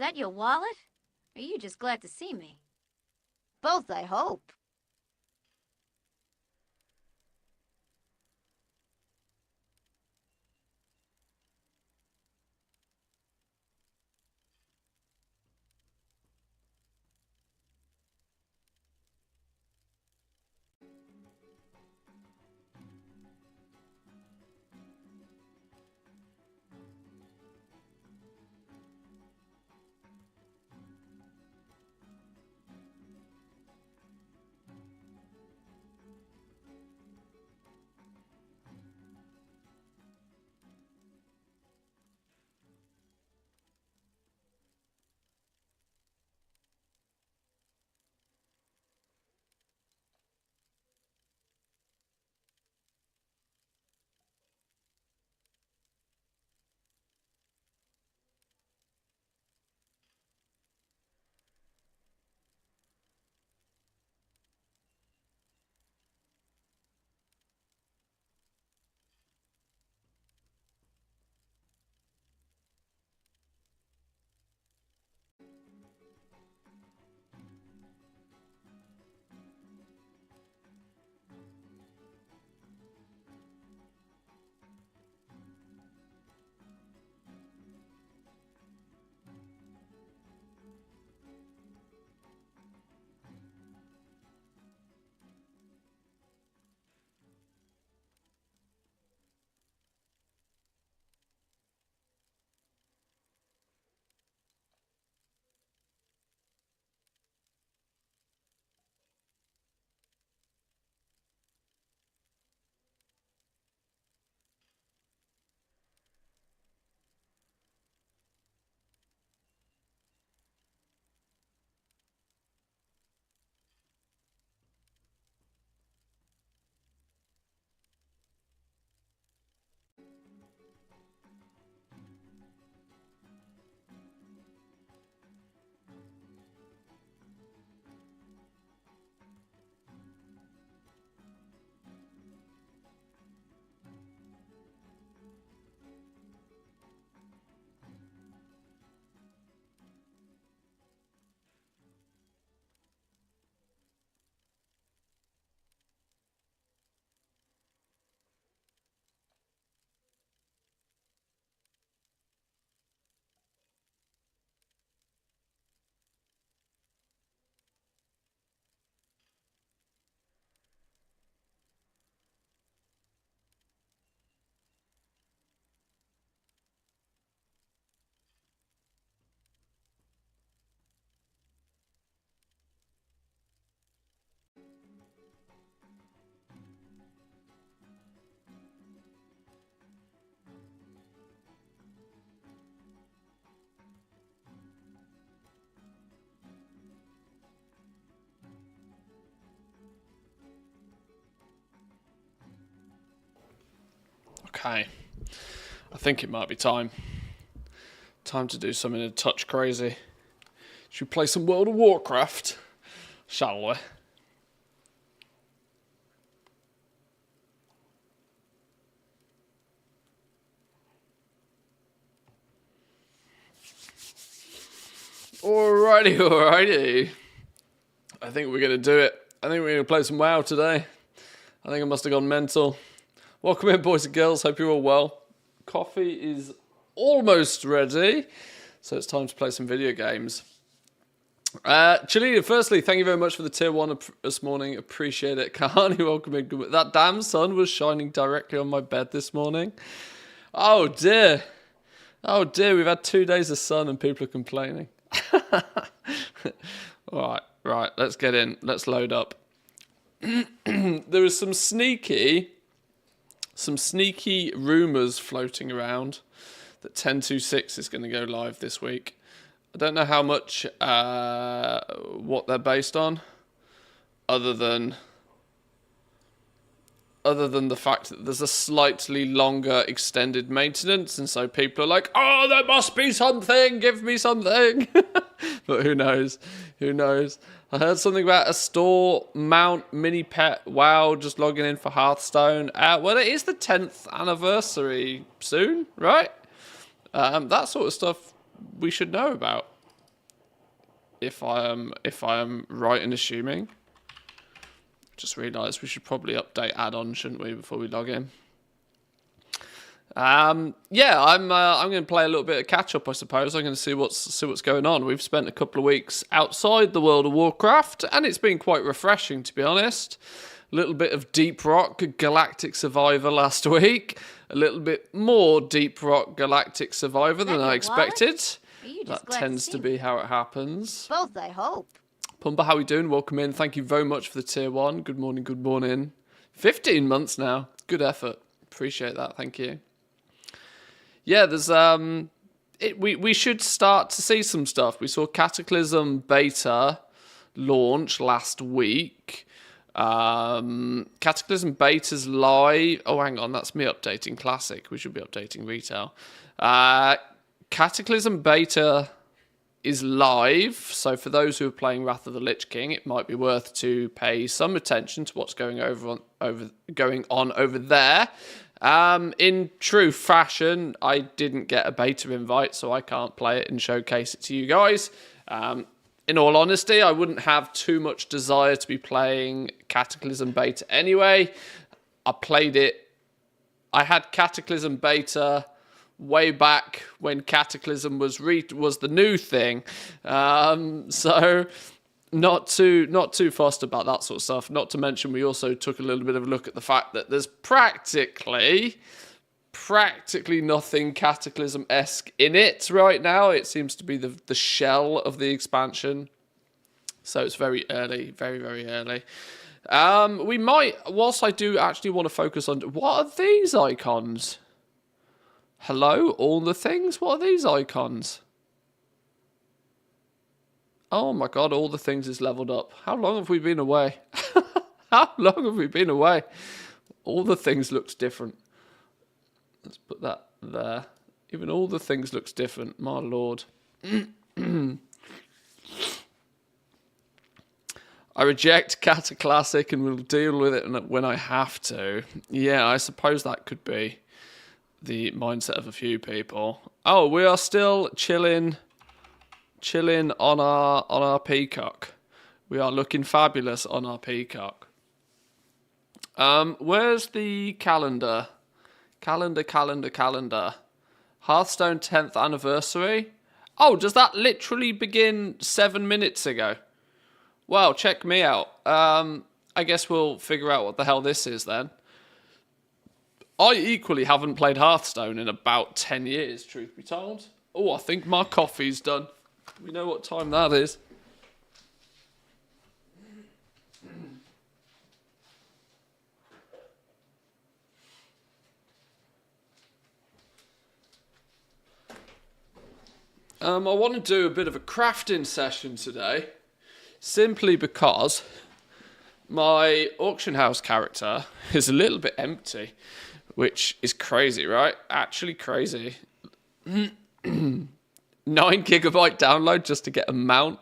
that your wallet? Or are you just glad to see me? Both, I hope. Okay. I think it might be time. Time to do something a touch crazy. Should we play some World of Warcraft? Shall we? Alrighty. I think we're going to do it. I think we're going to play some WoW today. I think I must have gone mental. Welcome in, boys and girls. Hope you're all well. Coffee is almost ready. So it's time to play some video games. Chalina, firstly, thank you very much for the tier 1 this morning. Appreciate it. Kahani, welcome in. That damn sun was shining directly on my bed this morning. Oh, dear. Oh, dear. We've had 2 days of sun and people are complaining. Right. Let's get in. Let's load up. There is some sneaky rumours floating around that 10.26 is going to go live this week. I don't know how much, what they're based on, other than the fact that there's a slightly longer extended maintenance, and so people are like, oh, there must be something, give me something. But who knows? I heard something about a store mount mini pet WoW just logging in for Hearthstone. Well, it is the 10th anniversary soon, right? That sort of stuff we should know about. if I am right in assuming. Just realised we should probably update add-on, shouldn't we, before we log in? Yeah, I'm going to play a little bit of catch up, I suppose. I'm going to see what's going on. We've spent a couple of weeks outside the World of Warcraft, and it's been quite refreshing, to be honest. A little bit of Deep Rock Galactic Survivor last week. A little bit more Deep Rock Galactic Survivor than I expected. That tends to be how it happens. Both, I hope. Pumba, how are we doing? Welcome in. Thank you very much for the tier 1. Good morning, good morning. 15 months now. Good effort. Appreciate that. Thank you. Yeah, there's we should start to see some stuff. We saw Cataclysm beta launch last week. Cataclysm beta's live. Oh, hang on, that's me updating Classic. We should be updating Retail. Cataclysm beta is live, so for those who are playing Wrath of the Lich King, it might be worth to pay some attention to what's going on over there. In true fashion, I didn't get a beta invite, so I can't play it and showcase it to you guys. In all honesty, I wouldn't have too much desire to be playing Cataclysm beta anyway. I had Cataclysm beta way back when Cataclysm was the new thing, so not too fussed about that sort of stuff. Not to mention, we also took a little bit of a look at the fact that there's practically nothing Cataclysm-esque in it right now. It seems to be the shell of the expansion, so it's very early, very, very early. We might, whilst I do actually want to focus on, what are these icons? Hello, all the things? What are these icons? Oh my god, all the things is leveled up. How long have we been away? How long have we been away? All the things looks different. Let's put that there. Even all the things looks different. My lord. I reject Cata Classic and will deal with it when I have to. Yeah, I suppose that could be the mindset of a few people. Oh, we are still chilling on our peacock. We are looking fabulous on our peacock. Where's the calendar? Calendar. Hearthstone 10th anniversary. Oh, does that literally begin 7 minutes ago? Well, check me out. I guess we'll figure out what the hell this is then. I equally haven't played Hearthstone in about 10 years, truth be told. Oh, I think my coffee's done. We know what time that is. I want to do a bit of a crafting session today, simply because my auction house character is a little bit empty, which is crazy, right? Actually crazy. 9 GB download just to get a mount.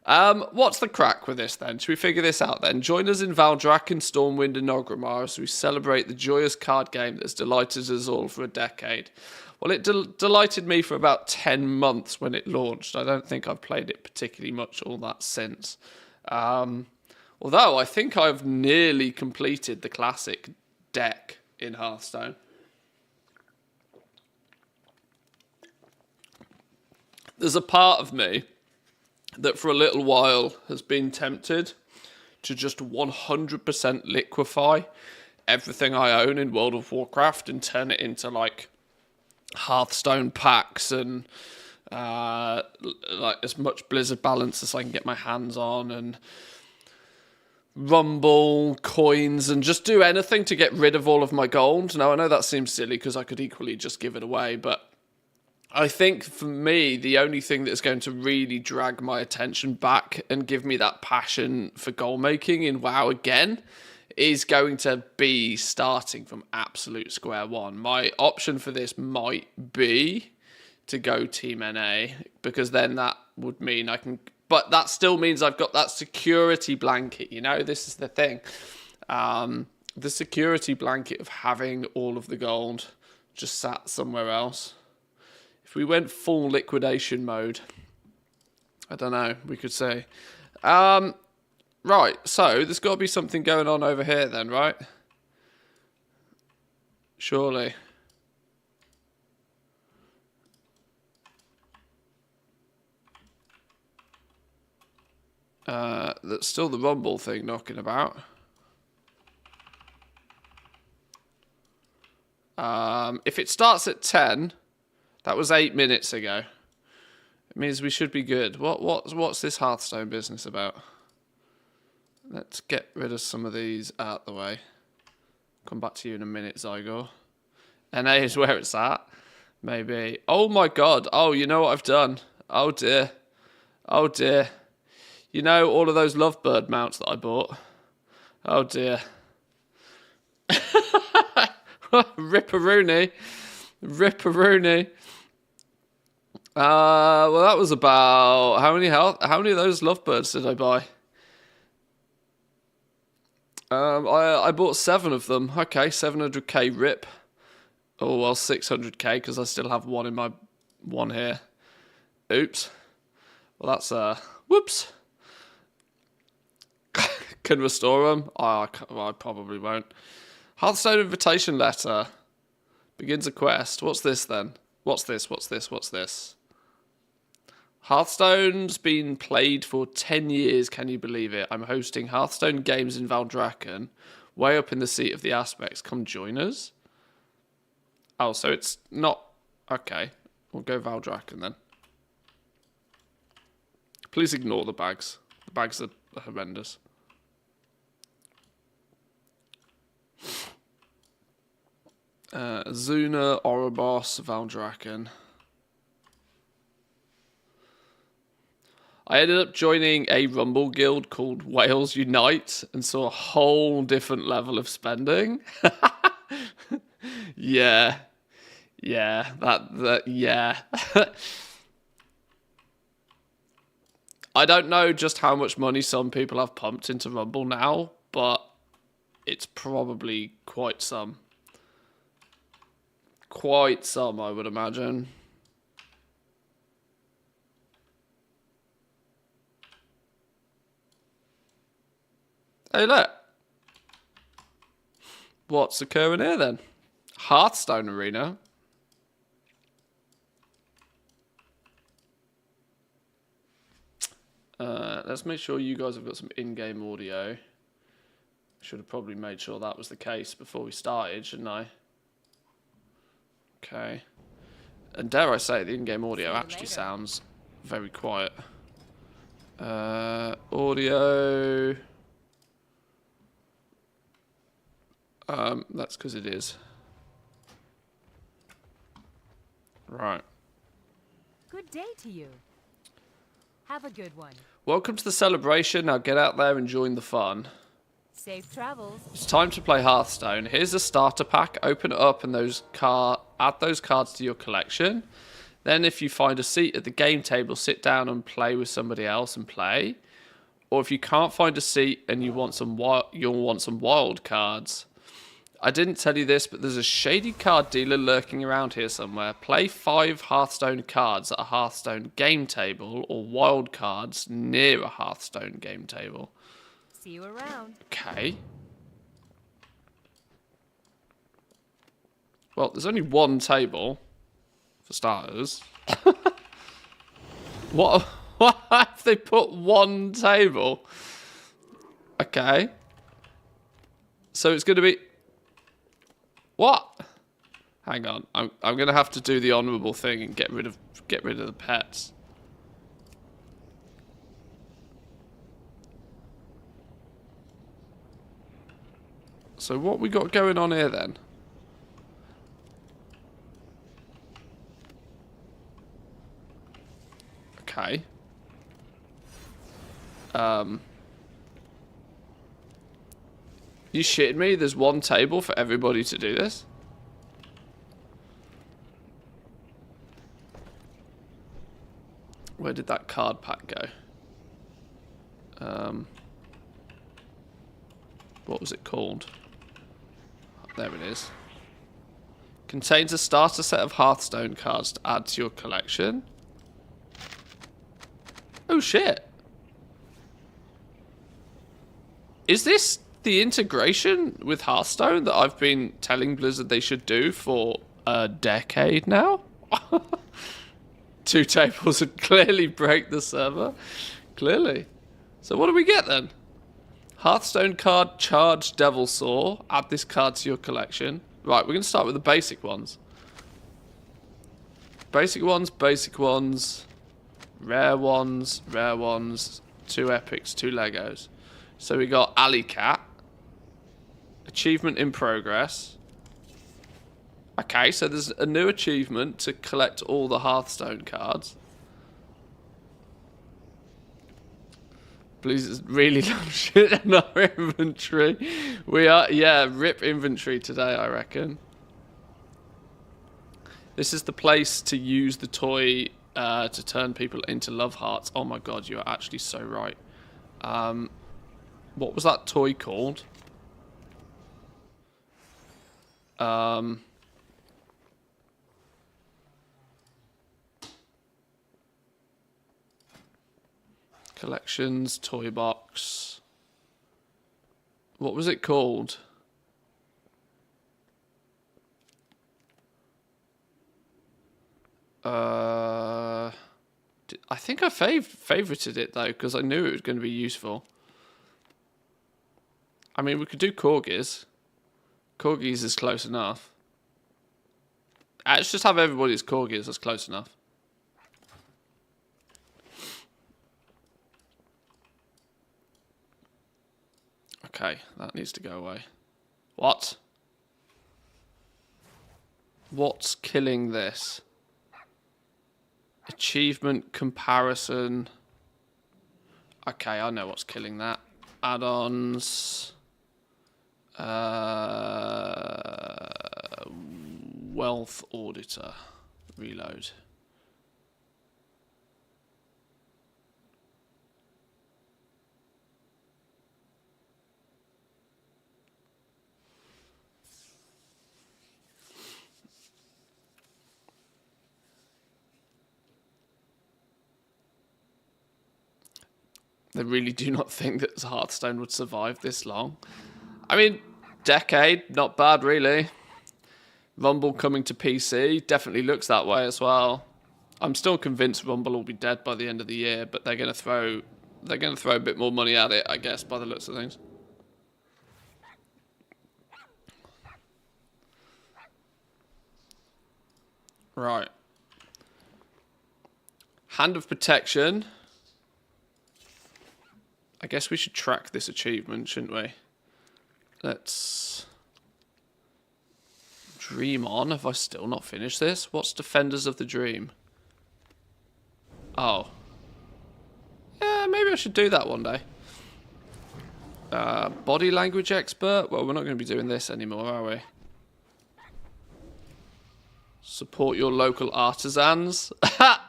What's the crack with this then? Should we figure this out then? Join us in Valdrakken, Stormwind and Ogrimmar as we celebrate the joyous card game that's delighted us all for a decade. Well, it delighted me for about 10 months when it launched. I don't think I've played it particularly much all that since. Although I think I've nearly completed the classic deck in Hearthstone. There's a part of me that for a little while has been tempted to just 100% liquefy everything I own in World of Warcraft and turn it into like Hearthstone packs and like as much Blizzard balance as I can get my hands on and Rumble coins and just do anything to get rid of all of my gold. Now I know that seems silly because I could equally just give it away, but I think for me, the only thing that's going to really drag my attention back and give me that passion for goal making in WoW again is going to be starting from absolute square one. My option for this might be to go Team NA, because then that would mean I can... But that still means I've got that security blanket, you know? This is the thing. The security blanket of having all of the gold just sat somewhere else. If we went full liquidation mode, I don't know. We could say. Right, so there's got to be something going on over here then, right? Surely. That's still the rumble thing knocking about. If it starts at 10, that was 8 minutes ago. It means we should be good. What's this Hearthstone business about? Let's get rid of some of these out the way. Come back to you in a minute, Zygor. NA is where it's at. Maybe. Oh my god. Oh, you know what I've done? Oh dear. Oh dear. You know all of those Lovebird mounts that I bought? Oh dear. Ripperoonie. Ripperoonie. Well, that was about how many of those Lovebirds did I buy? I bought 7 of them. Okay, 700k rip. Oh well, 600k because I still have one in my one here. Oops. Well, that's whoops. Can restore them. I probably won't. Hearthstone invitation letter begins a quest. What's this then? What's this? What's this? What's this? Hearthstone's been played for 10 years, can you believe it? I'm hosting Hearthstone games in Valdrakken, way up in the seat of the aspects. Come join us. Oh, so it's not... Okay, we'll go Valdrakken then. Please ignore the bags. The bags are horrendous. Zuna, Orobos, Valdrakken. I ended up joining a Rumble guild called Wales Unite and saw a whole different level of spending. Yeah. Yeah, yeah. I don't know just how much money some people have pumped into Rumble now, but it's probably quite some. Quite some, I would imagine. Hey, look. What's occurring here, then? Hearthstone Arena. Let's make sure you guys have got some in-game audio. Should have probably made sure that was the case before we started, shouldn't I? Okay. And dare I say, the in-game audio actually sounds very quiet. Audio... that's because it is. Right. Good day to you. Have a good one. Welcome to the celebration. Now get out there and join the fun. Safe travels. It's time to play Hearthstone. Here's a starter pack. Open it up and add those cards to your collection. Then if you find a seat at the game table, sit down and play with somebody else and play. Or if you can't find a seat and you'll want some wild cards. I didn't tell you this, but there's a shady card dealer lurking around here somewhere. Play 5 Hearthstone cards at a Hearthstone game table or wild cards near a Hearthstone game table. See you around. Okay. Well, there's only one table, for starters. What have they put one table? Okay. So it's going to be... What? Hang on. I'm going to have to do the honourable thing and get rid of the pets. So what we got going on here then? Okay. You shitting me? There's one table for everybody to do this? Where did that card pack go? What was it called? There it is. Contains a starter set of Hearthstone cards to add to your collection. Oh, shit. Is this the integration with Hearthstone that I've been telling Blizzard they should do for a decade now? 2 tables would clearly break the server. Clearly. So what do we get then? Hearthstone card, Charge Devil Saw. Add this card to your collection. Right, we're going to start with the basic ones. Basic ones. Rare ones. 2 epics, 2 Legos. So we got Alley Cat. Achievement in progress. Okay, so there's a new achievement to collect all the Hearthstone cards. Please really love shit in our inventory. We are, yeah, rip inventory today, I reckon. This is the place to use the toy to turn people into love hearts. Oh my god, you are actually so right. What was that toy called? Collections, toy box. What was it called? I think I favorited it though because I knew it was going to be useful. I mean, we could do corgis. Corgis is close enough. Let's just have everybody's corgis. That's close enough. Okay, that needs to go away. What? What's killing this? Achievement comparison. Okay, I know what's killing that. Add-ons. Wealth auditor. Reload. They really do not think that Hearthstone would survive this long. I mean, decade, not bad really. Rumble coming to PC definitely looks that way as well. I'm still convinced Rumble will be dead by the end of the year, but they're going to throw a bit more money at it, I guess, by the looks of things. Right. Hand of Protection. I guess we should track this achievement, shouldn't we? Let's Dream On. Have I still not finished this? What's Defenders of the Dream? Oh. Yeah, maybe I should do that one day. Body language expert? Well, we're not going to be doing this anymore, are we? Support your local artisans.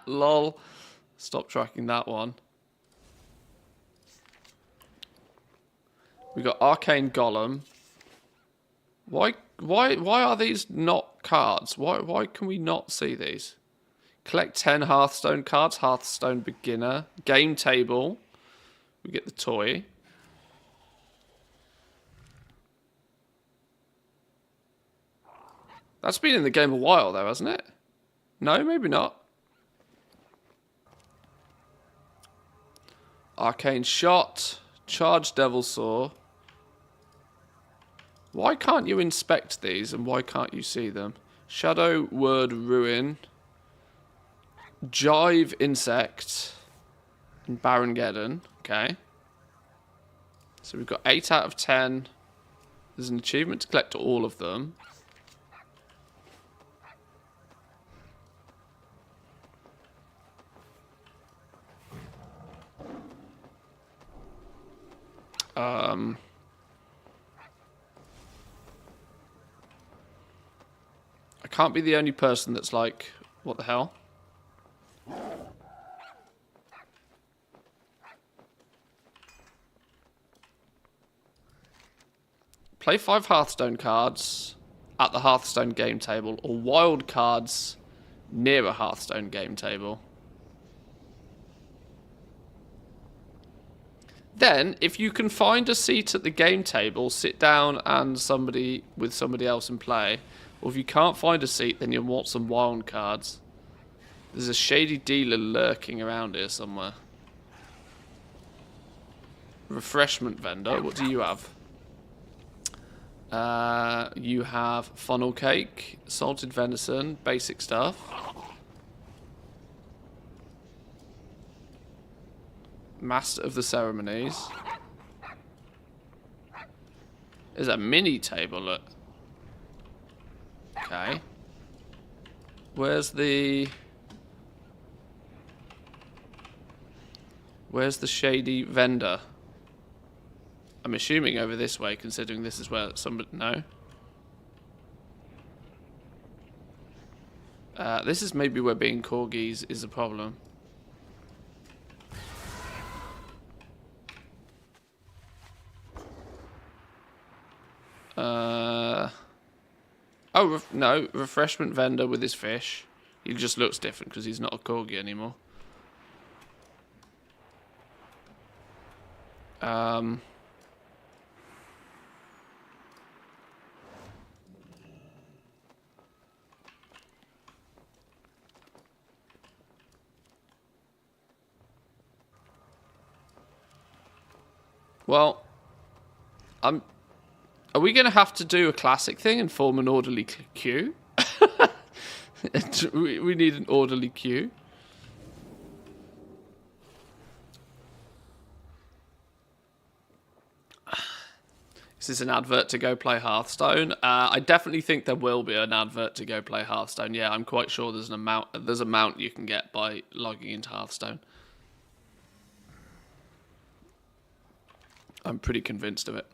Lol. Stop tracking that one. We got Arcane Golem. Why are these not cards? Why can we not see these? Collect 10 Hearthstone cards. Hearthstone Beginner. Game Table. We get the toy. That's been in the game a while though, hasn't it? No, maybe not. Arcane Shot. Charge Devil Saw. Why can't you inspect these and why can't you see them? Shadow Word Ruin. Jive Insect. And Barongeddon. Okay. So we've got 8 out of 10. There's an achievement to collect all of them. I can't be the only person that's like, what the hell? Play 5 Hearthstone cards at the Hearthstone game table or wild cards near a Hearthstone game table. Then, if you can find a seat at the game table, sit down and with somebody else and play. Or if you can't find a seat, then you'll want some wild cards. There's a shady dealer lurking around here somewhere. Refreshment vendor. What do you have? You have funnel cake, salted venison, basic stuff. Master of the ceremonies. There's a mini table, look. Okay. Where's the shady vendor? I'm assuming over this way, considering this is where somebody... No. This is maybe where being corgis is a problem. Oh, no. Refreshment vendor with his fish. He just looks different because he's not a corgi anymore. Well, are we going to have to do a classic thing and form an orderly queue? We need an orderly queue. Is this an advert to go play Hearthstone? I definitely think there will be an advert to go play Hearthstone. Yeah, I'm quite sure there's a mount you can get by logging into Hearthstone. I'm pretty convinced of it.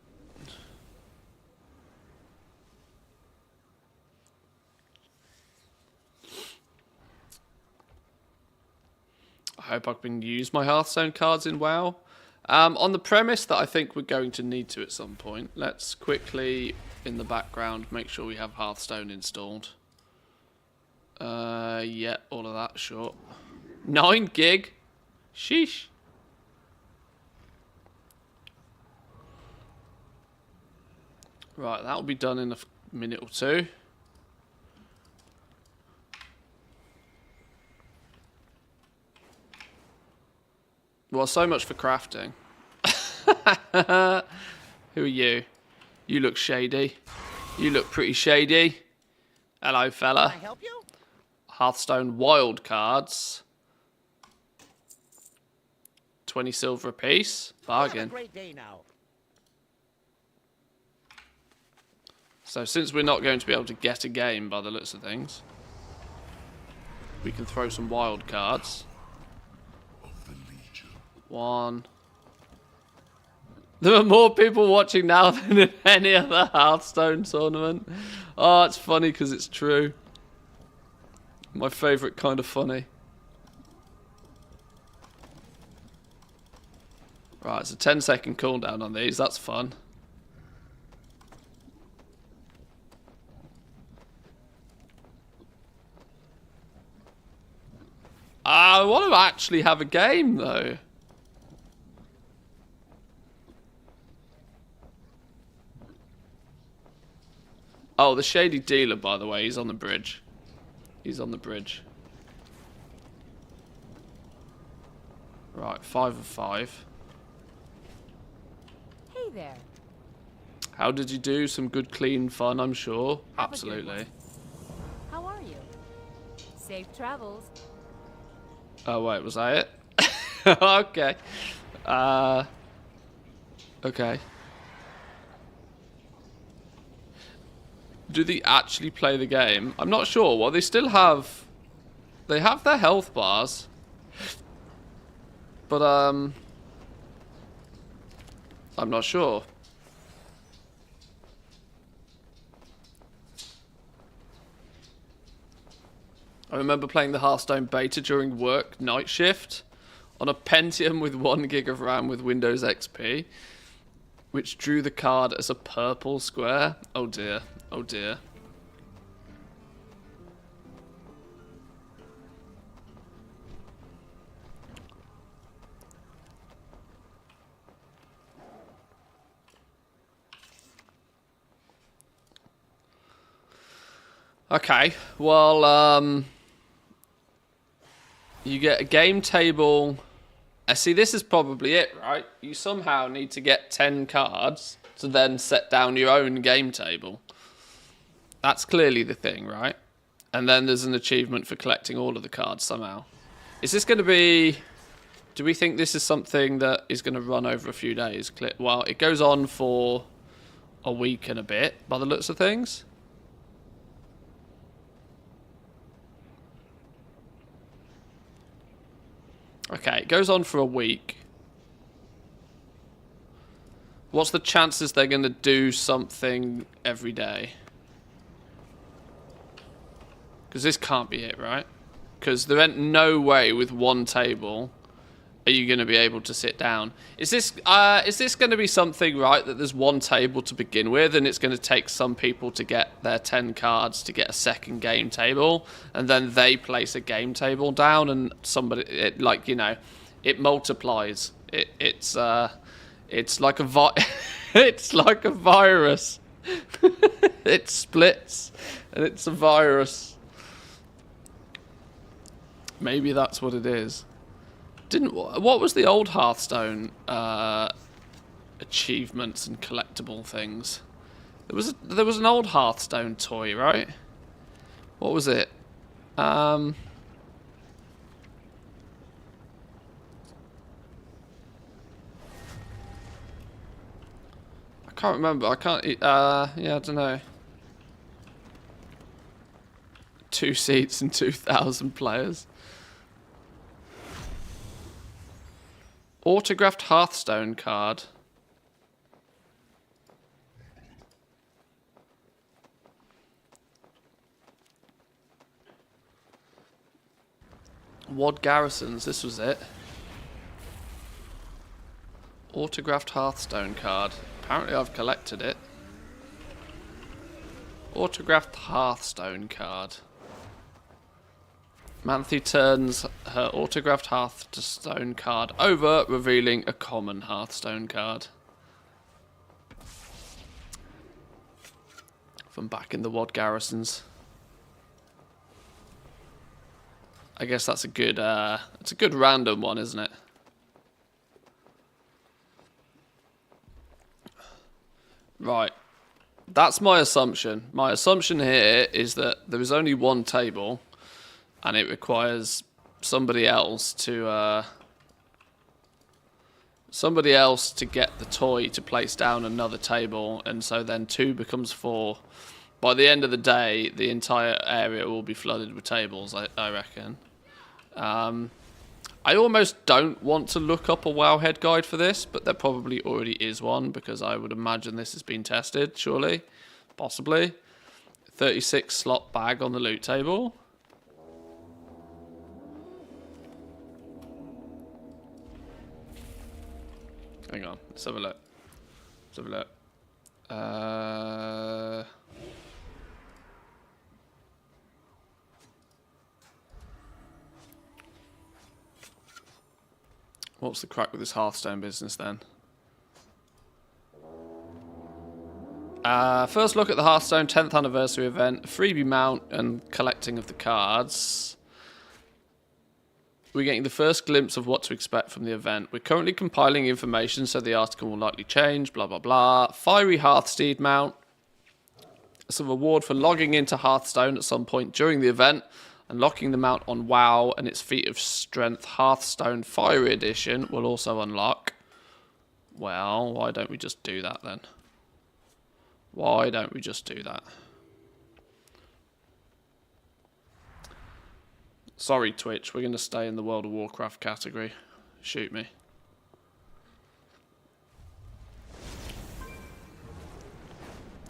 I hope I can use my Hearthstone cards in WoW. On the premise that I think we're going to need to at some point, let's quickly, in the background, make sure we have Hearthstone installed. Yeah, all of that, sure. 9 gig? Sheesh. Right, that'll be done in a minute or two. Well, so much for crafting. Who are you? You look shady. You look pretty shady. Hello, fella. Can I help you? Hearthstone wild cards. 20 silver apiece. Have a Bargain. great day now. So since we're not going to be able to get a game by the looks of things, we can throw some wild cards. 1. There are more people watching now than in any other Hearthstone tournament. Oh, it's funny because it's true. My favourite kind of funny. Right, it's a 10-second cooldown on these. That's fun. I want to actually have a game, though. Oh, the shady dealer, by the way, he's on the bridge. He's on the bridge. Right, 5 of 5. Hey there. How did you do? Some good, clean fun, I'm sure. Have a good Absolutely. one. How are you? Safe travels. Oh, wait, was that it? Okay. Okay. Do they actually play the game? I'm not sure. Well, they still have... They have their health bars. But, I'm not sure. I remember playing the Hearthstone beta during work night shift on a Pentium with 1 gig of RAM with Windows XP, which drew the card as a purple square. Oh dear, oh dear. Okay, well, you get a game table. I see, this is probably it, right? You somehow need to get 10 cards to then set down your own game table. That's clearly the thing, right? And then there's an achievement for collecting all of the cards somehow. Is this going to be... Do we think this is something that is going to run over a few days? Well, it goes on for a week and a bit, by the looks of things. Okay, it goes on for a week. What's the chances they're going to do something every day? Because this can't be it, right? Because there ain't no way with one table are you going to be able to sit down. Is this going to be something, right, that there's one table to begin with and it's going to take some people to get their 10 cards to get a second game table, and then they place a game table down and somebody, it multiplies. It's like a it's like a virus. It splits and it's a virus. Maybe that's what it is. What was the old Hearthstone achievements and collectible things? There was an old Hearthstone toy, right? What was it? I can't remember. I can't. Yeah, I don't know. 2 seats and 2,000 players. Autographed Hearthstone card. Wad Garrisons, this was it. Autographed Hearthstone card. Apparently I've collected it. Autographed Hearthstone card. Manthe turns her autographed Hearthstone card over, revealing a common Hearthstone card. From back in the Wad Garrisons. I guess that's a good, it's a good random one, isn't it? Right. That's my assumption. My assumption here is that there is only one table, and it requires somebody else to get the toy to place down another table, and so then 2 becomes 4. By the end of the day, the entire area will be flooded with tables, I reckon. I almost don't want to look up a Wowhead guide for this, but there probably already is one, because I would imagine this has been tested, surely. Possibly. 36 slot bag on the loot table. Hang on, let's have a look. Let's have a look. What's the crack with this Hearthstone business then? First look at the Hearthstone 10th anniversary event, freebie mount and collecting of the cards. We're getting the first glimpse of what to expect from the event. We're currently compiling information, so the article will likely change, blah, blah, blah. Fiery Hearthsteed mount. It's a reward for logging into Hearthstone at some point during the event. Unlocking the mount on WoW and its feat of strength Hearthstone Fiery Edition will also unlock. Well, why don't we just do that then? Why don't we just do that? Sorry, Twitch. We're going to stay in the World of Warcraft category. Shoot me.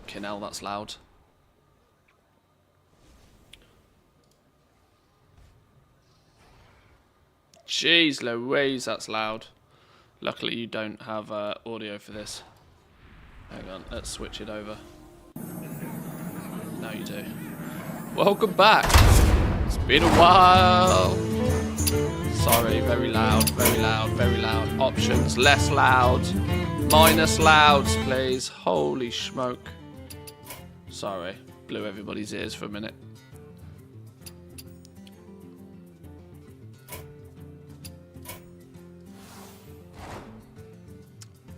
Fucking hell, that's loud. Jeez Louise, that's loud. Luckily you don't have audio for this. Hang on, let's switch it over. Now you do. Welcome back. It's been a while. Sorry, very loud, very loud, very loud. Options, less loud. Minus louds, please. Holy smoke. Sorry. blew everybody's ears for a minute.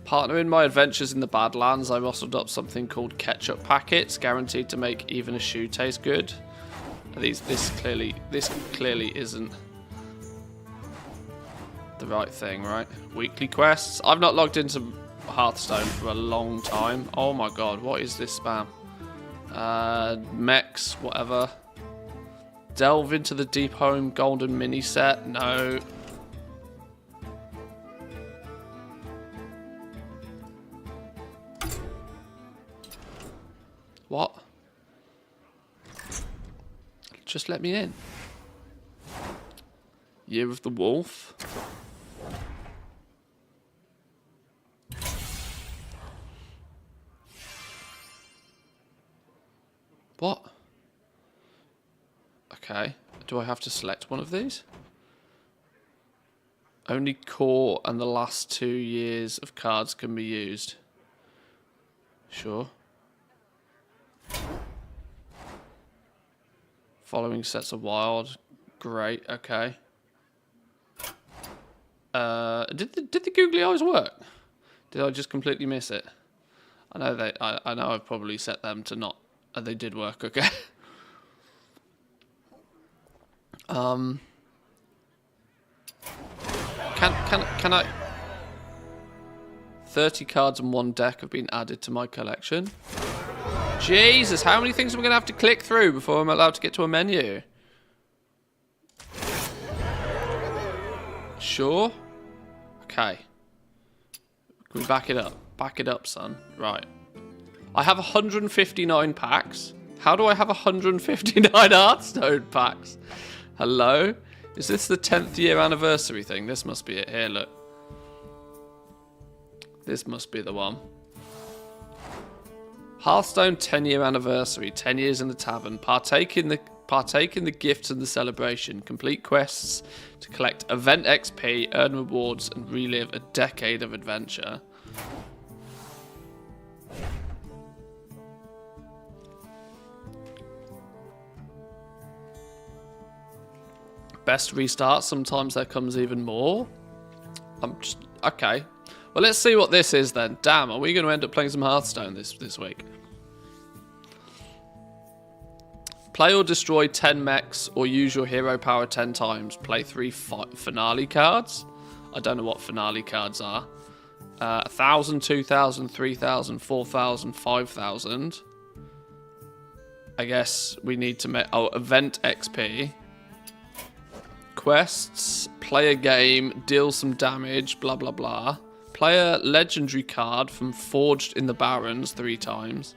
Partner in my adventures in the Badlands, I rustled up something called ketchup packets, guaranteed to make even a shoe taste good. This clearly isn't the right thing, right? Weekly quests. I've not logged into Hearthstone for a long time. Oh my god, what is this spam? Mechs, whatever. Delve into the Deep Home Golden Mini Set. No. What? Just let me in. Year of the Wolf. What? Okay. Do I have to select one of these? Only core and the last 2 years of cards can be used. Sure. Following sets are wild. Great, okay. Did the googly eyes work? Did I just completely miss it? I know I know I've probably set them to not. They did work, okay. Can I? 30 cards and 1 deck have been added to my collection. Jesus, how many things am I going to have to click through before I'm allowed to get to a menu? Sure. Okay. Can we back it up? Back it up, son. Right. I have 159 packs. How do I have 159 Hearthstone packs? Hello? Is this the 10th year anniversary thing? This must be it. Here, look. This must be the one. Hearthstone 10-year anniversary, 10 years in the tavern. Partake in the gifts and the celebration. Complete quests to collect event XP, earn rewards, and relive a decade of adventure. Best restart. Sometimes there comes even more. Okay. Well, let's see what this is then. Damn, are we going to end up playing some Hearthstone this week? Play or destroy 10 mechs or use your hero power 10 times. Play 3 finale cards. I don't know what finale cards are. 1,000, 2,000, 3,000, 4,000, 5,000. I guess we need to make... Oh, event XP. Quests. Play a game. Deal some damage. Blah, blah, blah. Play a legendary card from Forged in the Barrens 3 times.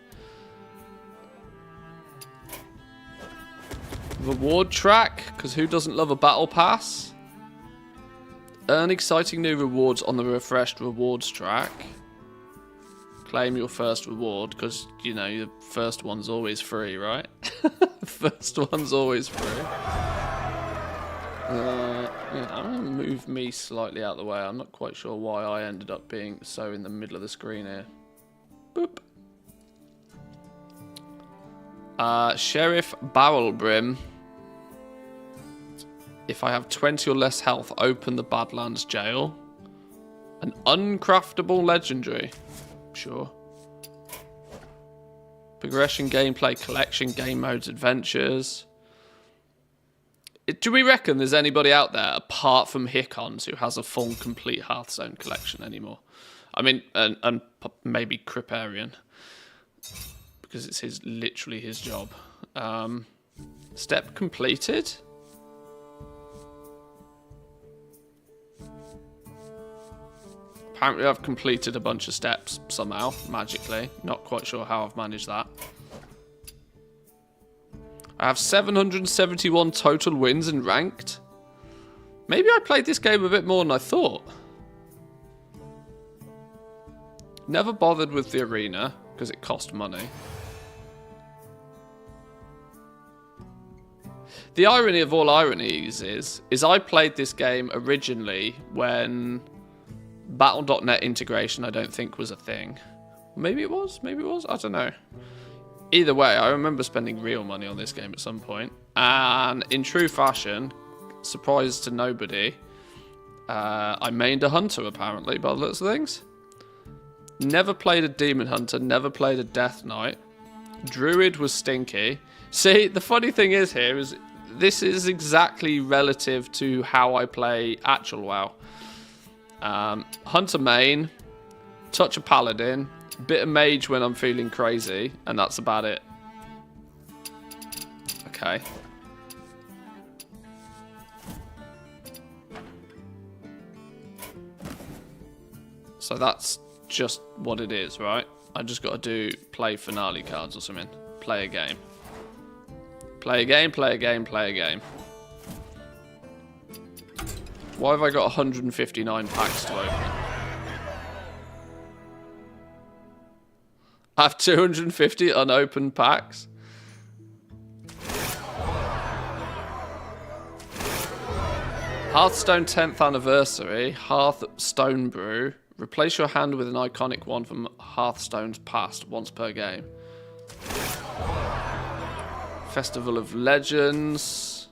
Reward track, because who doesn't love a battle pass? Earn exciting new rewards on the refreshed rewards track. Claim your first reward, because, you know, the first one's always free, right? First one's always free. Yeah, I'm going to move me slightly out of the way. I'm not quite sure why I ended up being so in the middle of the screen here. Boop. Sheriff Barrel Brim. If I have 20 or less health, open the Badlands Jail. An uncraftable legendary. Sure. Progression, gameplay, collection, game modes, adventures. Do we reckon there's anybody out there, apart from Hickons, who has a full, complete Hearthstone collection anymore? I mean, and maybe Criparian. Because it's literally his job. Step completed? Apparently I've completed a bunch of steps somehow, magically. Not quite sure how I've managed that. I have 771 total wins in ranked. Maybe I played this game a bit more than I thought. Never bothered with the arena, because it cost money. The irony of all ironies is I played this game originally when Battle.net integration I don't think was a thing. Maybe it was, I don't know. Either way, I remember spending real money on this game at some point. And in true fashion, surprise to nobody, I mained a hunter apparently, by the looks of things. Never played a demon hunter, never played a death knight. Druid was stinky. See, the funny thing is here is this is exactly relative to how I play actual WoW. Hunter main, touch a paladin, bit of mage when I'm feeling crazy, and that's about it. Okay. So that's just what it is, right? I just got to do play finale cards or something. Play a game. Play a game, play a game, play a game. Why have I got 159 packs to open? I have 250 unopened packs. Hearthstone 10th anniversary, Hearthstone Brew. Replace your hand with an iconic one from Hearthstone's past, once per game. Festival of Legends.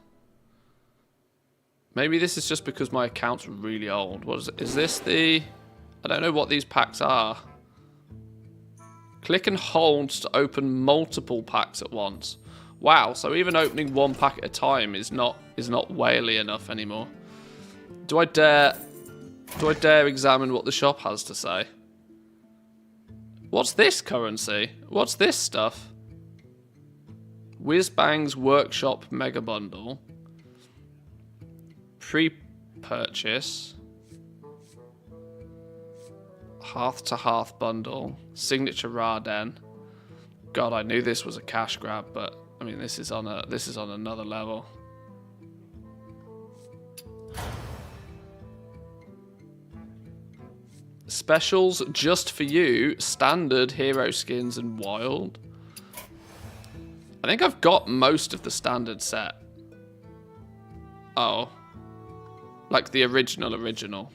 Maybe this is just because my account's really old. What is it? Is this the... I don't know what these packs are. Click and hold to open multiple packs at once. Wow, so even opening one pack at a time is not whaley enough anymore. Do I dare examine what the shop has to say? What's this currency? What's this stuff? Whizbang's Workshop Mega Bundle. Pre-purchase. Hearth to Hearth Bundle. Signature Raden. God, I knew this was a cash grab, but I mean this is on another level. Specials just for you. Standard, hero skins, and wild. I think I've got most of the standard set. Oh. Like the original.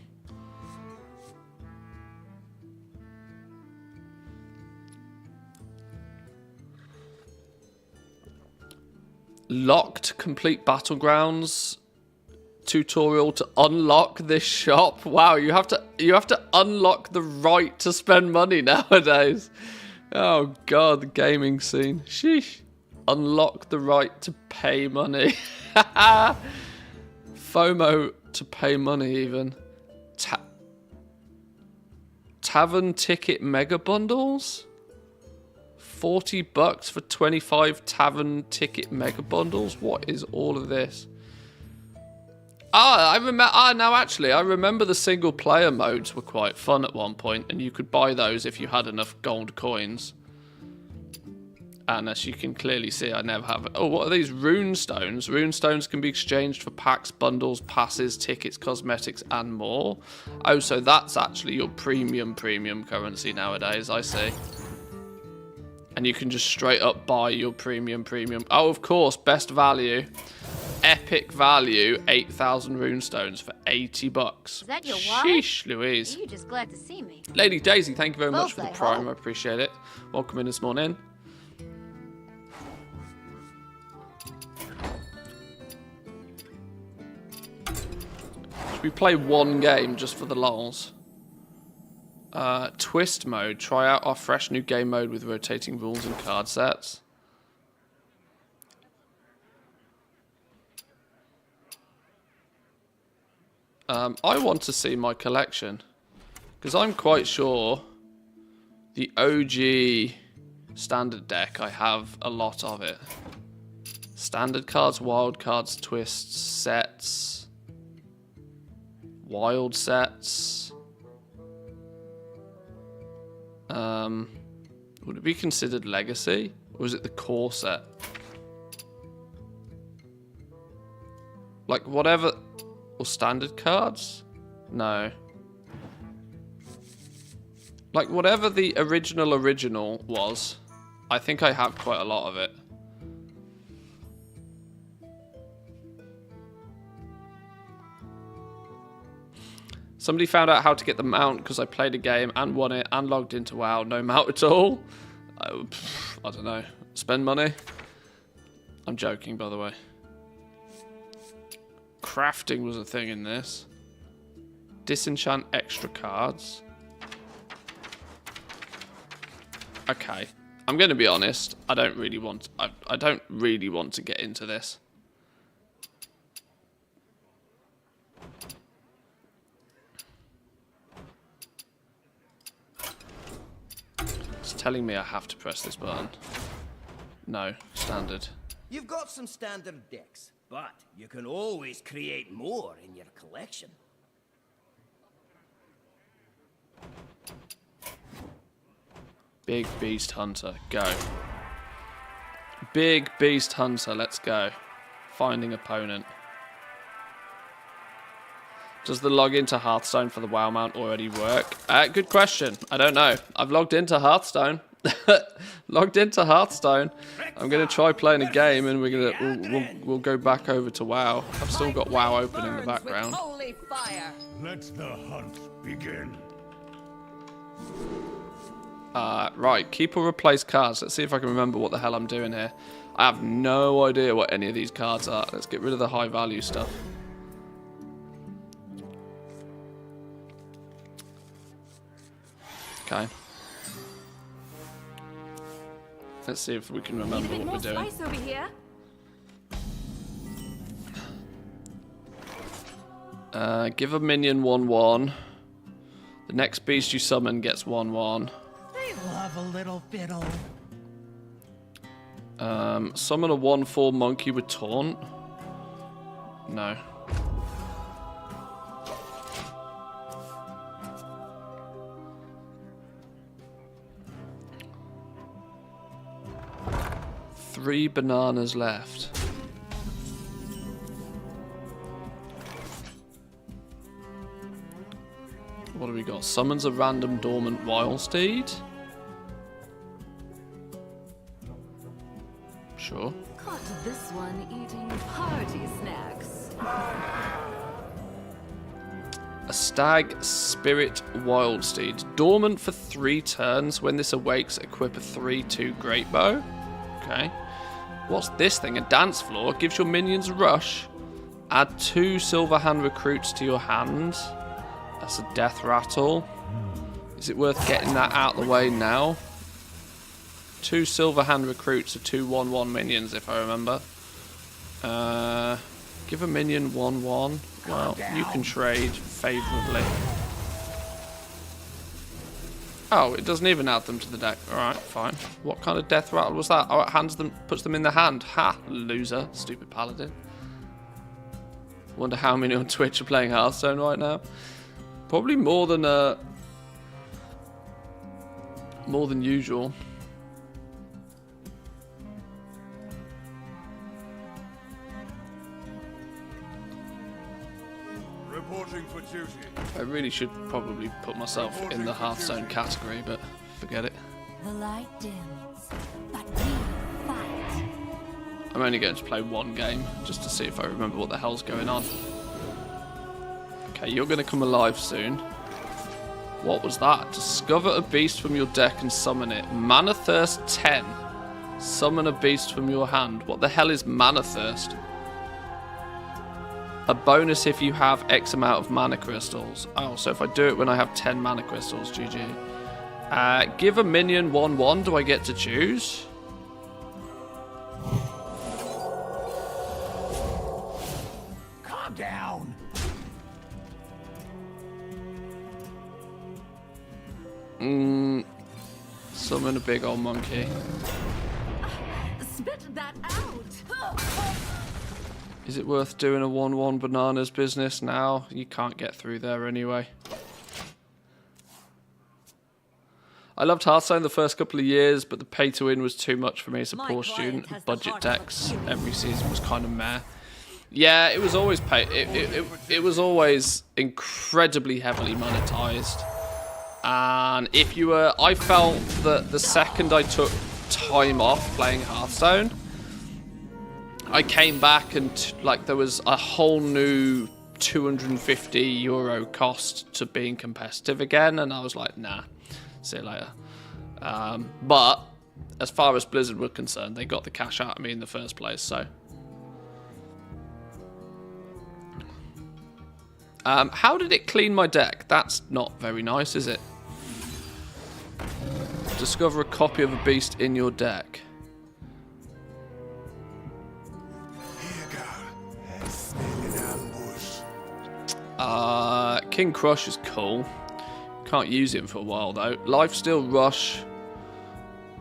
Locked complete battlegrounds tutorial to unlock this shop. Wow, you have to unlock the right to spend money nowadays. Oh god, the gaming scene. Sheesh. Unlock the right to pay money. FOMO to pay money even. Tavern ticket mega bundles? $40 for 25 tavern ticket mega bundles? What is all of this? I remember the single player modes were quite fun at one point, and you could buy those if you had enough gold coins. And as you can clearly see, I never have it. Oh, what are these? Rune stones. Rune stones can be exchanged for packs, bundles, passes, tickets, cosmetics, and more. Oh, so that's actually your premium currency nowadays, I see. And you can just straight up buy your premium. Oh, of course, best value. Epic value, 8,000 runestones for $80. Is that your wallet? Sheesh, Louise. Are you just glad to see me? Lady Daisy, thank you very much for the Thusday, prime. huh? I appreciate it. Welcome in this morning. Should we play one game just for the lols? Twist mode. Try out our fresh new game mode with rotating rules and card sets. I want to see my collection, because I'm quite sure the OG standard deck, I have a lot of it. Standard cards, wild cards, twists, sets, wild sets. Would it be considered legacy, or is it the core set? Like whatever. Or standard cards? No. Like whatever the original was, I think I have quite a lot of it. Somebody found out how to get the mount because I played a game and won it and logged into WoW. No mount at all. I don't know. Spend money? I'm joking, by the way. Crafting was a thing in this. Disenchant extra cards. Okay. I'm going to be honest. I don't really want... I don't really want to get into this. It's telling me I have to press this button. No. Standard. You've got some standard decks, but you can always create more in your collection. Big Beast Hunter, go. Big Beast Hunter, let's go. Finding opponent. Does the login to Hearthstone for the WoW mount already work? Good question. I don't know. I've logged into Hearthstone. Logged into Hearthstone. I'm gonna try playing a game, and we'll go back over to WoW. I've still got WoW open in the background. Let the hunt begin. Right, keep or replace cards. Let's see if I can remember what the hell I'm doing here. I have no idea what any of these cards are. Let's get rid of the high value stuff. Okay. Let's see if we can remember what we're doing. Over here. Give a minion 1/1. The next beast you summon gets 1/1. They love a little fiddle. Summon a 1/4 monkey with taunt. No. Three bananas left. What do we got? Summons a random dormant wild steed. Sure. Caught this one eating party snacks. A stag spirit wild steed. Dormant for 3 turns. When this awakes, equip a 3/2 great bow. Okay. What's this thing? A dance floor. Gives your minions a rush. Add 2 silver hand recruits to your hand. That's a death rattle. Is it worth getting that out of the way now? 2 silver hand recruits are 2 1/1 minions, if I remember. Give a minion 1/1. Well, you can trade favourably. Oh, it doesn't even add them to the deck. Alright, fine. What kind of death rattle was that? Oh, it hands them, puts them in the hand. Ha! Loser. Stupid paladin. Wonder how many on Twitch are playing Hearthstone right now. Probably more than usual. Reporting for duty. I really should probably put myself in the Hearthstone category, but forget it. The light dims, but we fight. I'm only going to play 1 game, just to see if I remember what the hell's going on. Okay, you're going to come alive soon. What was that? Discover a beast from your deck and summon it. Mana Thirst 10. Summon a beast from your hand. What the hell is Mana Thirst? A bonus if you have X amount of mana crystals. Oh, so if I do it when I have 10 mana crystals, GG. Give a minion 1/1. Do I get to choose? Calm down. Summon a big old monkey. Spit that out. Is it worth doing a 1/1 bananas business now? You can't get through there anyway. I loved Hearthstone the first couple of years, but the pay to win was too much for me as a poor student. Budget decks every season was kind of meh. Yeah, it was always it was always incredibly heavily monetized. And if you were, I felt that the second I took time off playing Hearthstone, I came back and like there was a whole new €250 cost to being competitive again, and I was like, nah, see you later. But as far as Blizzard were concerned, they got the cash out of me in the first place, so. How did it clean my deck? That's not very nice, is it? Discover a copy of a beast in your deck. King Crush is cool. Can't use him for a while though. Lifesteal Rush,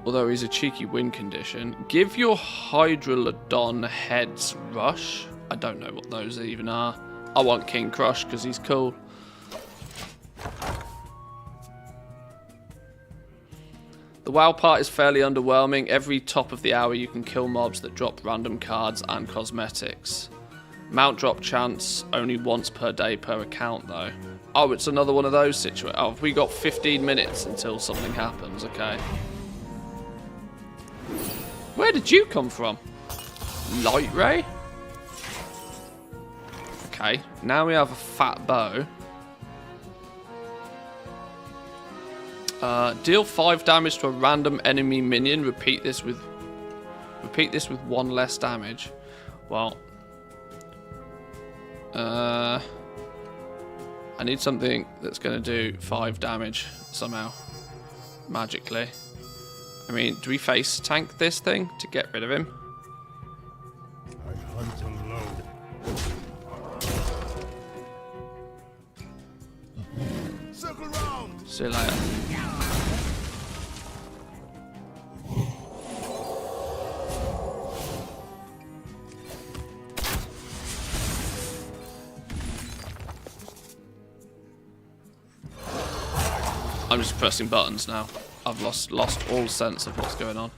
although he's a cheeky win condition. Give your Hydrolodon heads Rush. I don't know what those even are. I want King Crush because he's cool. The WoW part is fairly underwhelming. Every top of the hour you can kill mobs that drop random cards and cosmetics. Mount drop chance only once per day per account though. Oh, it's another one of those situations. Oh, we got 15 minutes until something happens, okay. Where did you come from? Light Ray? Okay, now we have a fat bow. Deal 5 damage to a random enemy minion. Repeat this with 1 less damage. Well, I need something that's going to do 5 damage somehow, magically. I mean, do we face tank this thing to get rid of him? I hunt alone. Circle round. See you later. I'm just pressing buttons now. I've lost all sense of what's going on.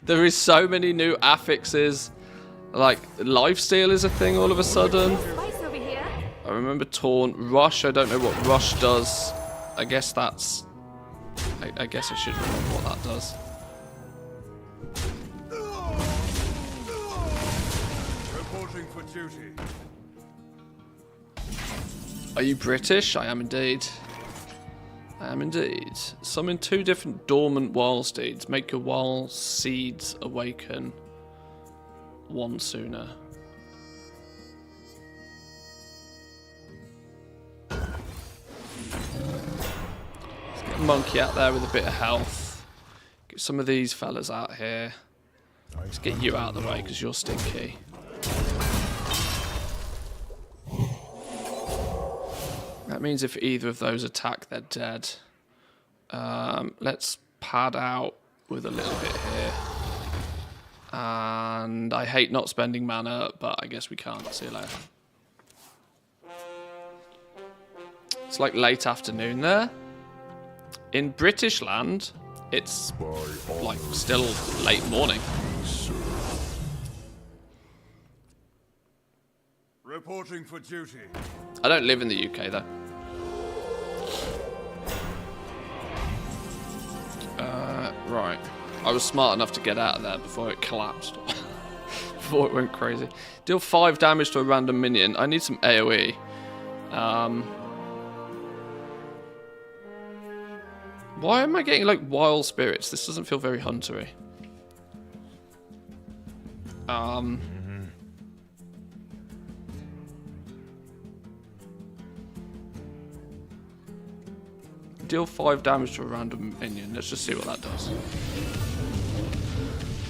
There is so many new affixes. Like, lifesteal is a thing all of a sudden. Spice over here. I remember Taunt. Rush, I don't know what Rush does. I guess that's... I guess I should remember what that does. Reporting for duty. Are you British? I am indeed. I am indeed. Summon 2 different dormant wild seeds. Make your wild seeds awaken 1 sooner. Let's get a monkey out there with a bit of health. Get some of these fellas out here. Let's get you out of the way because you're stinky. That means if either of those attack, they're dead. Let's pad out with a little bit here. And I hate not spending mana, but I guess we can't. See you later. It's like late afternoon there. In British land, it's like still late morning. Reporting for duty. I don't live in the UK though. Right. I was smart enough to get out of there before it collapsed. Before it went crazy. Deal 5 damage to a random minion. I need some AoE. Why am I getting like wild spirits? This doesn't feel very huntery. Deal 5 damage to a random minion. Let's just see what that does.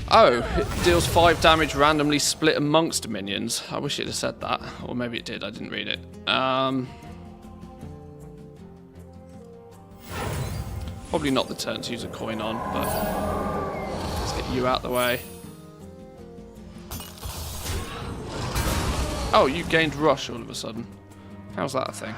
Oh, it deals 5 damage randomly split amongst minions. I wish it had said that. Or maybe it did, I didn't read it. Probably not the turn to use a coin on, but let's get you out the way. Oh, you gained rush all of a sudden. How's that a thing?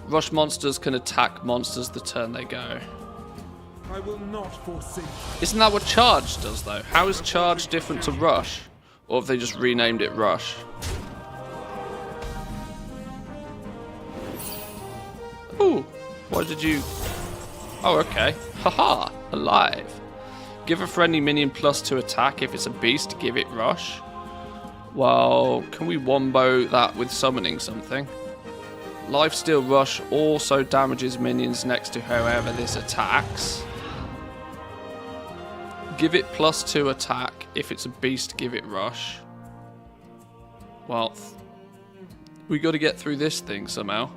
Rush monsters can attack monsters the turn they go. I will not forsake. Isn't that what charge does though? How is charge different to rush? Or have they just renamed it rush? Ooh, why did you... Oh, okay. Haha, alive. Give a friendly minion +2 attack. If it's a beast, give it rush. Well, can we wombo that with summoning something? Lifesteal Rush also damages minions next to whoever this attacks. Give it +2 attack. If it's a beast, give it rush. Well, we got to get through this thing somehow.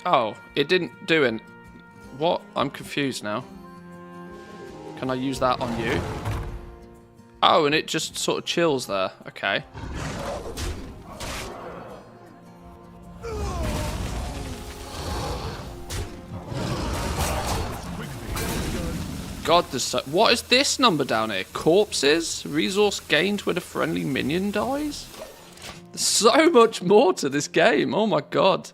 Oh, it didn't do it. What? I'm confused now. Can I use that on you? Oh, and it just sort of chills there. Okay. God, there's so... What is this number down here? Corpses? Resource gained when a friendly minion dies? There's so much more to this game. Oh my god.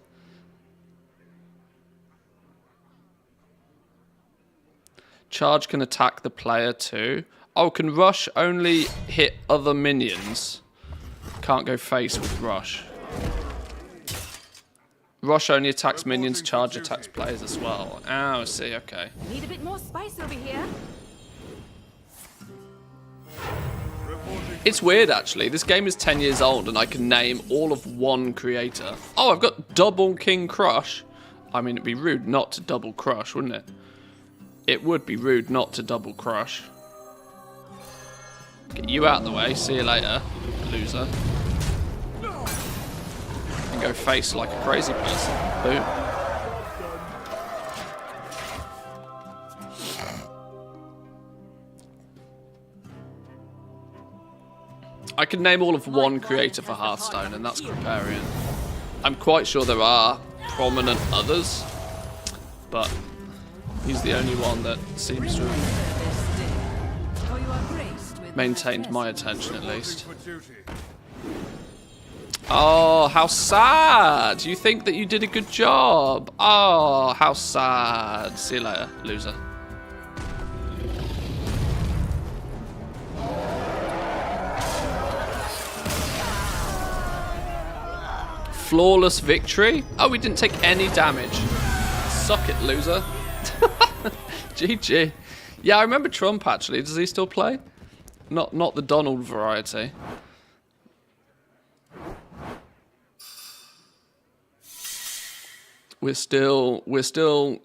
Charge can attack the player too. Oh, can rush only hit other minions? Can't go face with rush. Rush only attacks minions, charge attacks players as well. Oh, I see, okay. Need a bit more spice over here. It's weird actually, this game is 10 years old and I can name all of one creator. Oh, I've got double King Crush. I mean, it'd be rude not to double Crush, wouldn't it? It would be rude not to double Crush. Get you out of the way, see you later, loser. And go face like a crazy person. Boom. I can name all of one creator for Hearthstone, and that's Kripparrian. I'm quite sure there are prominent others, but he's the only one that seems to have maintained my attention, at least. Oh, how sad! You think that you did a good job. Oh, how sad. See you later, loser. Flawless victory? Oh, we didn't take any damage. Suck it, loser. GG. Yeah, I remember Trump, actually. Does he still play? Not the Donald variety. We're still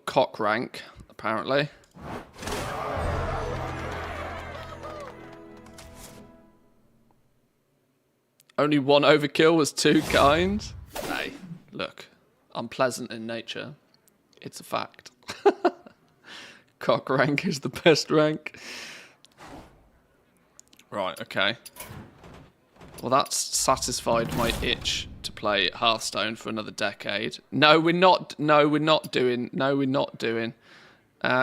cock rank, apparently. Only one overkill was too kind. Hey, look, I'm pleasant in nature. It's a fact. Cock rank is the best rank. Right, okay. Well, that's satisfied my itch to play Hearthstone for another decade. No, we're not. No, we're not doing. No, we're not doing.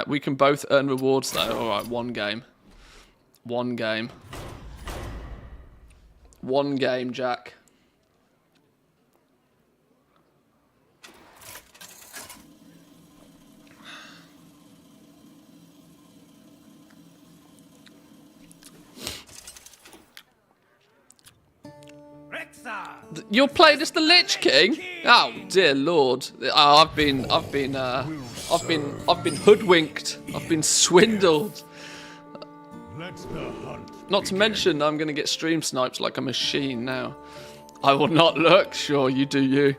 We can both earn rewards, though. All right, one game. One game. One game, Jack. You're playing as the Lich King? Oh dear Lord! Oh, I've been hoodwinked. I've been swindled. Not to mention, I'm gonna get stream sniped like a machine now. I will not look. Sure, you do you.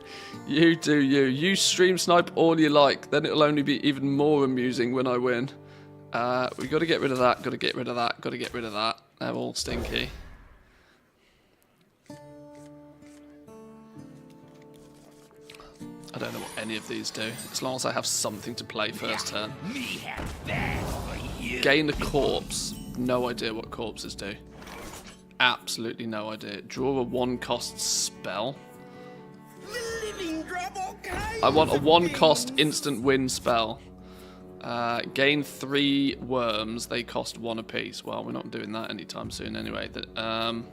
You do you. You stream snipe all you like. Then it'll only be even more amusing when I win. We got to get rid of that. Got to get rid of that. Got to get rid of that. They're all stinky. I don't know what any of these do, as long as I have something to play first turn. Gain a corpse. No idea what corpses do. Absolutely no idea. Draw a 1-cost spell. I want a 1-cost instant win spell. Gain 3 worms. They cost 1 apiece. Well, we're not doing that anytime soon anyway. Alright,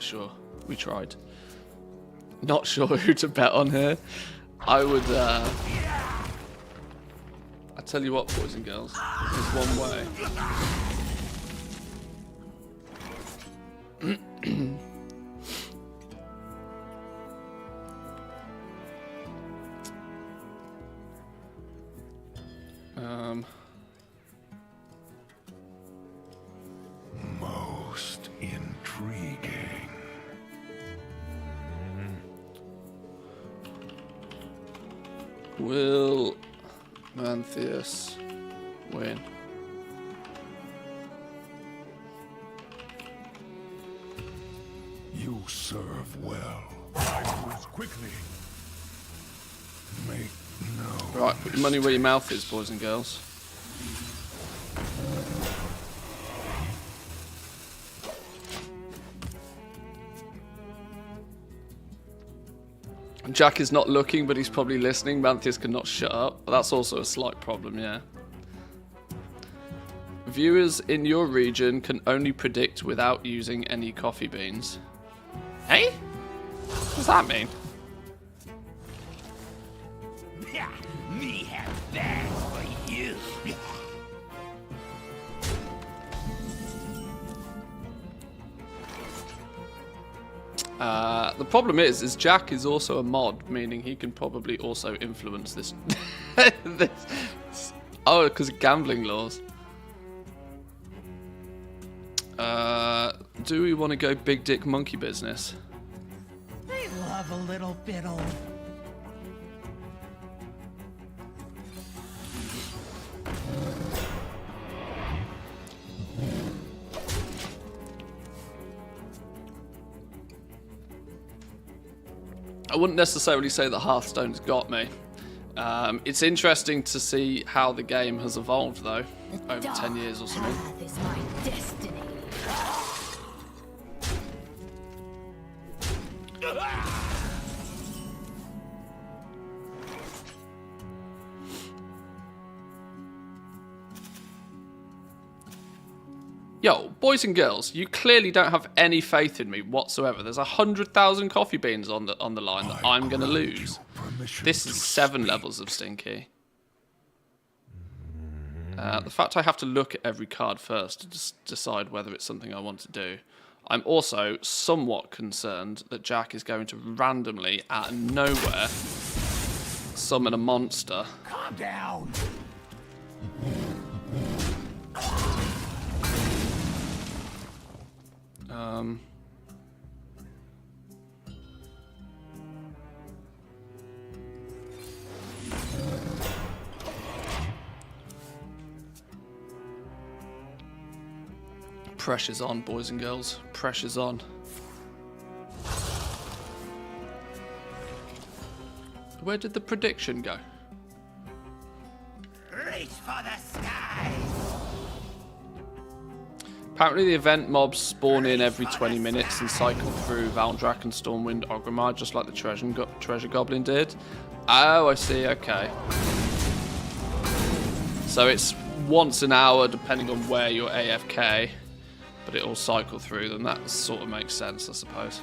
sure. We tried. Not sure who to bet on here. I would, I tell you what, boys and girls. There's one way. Most intriguing. Will Manthius win? You serve well. I move quickly. Make no. Right, put your money where your mouth is, boys and girls. Jack is not looking, but he's probably listening. Manthius cannot shut up. But that's also a slight problem, yeah. Viewers in your region can only predict without using any coffee beans. Hey? What does that mean? Me have that for you. The problem is Jack is also a mod, meaning he can probably also influence this. Oh, because of gambling laws. Do we want to go big dick monkey business? They love a little fiddle. I wouldn't necessarily say that Hearthstone's got me. It's interesting to see how the game has evolved, though, over 10 years or something. Path is my destiny. Yo, boys and girls, you clearly don't have any faith in me whatsoever. There's 100,000 coffee beans on the line that I'm going to lose. This is 7 levels of stinky. The fact I have to look at every card first to just decide whether it's something I want to do. I'm also somewhat concerned that Jack is going to randomly, out of nowhere, summon a monster. Calm down. Pressure's on, boys and girls. Pressure's on. Where did the prediction go? Reach for the skies. Apparently the event mobs spawn in every 20 minutes and cycle through Valdrak and Stormwind Orgrimmar just like the treasure goblin did. Oh, I see, okay. So it's once an hour depending on where you're AFK, but it'll cycle through them. That sort of makes sense, I suppose.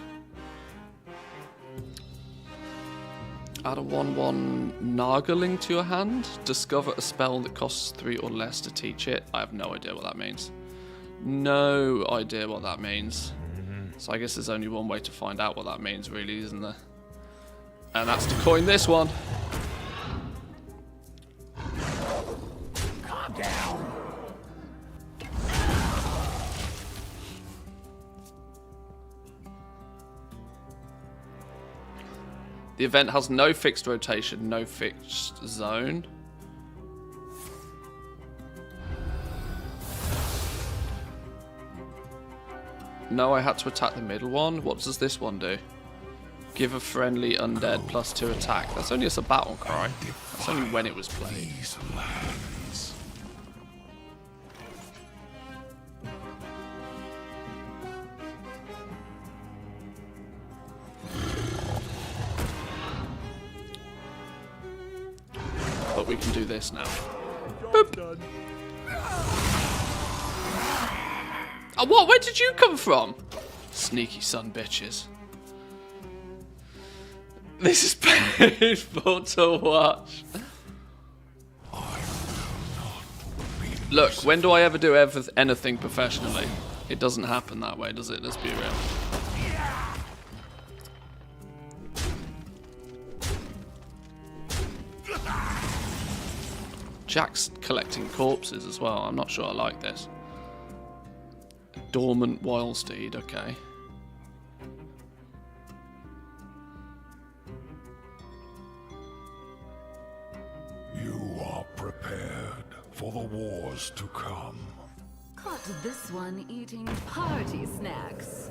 Add a 1/1 Nargling to your hand. Discover a spell that costs 3 or less to teach it. I have no idea what that means. No idea what that means. So I guess there's only one way to find out what that means, really, isn't there? And that's to coin this one. Calm down. The event has no fixed rotation, no fixed zone. No, I had to attack the middle one. What does this one do? Give a friendly undead +2 attack. That's only as a battle cry. That's only when it was played. These lands. But we can do this now. Boop. Oh, what? Where did you come from? Sneaky son bitches. This is painful to watch. Look, when do I ever do anything professionally? It doesn't happen that way, does it? Let's be real. Jack's collecting corpses as well. I'm not sure I like this. Dormant wild steed, okay. You are prepared for the wars to come. Caught this one eating party snacks.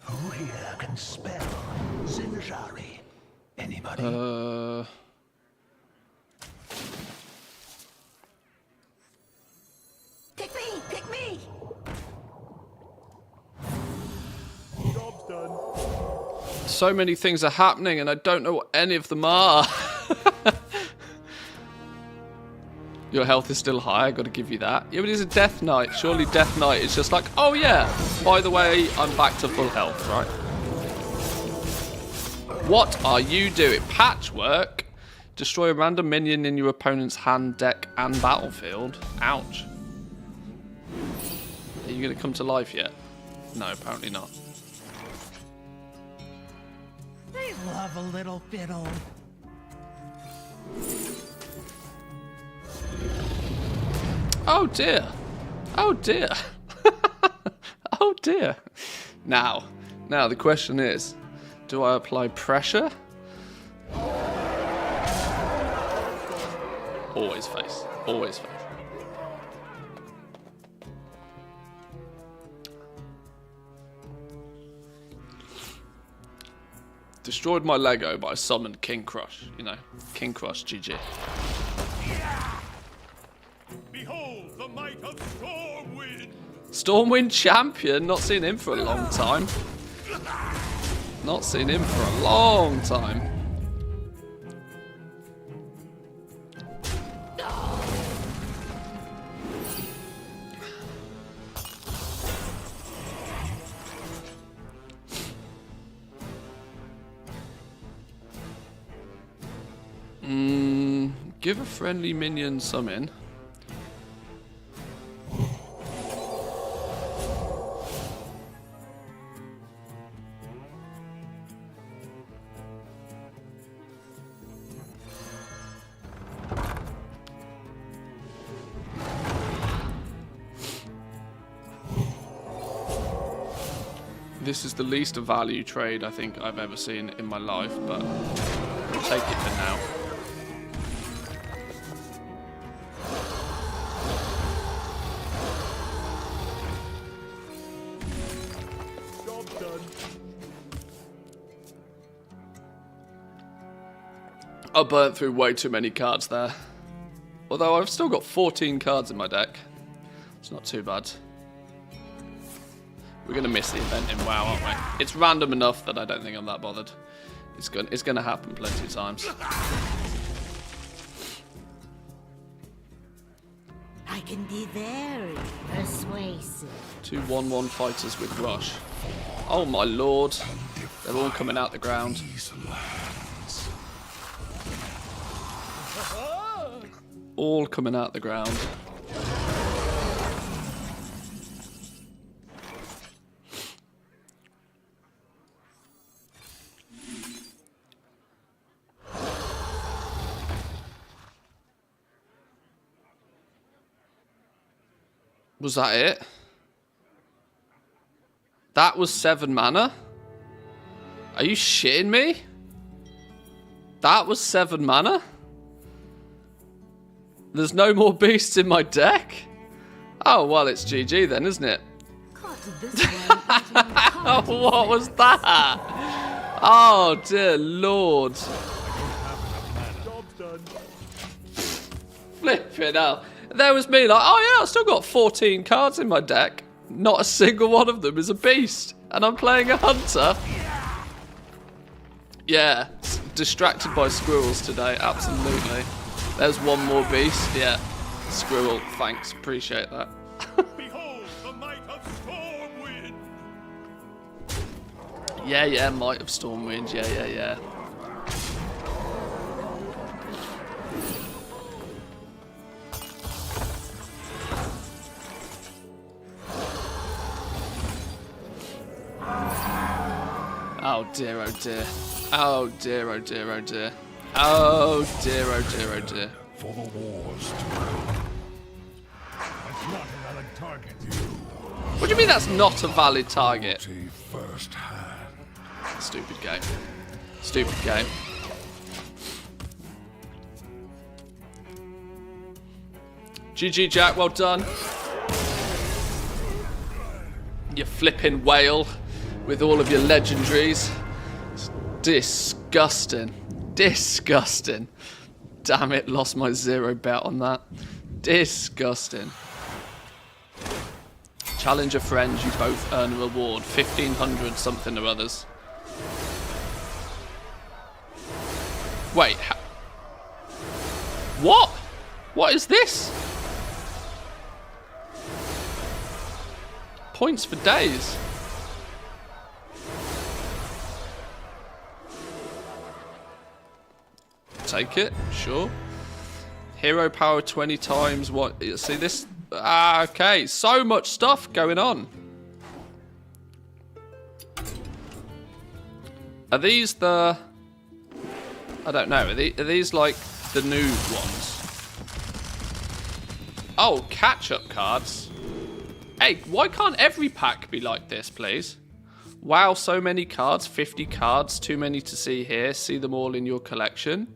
Who here can spell Zinjari? Anybody? Pick me! Pick me! So many things are happening and I don't know what any of them are. Your health is still high, I gotta give you that. Yeah, but it's a Death Knight. Surely Death Knight is just like, oh yeah, by the way, I'm back to full health, right? What are you doing? Patchwork? Destroy a random minion in your opponent's hand, deck, and battlefield. Ouch. Are you gonna come to life yet? No, apparently not. They love a little fiddle. Oh dear. Oh dear. Oh dear. Now the question is, do I apply pressure? Always face. Always face. Destroyed my Lego, but I summoned King Crush. You know, King Crush, GG. Behold the might of Stormwind! Stormwind champion? Not seen him for a long time. Not seen him for a long time. Give a friendly minion summon. This is the least value trade I think I've ever seen in my life, but we'll take it for now. I burnt through way too many cards there. Although I've still got 14 cards in my deck. It's not too bad. We're going to miss the event in WoW, aren't we? It's random enough that I don't think I'm that bothered. It's going to happen plenty of times. I can be very persuasive. 2 1/1 fighters with Rush. Oh my lord. They're all coming out the ground. These lands. All coming out the ground. Was that it? That was 7 mana? Are you shitting me? That was 7 mana? There's no more beasts in my deck? Oh, well, it's GG then, isn't it? Caught this one eating party What was that? Oh, dear lord. Flipping hell. There was me like, oh yeah, I've still got 14 cards in my deck. Not a single one of them is a beast. And I'm playing a hunter. Yeah, distracted by squirrels today, absolutely. There's one more beast, yeah. Squirrel, thanks, appreciate that. Behold the might of Stormwind! Yeah, Might of Stormwind, yeah. Oh dear, oh dear. Oh dear, oh dear, oh dear. Oh dear, oh dear, oh dear. For the wars to come. What do you mean that's not a valid target? See firsthand. Stupid game. Stupid game. GG, Jack. Well done. You flipping whale with all of your legendaries. It's disgusting. Disgusting. Damn it, lost my 0 bet on that. Disgusting. Challenge a friend, you both earn a reward. 1,500 something or others. Wait. What? What is this? Points for days. Take it, sure. Hero power 20 times. What? See this? Ah, okay. So much stuff going on. Are these the... I don't know. Are these like the new ones? Oh, catch-up cards. Hey, why can't every pack be like this, please? Wow, so many cards. 50 cards. Too many to see here. See them all in your collection.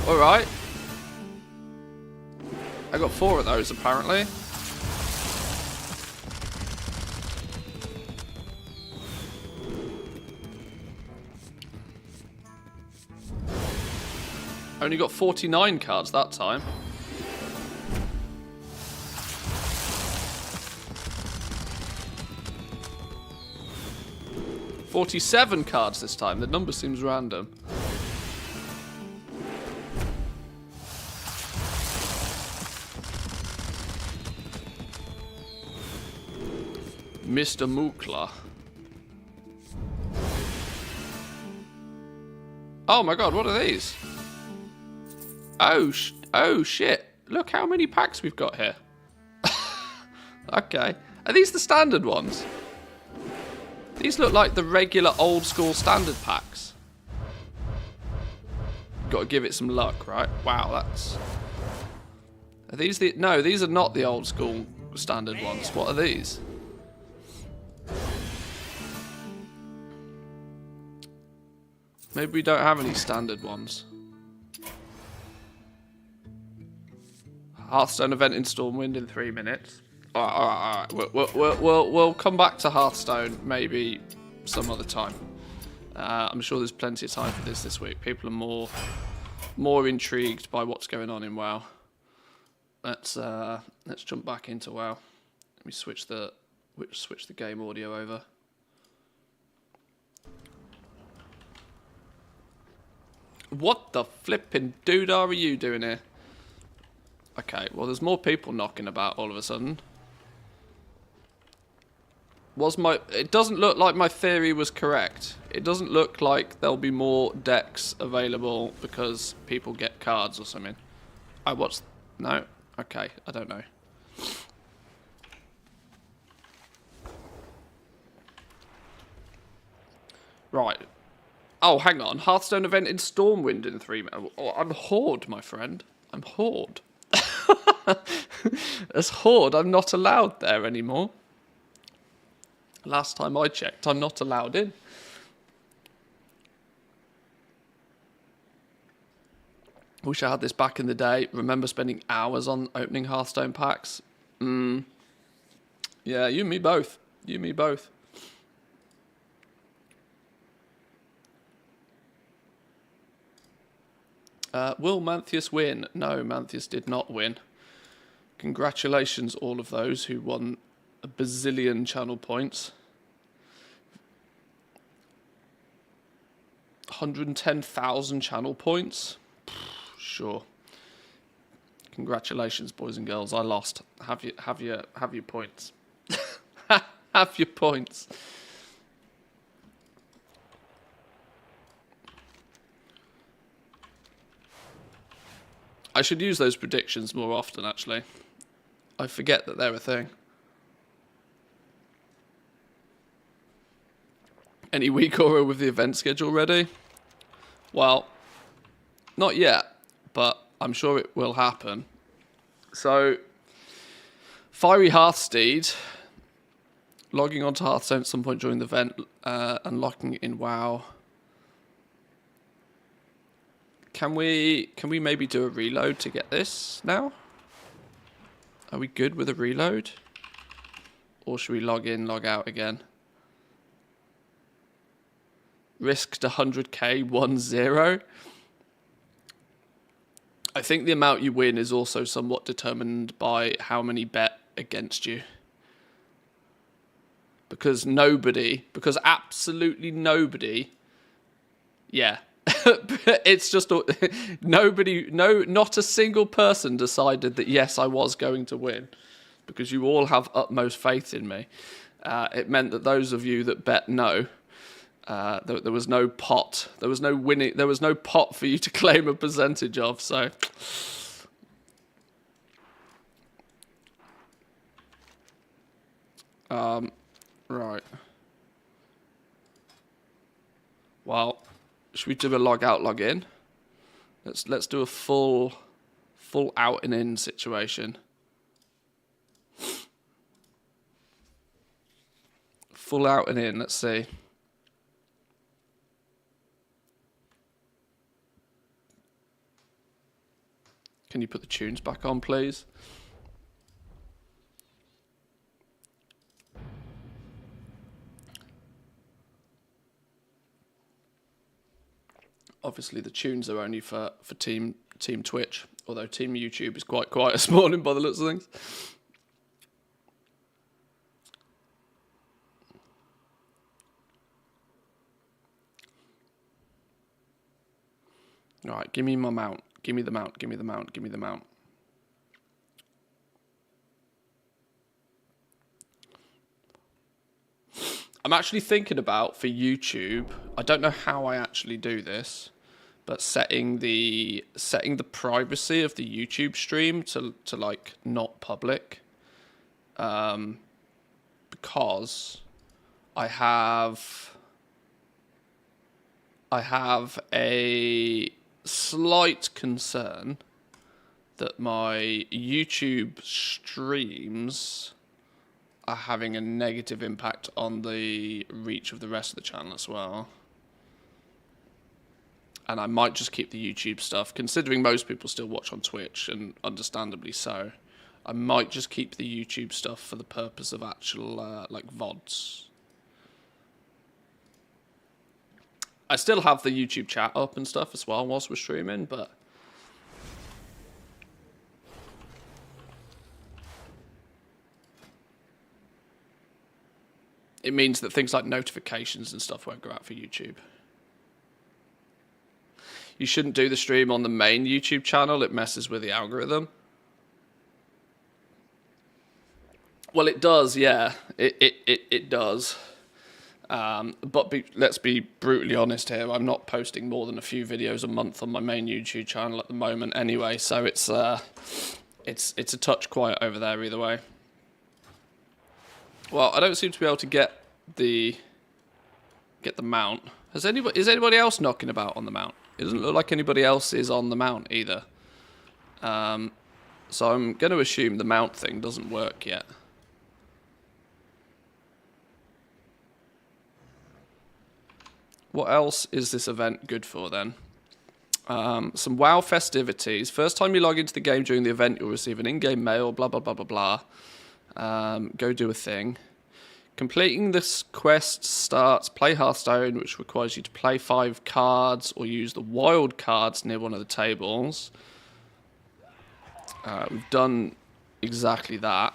Alright. I got 4 of those, apparently. Only got 49 cards that time. $47 cards this time. The number seems random. Mr. Mukla. Oh my god, what are these? Oh shit. Look how many packs we've got here. Okay. Are these the standard ones? These look like the regular old school standard packs. Got to give it some luck, right? Wow, that's... Are these the... No, these are not the old school standard ones. What are these? Maybe we don't have any standard ones. Hearthstone event in Stormwind in 3 minutes. Alright. We'll come back to Hearthstone maybe some other time. I'm sure there's plenty of time for this week. People are more intrigued by what's going on in WoW. Let's jump back into WoW. Let me switch the game audio over. What the flipping doodah are you doing here? Okay, well there's more people knocking about all of a sudden. It doesn't look like my theory was correct. It doesn't look like there'll be more decks available because people get cards or something. No? Okay, I don't know. Right. Oh, hang on. Hearthstone event in Stormwind in 3 minutes. Oh, I'm Horde, my friend. I'm Horde. As Horde, I'm not allowed there anymore. Last time I checked, I'm not allowed in. Wish I had this back in the day. Remember spending hours on opening Hearthstone packs? Yeah, you and me both. You and me both. Will Manthius win? No, Manthius did not win. Congratulations, all of those who won a bazillion channel points. 110,000 channel points? Sure. Congratulations, boys and girls. I lost. Have your points. Have your points. I should use those predictions more often, actually. I forget that they're a thing. Any week aura with the event schedule ready? Well, Not yet, but I'm sure it will happen. So, Fiery Hearthsteed, logging onto Hearthstone at some point during the event, unlocking it in WoW. Can we maybe do a reload to get this now? Are we good with a reload? Or should we log in, log out again? Risked 100k, 1-0. I think the amount you win is also somewhat determined by how many bet against you. Because absolutely nobody, yeah. It's just nobody, not a single person decided that yes, I was going to win, because you all have utmost faith in me. It meant that those of you that bet no, there was no pot, there was no winning, there was no pot for you to claim a percentage of. So, right. Well. Should we do a log out, log in? Let's do a full out and in situation. Full out and in, let's see. Can you put the tunes back on, please? Obviously, the tunes are only for Team Twitch, although Team YouTube is quite quiet this morning by the looks of things. All right, give me my mount. Give me the mount. Give me the mount. Give me the mount. I'm actually thinking about, for YouTube, I don't know how I actually do this, but setting the privacy of the YouTube stream to like not public, because I have a slight concern that my YouTube streams are having a negative impact on the reach of the rest of the channel as well. And I might just keep the YouTube stuff, considering most people still watch on Twitch, and understandably so. I might just keep the YouTube stuff for the purpose of actual, like, VODs. I still have the YouTube chat up and stuff as well whilst we're streaming, but it means that things like notifications and stuff won't go out for YouTube. You shouldn't do the stream on the main YouTube channel. It messes with the algorithm. Well, it does, yeah. It does. But let's be brutally honest here. I'm not posting more than a few videos a month on my main YouTube channel at the moment anyway, so it's a touch quiet over there either way. Well, I don't seem to be able to get the mount. Is anybody else knocking about on the mount? It doesn't look like anybody else is on the mount either. So I'm going to assume the mount thing doesn't work yet. What else is this event good for then? Some WoW festivities. First time you log into the game during the event, you'll receive an in-game mail, blah, blah, blah, blah, blah. Go do a thing. Completing this quest starts Play Hearthstone, which requires you to play 5 cards or use the wild cards near one of the tables. We've done exactly that.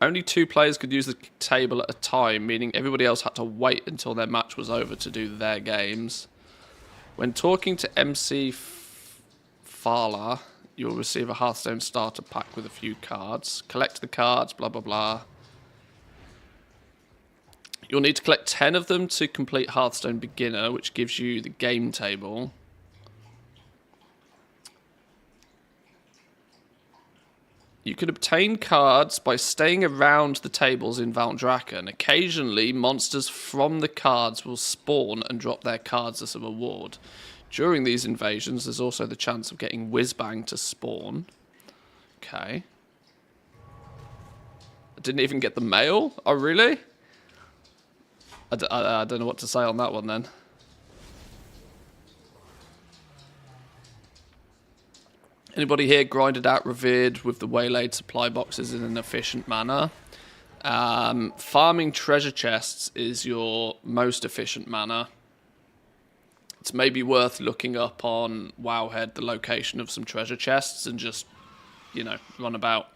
Only 2 players could use the table at a time, meaning everybody else had to wait until their match was over to do their games. When talking to MC Fala, you'll receive a Hearthstone starter pack with a few cards. Collect the cards, blah, blah, blah. You'll need to collect 10 of them to complete Hearthstone Beginner, which gives you the game table. You can obtain cards by staying around the tables in Valdrakken. Occasionally, monsters from the cards will spawn and drop their cards as a reward. During these invasions, there's also the chance of getting Whizbang to spawn. Okay. I didn't even get the mail? Oh, really? I don't know what to say on that one, then. Anybody here grinded out Revered with the waylaid supply boxes in an efficient manner? Farming treasure chests is your most efficient manner. It's maybe worth looking up on Wowhead the location of some treasure chests and just, you know, run about.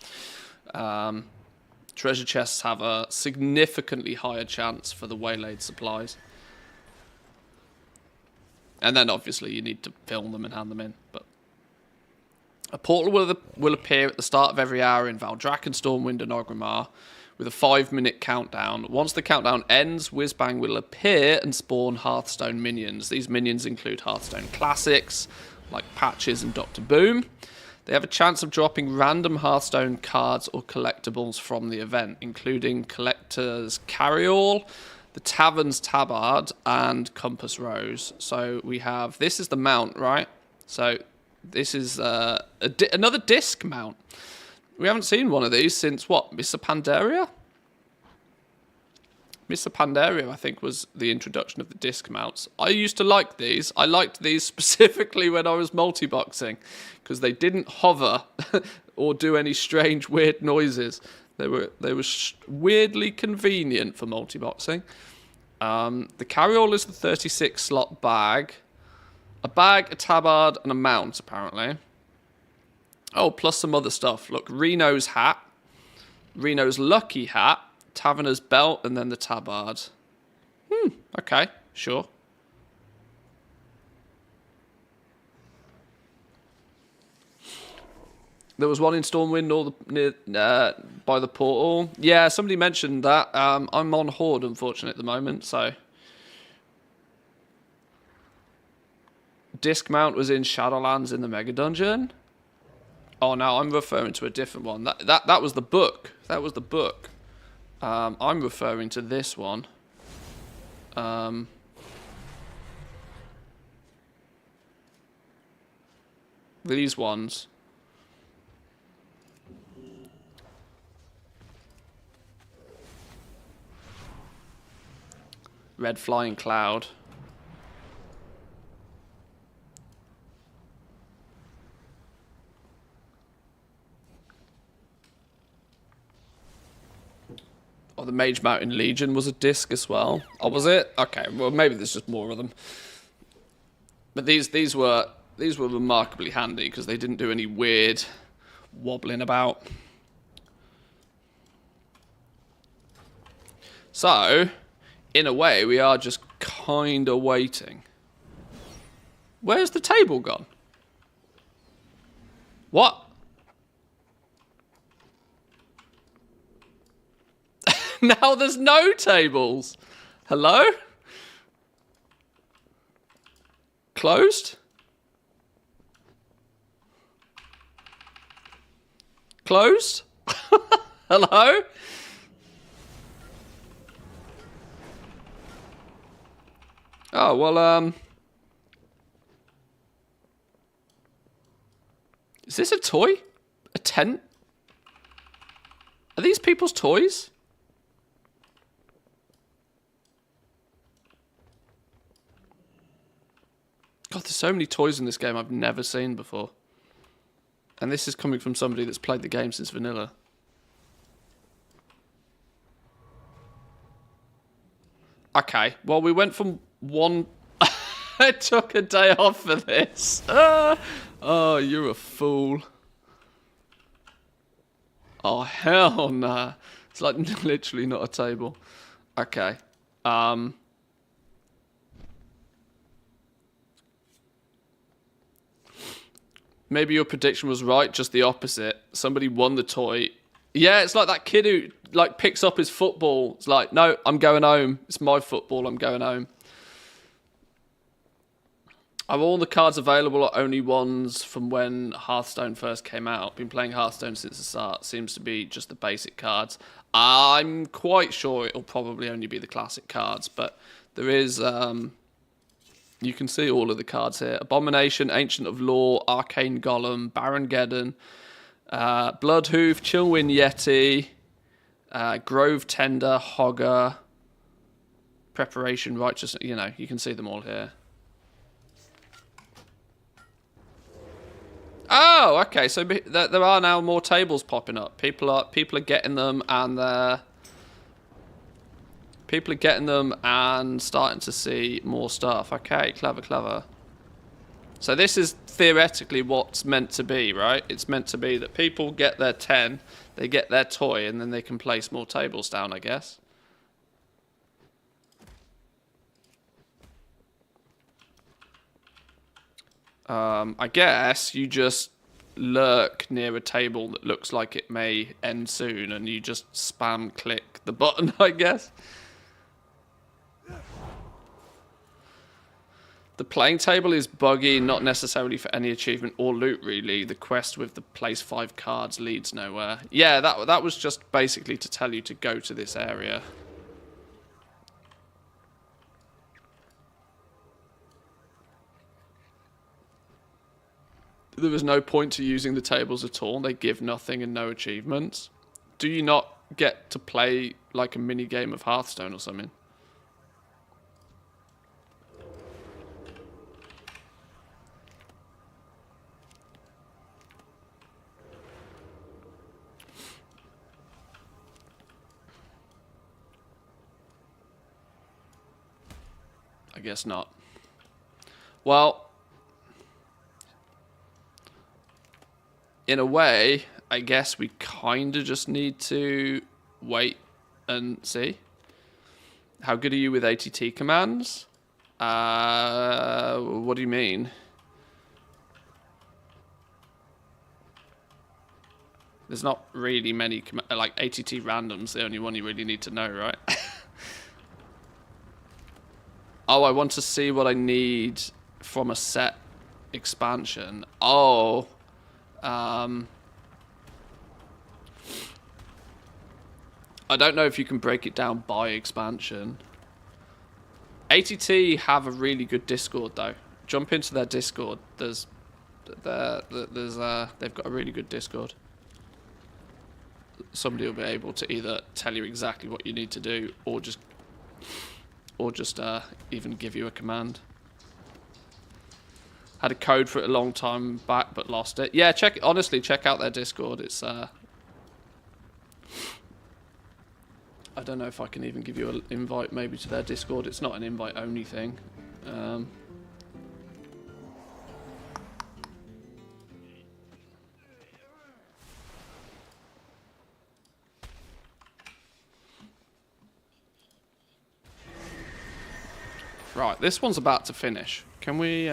Treasure chests have a significantly higher chance for the waylaid supplies. And then obviously you need to film them and hand them in, but a portal will appear at the start of every hour in Valdrak and Stormwind and Orgrimmar with a 5-minute countdown. Once the countdown ends, Whizbang will appear and spawn Hearthstone minions. These minions include Hearthstone classics, like Patches and Dr. Boom. They have a chance of dropping random Hearthstone cards or collectibles from the event, including Collector's Carryall, the Tavern's Tabard, and Compass Rose. So we have... This is the mount, right? So... This is another disc mount. We haven't seen one of these since, what, Mr. Pandaria? Mr. Pandaria, I think, was the introduction of the disc mounts. I used to like these. I liked these specifically when I was multi-boxing, because they didn't hover or do any strange, weird noises. They were weirdly convenient for multi-boxing. The carryall is the 36-slot bag. A bag, a tabard, and a mount, apparently. Oh, plus some other stuff. Look, Reno's hat, Reno's lucky hat, Taverner's belt, and then the tabard. Okay, sure. There was one in Stormwind near by the portal. Yeah, somebody mentioned that. I'm on Horde, unfortunately, at the moment, so... Disc mount was in Shadowlands in the Mega Dungeon. Oh no, I'm referring to a different one. That was the book. That was the book. I'm referring to this one. These ones. Red Flying Cloud. Oh, the Mage Mountain Legion was a disc as well. Oh, was it? Okay, well maybe there's just more of them. But these were remarkably handy because they didn't do any weird wobbling about. So, in a way, we are just kind of waiting. Where's the table gone? What? Now there's no tables. Hello? Closed? Closed? Hello? Oh, well, is this a toy? A tent? Are these people's toys? God, there's so many toys in this game I've never seen before. And this is coming from somebody that's played the game since vanilla. Okay, well, we went from one... I took a day off for this. Oh, you're a fool. Oh, hell nah. It's like literally not a table. Okay. Maybe your prediction was right, just the opposite. Somebody won the toy. Yeah, it's like that kid who like picks up his football. It's like, no, I'm going home. It's my football. I'm going home. Are all the cards available or only ones from when Hearthstone first came out? Been playing Hearthstone since the start. Seems to be just the basic cards. I'm quite sure it'll probably only be the classic cards, but there is You can see all of the cards here. Abomination, Ancient of Law, Arcane Golem, Baron Geddon, Bloodhoof, Chillwind Yeti, Grove Tender, Hogger, Preparation, Righteousness. You know, you can see them all here. Oh, okay. So there are now more tables popping up. People are getting them, and starting to see more stuff. Okay, clever, clever. So this is theoretically what's meant to be, right? It's meant to be that people get their 10, they get their toy, and then they can place more tables down, I guess. I guess you just lurk near a table that looks like it may end soon, and you just spam click the button, I guess. The playing table is buggy, not necessarily for any achievement or loot, really. The quest with the place 5 cards leads nowhere. Yeah, that was just basically to tell you to go to this area. There was no point to using the tables at all. They give nothing and no achievements. Do you not get to play like a mini game of Hearthstone or something? I guess not. Well, in a way, I guess we kind of just need to wait and see. How good are you with ATT commands? What do you mean? There's not really many, like ATT random's the only one you really need to know, right? Oh, I want to see what I need from a set expansion. Oh. I don't know if you can break it down by expansion. ATT have a really good Discord though. Jump into their Discord. They've got a really good Discord. Somebody will be able to either tell you exactly what you need to do, or just even give you a command. Had a code for it a long time back, but lost it. Yeah, honestly, check out their Discord. It's I don't know if I can even give you an invite maybe to their Discord. It's not an invite only thing. Right, this one's about to finish. Can we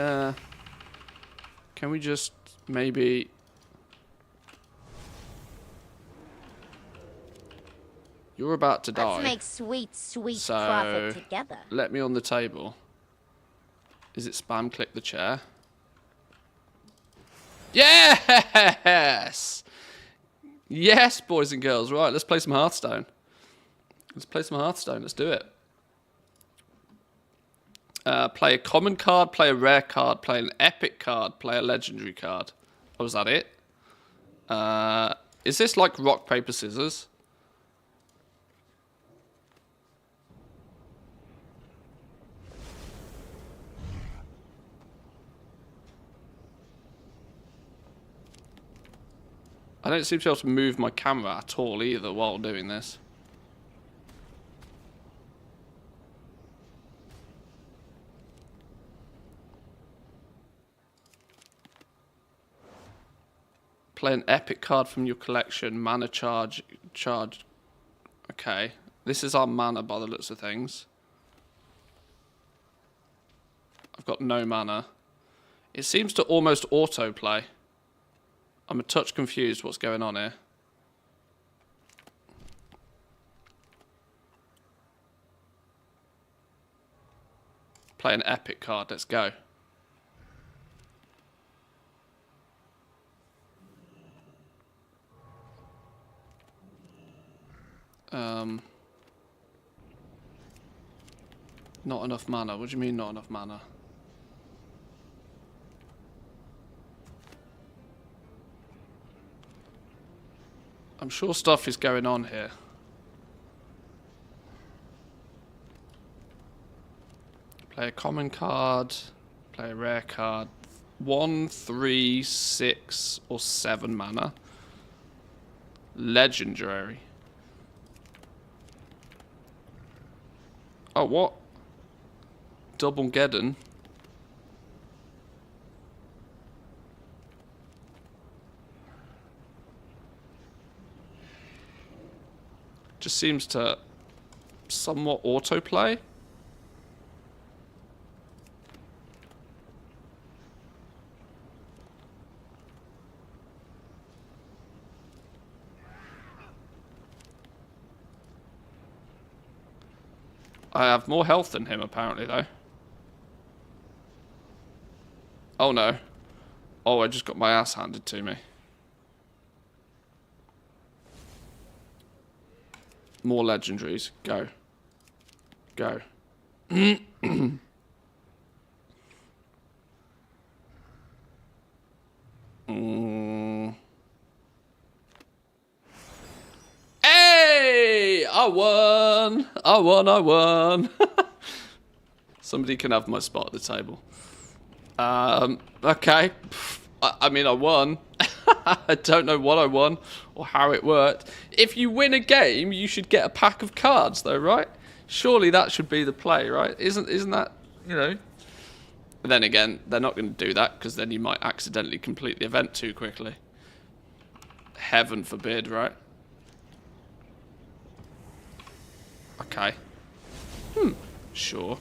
just maybe... You're about to die. Let's make sweet, sweet So, profit together. let me on the table. Is it spam click the chair? Yes! Yes, boys and girls. Right, let's play some Hearthstone. Let's do it. Play a common card, play a rare card, play an epic card, play a legendary card. Oh, is that it? Is this like rock, paper, scissors? I don't seem to be able to move my camera at all either while doing this. Play an epic card from your collection. Mana charge. Okay. This is our mana by the looks of things. I've got no mana. It seems to almost autoplay. I'm a touch confused what's going on here. Play an epic card. Let's go. Not enough mana. What do you mean not enough mana? I'm sure stuff is going on here. Play a common card. Play a rare card. 1, 3, 6, or 7 mana. Legendary. Oh, what? Double Geddon. Just seems to somewhat autoplay. I have more health than him, apparently, though. Oh, no. Oh, I just got my ass handed to me. More legendaries. Go. Go. Hey! I won! I won, I won. Somebody can have my spot at the table. Okay. I mean, I won. I don't know what I won or how it worked. If you win a game, you should get a pack of cards, though, right? Surely that should be the play, right? Isn't that, you know? But then again, they're not going to do that because then you might accidentally complete the event too quickly. Heaven forbid, right? Okay. Sure.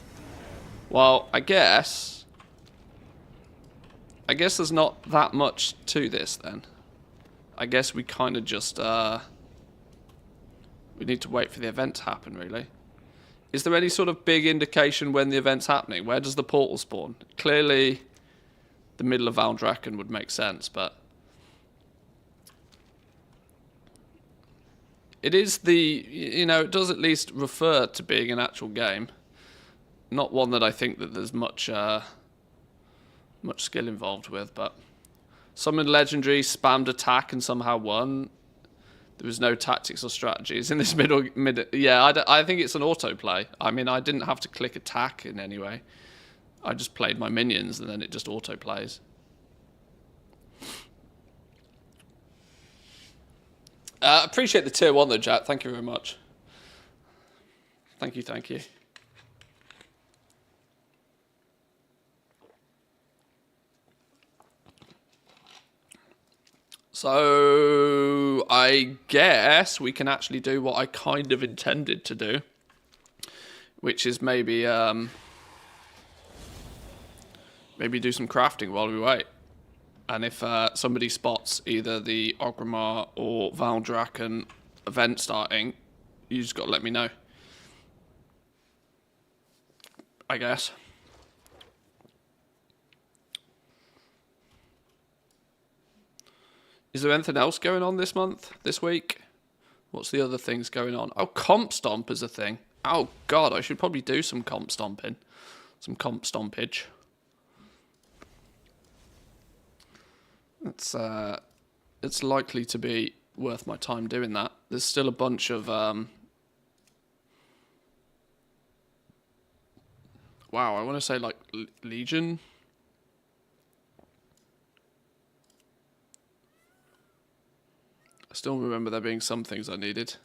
Well, I guess there's not that much to this then. I guess we kind of just, we need to wait for the event to happen, really. Is there any sort of big indication when the event's happening? Where does the portal spawn? Clearly, the middle of Valdrakken would make sense, but... It is the, you know, it does at least refer to being an actual game. Not one that I think that there's much skill involved with, but... Summoned legendary, spammed attack and somehow won. There was no tactics or strategies in this yeah, I think it's an autoplay. I mean, I didn't have to click attack in any way. I just played my minions and then it just autoplays. Appreciate the tier 1 though, Jack. Thank you very much. Thank you, thank you. So, I guess we can actually do what I kind of intended to do. Which is maybe, maybe do some crafting while we wait. And if somebody spots either the Orgrimmar or Valdrakken event starting, you just got to let me know. I guess. Is there anything else going on this month, this week? What's the other things going on? Oh, comp stomp is a thing. Oh, God, I should probably do some comp stomping. Some comp stompage. It's likely to be worth my time doing that. There's still a bunch of... Wow, I want to say, like, Legion... I still remember there being some things I needed.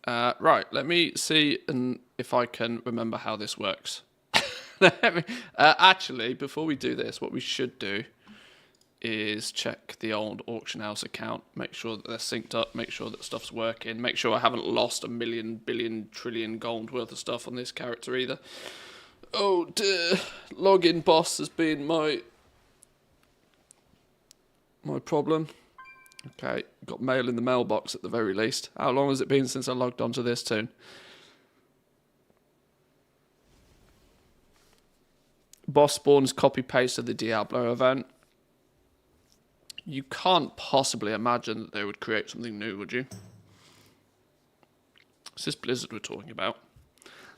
Right, let me see if I can remember how this works. Actually, before we do this, what we should do is check the old auction house account, make sure that they're synced up, make sure that stuff's working, make sure I haven't lost 1 million, billion, trillion gold worth of stuff on this character either. Oh dear, login boss has been my problem. Okay, got mail in the mailbox at the very least. How long has it been since I logged onto this tune? Boss spawns copy-paste of the Diablo event. You can't possibly imagine that they would create something new, would you? Is this Blizzard we're talking about?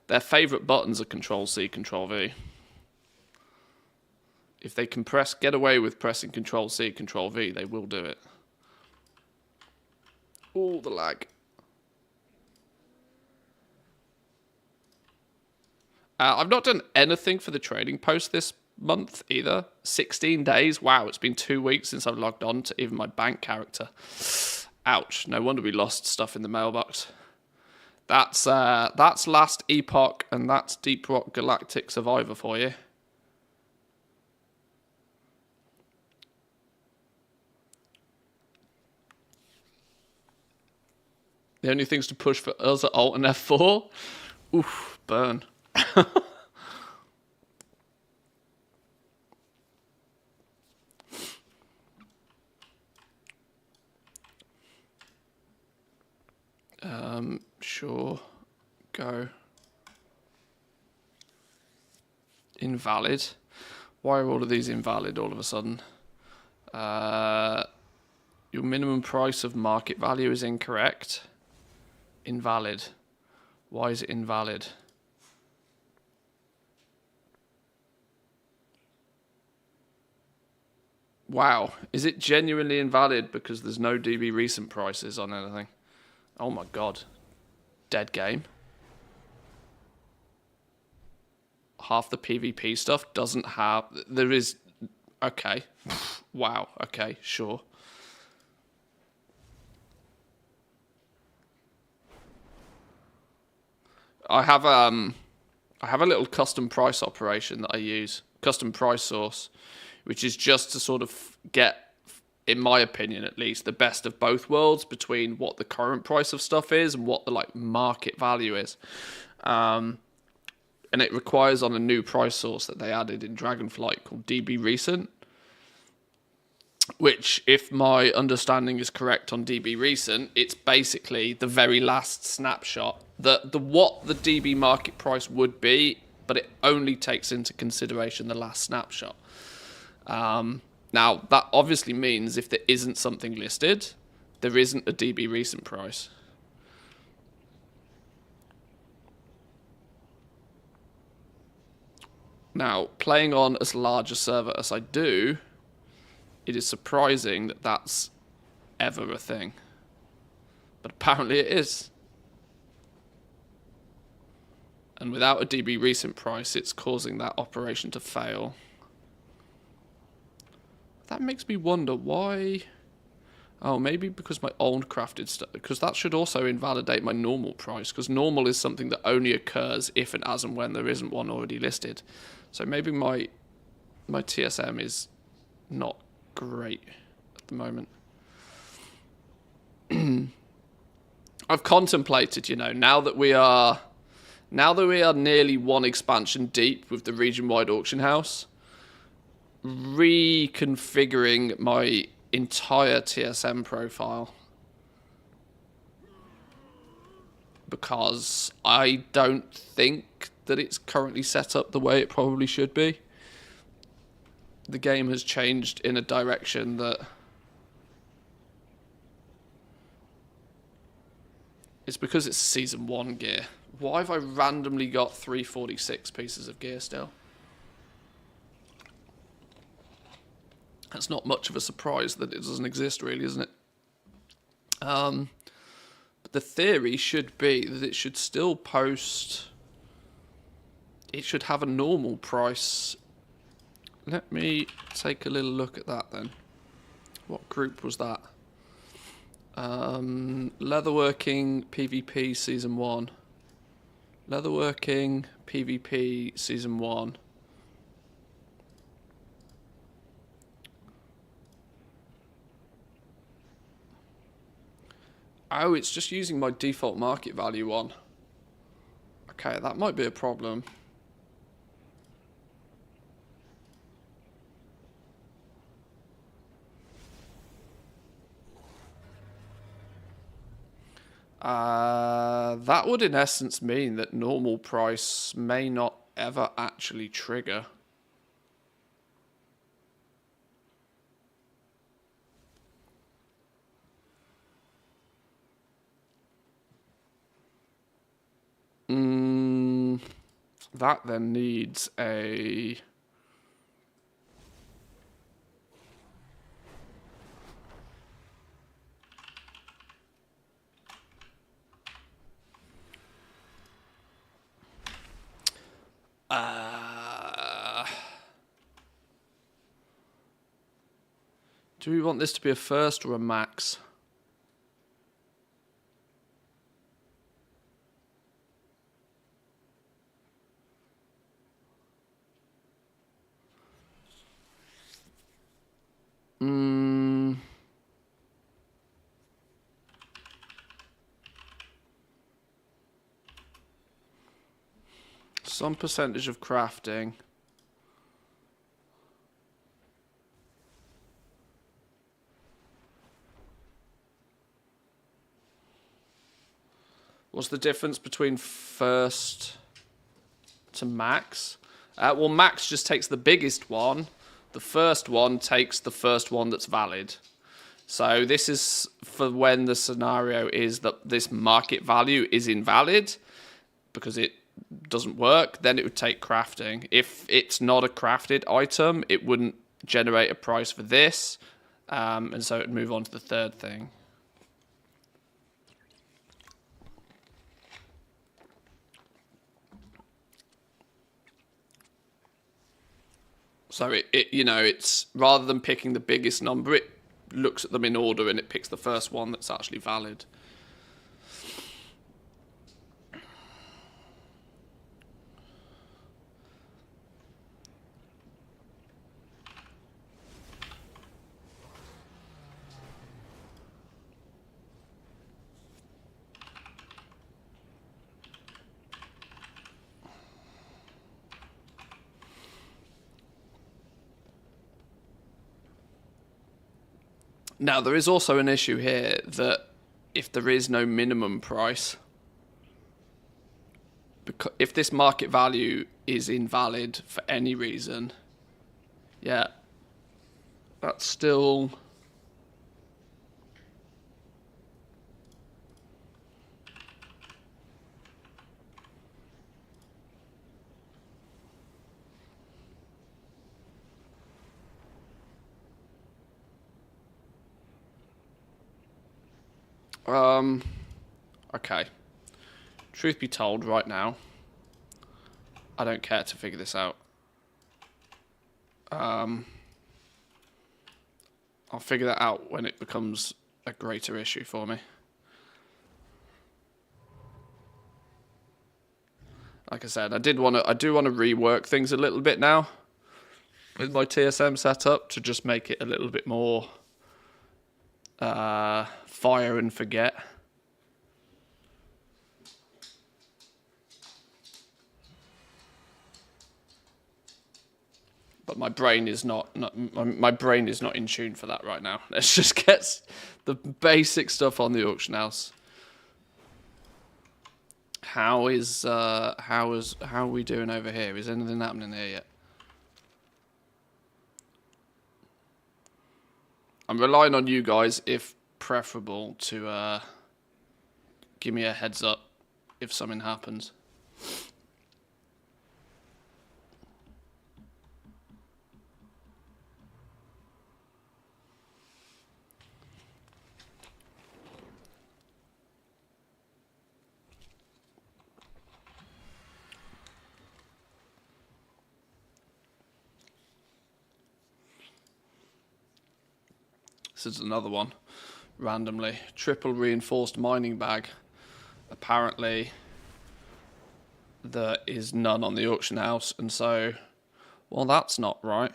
Their favourite buttons are Control-C, Control-V. If they can get away with pressing Control-C, Control-V, they will do it. Ooh, the lag. I've not done anything for the trading post this month either. 16 days. Wow, it's been 2 weeks since I've logged on to even my bank character. Ouch. No wonder we lost stuff in the mailbox. That's Last Epoch, and that's Deep Rock Galactic Survivor for you. The only things to push for us are Alt and F4. Oof, burn. Sure. Go. Invalid. Why are all of these invalid all of a sudden? Your minimum price of market value is incorrect. Invalid. Why is it invalid? Wow. Is it genuinely invalid because there's no DB recent prices on anything? Oh my god. Dead game. Half the PvP stuff doesn't have... There is... Okay. Wow. Okay, sure. I have a little custom price operation that I use. Custom price source. Which is just to sort of get, in my opinion at least, the best of both worlds between what the current price of stuff is and what the like market value is. And it requires on a new price source that they added in Dragonflight called DB Recent. Which, if my understanding is correct on DB Recent, it's basically the very last snapshot. What the DB market price would be, but it only takes into consideration the last snapshot. Now, that obviously means if there isn't something listed, there isn't a DB recent price. Now, playing on as large a server as I do, it is surprising that that's ever a thing. But apparently it is. And without a DB recent price, it's causing that operation to fail. That makes me wonder why... Oh, maybe because my old crafted stuff... Because that should also invalidate my normal price. Because normal is something that only occurs if and as and when there isn't one already listed. So maybe my TSM is not great at the moment. I've contemplated, you know, now that we are nearly one expansion deep with the region-wide auction house, reconfiguring my entire TSM profile, because I don't think that it's currently set up the way it probably should be. The game has changed in a direction that it's because it's season 1 gear. Why have I randomly got 346 pieces of gear still? That's not much of a surprise that it doesn't exist, really, isn't it? But the theory should be that it should still post... It should have a normal price. Let me take a little look at that then. What group was that? Leatherworking PvP Season 1. Leatherworking PvP Season 1. Oh, it's just using my default market value one. Okay, that might be a problem. That would in essence mean that normal price may not ever actually trigger. That then needs a... Do we want this to be a first or a max? Some percentage of crafting. What's the difference between first to max? Well, max just takes the biggest one. The first one takes the first one that's valid. So this is for when the scenario is that this market value is invalid because it doesn't work, then it would take crafting. If it's not a crafted item, it wouldn't generate a price for this, and so it would move on to the third thing. So it's rather than picking the biggest number, it looks at them in order and it picks the first one that's actually valid. Now, there is also an issue here that if there is no minimum price, because if this market value is invalid for any reason, yeah, that's still... Okay. Truth be told, right now, I don't care to figure this out. I'll figure that out when it becomes a greater issue for me. Like I said, I do want to rework things a little bit now with my TSM setup to just make it a little bit more fire and forget. But my brain is not in tune for that right now. Let's just get the basic stuff on the auction house. How are we doing over here? Is anything happening here yet? I'm relying on you guys, if preferable, to give me a heads up if something happens. This is another one, randomly. Triple reinforced mining bag. Apparently, there is none on the auction house, and so, well, that's not right.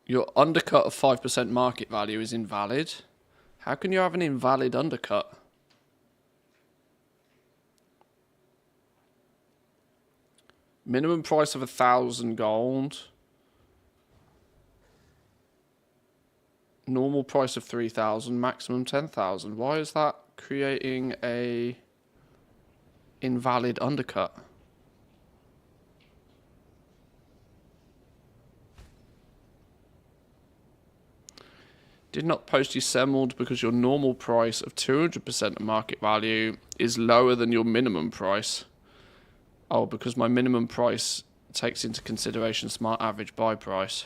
Your undercut of 5% market value is invalid. How can you have an invalid undercut? Minimum price of 1,000 gold. Normal price of 3,000, maximum 10,000. Why is that creating a invalid undercut? Did not post you sembled because your normal price of 200% of market value is lower than your minimum price. Oh, because my minimum price takes into consideration smart average buy price.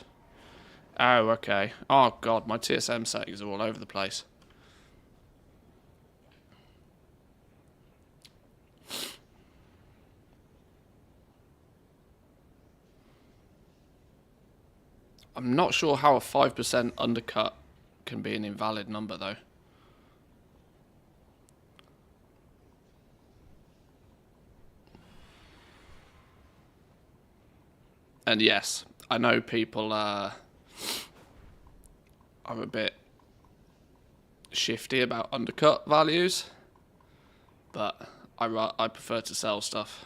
Oh, okay. Oh, God, my TSM settings are all over the place. I'm not sure how a 5% undercut can be an invalid number, though. And yes, I know people are a bit shifty about undercut values, but I prefer to sell stuff.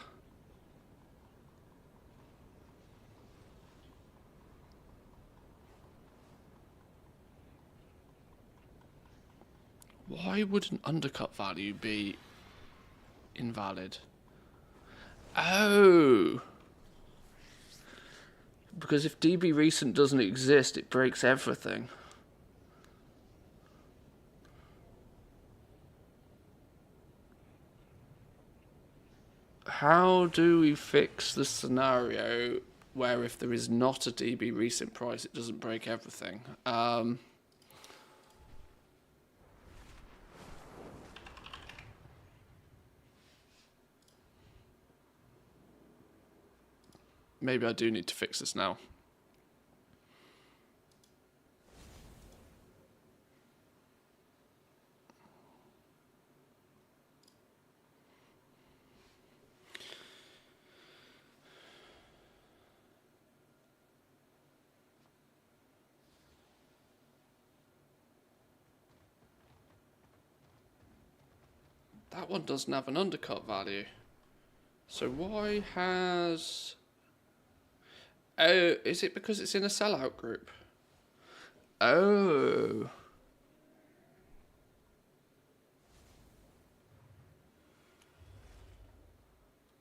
Why would an undercut value be invalid? Oh! Because if DB recent doesn't exist, it breaks everything. How do we fix the scenario where if there is not a DB recent price, it doesn't break everything? Maybe I do need to fix this now. That one doesn't have an undercut value. So why has... Oh, is it because it's in a sellout group? Oh.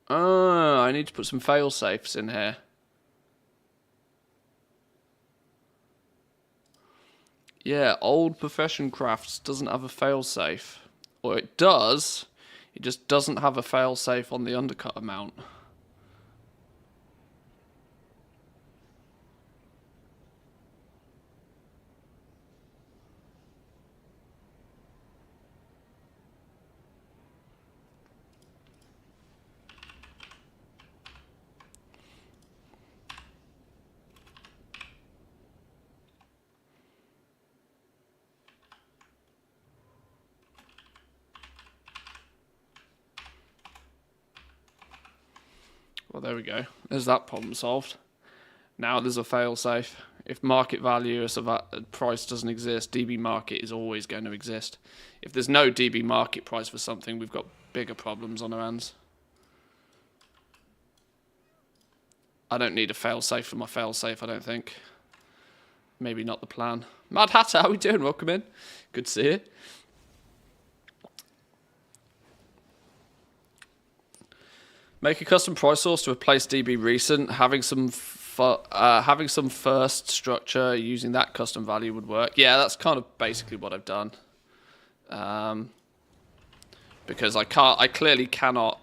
Oh, I need to put some fail safes in here. Yeah, Old Profession Crafts doesn't have a fail safe. Or it does, it just doesn't have a fail safe on the undercut amount. Well, there we go. There's that problem solved. Now there's a fail-safe. If market value as a price doesn't exist, DB market is always going to exist. If there's no DB market price for something, we've got bigger problems on our hands. I don't need a fail-safe for my fail-safe, I don't think. Maybe not the plan. Mad Hatter, how we doing? Welcome in. Good to see you. Make a custom price source to replace DB recent. Having some first structure using that custom value would work. Yeah, that's kind of basically what I've done. Because I clearly cannot,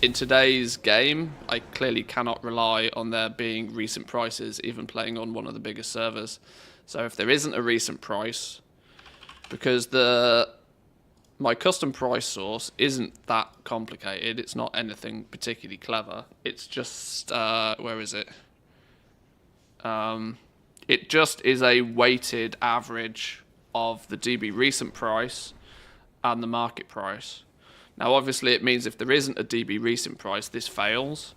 in today's game, I clearly cannot rely on there being recent prices, even playing on one of the biggest servers. So if there isn't a recent price, because my custom price source isn't that complicated. It's not anything particularly clever. It's just, where is it? It just is a weighted average of the DB recent price and the market price. Now, obviously, it means if there isn't a DB recent price, this fails.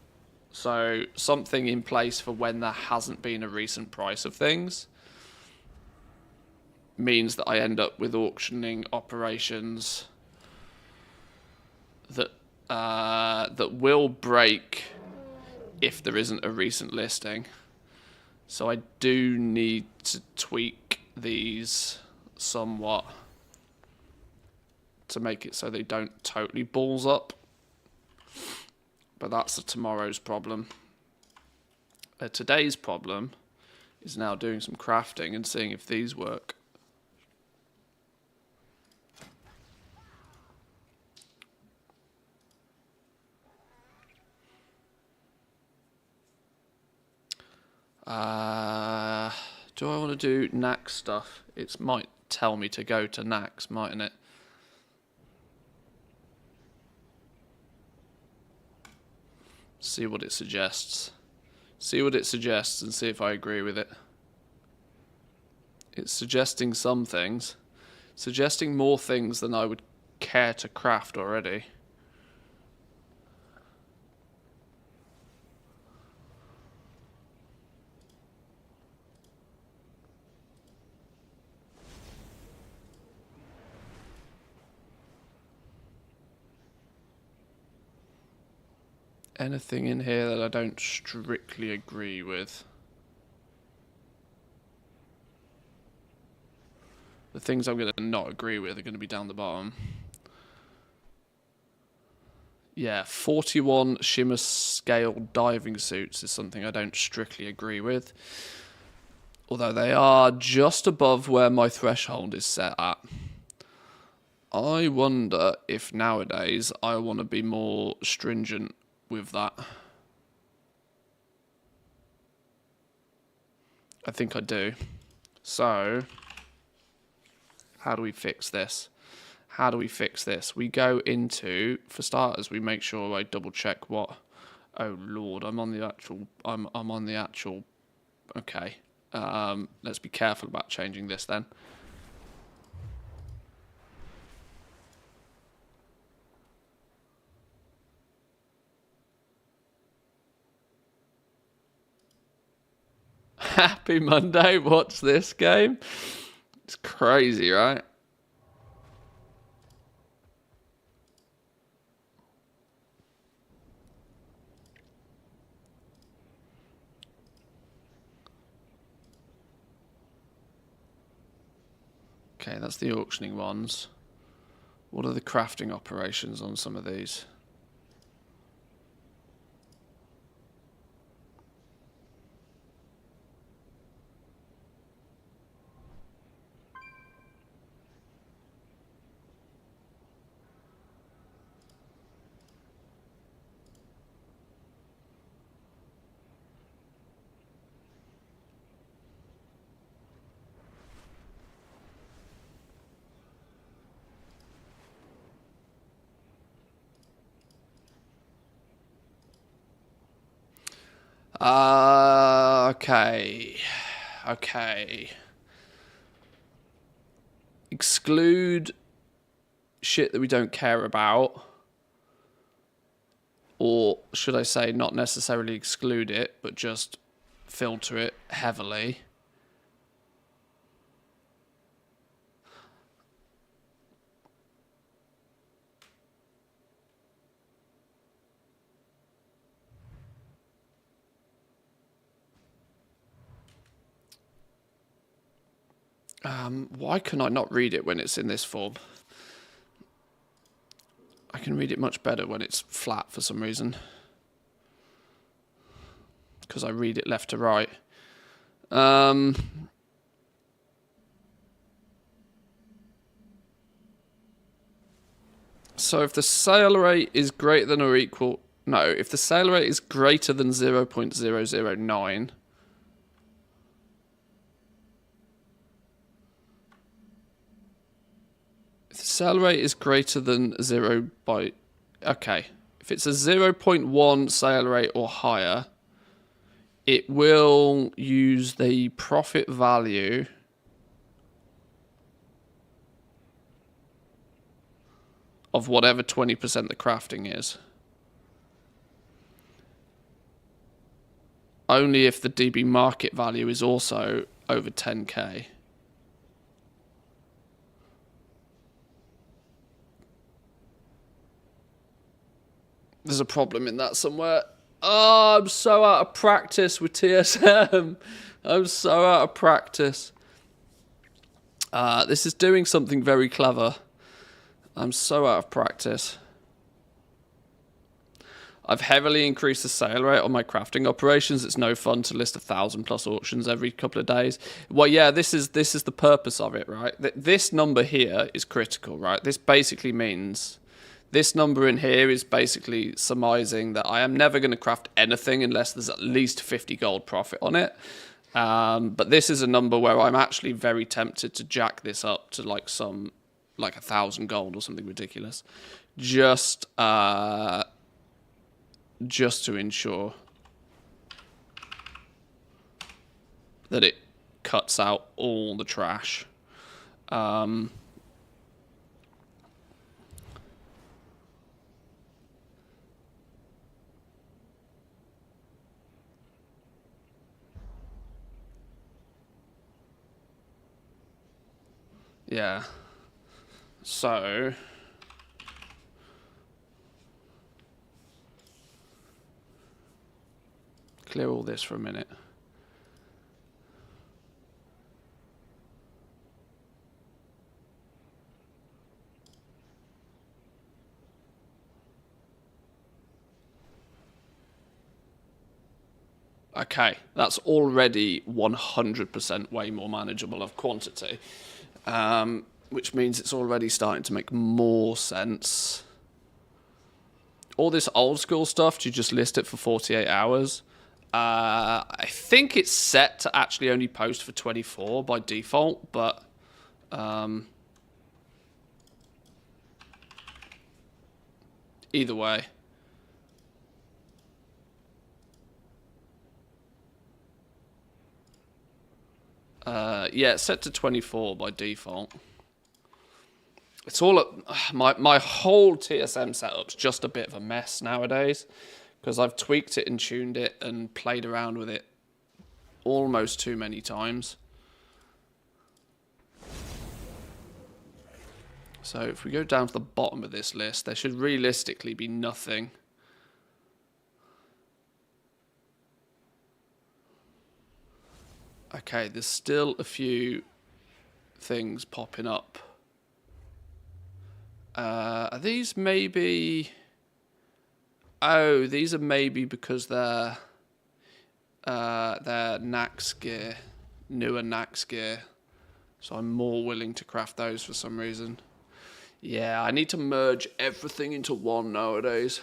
So something in place for when there hasn't been a recent price of things means that I end up with auctioning operations that that will break if there isn't a recent listing. So I do need to tweak these somewhat to make it so they don't totally balls up. But that's tomorrow's problem. Today's problem is now doing some crafting and seeing if these work. Do I want to do Nax stuff? It might tell me to go to Nax, mightn't it? See what it suggests. See what it suggests and see if I agree with it. It's suggesting some things. Suggesting more things than I would care to craft already. Anything in here that I don't strictly agree with? The things I'm going to not agree with are going to be down the bottom. Yeah, 41 shimmer scale diving suits is something I don't strictly agree with. Although they are just above where my threshold is set at. I wonder if nowadays I want to be more stringent with that. I think I do. So, how do we fix this? How do we fix this? We go into, for starters, we make sure I double check what. Oh Lord, I'm on the actual. I'm on the actual. Okay. Let's be careful about changing this then. Happy Monday, watch this game. It's crazy, right? Okay, that's the auctioning ones. What are the crafting operations on some of these? Okay. Okay. Exclude shit that we don't care about. Or should I say not necessarily exclude it, but just filter it heavily. Why can I not read it when it's in this form? I can read it much better when it's flat for some reason. Because I read it left to right. So if the sale rate is greater than or equal... No, if the sale rate is greater than 0.009... If the sale rate is greater than 0 by... Okay. If it's a 0.1 sale rate or higher, it will use the profit value of whatever 20% the crafting is. Only if the DB market value is also over 10k. There's a problem in that somewhere. Oh, I'm so out of practice with TSM. I'm so out of practice. This is doing something very clever. I'm so out of practice. I've heavily increased the sale rate on my crafting operations. It's no fun to list 1,000+ auctions every couple of days. Well, yeah, this is the purpose of it, right? This number here is critical, right? This basically means... This number in here is basically surmising that I am never going to craft anything unless there's at least 50 gold profit on it. But this is a number where I'm actually very tempted to jack this up to like 1,000 gold or something ridiculous. Just to ensure that it cuts out all the trash. Yeah. So clear all this for a minute. Okay, that's already 100% way more manageable of quantity, which means it's already starting to make more sense. All this old school stuff, do you just list it for 48 hours? I think it's set to actually only post for 24 by default, but either way. Yeah, it's set to 24 by default. It's all my whole TSM setup's just a bit of a mess nowadays because I've tweaked it and tuned it and played around with it almost too many times. So if we go down to the bottom of this list, there should realistically be nothing. Okay, there's still a few things popping up. Are these maybe... Oh, these are maybe because they're Nax gear, newer Nax gear. So I'm more willing to craft those for some reason. Yeah, I need to merge everything into one nowadays.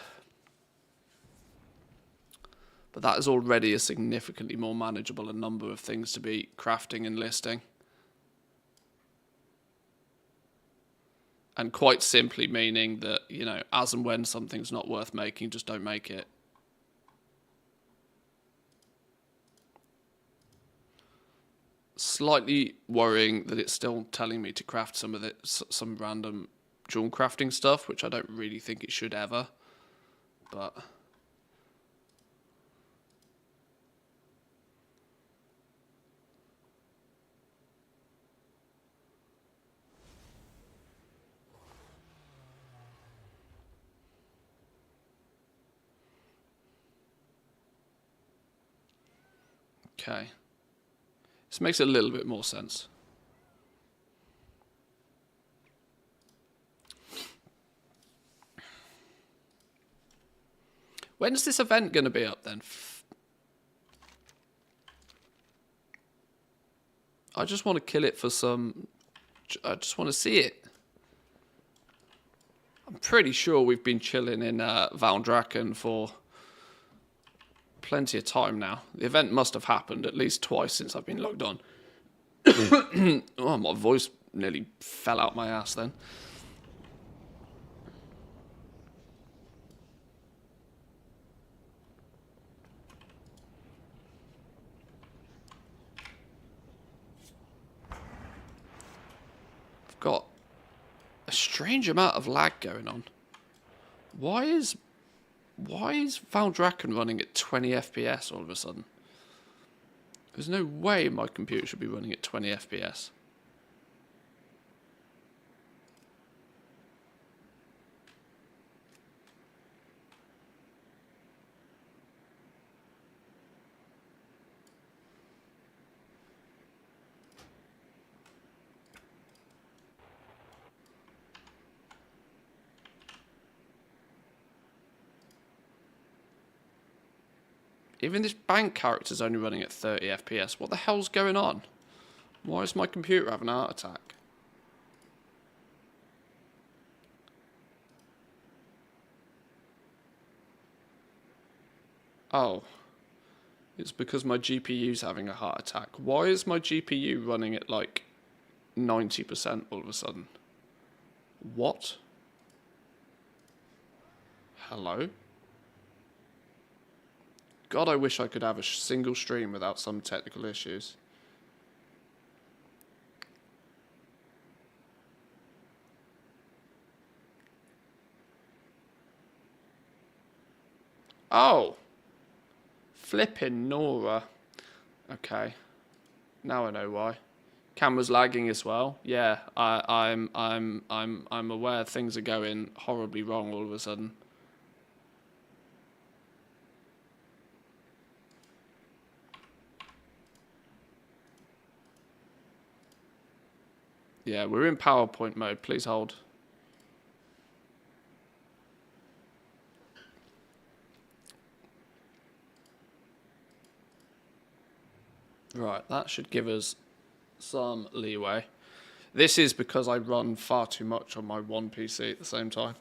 But that is already a significantly more manageable number of things to be crafting and listing. And quite simply meaning that, you know, as and when something's not worth making, just don't make it. Slightly worrying that it's still telling me to craft some of some random jewel crafting stuff, which I don't really think it should ever. But... Okay. This makes a little bit more sense. When's this event going to be up then? I just want to kill it for some... I just want to see it. I'm pretty sure we've been chilling in Valdrakken for plenty of time now. The event must have happened at least twice since I've been logged on. Oh, my voice nearly fell out my ass then. I've got a strange amount of lag going on. Why is Valdrakken running at 20 FPS all of a sudden? There's no way my computer should be running at 20 FPS. Even this bank character's only running at 30 FPS. What the hell's going on? Why is my computer having a heart attack? Oh. It's because my GPU's having a heart attack. Why is my GPU running at like 90% all of a sudden? What? Hello? God, I wish I could have a single stream without some technical issues. Oh. Flipping Nora. Okay. Now I know why. Camera's lagging as well. Yeah, I'm aware things are going horribly wrong all of a sudden. Yeah, we're in PowerPoint mode. Please hold. Right, that should give us some leeway. This is because I run far too much on my one PC at the same time.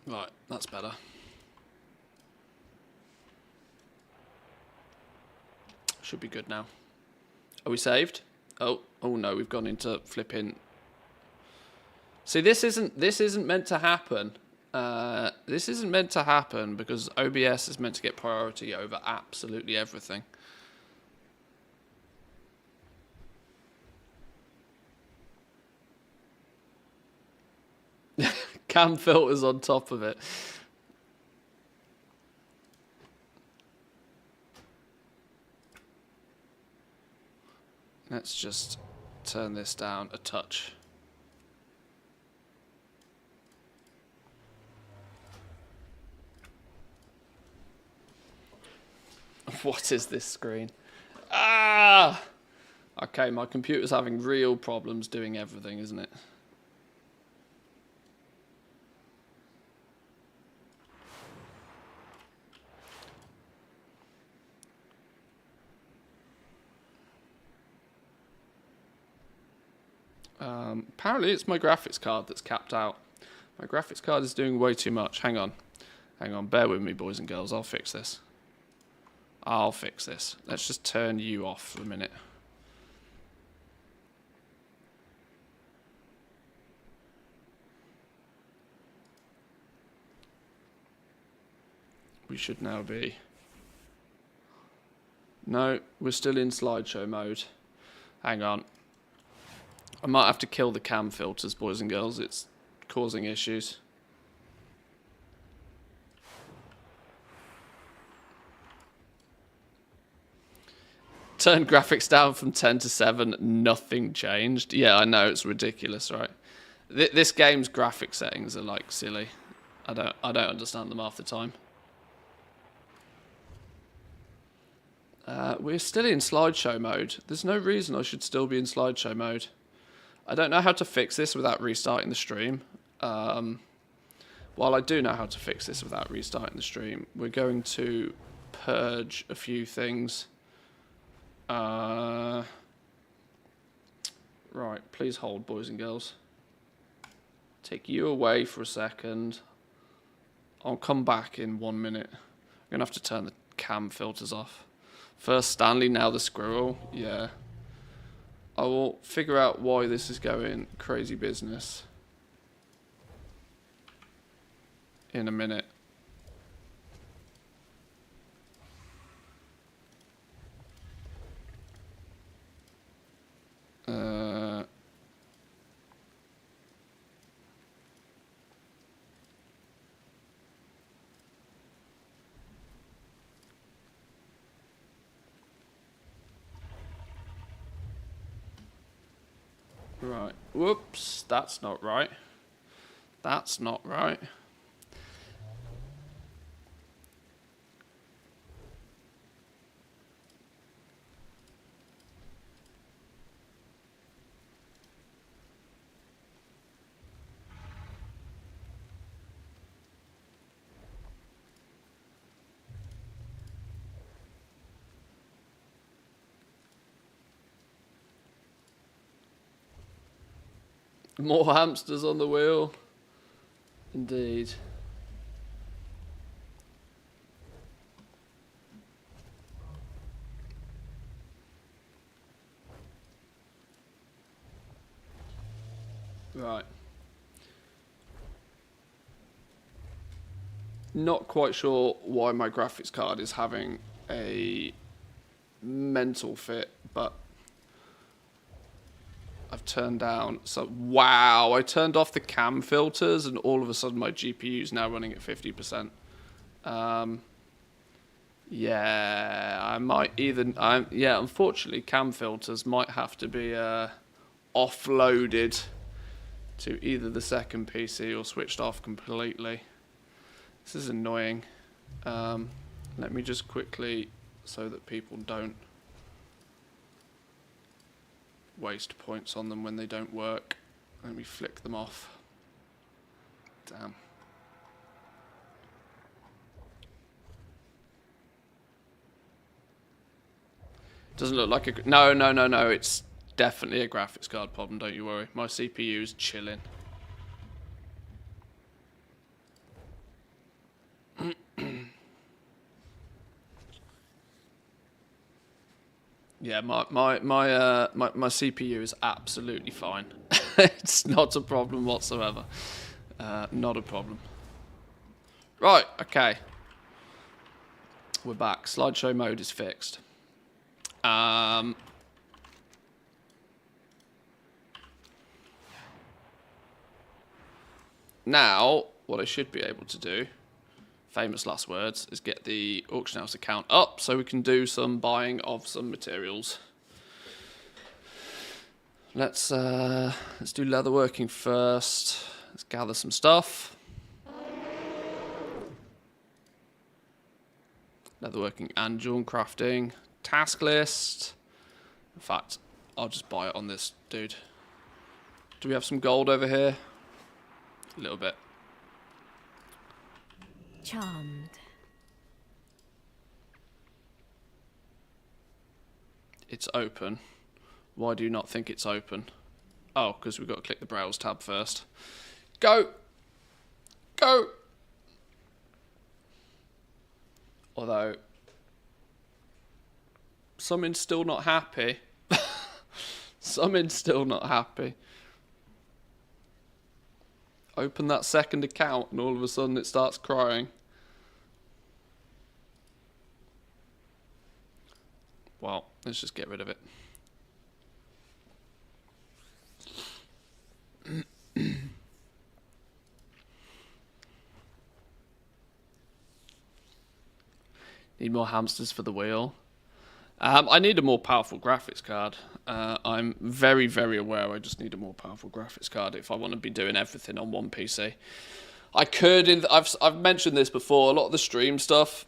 Right, that's better. Should be good now. Are we saved? Oh no, we've gone into flipping. See, this isn't meant to happen. This isn't meant to happen because OBS is meant to get priority over absolutely everything. Cam filters on top of it. Let's just turn this down a touch. What is this screen? Ah! Okay, my computer's having real problems doing everything, isn't it? Apparently it's my graphics card that's capped out. My graphics card is doing way too much. Hang on. Hang on. Bear with me, boys and girls. I'll fix this. I'll fix this. Let's just turn you off for a minute. We should now be... No, we're still in slideshow mode. Hang on. I might have to kill the cam filters, boys and girls. It's causing issues. Turn graphics down from 10 to 7. Nothing changed. Yeah, I know, it's ridiculous, right? This game's graphic settings are like silly. I don't understand them half the time. We're still in slideshow mode. There's no reason I should still be in slideshow mode. I don't know how to fix this without restarting the stream. While I do know how to fix this without restarting the stream, we're going to purge a few things. Right, please hold, boys and girls. Take you away for a second. I'll come back in 1 minute. I'm going to have to turn the cam filters off. First Stanley, now the squirrel. Yeah. I will figure out why this is going crazy business in a minute. Right. Whoops. That's not right. That's not right. More hamsters on the wheel. Indeed. Right. Not quite sure why my graphics card is having a mental fit, but I've turned down. So, wow, I turned off the cam filters and all of a sudden my GPU is now running at 50%. Yeah, I might either... yeah, unfortunately, cam filters might have to be offloaded to either the second PC or switched off completely. This is annoying. Let me just quickly, so that people don't waste points on them when they don't work. Let me flick them off. Damn. Doesn't look like a... No, no, no, no. It's definitely a graphics card problem, don't you worry. My CPU is chilling. Yeah, my CPU is absolutely fine. It's not a problem whatsoever. Not a problem. Right, okay. We're back. Slideshow mode is fixed. Now, what I should be able to do, famous last words, is get the auction house account up so we can do some buying of some materials. Let's do leatherworking first. Let's gather some stuff. Leatherworking and jewel crafting. Task list. In fact, I'll just buy it on this dude. Do we have some gold over here? A little bit. Charmed. It's open. Why do you not think it's open? Oh, because we've got to click the browse tab first. Go! Go! Although, something's still not happy. Something's still not happy. Open that second account and all of a sudden it starts crying. Well, let's just get rid of it. Need more hamsters for the wheel. I need a more powerful graphics card. I'm very, very aware I just need a more powerful graphics card if I want to be doing everything on one PC. I could, I've mentioned this before, a lot of the stream stuff,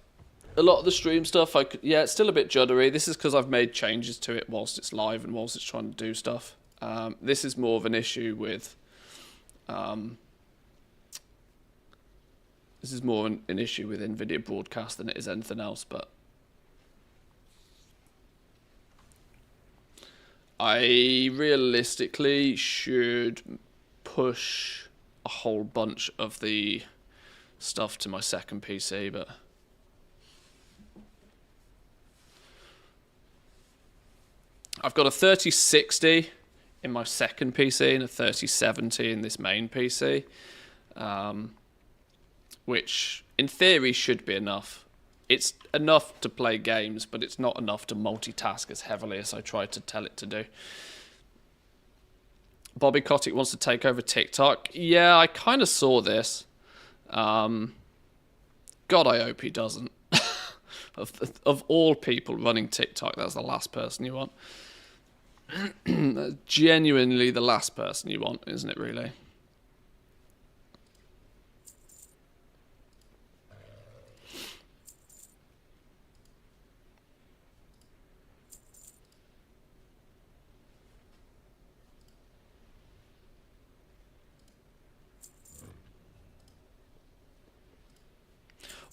I could, yeah, it's still a bit juddery. This is because I've made changes to it whilst it's live and whilst it's trying to do stuff. This is more of an issue with, this is more an issue with NVIDIA Broadcast than it is anything else, but I realistically should push a whole bunch of the stuff to my second PC, but I've got a 3060 in my second PC and a 3070 in this main PC, which in theory should be enough. It's enough to play games, but it's not enough to multitask as heavily as I tried to tell it to do. Bobby Kotick wants to take over TikTok. Yeah, I kind of saw this. God, I hope he doesn't. Of all people running TikTok, that's the last person you want. That's genuinely the last person you want, isn't it, really?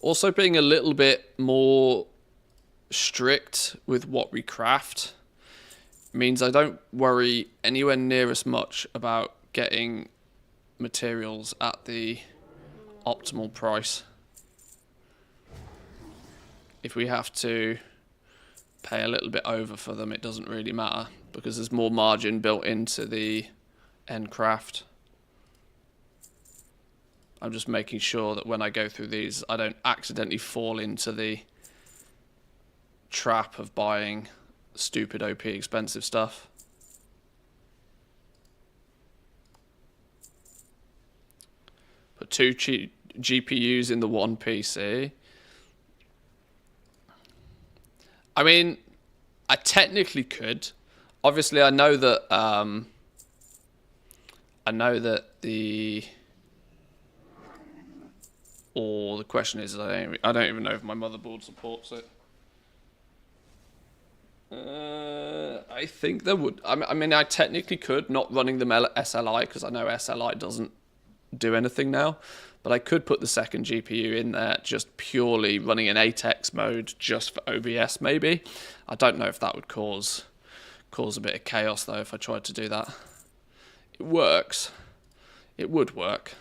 Also being a little bit more strict with what we craft means I don't worry anywhere near as much about getting materials at the optimal price. If we have to pay a little bit over for them, it doesn't really matter because there's more margin built into the end craft. I'm just making sure that when I go through these, I don't accidentally fall into the trap of buying stupid OP expensive stuff. put two GPUs in the one PC. I mean, I technically could. Obviously, I know that the. Or the question is, I don't even know if my motherboard supports it. I think there would. I mean, I technically could, not running the SLI, because I know SLI doesn't do anything now. But I could put the second GPU in there, just purely running in ATEX mode, just for OBS, maybe. I don't know if that would cause a bit of chaos, though, if I tried to do that. It works. It would work.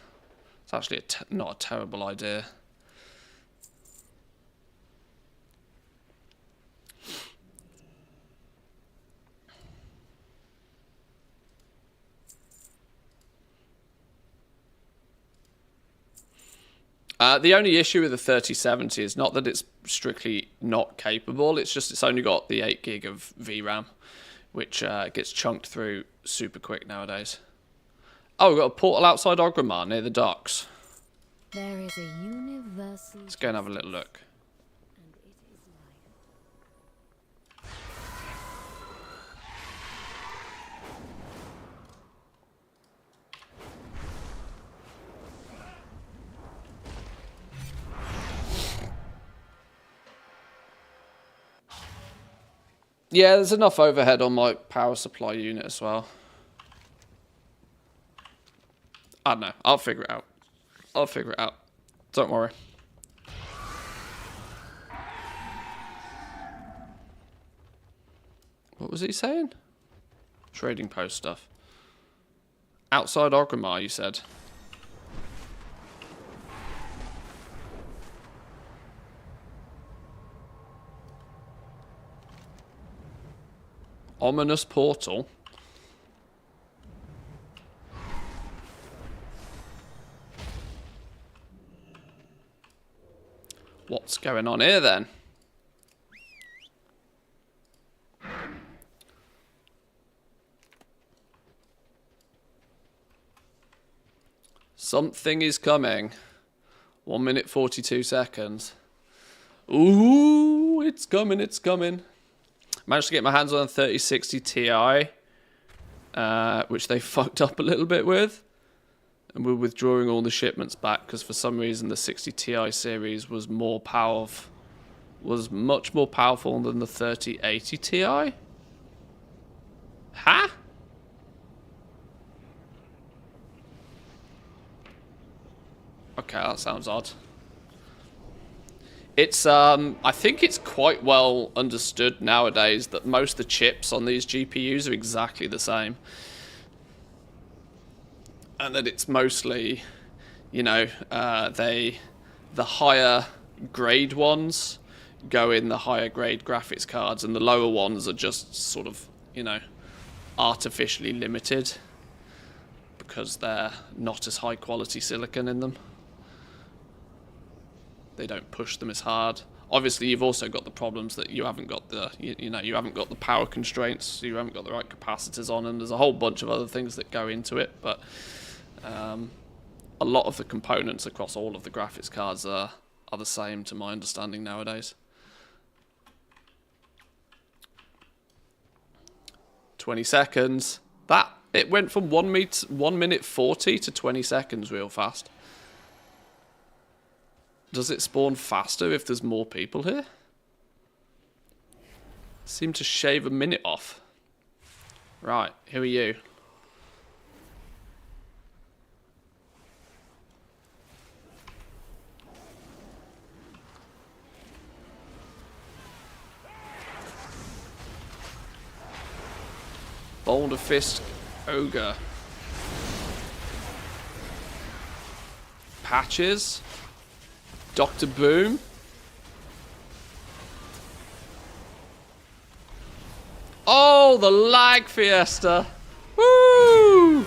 It's actually not a terrible idea. The only issue with the 3070 is not that it's strictly not capable, it's just it's only got the 8 gig of VRAM, which gets chunked through super quick nowadays. Oh, we've got a portal outside Orgrimmar near the docks. There is a universal. Let's go and have a little look. And it is Yeah, there's enough overhead on my power supply unit as well. I don't know. I'll figure it out. I'll figure it out. Don't worry. What was he saying? Trading post stuff. Outside Orgrimmar, you said. Ominous portal. What's going on here then? Something is coming. 1 minute 42 seconds. Ooh, it's coming, it's coming. Managed to get my hands on a 3060 Ti, which they fucked up a little bit with. And we're withdrawing all the shipments back because for some reason the 60 Ti series was much more powerful than the 3080 Ti. Huh? Okay, that sounds odd. It's I think it's quite well understood nowadays that most of the chips on these GPUs are exactly the same. And that it's mostly, you know, the higher grade ones go in the higher grade graphics cards, and the lower ones are just sort of, you know, artificially limited because they're not as high quality silicon in them. They don't push them as hard. Obviously, you've also got the problems that you haven't got the, you haven't got the power constraints, you haven't got the right capacitors on, and there's a whole bunch of other things that go into it, but a lot of the components across all of the graphics cards are the same, to my understanding, nowadays. 20 seconds. It went from 1 minute 40 to 20 seconds real fast. Does it spawn faster if there's more people here? Seem to shave a minute off. Right, who are you? Boulder Fist Ogre. Patches. Dr. Boom. Oh, the lag fiesta. Woo!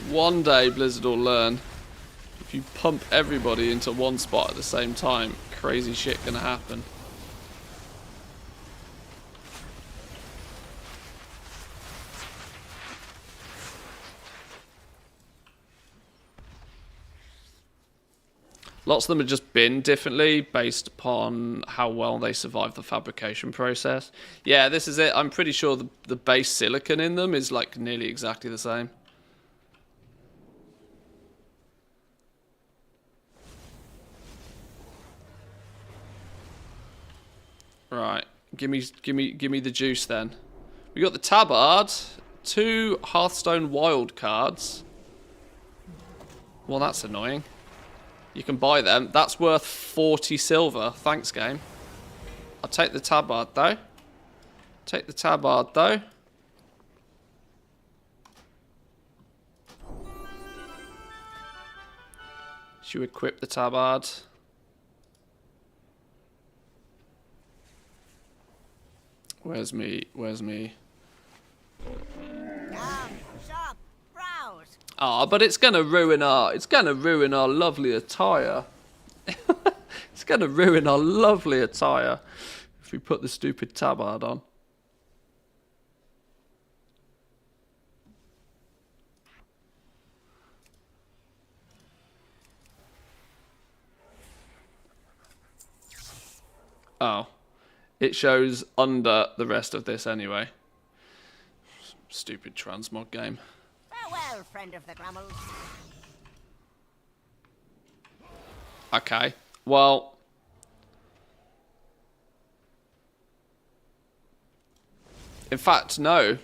One day Blizzard will learn. If you pump everybody into one spot at the same time, crazy shit gonna happen. Lots of them have just been differently based upon how well they survive the fabrication process. Yeah, this is it. I'm pretty sure the base silicon in them is like nearly exactly the same. Right, give me the juice then. We got the tabard, 2 Hearthstone wild cards. Well, that's annoying. You can buy them. That's worth 40 silver. Thanks, game. I'll take the tabard, though. Take the tabard, though. Should we equip the tabard? Where's me? Shop, browse. Ah, but it's gonna ruin our lovely attire. It's gonna ruin our lovely attire if we put the stupid tabard on. Oh. It shows under the rest of this anyway. Stupid transmog game. Farewell, friend of the Grummles. Okay, well... In fact, no.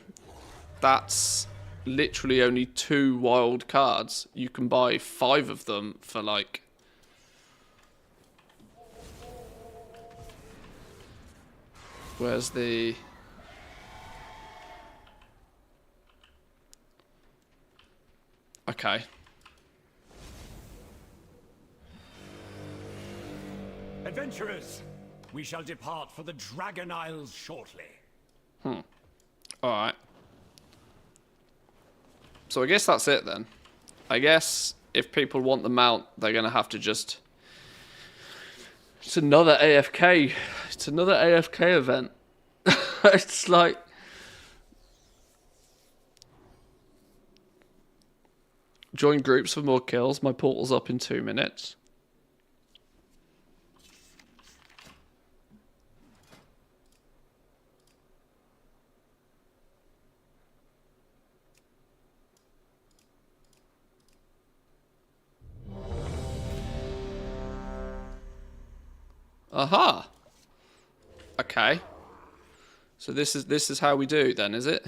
That's literally only 2 wild cards. You can buy 5 of them for like... Where's the... Okay. Adventurers, we shall depart for the Dragon Isles shortly. Alright. So I guess that's it then. I guess if people want the mount, they're going to have to just... It's another AFK. It's another AFK event. It's like... Join groups for more kills. My portal's up in 2 minutes. Aha. Okay. So this is how we do then, is it?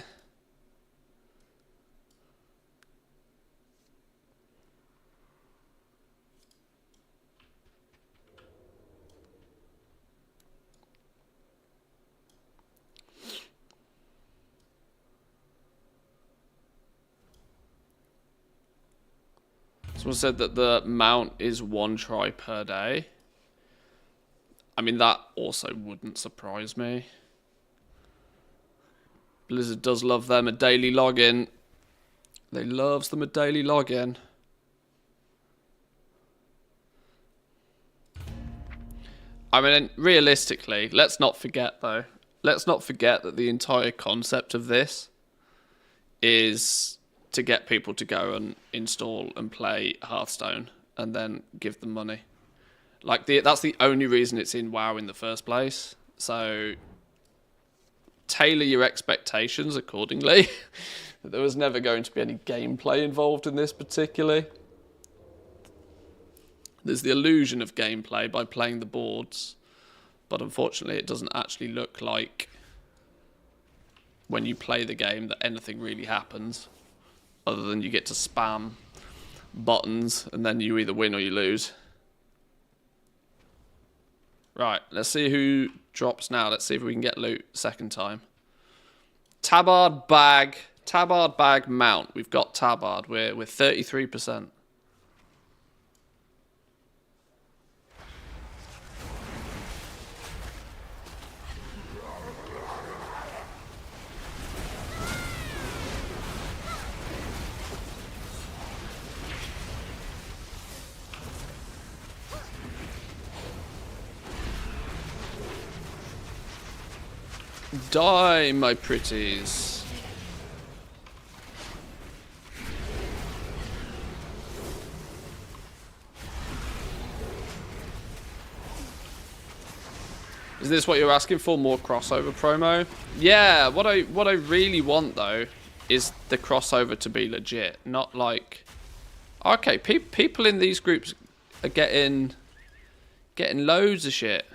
Someone said that the mount is 1 try per day. I mean, that also wouldn't surprise me. Blizzard does love them a daily login. They loves them a daily login. I mean, realistically, let's not forget though. Let's not forget that the entire concept of this is to get people to go and install and play Hearthstone and then give them money. Like, that's the only reason it's in WoW in the first place. So, tailor your expectations accordingly. There was never going to be any gameplay involved in this particularly. There's the illusion of gameplay by playing the boards. But unfortunately, it doesn't actually look like when you play the game that anything really happens. Other than you get to spam buttons and then you either win or you lose. Right, let's see who drops now. Let's see if we can get loot second time. Tabard bag mount. We've got tabard. We're 33%. Die, my pretties. Is this what you're asking for? More crossover promo? Yeah, what I really want though is the crossover to be legit, not like okay, people in these groups are getting loads of shit.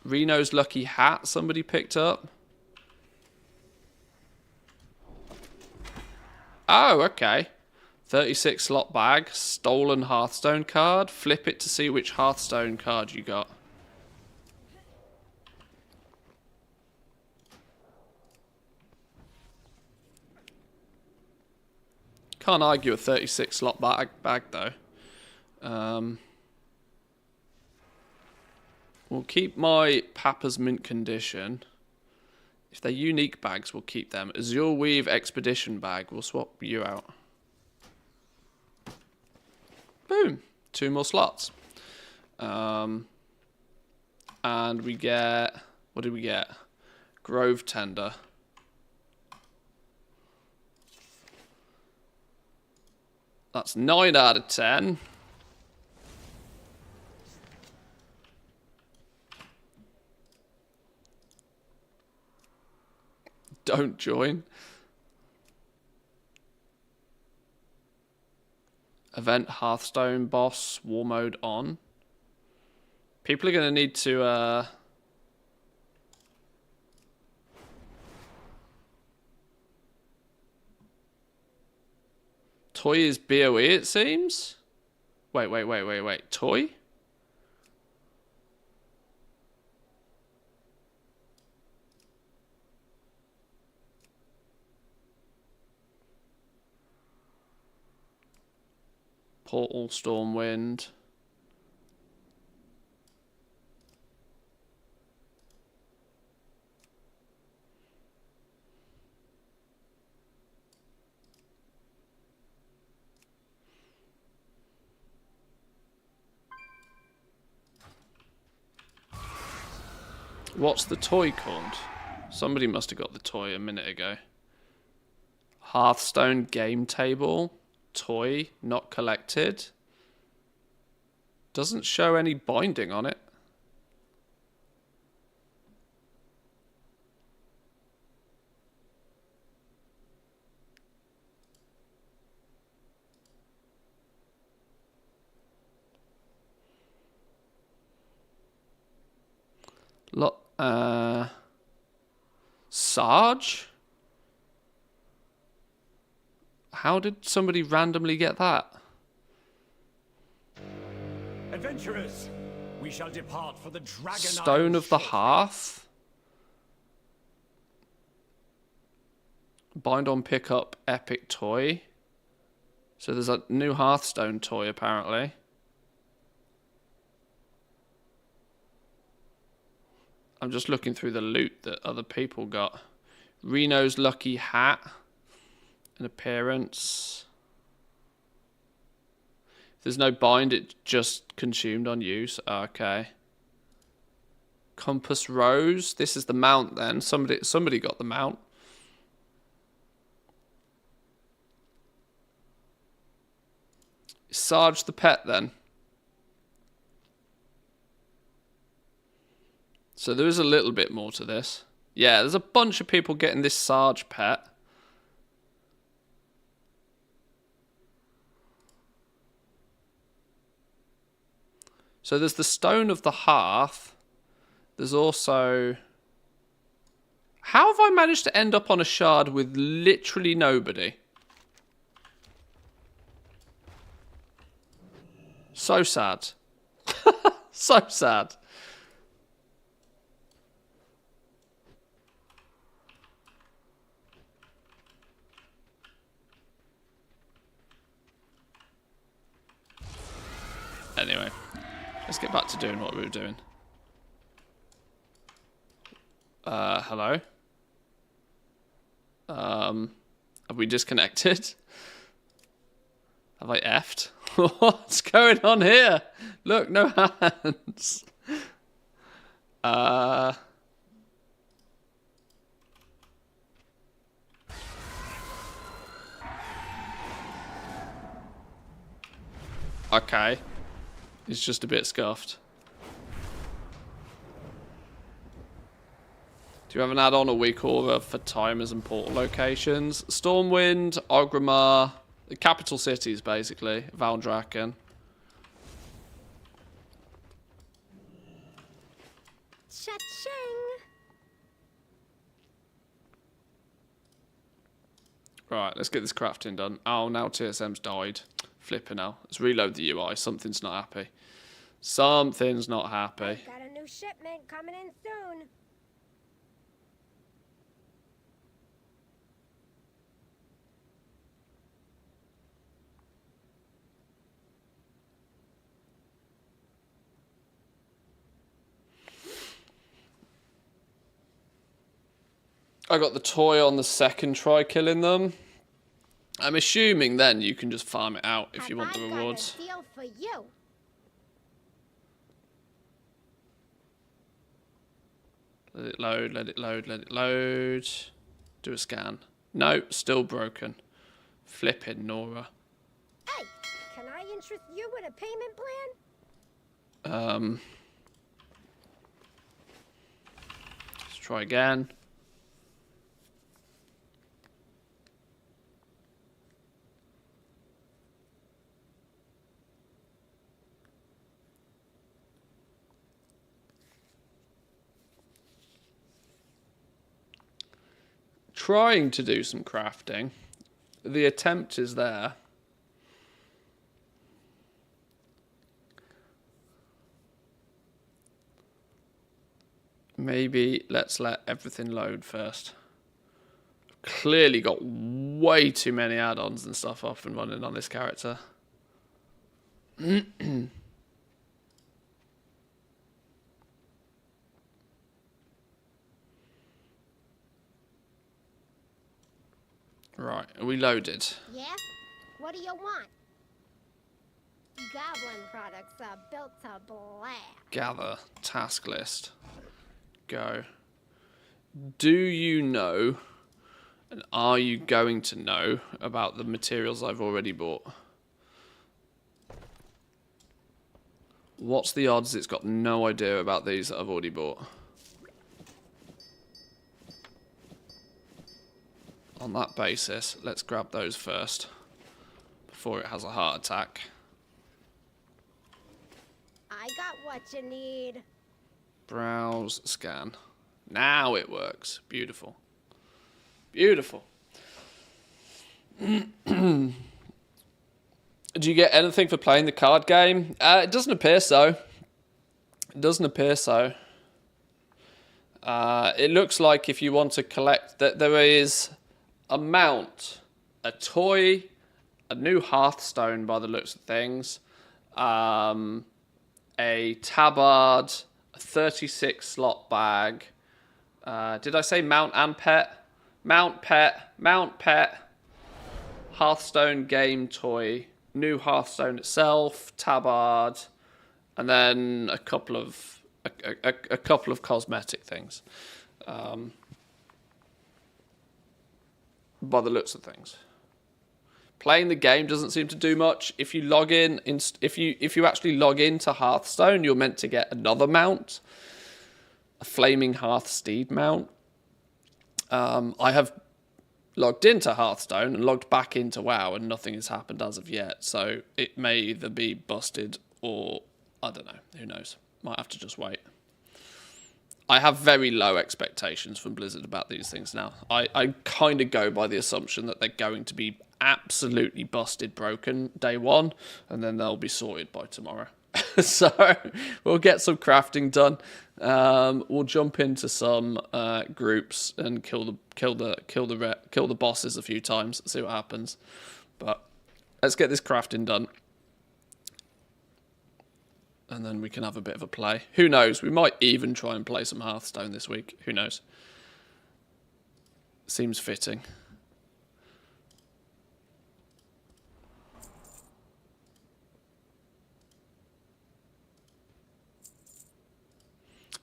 Reno's lucky hat somebody picked up. Oh, okay. 36 slot bag, stolen Hearthstone card. Flip it to see which Hearthstone card you got. Can't argue a 36 slot bag though. We'll keep my Papa's mint condition. If they're unique bags, we'll keep them. Azure Weave Expedition bag, we'll swap you out. Boom. 2 more slots. And we get... What did we get? Grove Tender. That's 9 out of 10. Don't join. Event Hearthstone boss war mode on. People are going to need to Toy is BOE it seems. Wait. Toy? Portal Stormwind. What's the toy called? Somebody must have got the toy a minute ago. Hearthstone game table. Toy not collected. Doesn't show any binding on it. Sarge? How did somebody randomly get that? Adventurers, we shall depart for the Dragon Stone of the Hearth? Bind on pickup epic toy. So there's a new Hearthstone toy apparently. I'm just looking through the loot that other people got. Reno's lucky hat. An appearance. If there's no bind, it just consumed on use. Okay. Compass Rose. This is the mount then. Somebody got the mount. Sarge the pet then. So there is a little bit more to this. Yeah, there's a bunch of people getting this Sarge pet. So there's the Stone of the Hearth. There's also... How have I managed to end up on a shard with literally nobody? So sad. So sad. Anyway, let's get back to doing what we were doing. Hello? Have we disconnected? Have I effed? What's going on here? Look, no hands. Okay. He's just a bit scuffed. Do you have an add-on or weak aura for timers and portal locations? Stormwind, Orgrimmar, the capital cities basically, Valdrakken. Cha-ching! Right, let's get this crafting done. Oh, now TSM's died. Flipping out. Let's reload the UI. Something's not happy. Something's not happy. Got a new shipment coming in soon. I got the toy on the second try killing them. I'm assuming then you can just farm it out if you want the rewards. Got a deal for you. Let it load, let it load, let it load. Do a scan. No, still broken. Flipping Nora. Hey, can I interest you in a payment plan? Let's try again. Trying to do some crafting. The attempt is there. Maybe let's let everything load first. Clearly got way too many add-ons and stuff off and running on this character. Right, are we loaded? Yeah? What do you want? Goblin products are built to blast. Gather, task list. Go. Do you know, and are you going to know about the materials I've already bought? What's the odds it's got no idea about these that I've already bought? On that basis, let's grab those first before it has a heart attack. I got what you need. Browse, scan. Now it works. Beautiful. Beautiful. Do you get anything for playing the card game? It doesn't appear so. It doesn't appear so. It looks like if you want to collect, that there is a mount, a toy, a new Hearthstone by the looks of things, a tabard, a 36 slot bag. Did I say mount and pet? Mount, pet, Hearthstone game toy, new Hearthstone itself, tabard, and then a couple of cosmetic things. By the looks of things, playing the game doesn't seem to do much. If you log in, if you actually log into Hearthstone, you're meant to get another mount, a flaming Hearth Steed mount. I have logged into Hearthstone and logged back into WoW, and nothing has happened as of yet. So it may either be busted or I don't know. Who knows? Might have to just wait. I have very low expectations from Blizzard about these things now. I kind of go by the assumption that they're going to be absolutely busted broken day one, and then they'll be sorted by tomorrow. So we'll get some crafting done. We'll jump into some groups and kill the bosses a few times, see what happens. But let's get this crafting done. And then we can have a bit of a play. Who knows? We might even try and play some Hearthstone this week. Who knows? Seems fitting.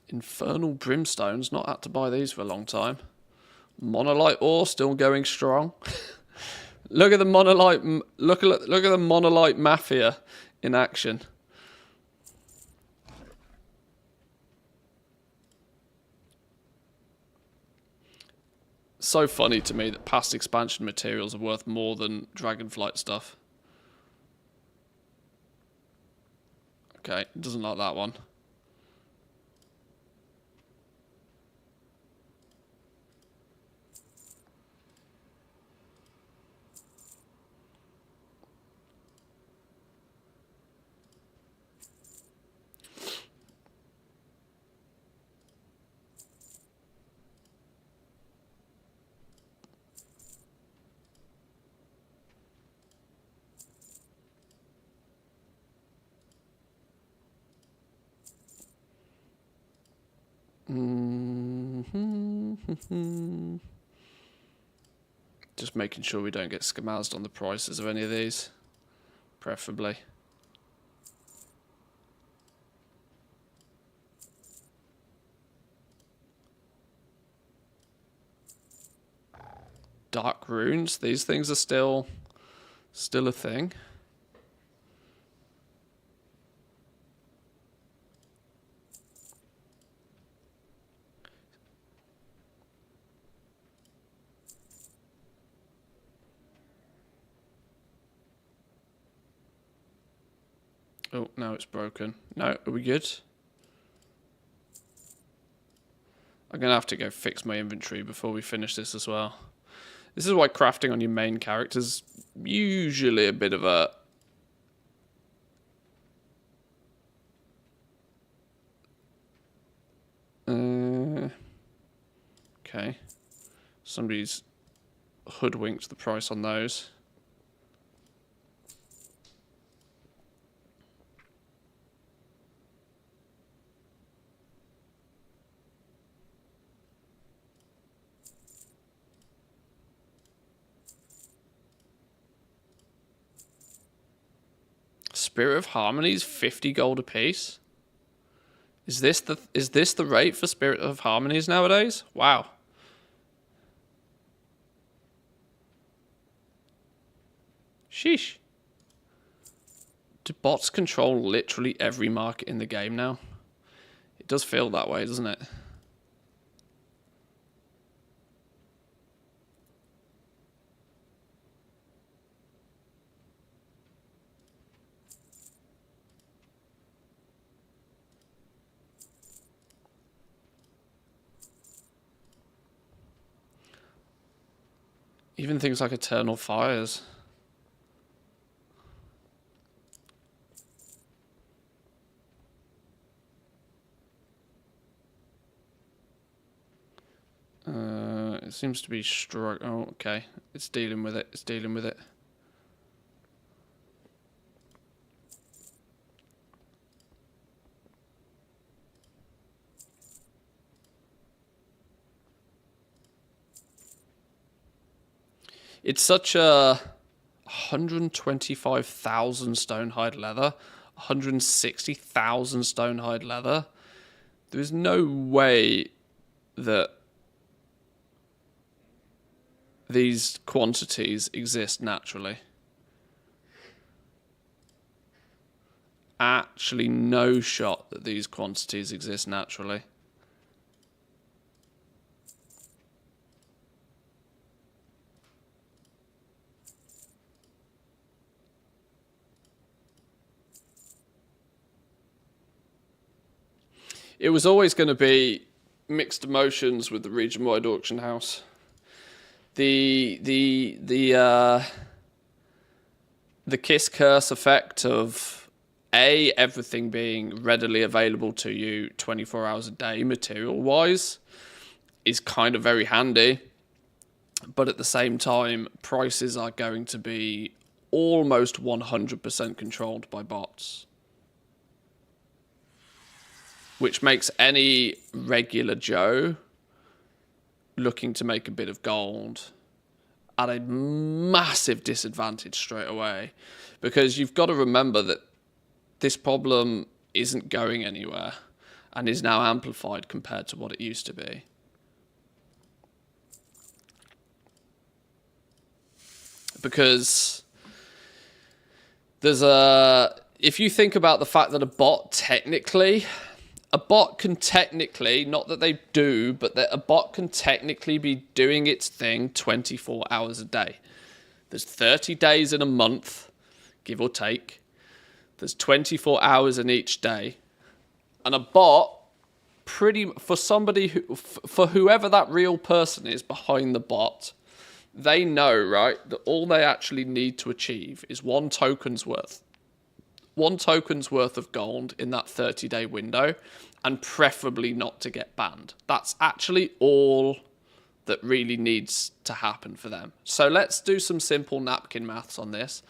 Infernal Brimstones. Not had to buy these for a long time. Monolite ore still going strong. Look at the monolite. Look at the monolite mafia in action. So funny to me that past expansion materials are worth more than Dragonflight stuff. Okay, doesn't like that one. Just making sure we don't get scammazed on the prices of any of these, preferably. Dark runes, these things are still a thing. Oh, now it's broken. No, are we good? I'm going to have to go fix my inventory before we finish this as well. This is why crafting on your main character's usually a bit of a... Okay. Somebody's hoodwinked the price on those. Spirit of Harmony's 50 gold apiece. Is this the rate for Spirit of Harmonies nowadays? Wow. Sheesh. Do bots control literally every market in the game now? It does feel that way, doesn't it? Even things like Eternal Fires. It seems to be oh, okay. It's dealing with it. It's dealing with it. It's such a 125,000 stonehide leather, 160,000 stonehide leather. There is no way that these quantities exist naturally. Actually, no shot that these quantities exist naturally. It was always going to be mixed emotions with the region-wide auction house. The kiss curse effect of everything being readily available to you 24 hours a day material-wise is kind of very handy, but at the same time, prices are going to be almost 100% controlled by bots. Which makes any regular Joe looking to make a bit of gold at a massive disadvantage straight away. Because you've got to remember that this problem isn't going anywhere and is now amplified compared to what it used to be. Because there's if you think about the fact that a bot technically a bot can technically, not that they do, but that a bot can technically be doing its thing 24 hours a day. There's 30 days in a month, give or take. There's 24 hours in each day. And a bot, for whoever that real person is behind the bot, they know, right, that all they actually need to achieve is one token's worth of gold in that 30-day window, and preferably not to get banned. That's actually all that really needs to happen for them. So let's do some simple napkin maths on this.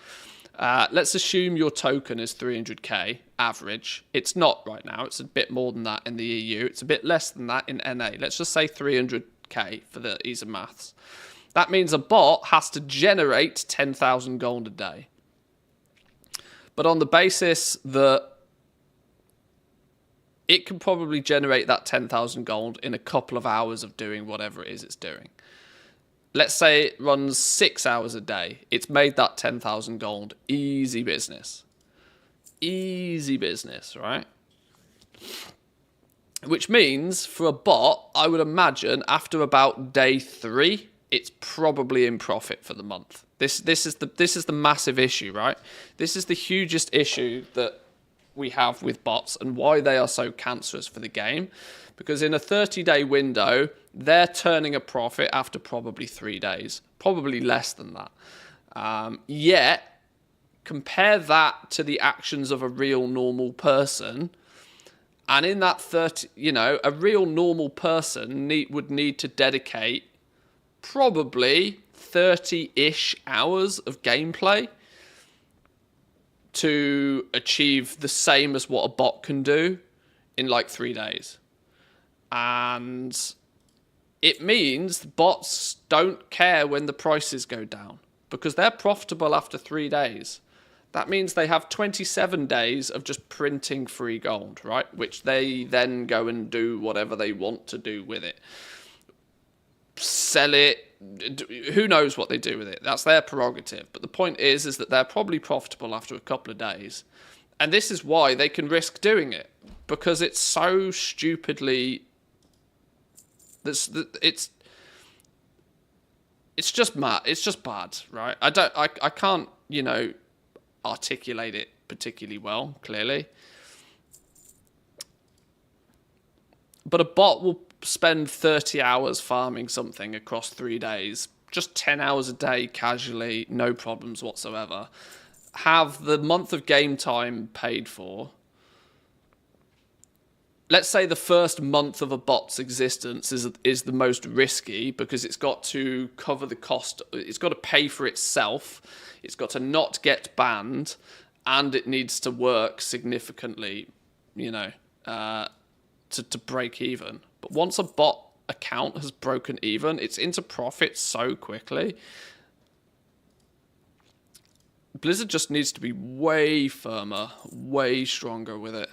Let's assume your token is 300k average. It's not right now. It's a bit more than that in the EU. It's a bit less than that in NA. Let's just say 300k for the ease of maths. That means a bot has to generate 10,000 gold a day. But on the basis that it can probably generate that 10,000 gold in a couple of hours of doing whatever it is it's doing. Let's say it runs 6 hours a day. It's made that 10,000 gold. Easy business. Easy business, right? Which means for a bot, I would imagine after about day 3, it's probably in profit for the month. This is the massive issue, right? This is the hugest issue that we have with bots and why they are so cancerous for the game. Because in a 30-day window, they're turning a profit after probably 3 days, probably less than that. Yet, compare that to the actions of a real normal person, and in that 30, a real normal person would need to dedicate probably 30-ish hours of gameplay to achieve the same as what a bot can do in like 3 days. And it means bots don't care when the prices go down because they're profitable after 3 days. That means they have 27 days of just printing free gold, right? Which they then go and do whatever they want to do with it. Sell it. Who knows what they do with it? That's their prerogative. But the point is that they're probably profitable after a couple of days. And this is why they can risk doing it. Because it's so stupidly... It's just mad. It's just bad, right? I can't, articulate it particularly well, clearly. But a bot will spend 30 hours farming something across 3 days, just 10 hours a day casually, no problems whatsoever. Have the month of game time paid for. Let's say the first month of a bot's existence is the most risky because it's got to cover the cost. It's got to pay for itself. It's got to not get banned, and it needs to work significantly, to break even. But once a bot account has broken even, it's into profit so quickly. Blizzard just needs to be way firmer, way stronger with it.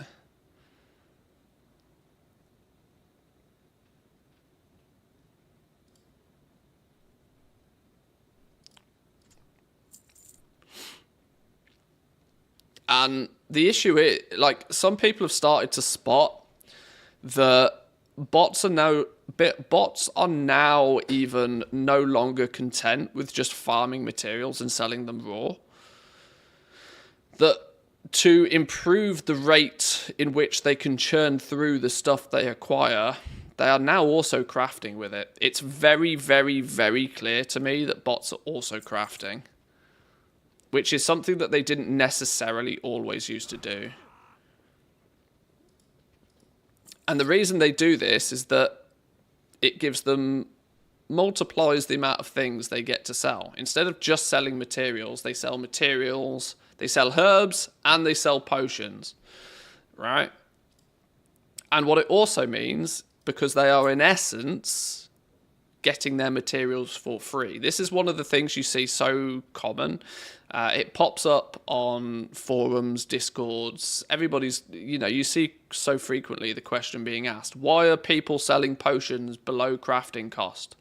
And the issue is, some people have started to spot that bots are now even no longer content with just farming materials and selling them raw. That to improve the rate in which they can churn through the stuff they acquire, they are now also crafting with it. It's very, very, very clear to me that bots are also crafting, which is something that they didn't necessarily always used to do. And the reason they do this is that it multiplies the amount of things they get to sell. Instead of just selling materials, they sell herbs, and they sell potions, right? And what it also means, because they are in essence getting their materials for free. This is one of the things you see so common. It pops up on forums, Discords, everybody's, you see so frequently the question being asked, why are people selling potions below crafting cost?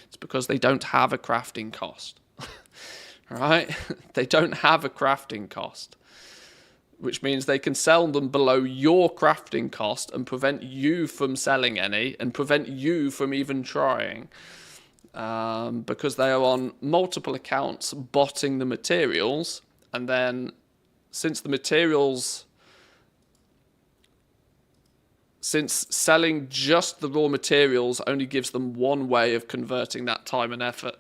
It's because they don't have a crafting cost, right? They don't have a crafting cost. which means they can sell them below your crafting cost and prevent you from selling any and prevent you from even trying. Because they are on multiple accounts botting the materials, and then since selling just the raw materials only gives them one way of converting that time and effort,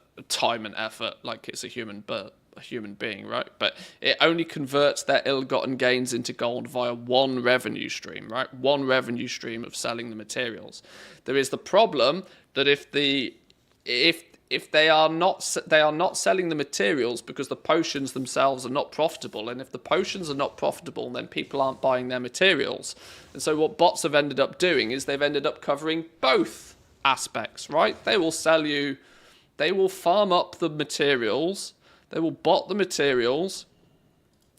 like it's a human being, right? But it only converts their ill-gotten gains into gold via one revenue stream, right? One revenue stream of selling the materials. There is the problem that if they are not selling the materials because the potions themselves are not profitable, and if the potions are not profitable, then people aren't buying their materials. And so what bots have ended up doing is they've ended up covering both aspects, right? They will farm up the materials, they will bot the materials,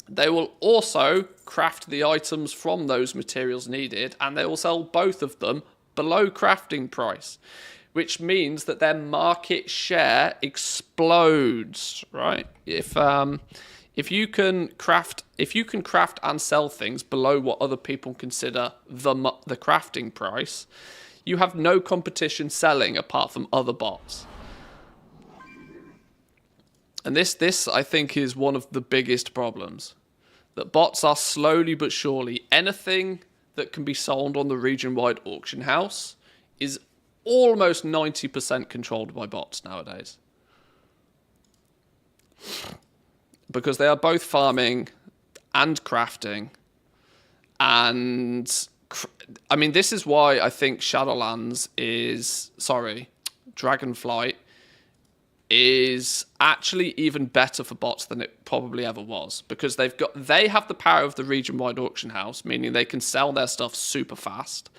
they will also craft the items from those materials needed, and they will sell both of them below crafting price, which means that their market share explodes, right? If you can craft and sell things below what other people consider the crafting price, you have no competition selling apart from other bots. And this I think is one of the biggest problems, that bots are slowly but surely, anything that can be sold on the region-wide auction house is almost 90% controlled by bots nowadays. Because they are both farming and crafting. And, I mean, this is why I think Dragonflight is actually even better for bots than it probably ever was. Because they have the power of the region-wide auction house, meaning they can sell their stuff super fast.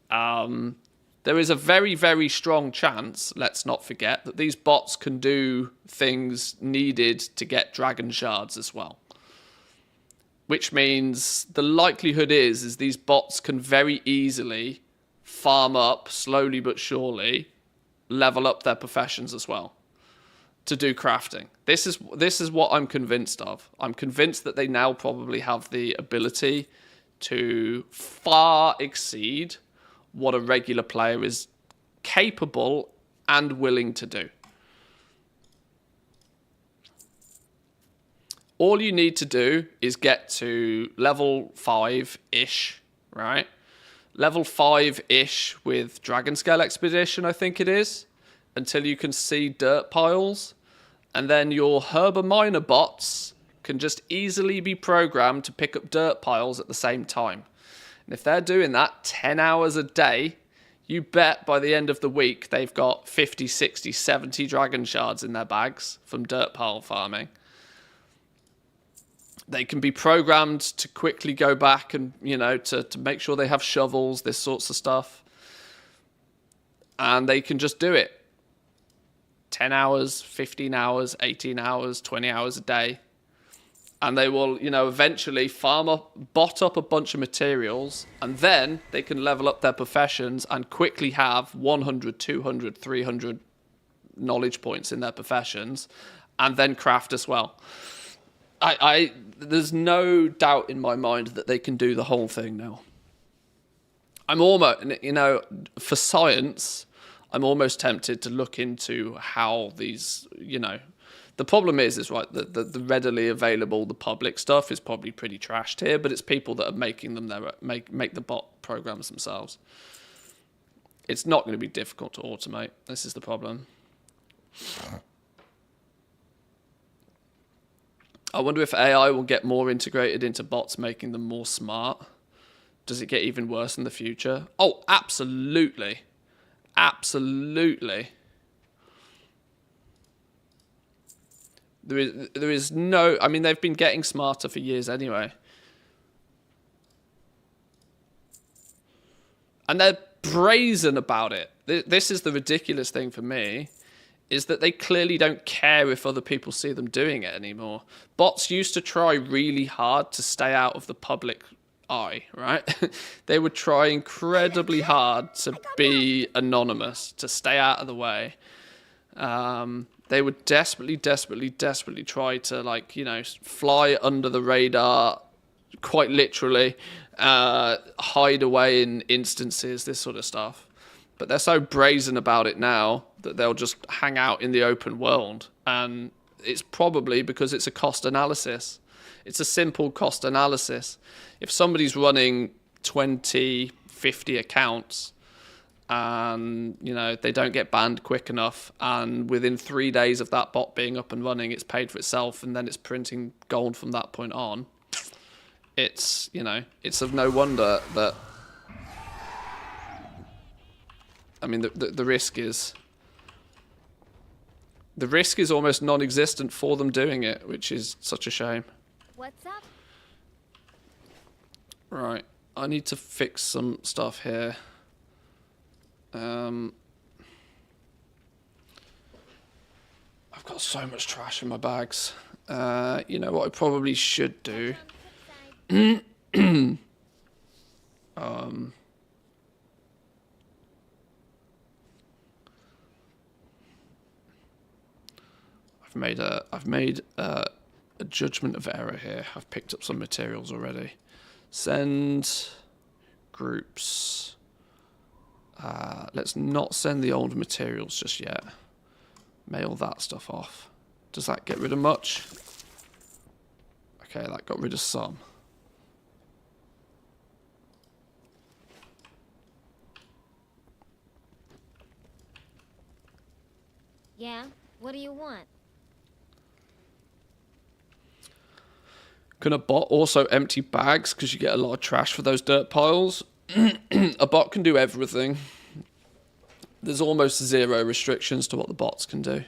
There is a very, very strong chance, let's not forget, that these bots can do things needed to get dragon shards as well. Which means the likelihood is these bots can very easily farm up, slowly but surely, level up their professions as well to do crafting. This is what I'm convinced of. I'm convinced that they now probably have the ability to far exceed what a regular player is capable and willing to do. All you need to do is get to level 5-ish, right? Level 5-ish with Dragon Scale Expedition, I think it is, until you can see dirt piles. And then your Herba Miner bots can just easily be programmed to pick up dirt piles at the same time. And if they're doing that 10 hours a day, you bet by the end of the week they've got 50, 60, 70 dragon shards in their bags from dirt pile farming. They can be programmed to quickly go back and, to make sure they have shovels, this sorts of stuff. And they can just do it. 10 hours, 15 hours, 18 hours, 20 hours a day. And they will, eventually bot up a bunch of materials, and then they can level up their professions and quickly have 100, 200, 300 knowledge points in their professions, and then craft as well. There's no doubt in my mind that they can do the whole thing now. I'm almost, for science, I'm almost tempted to look into how these, the problem is right, the readily available, the public stuff is probably pretty trashed here, but it's people that are making them make the bot programs themselves. It's not going to be difficult to automate. This is the problem. I wonder if AI will get more integrated into bots, making them more smart. Does it get even worse in the future? Oh, absolutely. Absolutely. There is no... I mean, they've been getting smarter for years anyway. And they're brazen about it. This is the ridiculous thing for me, is that they clearly don't care if other people see them doing it anymore. Bots used to try really hard to stay out of the public eye, right? They would try incredibly hard to be anonymous, to stay out of the way. They would desperately try to, fly under the radar quite literally, hide away in instances, this sort of stuff. But they're so brazen about it now that they'll just hang out in the open world. And it's probably because it's a cost analysis. It's a simple cost analysis. If somebody's running 20, 50 accounts and, you know, they don't get banned quick enough, and within 3 days of that bot being up and running, it's paid for itself, and then it's printing gold from that point on, it's, you know, it's of no wonder that, I mean, the risk is almost non-existent for them doing it, which is such a shame. What's up? Right, I need to fix some stuff here. I've got so much trash in my bags. You know what I probably should do? I've made a judgment of error here. I've picked up some materials already. Send groups. Let's not send the old materials just yet. Mail that stuff off. Does that get rid of much? Okay, that got rid of some. Yeah? What do you want? Can a bot also empty bags because you get a lot of trash for those dirt piles? A bot can do everything. There's almost zero restrictions to what the bots can do.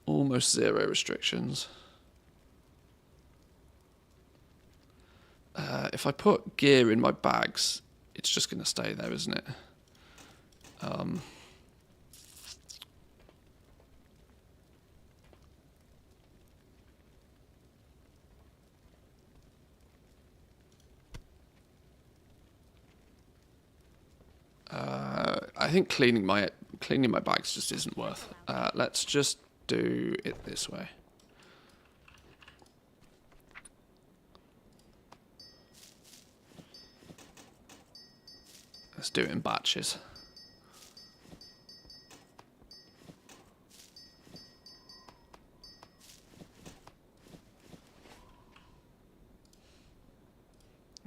Almost zero restrictions. If I put gear in my bags, it's just going to stay there, isn't it? I think cleaning my bags just isn't worth. Let's just do it this way. Let's do it in batches.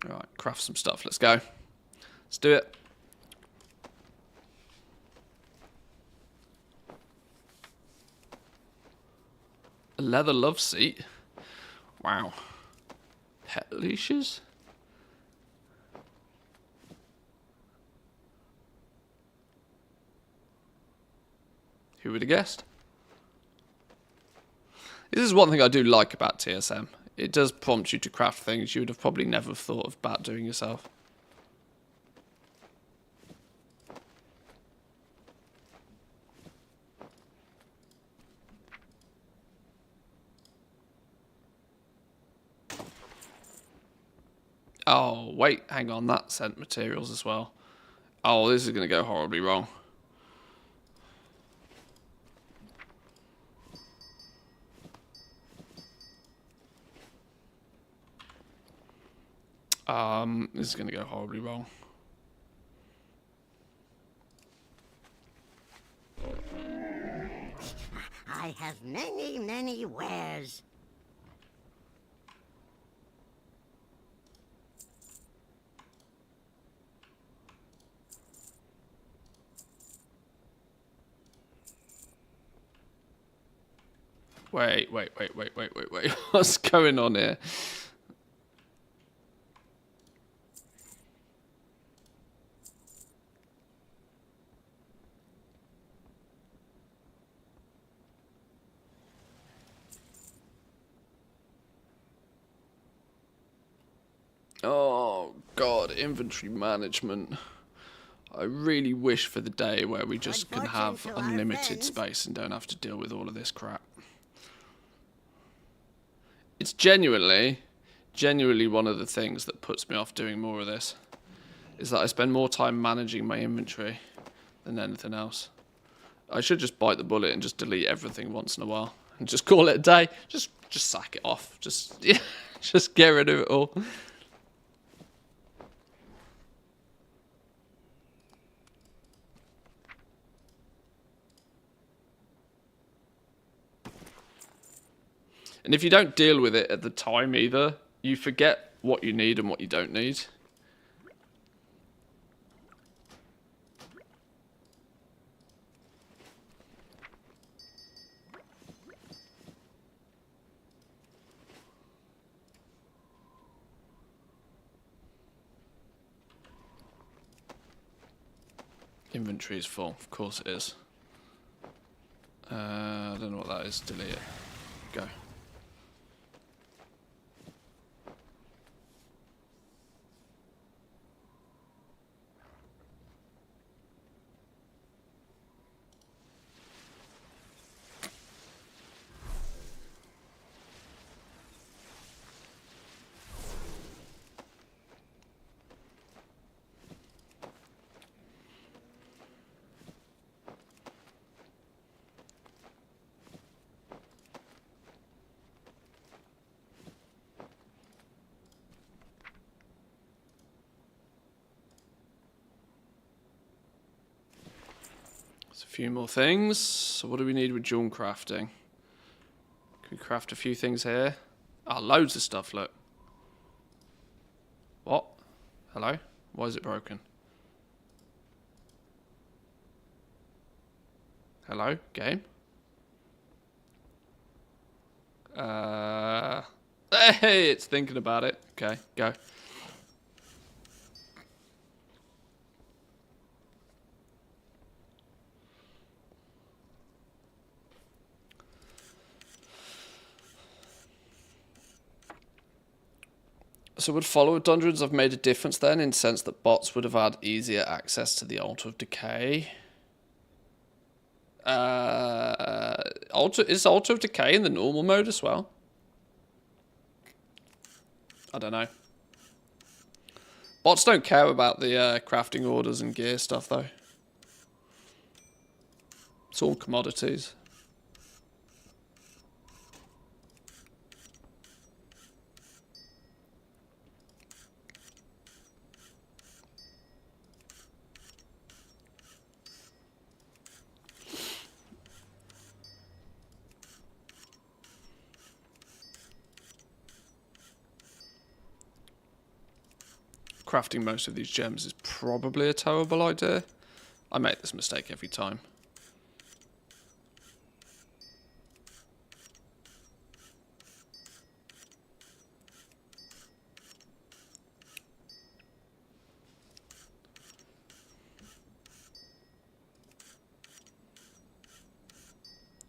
Right, craft some stuff. Let's go. Let's do it. A leather love seat. Wow. Pet leashes? Who would have guessed? This is one thing I do like about TSM. It does prompt you to craft things you would have probably never thought about doing yourself. Oh, wait, hang on, that sent materials as well. Oh, this is going to go horribly wrong. This is going to go horribly wrong. I have many, many wares. Wait. What's going on here? Oh, God, inventory management. I really wish for the day where we just can have unlimited space and don't have to deal with all of this crap. It's genuinely one of the things that puts me off doing more of this, is that I spend more time managing my inventory than anything else. I should just bite the bullet and just delete everything once in a while and just call it a day. Just sack it off. Just yeah, just get rid of it all. And if you don't deal with it at the time either, you forget what you need and what you don't need. Inventory is full, of course it is. I don't know what that is. Delete it. Go. A few more things. So what do we need with jewel crafting? Can we craft a few things here? Ah, loads of stuff, look. What? Hello? Why is it broken? Hello? Game? Hey, it's thinking about it. Okay, go. So would follower dungeons have made a difference then, in the sense that bots would have had easier access to the Altar of Decay? Is Altar of Decay in the normal mode as well? I don't know. Bots don't care about the crafting orders and gear stuff though. It's all commodities. Crafting most of these gems is probably a terrible idea. I make this mistake every time.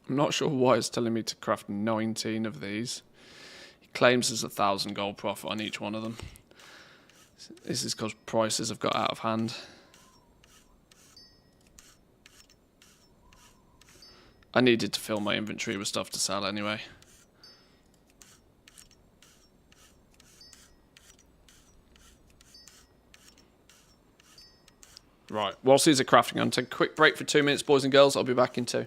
I'm not sure why it's telling me to craft 19 of these. It claims there's 1,000 gold profit on each one of them. This is because prices have got out of hand. I needed to fill my inventory with stuff to sell anyway. Right, whilst these are crafting, I'm going to take a quick break for 2 minutes, boys and girls. I'll be back in 2.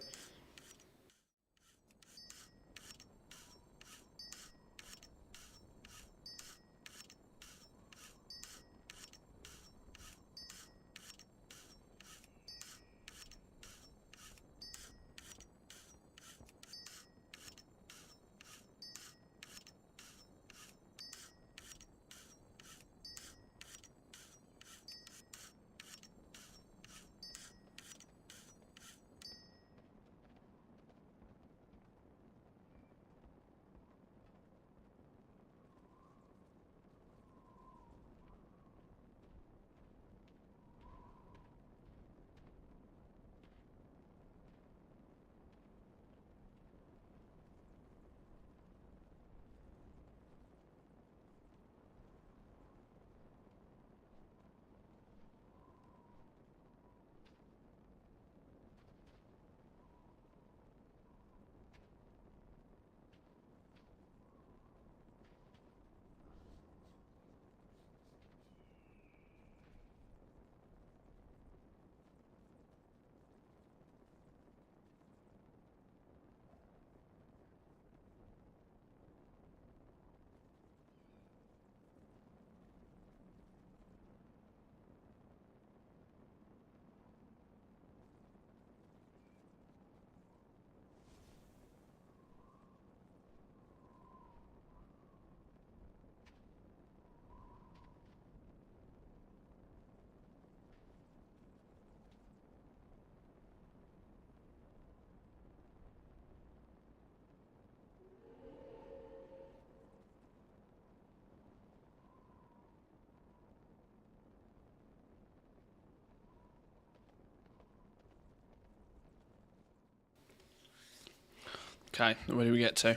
Okay, where do we get to?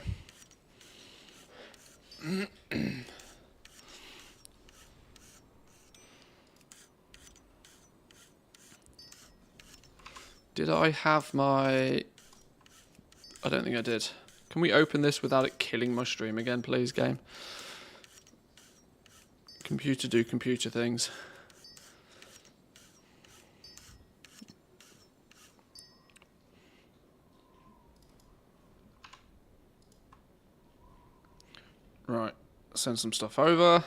Did I have my... I don't think I did. Can we open this without it killing my stream again, please, game? Computer do computer things. Right, send some stuff over.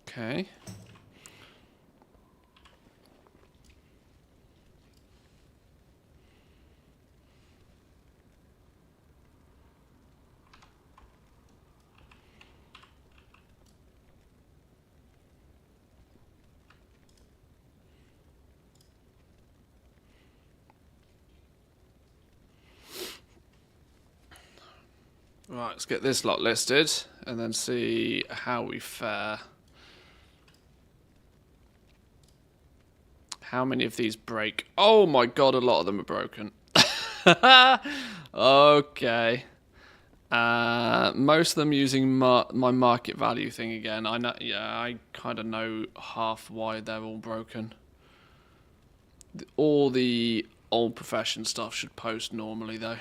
Okay. Right, let's get this lot listed and then see how we fare. How many of these break? Oh my god, a lot of them are broken. Okay. Most of them using my market value thing again. I know, yeah, I kind of know half why they're all broken. All the old profession stuff should post normally though.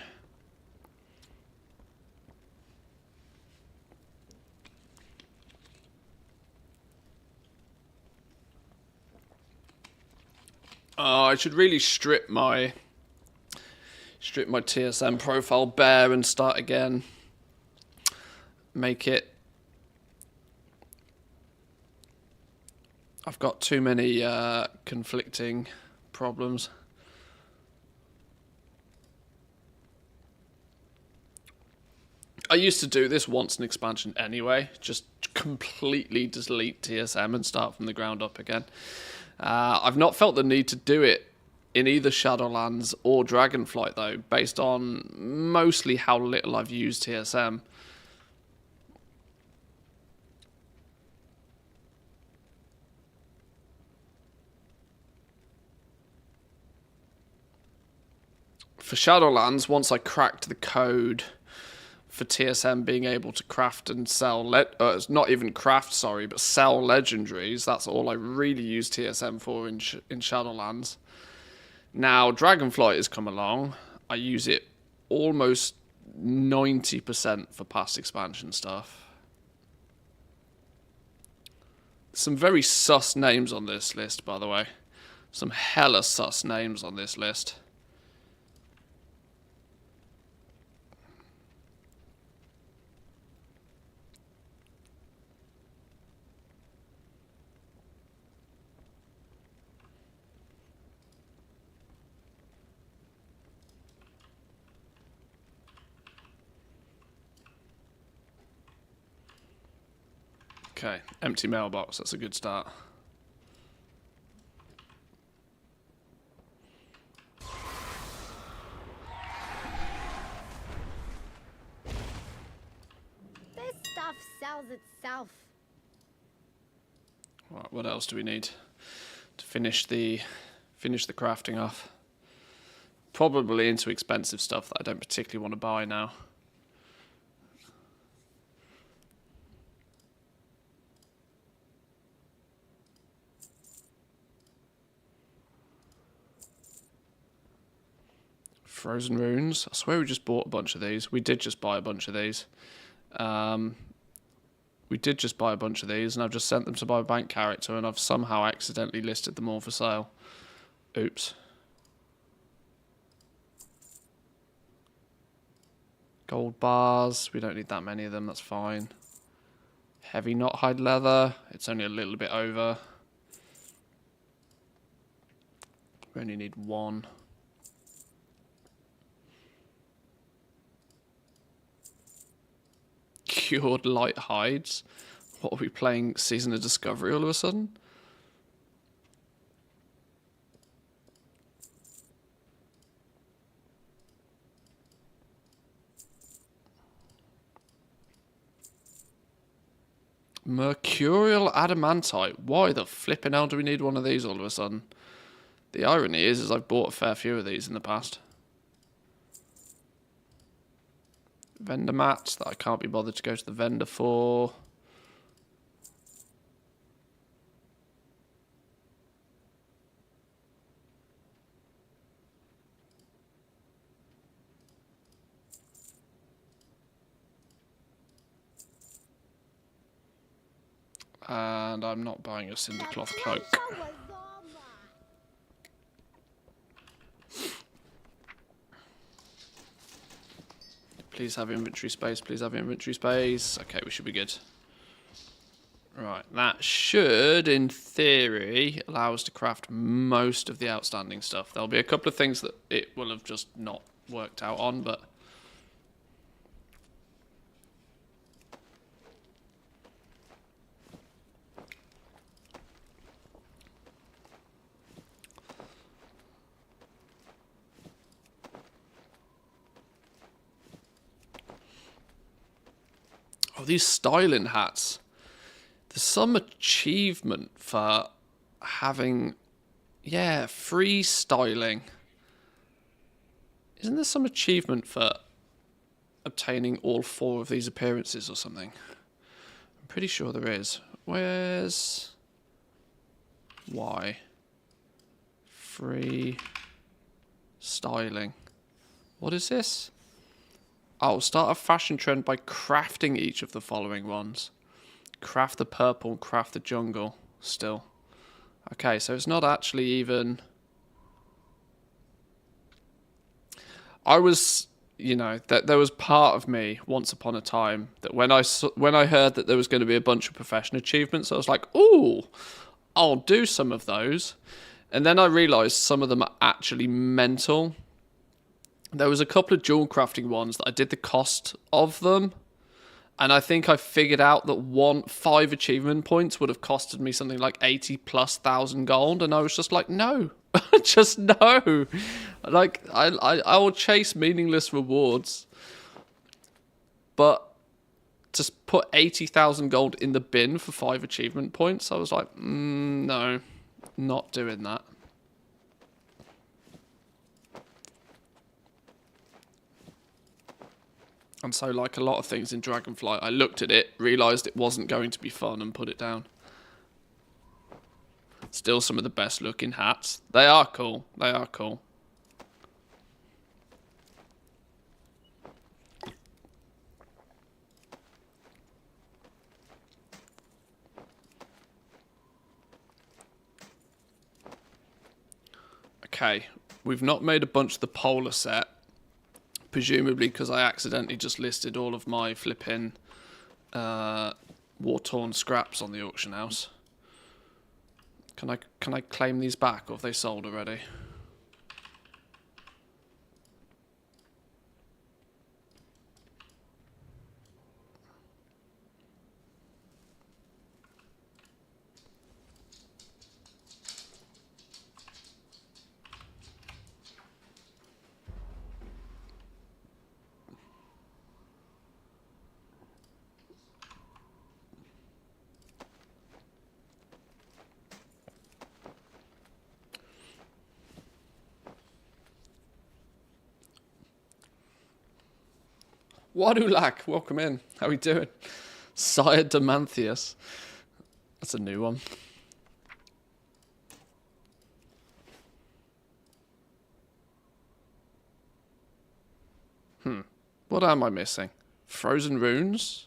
I should really strip my TSM profile bare and start again. Make it. I've got too many conflicting problems. I used to do this once an expansion anyway, just completely delete TSM and start from the ground up again. I've not felt the need to do it in either Shadowlands or Dragonflight though, based on mostly how little I've used TSM. For Shadowlands, once I cracked the code for TSM being able to craft and sell, not even craft, sorry, but sell legendaries. That's all I really use TSM for in Shadowlands. Now, Dragonflight has come along. I use it almost 90% for past expansion stuff. Some very sus names on this list, by the way. Some hella sus names on this list. Okay, empty mailbox, that's a good start. This stuff sells itself. Right, what else do we need to finish the crafting off? Probably into expensive stuff that I don't particularly want to buy now. Frozen runes. I swear we just bought a bunch of these. We did just buy a bunch of these. And I've just sent them to my bank character, and I've somehow accidentally listed them all for sale. Oops. Gold bars. We don't need that many of them. That's fine. Heavy knot hide leather. It's only a little bit over. We only need one. Cured light hides. What are we playing? Season of Discovery all of a sudden? Mercurial adamantite. Why the flipping hell do we need one of these all of a sudden? The irony is I've bought a fair few of these in the past. Vendor mats that I can't be bothered to go to the vendor for. And I'm not buying a cinder cloth cloak. Please have inventory space, please have inventory space. Okay, we should be good. Right, that should, in theory, allow us to craft most of the outstanding stuff. There'll be a couple of things that it will have just not worked out on, but... Oh, these styling hats. There's some achievement for having, yeah, free styling. Isn't there some achievement for obtaining all 4 of these appearances or something? I'm pretty sure there is. Where's... Why? Free styling. What is this? Oh, start a fashion trend by crafting each of the following ones. Craft the purple, craft the jungle, still. Okay, so it's not actually even... I was, you know, that there was part of me, once upon a time, that when I heard that there was going to be a bunch of profession achievements, I was like, ooh, I'll do some of those. And then I realised some of them are actually mental. There was a couple of jewel crafting ones that I did the cost of them. And I think I figured out that 5 achievement points would have costed me something like 80,000+ gold. And I was just like, no, just no. Like, I will chase meaningless rewards. But to put 80,000 gold in the bin for 5 achievement points, I was like, no, not doing that. And so, like a lot of things in Dragonflight, I looked at it, realised it wasn't going to be fun, and put it down. Still some of the best looking hats. They are cool. They are cool. Okay, we've not made a bunch of the polar set. Presumably because I accidentally just listed all of my flipping war-torn scraps on the auction house. Can I claim these back, or have they sold already? Wadulak, welcome in. How are we doing? Sire Demanthius. That's a new one. What am I missing? Frozen runes?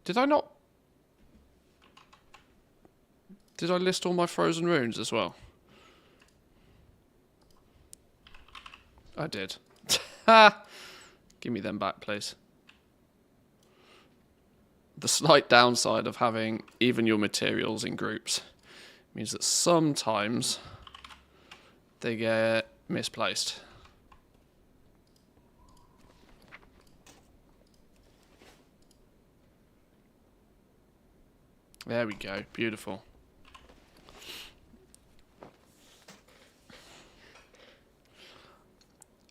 Did I not... Did I list all my frozen runes as well? I did. Ha! Give me them back, please. The slight downside of having even your materials in groups means that sometimes they get misplaced. There we go. Beautiful.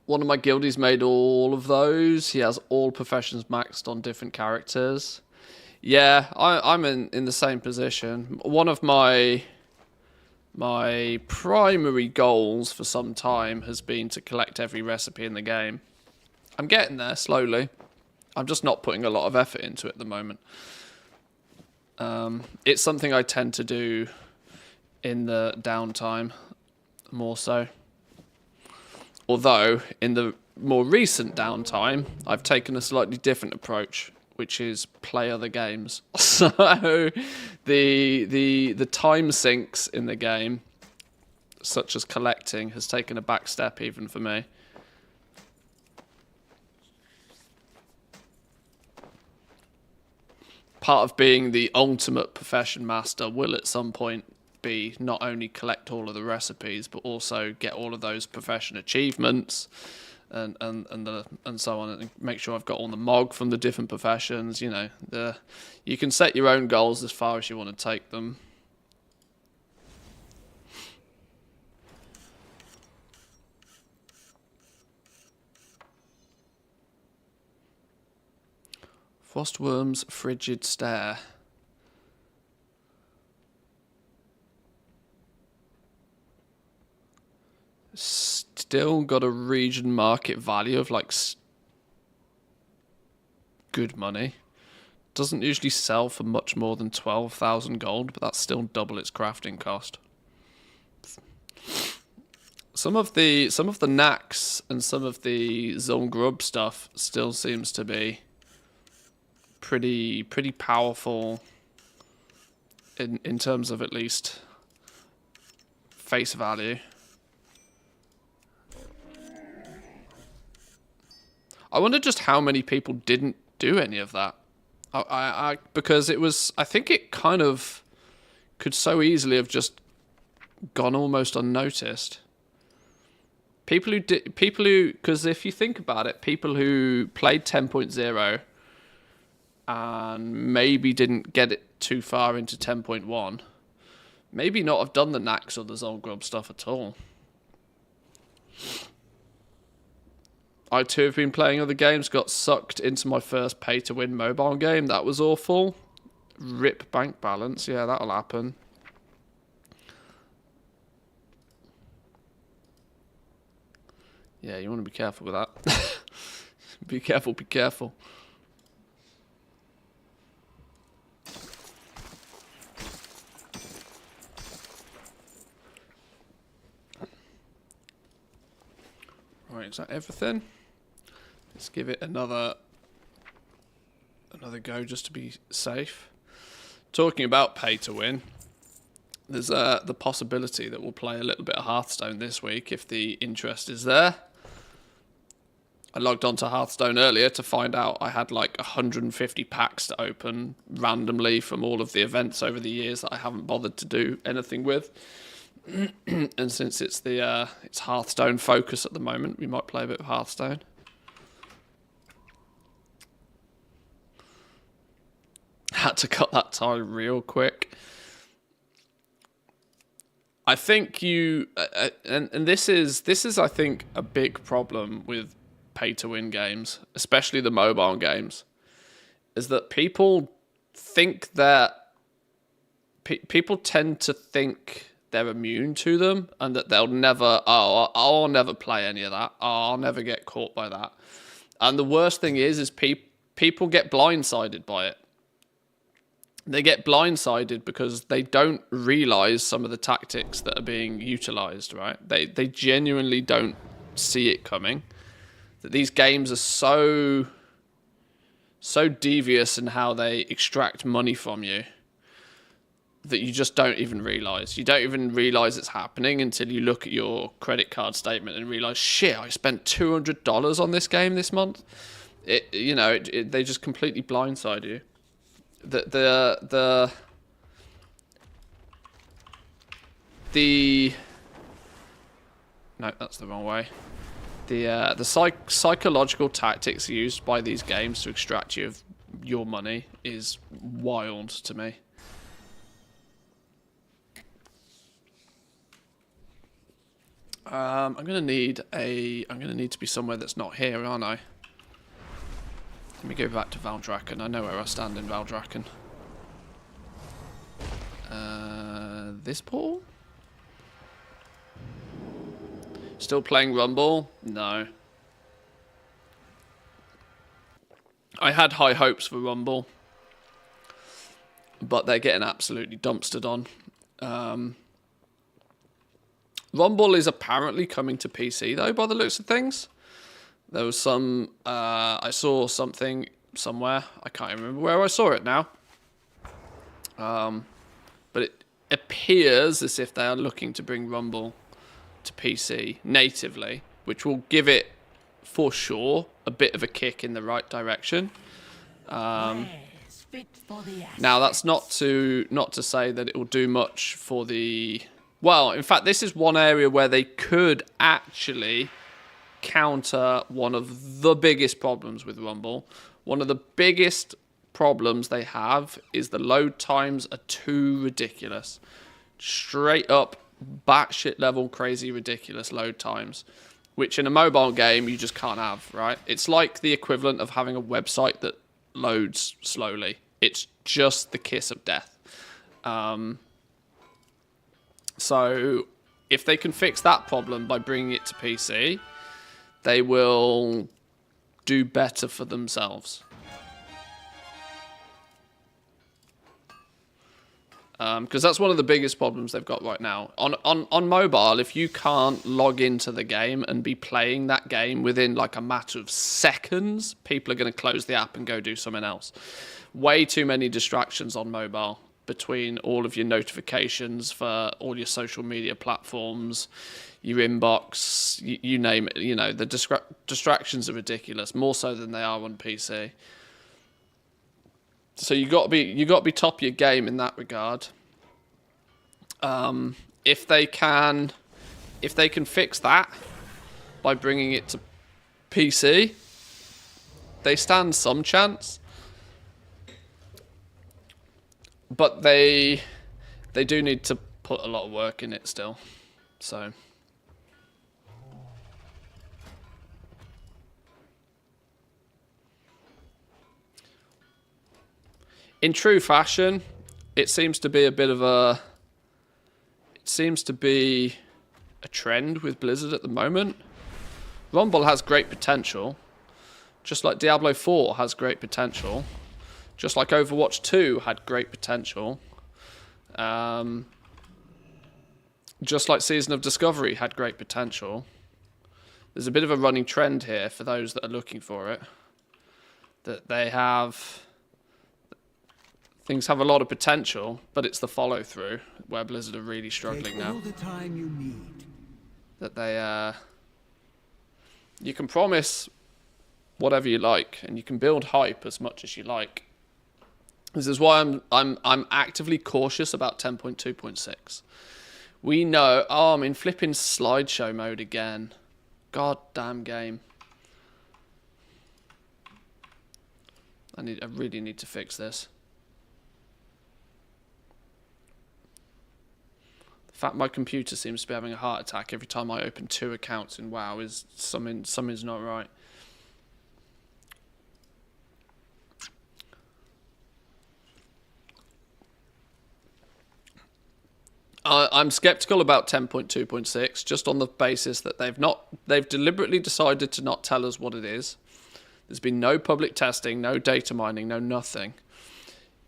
One of my guildies made all of those. He has all professions maxed on different characters. Yeah, I'm in the same position. One of my primary goals for some time has been to collect every recipe in the game. I'm getting there slowly. I'm just not putting a lot of effort into it at the moment. It's something I tend to do in the downtime more so. Although in the more recent downtime, I've taken a slightly different approach, which is play other games. So the time sinks in the game, such as collecting, has taken a back step even for me. Part of being the ultimate profession master will at some point be not only collect all of the recipes, but also get all of those profession achievements and so on, and make sure I've got all the MOG from the different professions. You know, you can set your own goals as far as you want to take them. Frostworm's frigid stare. Still got a region market value of like good money. Doesn't usually sell for much more than 12,000 gold, but that's still double its crafting cost. Some of the knacks and some of the zone grub stuff still seems to be pretty powerful in terms of at least face value. I wonder just how many people didn't do any of that. Because it was, I think it kind of could so easily have just gone almost unnoticed. People who, because if you think about it, people who played 10.0 and maybe didn't get it too far into 10.1, maybe not have done the knacks or the zone grub stuff at all. I too have been playing other games, got sucked into my first pay-to-win mobile game. That was awful. Rip bank balance. Yeah, that'll happen. Yeah, you want to be careful with that. Be careful, be careful. Right, is that everything? Let's give it another go just to be safe. Talking about pay to win, there's the possibility that we'll play a little bit of Hearthstone this week if the interest is there. I logged onto Hearthstone earlier to find out I had like 150 packs to open randomly from all of the events over the years that I haven't bothered to do anything with. And since it's it's Hearthstone focus at the moment, we might play a bit of Hearthstone. Had to cut that tie real quick. I think you and this is I think a big problem with pay to win games, especially the mobile games, is that people think that people tend to think they're immune to them and that they'll never, I'll never play any of that. I'll never get caught by that. And the worst thing is people get blindsided by it. They get blindsided because they don't realize some of the tactics that are being utilized, right? They genuinely don't see it coming. That these games are so devious in how they extract money from you that you just don't even realize. You don't even realize it's happening until you look at your credit card statement and realize, shit, I spent $200 on this game this month. They just completely blindside you. No, that's the wrong way. The psychological tactics used by these games to extract you of your money is wild to me. I'm gonna need to be somewhere that's not here, aren't I? Let me go back to Valdrakken. I know where I stand in Valdrakken. This portal? Still playing Rumble? No. I had high hopes for Rumble, but they're getting absolutely dumpstered on. Rumble is apparently coming to PC, though, by the looks of things. There was some... I saw something somewhere. I can't remember where I saw it now. But it appears as if they are looking to bring Rumble to PC natively, which will give it, for sure, a bit of a kick in the right direction. Now, that's not to say that it will do much for the... Well, in fact, this is one area where they could actually counter one of the biggest problems with Rumble. One of the biggest problems they have is the load times are too ridiculous. Straight up, batshit level, crazy, ridiculous load times. Which in a mobile game, you just can't have, right? It's like the equivalent of having a website that loads slowly. It's just the kiss of death. So, if they can fix that problem by bringing it to PC, they will do better for themselves. Because that's one of the biggest problems they've got right now. On mobile, if you can't log into the game and be playing that game within like a matter of seconds, people are going to close the app and go do something else. Way too many distractions on mobile between all of your notifications for all your social media platforms, your inbox, you name it. You know, the distractions are ridiculous, more so than they are on PC. So you got to be top of your game in that regard. If they can fix that by bringing it to PC, they stand some chance. But they do need to put a lot of work in it still. So in true fashion, it seems to be a bit of a... It seems to be a trend with Blizzard at the moment. Rumble has great potential. Just like Diablo 4 has great potential. Just like Overwatch 2 had great potential. Just like Season of Discovery had great potential. There's a bit of a running trend here for those that are looking for it. That they have... Things have a lot of potential, but it's the follow-through where Blizzard are really struggling now. Take all the time you need. That they... You can promise whatever you like, and you can build hype as much as you like. This is why I'm actively cautious about 10.2.6. We know... Oh, I'm in flipping slideshow mode again. God damn game. I really need to fix this. The fact my computer seems to be having a heart attack every time I open 2 accounts in WoW is something's not right. I'm skeptical about 10.2.6 just on the basis that they've deliberately decided to not tell us what it is. There's been no public testing, no data mining, no nothing.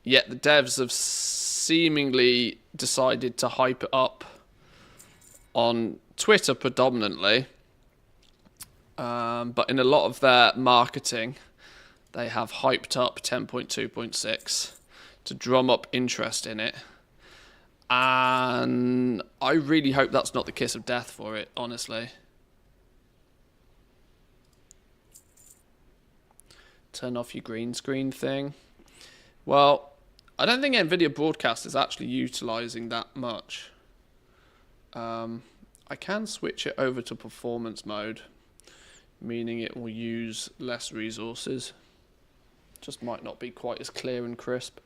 Yet the devs have seemingly decided to hype it up on Twitter predominantly. But in a lot of their marketing, they have hyped up 10.2.6 to drum up interest in it. And I really hope that's not the kiss of death for it, honestly. Turn off your green screen thing. Well, I don't think NVIDIA Broadcast is actually utilizing that much. I can switch it over to performance mode, meaning it will use less resources. Just might not be quite as clear and crisp.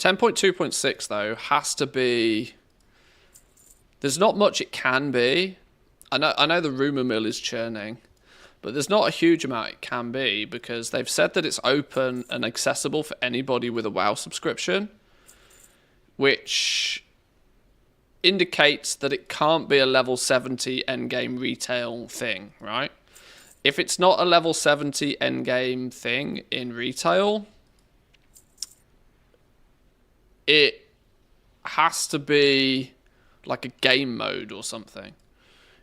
10.2.6 though has to be. There's not much it can be. I know the rumor mill is churning, but there's not a huge amount it can be because they've said that it's open and accessible for anybody with a WoW subscription, which indicates that it can't be a level 70 endgame retail thing, right? If it's not a level 70 endgame thing in retail, it has to be like a game mode or something.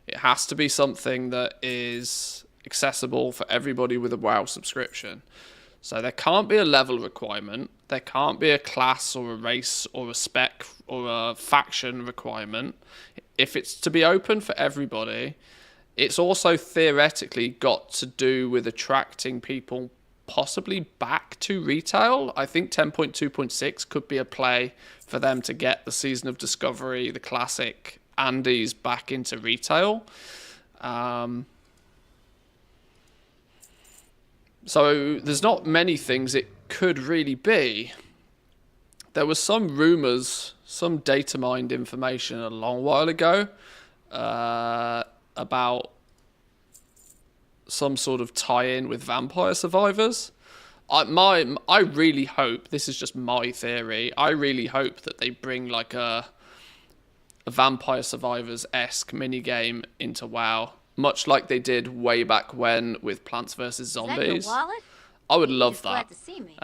It has to be something that is accessible for everybody with a WoW subscription. So there can't be a level requirement. There can't be a class or a race or a spec or a faction requirement. If it's to be open for everybody, it's also theoretically got to do with attracting people possibly back to retail. I think 10.2.6 could be a play for them to get the Season of Discovery, the classic Andes back into retail. So there's not many things it could really be. There was some rumors, some data mined information a long while ago about some sort of tie-in with Vampire Survivors. I really hope, this is just my theory, I really hope that they bring like a Vampire Survivors-esque minigame into WoW, much like they did way back when with Plants vs. Zombies. Is that your wallet? I would love Just that. glad to see me.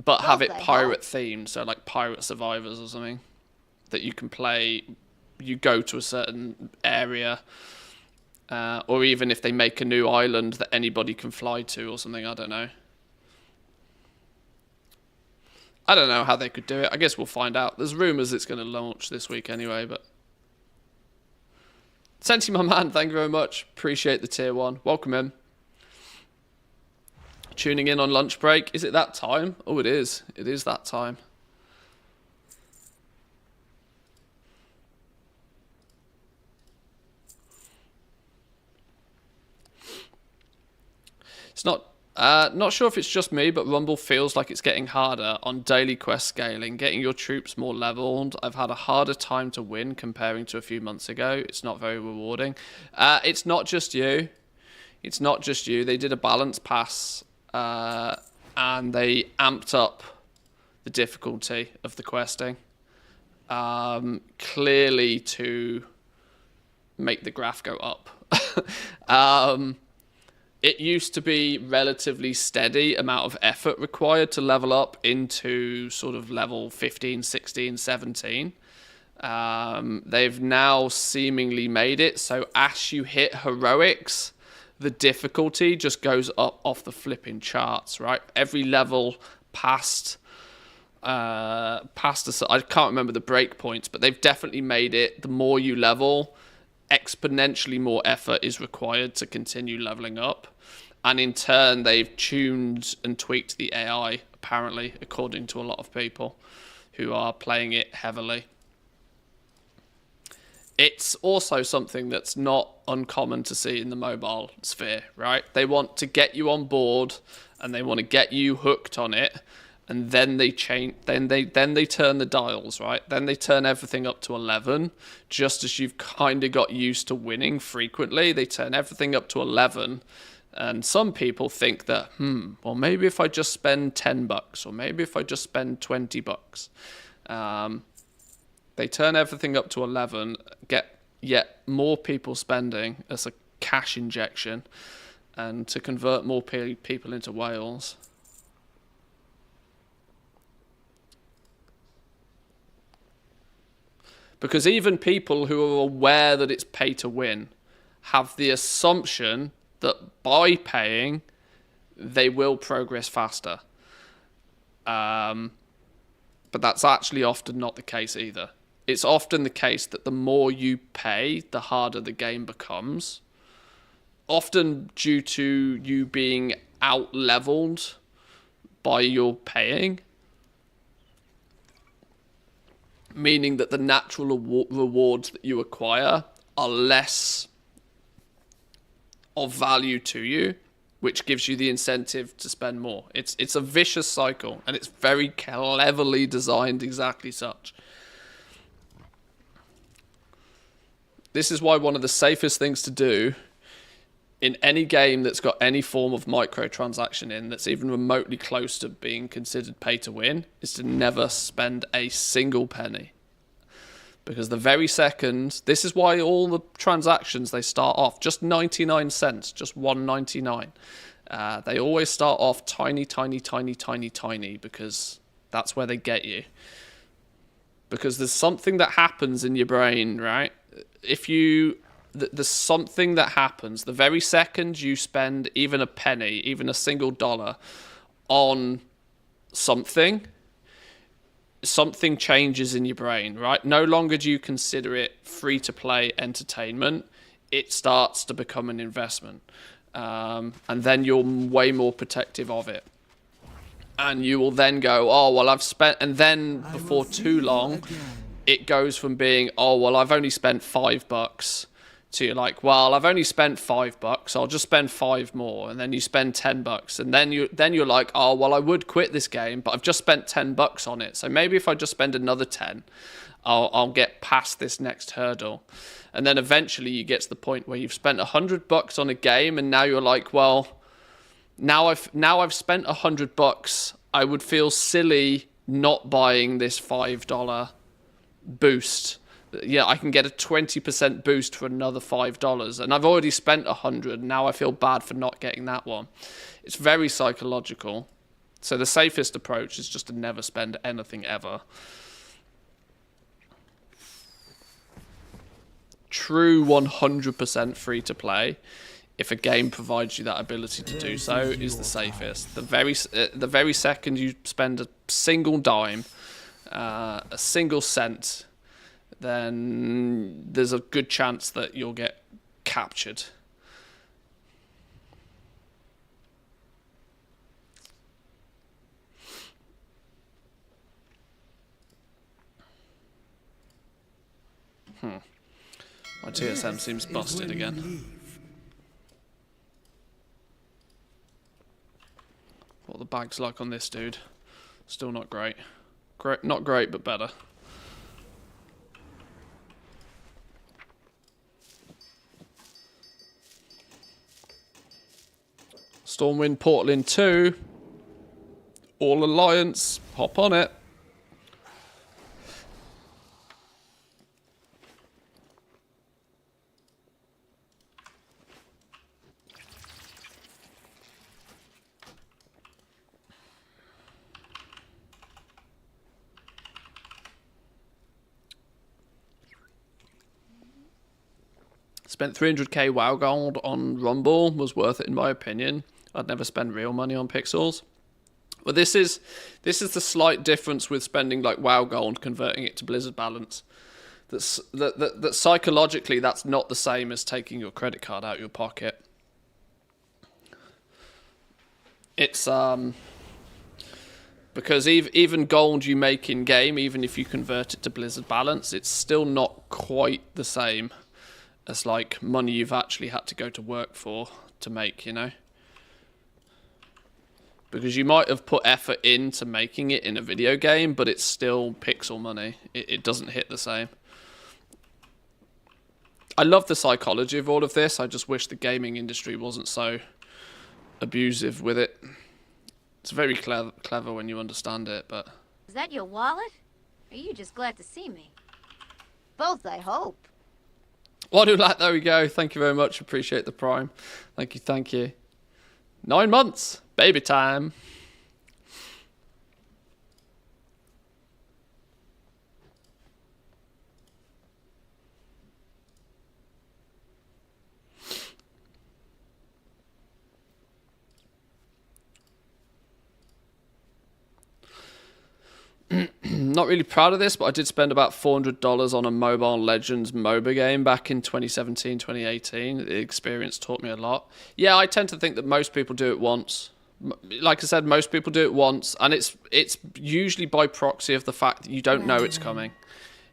But have it the hell? pirate themed, so like Pirate Survivors or something that you can play. You go to a certain area, or even if they make a new island that anybody can fly to or something. I don't know. I don't know how they could do it. I guess we'll find out. There's rumours it's going to launch this week anyway, but... Senti, my man, thank you very much. Appreciate the tier 1. Welcome in. Tuning in on lunch break. Is it that time? Oh, it is. It is that time. It's not sure if it's just me, but Rumble feels like it's getting harder on daily quest scaling, getting your troops more leveled. I've had a harder time to win comparing to a few months ago. It's not very rewarding. It's not just you. It's not just you. They did a balance pass, and they amped up the difficulty of the questing, clearly to make the graph go up. It used to be relatively steady amount of effort required to level up into sort of level 15, 16, 17. They've now seemingly made it so as you hit heroics, the difficulty just goes up off the flipping charts, right? Every level past I can't remember the breakpoints, but they've definitely made it the more you level, exponentially more effort is required to continue leveling up. And in turn, they've tuned and tweaked the AI, apparently, according to a lot of people who are playing it heavily. It's also something that's not uncommon to see in the mobile sphere, right? They want to get you on board and they want to get you hooked on it. And then they change. Then they turn the dials, right? Then they turn everything up to 11, just as you've kind of got used to winning frequently. They turn everything up to 11, and some people think that, well, maybe if I just spend $10, or maybe if I just spend $20, they turn everything up to 11, get yet more people spending as a cash injection, and to convert more people into whales. Because even people who are aware that it's pay to win have the assumption that by paying, they will progress faster. But that's actually often not the case either. It's often the case that the more you pay, the harder the game becomes. Often due to you being out-leveled by your paying. Meaning that the natural rewards that you acquire are less of value to you which gives you the incentive to spend more. It's a vicious cycle, and it's very cleverly designed exactly such. This is why one of the safest things to do in any game that's got any form of microtransaction in, that's even remotely close to being considered pay to win, is to never spend a single penny. Because the very second, this is why all the transactions, they start off just 99 cents, just $1.99. They always start off tiny, tiny, tiny, tiny, tiny, because that's where they get you. Because there's something that happens in your brain, right? There's something that happens the very second you spend even a penny, even a single dollar on something changes in your brain, right? No longer do you consider it free-to-play entertainment. It starts to become an investment. And then you're way more protective of it. And you will then go, oh, well, I've spent... And then before too long, it goes from being, oh, well, I've only spent $5 to you're like, well, I've only spent $5, I'll just spend 5 more, and then you spend $10, and then you're like, oh, well, I would quit this game, but I've just spent $10 on it, so maybe if I just spend another 10, I'll get past this next hurdle. And then eventually you get to the point where you've spent $100 on a game, and now you're like, well, now I've spent $100, I would feel silly not buying this $5 boost. Yeah, I can get a 20% boost for another $5, and I've already spent $100. Now I feel bad for not getting that one. It's very psychological. So the safest approach is just to never spend anything ever. True 100% free to play, if a game provides you that ability to do so, is the safest. The very second you spend a single dime, a single cent, then there's a good chance that you'll get captured. My TSM seems busted again. What the bag's like on this dude? Still not great. Not great, but better. Stormwind Portal in 2. All Alliance. Hop on it. Spent 300k WoW Gold on Rumble. Was worth it in my opinion. I'd never spend real money on pixels. But this is the slight difference with spending like WoW Gold, converting it to Blizzard balance. That psychologically that's not the same as taking your credit card out of your pocket. It's because even gold you make in game, even if you convert it to Blizzard balance, it's still not quite the same as like money you've actually had to go to work for to make, you know? Because you might have put effort into making it in a video game, but it's still pixel money. It doesn't hit the same. I love the psychology of all of this. I just wish the gaming industry wasn't so abusive with it. It's very clever when you understand it, but... Is that your wallet? Or are you just glad to see me? Both, I hope. Wadulat, there we go. Thank you very much. Appreciate the prime. Thank you, thank you. 9 months. Baby time. Not really proud of this, but I did spend about $400 on a Mobile Legends MOBA game back in 2017, 2018. The experience taught me a lot. Yeah, I tend to think that most people do it once. Like I said, most people do it once, and it's usually by proxy of the fact that you don't know it's coming.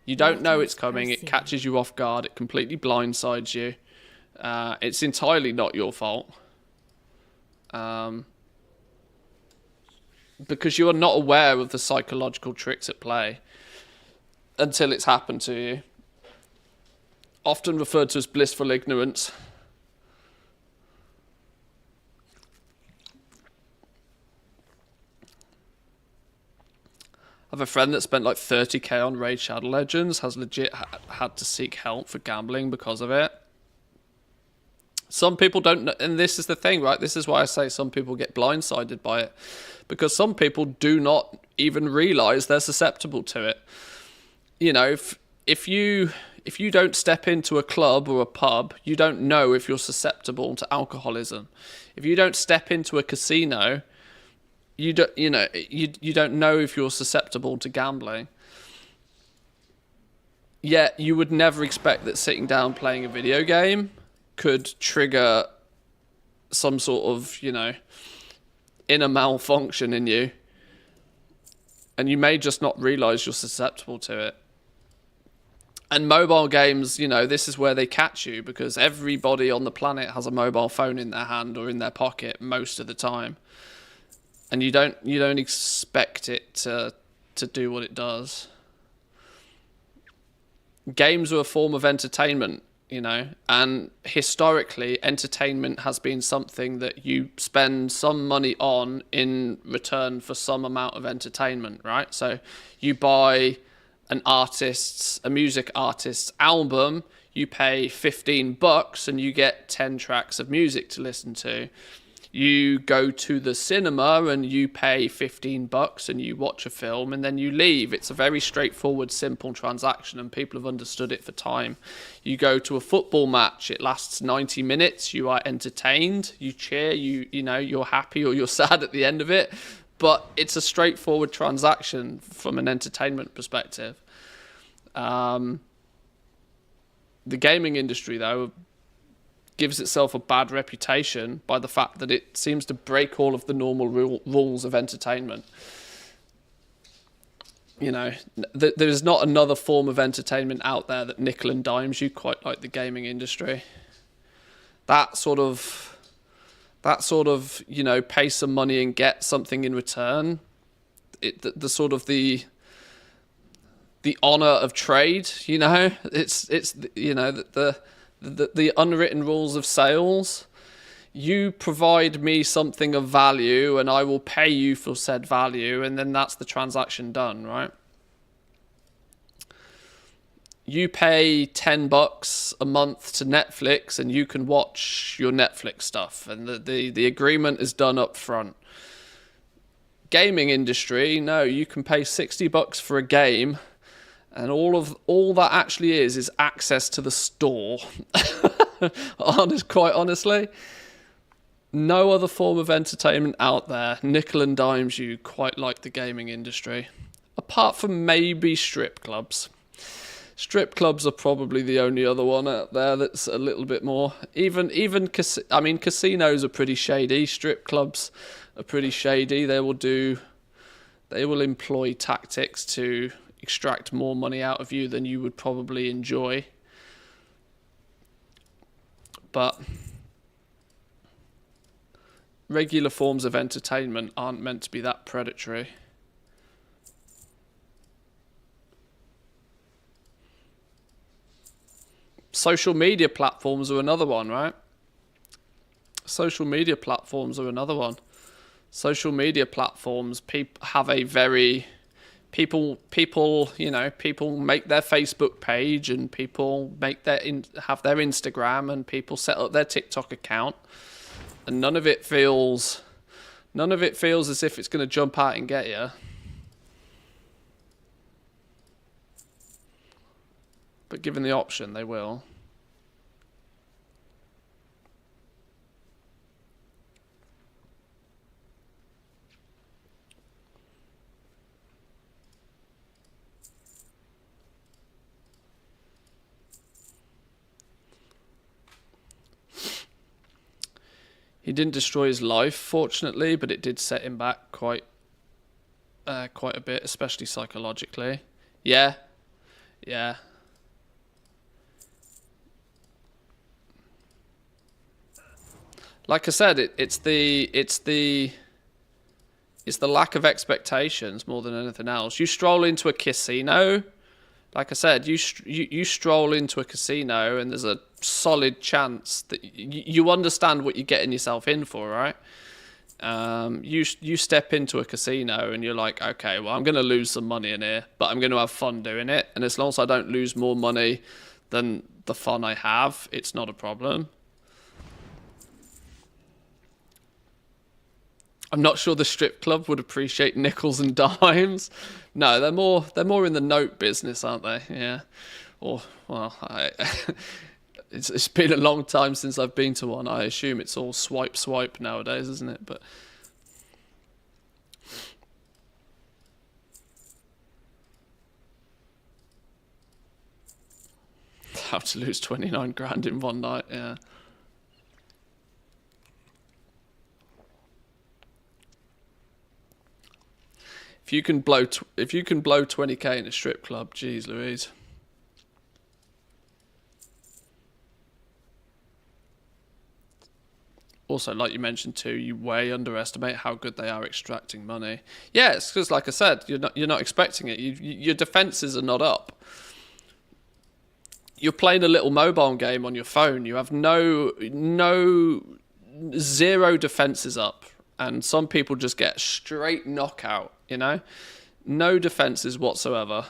You don't know it's coming. It catches you off guard. It completely blindsides you. It's entirely not your fault. Because you are not aware of the psychological tricks at play until it's happened to you. Often referred to as blissful ignorance. I have a friend that spent like 30k on Raid Shadow Legends, has legit had to seek help for gambling because of it. Some people don't know, and this is the thing, right? This is why I say some people get blindsided by it. Because some people do not even realise they're susceptible to it. You know, if you don't step into a club or a pub, you don't know if you're susceptible to alcoholism. If you don't step into a casino, you don't know if you're susceptible to gambling. Yet you would never expect that sitting down playing a video game could trigger some sort of, inner malfunction in you. And you may just not realise you're susceptible to it. And mobile games, this is where they catch you, because everybody on the planet has a mobile phone in their hand or in their pocket most of the time. And you don't expect it to do what it does. Games are a form of entertainment, and historically entertainment has been something that you spend some money on in return for some amount of entertainment, right? So you buy a music artist's album, you pay $15 and you get 10 tracks of music to listen to. You go to the cinema and you pay $15 and you watch a film and then you leave. It's a very straightforward, simple transaction, and people have understood it for time. You go to a football match, it lasts 90 minutes, you are entertained, you cheer, you're happy or you're sad at the end of it, but it's a straightforward transaction from an entertainment perspective. The gaming industry, though, gives itself a bad reputation by the fact that it seems to break all of the normal rules of entertainment. There's not another form of entertainment out there that nickel and dimes you quite like the gaming industry. That sort of, pay some money and get something in return. The honor of trade, it's the unwritten rules of sales. You provide me something of value and I will pay you for said value, and then that's the transaction done, right? You pay $10 a month to Netflix and you can watch your Netflix stuff, and the agreement is done up front. Gaming industry, no, you can pay $60 for a game, and all that actually is access to the store. Quite honestly, no other form of entertainment out there nickel and dimes you quite like the gaming industry, apart from maybe strip clubs. Strip clubs are probably the only other one out there that's a little bit more. Casinos are pretty shady. Strip clubs are pretty shady. They will employ tactics to extract more money out of you than you would probably enjoy. But regular forms of entertainment aren't meant to be that predatory. Social media platforms are another one, right? Social media platforms make their Facebook page, and people have their Instagram, and people set up their TikTok account, and none of it feels as if it's going to jump out and get you. But given the option, they will. He didn't destroy his life, fortunately, but it did set him back quite a bit, especially psychologically. Yeah. like I said, it's the lack of expectations more than anything else. You stroll into a casino, like I said, you stroll into a casino, and there's a solid chance that you understand what you're getting yourself in for, right? You step into a casino and you're like, okay, well, I'm going to lose some money in here, but I'm going to have fun doing it. And as long as I don't lose more money than the fun I have, it's not a problem. I'm not sure the strip club would appreciate nickels and dimes. No, they're more in the note business, aren't they? Yeah. Or, well, it's been a long time since I've been to one. I assume it's all swipe nowadays, isn't it? But how to lose 29 grand in one night, yeah. If you can blow 20k in a strip club, geez Louise. Also, like you mentioned too, you way underestimate how good they are extracting money. Yeah, it's because, like I said, you're not expecting it. Your defenses are not up. You're playing a little mobile game on your phone. You have zero defenses up, and some people just get straight knockout. You know, no defenses whatsoever.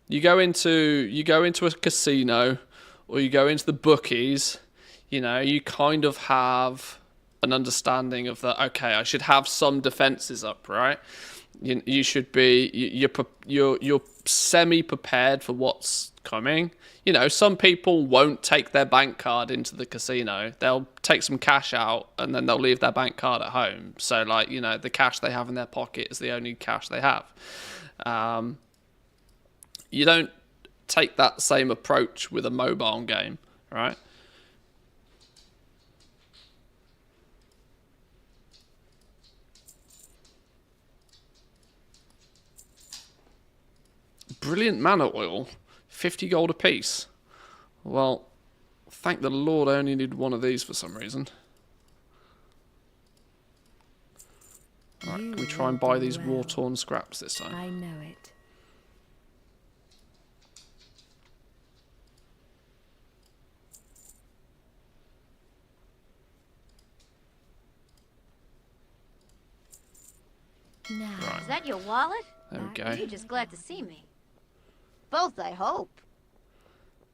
You go into a casino, or you go into the bookies. You know, you kind of have an understanding of that. Okay, I should have some defenses up, right? You should be you're semi prepared for what's coming. You know, some people won't take their bank card into the casino. They'll take some cash out and then they'll leave their bank card at home. So, like, you know, the cash they have in their pocket is the only cash they have. You don't take that same approach with a mobile game, right? Brilliant mana oil, 50 gold apiece. Well, thank the Lord I only need one of these for some reason. Right, can we try and buy these war-torn scraps this time? I know it. Now, Right. Is that your wallet? There we go. You're just glad to see me. Both, I hope.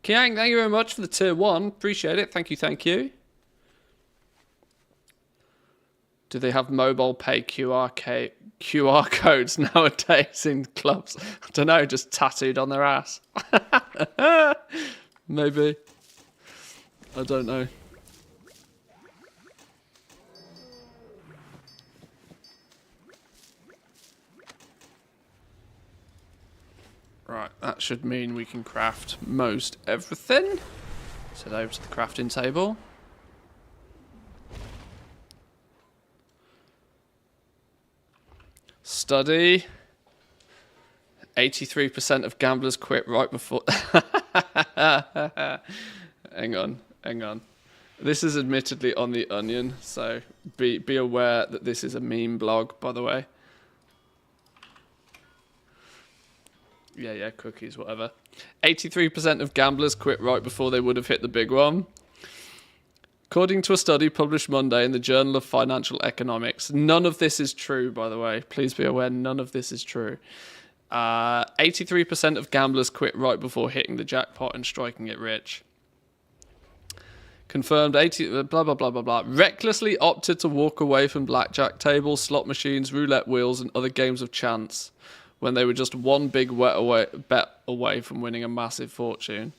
Kiang, thank you very much for the tier 1. Appreciate it. Thank you. Do they have mobile pay QR codes nowadays in clubs? I don't know, just tattooed on their ass. Maybe. I don't know. Right, that should mean we can craft most everything. Let's head over to the crafting table. Study. 83% of gamblers quit right before... Hang on. This is admittedly on The Onion, so be aware that this is a meme blog, by the way. Yeah, cookies, whatever. 83% of gamblers quit right before they would have hit the big one. According to a study published Monday in the Journal of Financial Economics, none of this is true, by the way. Please be aware, none of this is true. 83% of gamblers quit right before hitting the jackpot and striking it rich. Confirmed 80... blah, blah, blah, blah, blah. Recklessly opted to walk away from blackjack tables, slot machines, roulette wheels, and other games of chance when they were just one big bet away from winning a massive fortune.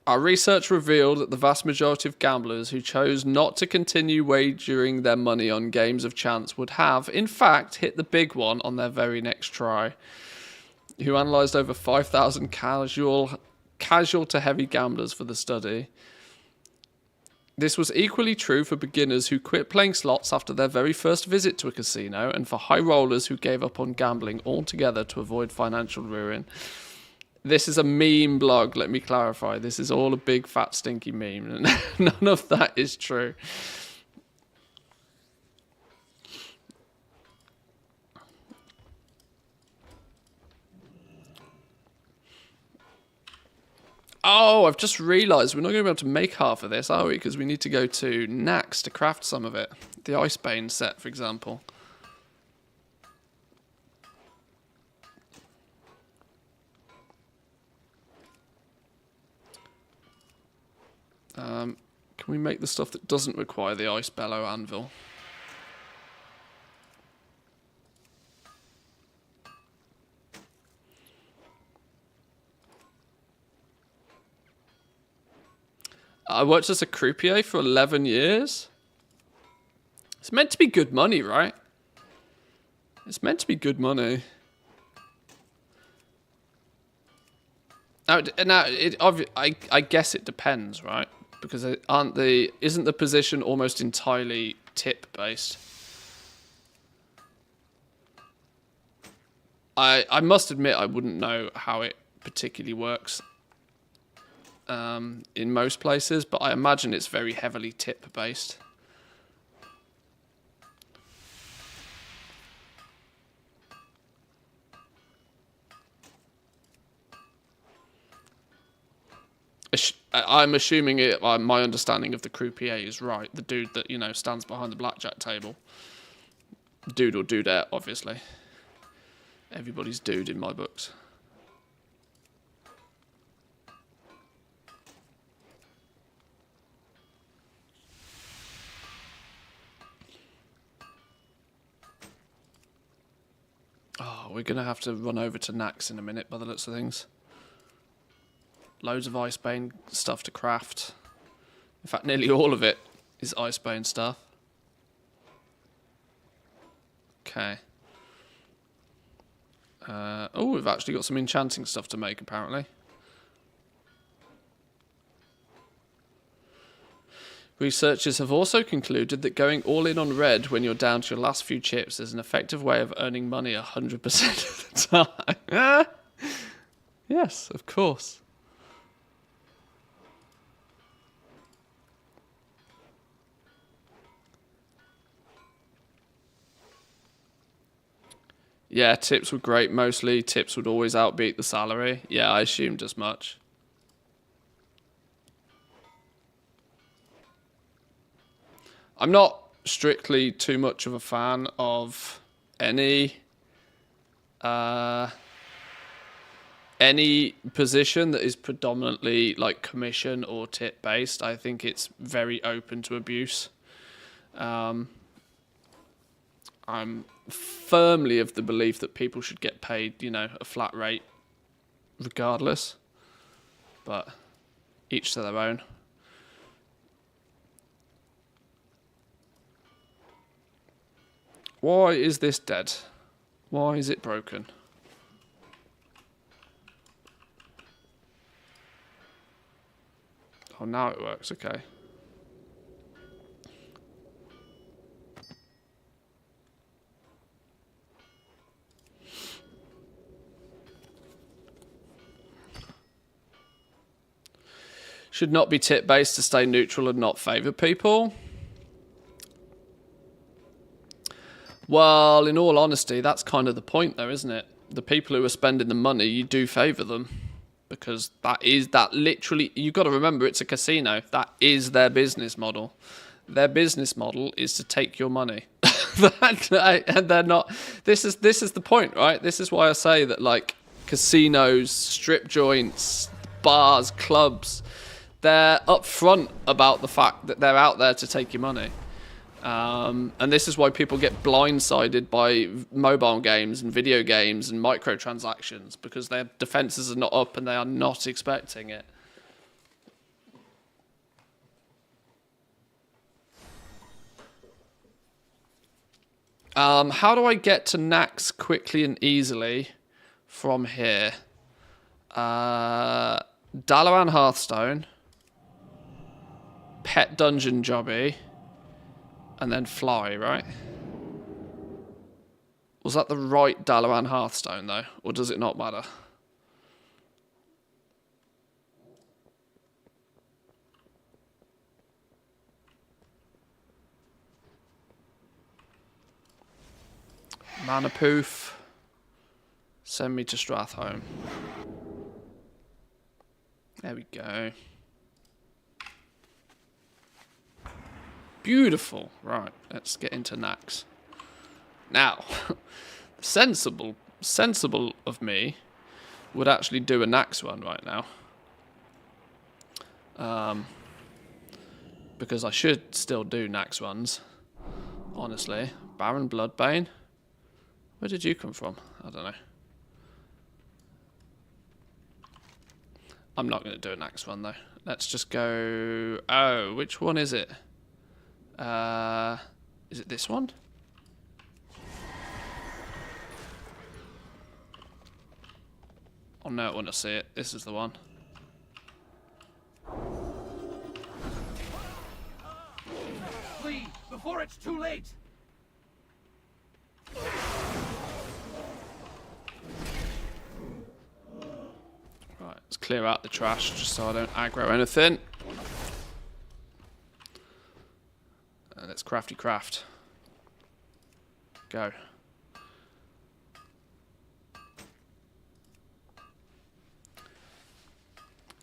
Our research revealed that the vast majority of gamblers who chose not to continue wagering their money on games of chance would have, in fact, hit the big one on their very next try. Who analysed over 5,000 casual to heavy gamblers for the study. This was equally true for beginners who quit playing slots after their very first visit to a casino, and for high rollers who gave up on gambling altogether to avoid financial ruin. This is a meme blog, let me clarify. This is all a big, fat, stinky meme. And none of that is true. Oh, I've just realised we're not going to be able to make half of this, are we? Because we need to go to Nax to craft some of it. The Icebane set, for example. Can we make the stuff that doesn't require the Ice Bellow Anvil? I worked as a croupier for 11 years. It's meant to be good money, right? It's meant to be good money. I guess it depends, right? Because isn't the position almost entirely tip based? I must admit I wouldn't know how it particularly works in most places, but I imagine it's very heavily tip based. I'm assuming my understanding of the croupier is right. The dude that, you know, stands behind the blackjack table. Dude or dudette, obviously. Everybody's dude in my books. Oh, we're going to have to run over to Nax in a minute by the looks of things. Loads of Icebane stuff to craft. In fact, nearly all of it is Icebane stuff. Okay. Oh, we've actually got some enchanting stuff to make, apparently. Researchers have also concluded that going all in on red when you're down to your last few chips is an effective way of earning money 100% of the time. Yes, of course. Yeah, tips were great mostly. Tips would always outbeat the salary. Yeah, I assumed as much. I'm not strictly too much of a fan of any position that is predominantly like commission or tip based. I think it's very open to abuse. I'm firmly of the belief that people should get paid, you know, a flat rate regardless. But each to their own. Why is this dead? Why is it broken? Oh, now it works, okay. Should not be tip based to stay neutral and not favour people. Well, in all honesty, that's kind of the point though, isn't it? The people who are spending the money, you do favour them. Because that literally, you've got to remember, it's a casino. That is their business model. Their business model is to take your money. And they're not, this is the point, right? This is why I say that like casinos, strip joints, bars, clubs, they're upfront about the fact that they're out there to take your money. And this is why people get blindsided by mobile games and video games and microtransactions, because their defenses are not up and they are not expecting it. How do I get to Nax quickly and easily from here? Dalaran Hearthstone, Pet Dungeon Jobby, and then fly, right? Was that the right Dalaran Hearthstone, though? Or does it not matter? Mana poof. Send me to Strathholm. There we go. Beautiful. Right, let's get into Nax. Now, sensible of me would actually do a Nax one right now. Because I should still do Nax ones. Honestly. Baron Bloodbane. Where did you come from? I don't know. I'm not going to do a Nax one though. Let's just go... Oh, which one is it? Is it this one? Oh no, I want to see it. This is the one. Flee before it's too late. Right, let's clear out the trash just so I don't aggro anything. And let's crafty craft. Go.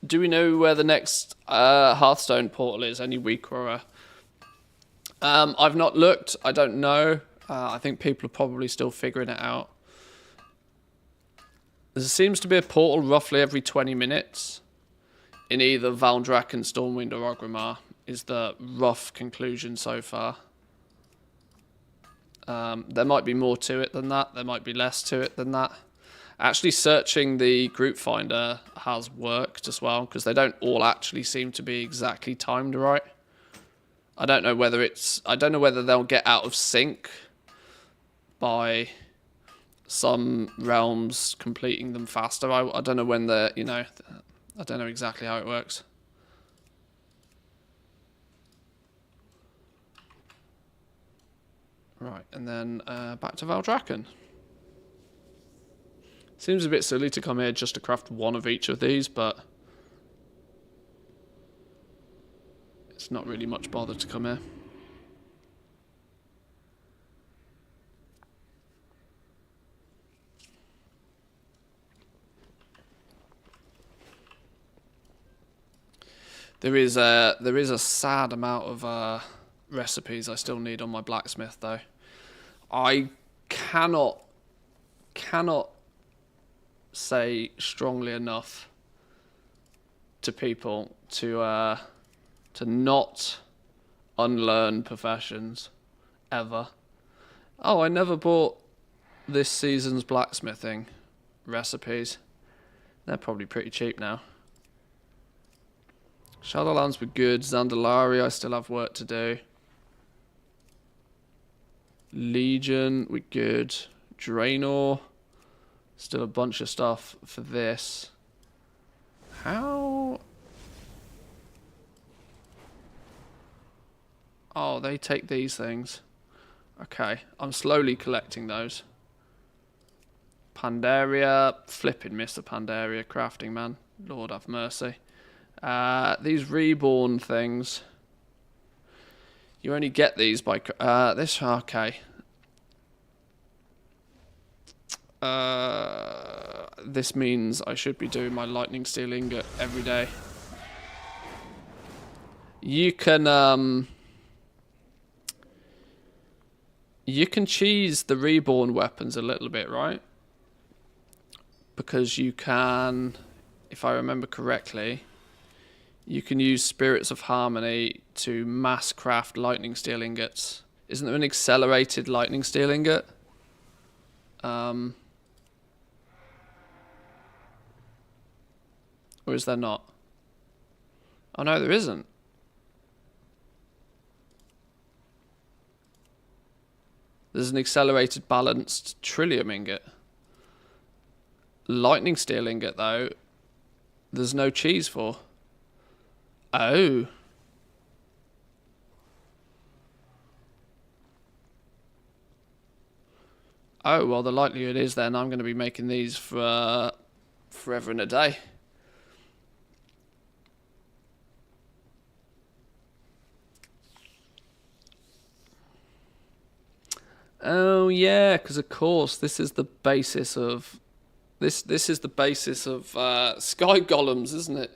Do we know where the next Hearthstone portal is? Any week or a... I've not looked. I don't know. I think people are probably still figuring it out. There seems to be a portal roughly every 20 minutes in either Valdrakken, Stormwind, or Orgrimmar, is the rough conclusion so far. There might be more to it than that. There might be less to it than that. Actually, searching the group finder has worked as well, because they don't all actually seem to be exactly timed right. I don't know whether it's... I don't know whether they'll get out of sync by some realms completing them faster. I don't know when they're, you know... I don't know exactly how it works. Right, and then back to Valdrakken. Seems a bit silly to come here just to craft one of each of these, but it's not really much bother to come here. There is a sad amount of recipes I still need on my blacksmith though. I cannot say strongly enough to people to not unlearn professions ever. Oh, I never bought this season's blacksmithing recipes. They're probably pretty cheap now. Shadowlands were good. Zandalari, I still have work to do. Legion, we're good. Draenor, still a bunch of stuff for this. How? Oh, they take these things. Okay, I'm slowly collecting those. Pandaria, flipping Mr. Pandaria crafting, man. Lord have mercy. These reborn things. You only get these by... this, okay. This means I should be doing my lightning steel ingot every day. You can cheese the reborn weapons a little bit, right? Because you can, if I remember correctly, you can use Spirits of Harmony to mass craft lightning steel ingots. Isn't there an accelerated lightning steel ingot? Or is there not? Oh no, there isn't. There's an accelerated balanced Trillium ingot. Lightning steel ingot, though, there's no cheese for. Oh. Oh, well, the likelihood is then I'm going to be making these for forever and a day. Oh yeah, because of course this is the basis of this is the basis of sky golems, isn't it?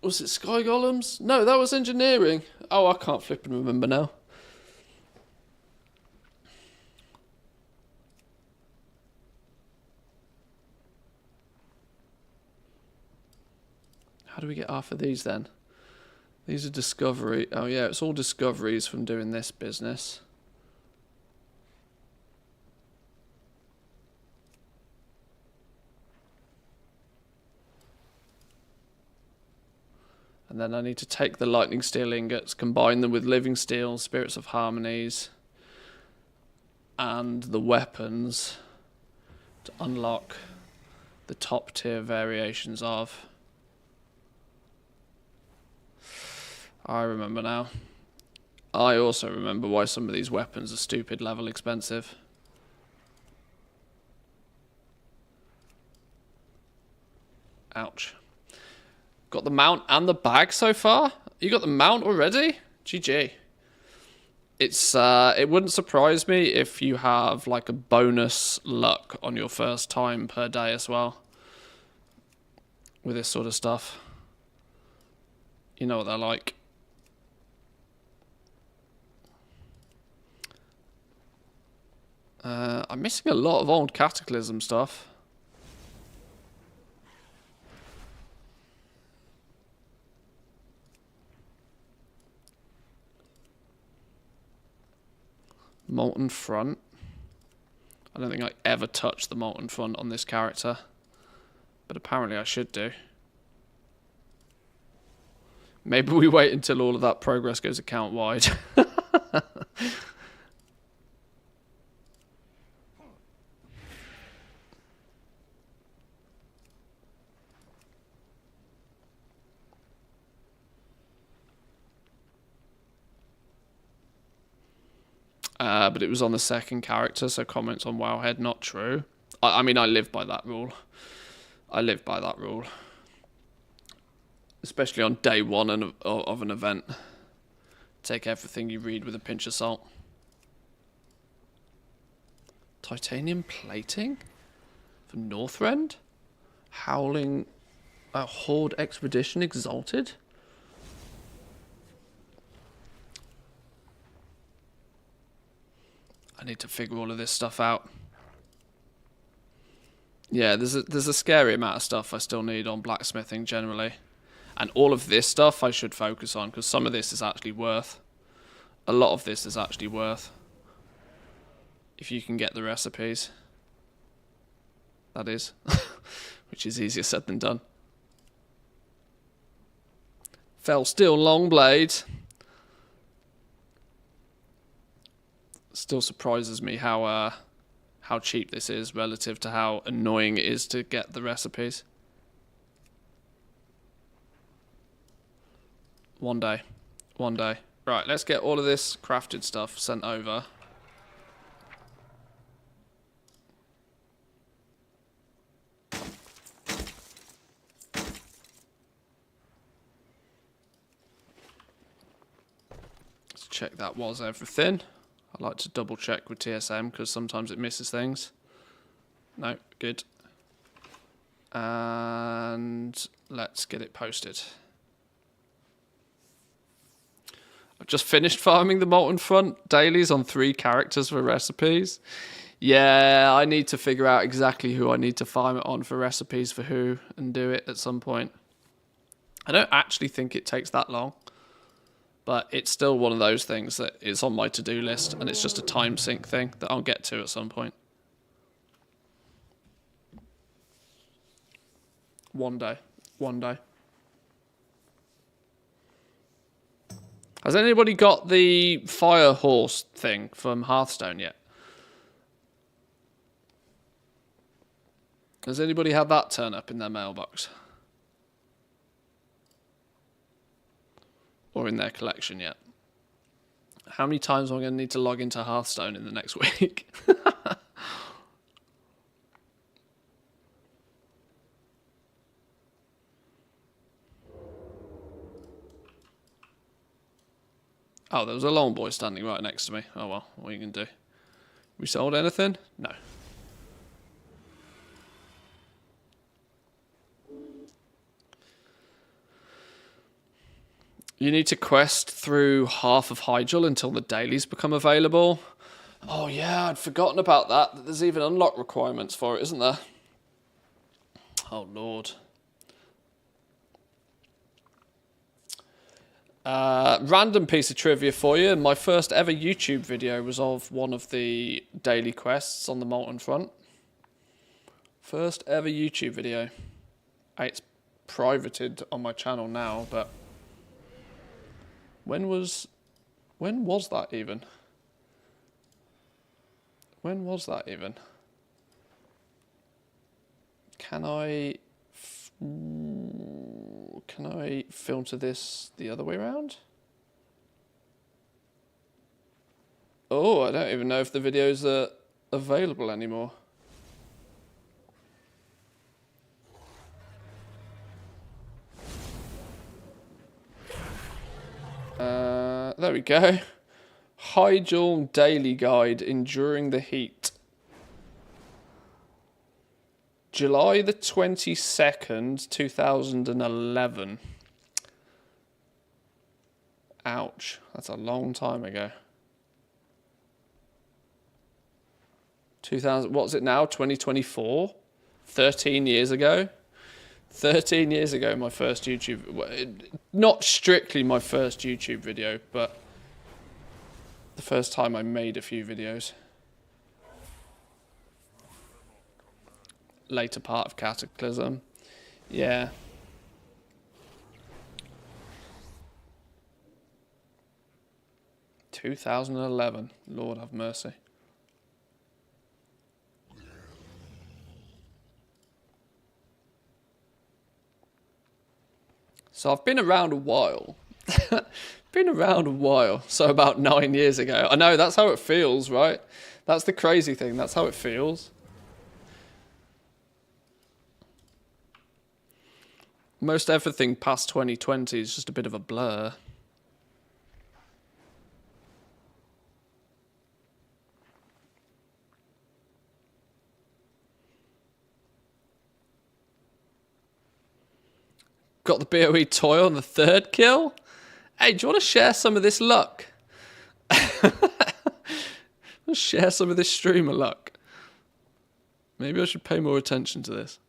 Was it sky golems? No, that was engineering. Oh, I can't flip and remember now. How do we get half of these then? These are discovery. Oh yeah, it's all discoveries from doing this business. And then I need to take the lightning steel ingots, combine them with living steel, spirits of harmonies, and the weapons to unlock the top tier variations of. I remember now. I also remember why some of these weapons are stupid level expensive. Ouch. Got the mount and the bag so far? You got the mount already? GG. It's it wouldn't surprise me if you have like a bonus luck on your first time per day as well. With this sort of stuff. You know what they're like. I'm missing a lot of old Cataclysm stuff. Molten Front. I don't think I ever touched the Molten Front on this character. But apparently I should do. Maybe we wait until all of that progress goes account wide. But it was on the second character, so comments on Wowhead not true. I mean, I live by that rule. I live by that rule. Especially on day one of an event. Take everything you read with a pinch of salt. Titanium plating? From Northrend? Howling... Horde Expedition Exalted? I need to figure all of this stuff out. Yeah, there's a scary amount of stuff I still need on blacksmithing generally. And all of this stuff I should focus on, because some of this is actually worth. A lot of this is actually worth. If you can get the recipes. That is. Which is easier said than done. Fell steel long blade. Still surprises me how cheap this is relative to how annoying it is to get the recipes. One day. One day. Right, let's get all of this crafted stuff sent over. Let's check that was everything. I like to double check with TSM because sometimes it misses things. No, good. And let's get it posted. I've just finished farming the Molten Front dailies on 3 characters for recipes. Yeah, I need to figure out exactly who I need to farm it on for recipes for who and do it at some point. I don't actually think it takes that long. But it's still one of those things that is on my to-do list, and it's just a time sink thing that I'll get to at some point. One day. One day. Has anybody got the fire horse thing from Hearthstone yet? Has anybody had that turn up in their mailbox? Or in their collection yet? How many times am I going to need to log into Hearthstone in the next week? Oh, there was a long boy standing right next to me. Oh well, what are you going to do? We sold anything? No. You need to quest through half of Hyjal until the dailies become available. Oh yeah, I'd forgotten about that. There's even unlock requirements for it, isn't there? Oh lord. Random piece of trivia for you. My first ever YouTube video was of one of the daily quests on the Molten Front. First ever YouTube video. It's privated on my channel now, but when was that even? When was that even? Can I filter this the other way around? Oh, I don't even know if the videos are available anymore. There we go. Hyjal Daily Guide, Enduring the Heat. July the 22nd, 2011. Ouch, that's a long time ago. what's it now, 2024? 13 years ago? 13 years ago, my first YouTube... Not strictly my first YouTube video, but the first time I made a few videos. Later part of Cataclysm. Yeah. ...2011. Lord have mercy. So I've been around a while. Been around a while. So about 9 years ago. I know, that's how it feels, right? That's the crazy thing. That's how it feels. Most everything past 2020 is just a bit of a blur. Got the BOE toy on the 3rd kill? Hey, do you want to share some of this luck? Let's share some of this streamer luck. Maybe I should pay more attention to this.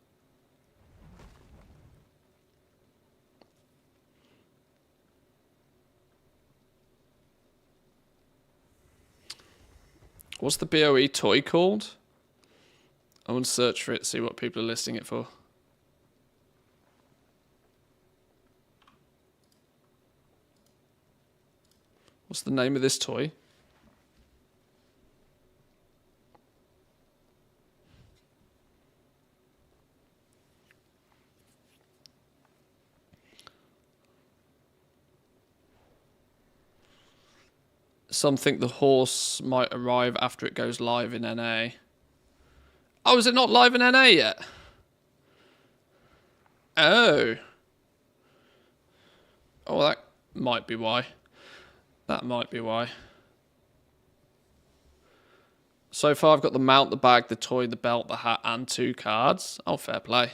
What's the BOE toy called? I want to search for it, see what people are listing it for. What's the name of this toy? Some think the horse might arrive after it goes live in NA. Oh, is it not live in NA yet? Oh. Oh, that might be why. That might be why. So far I've got the mount, the bag, the toy, the belt, the hat, and 2 cards. Oh, fair play.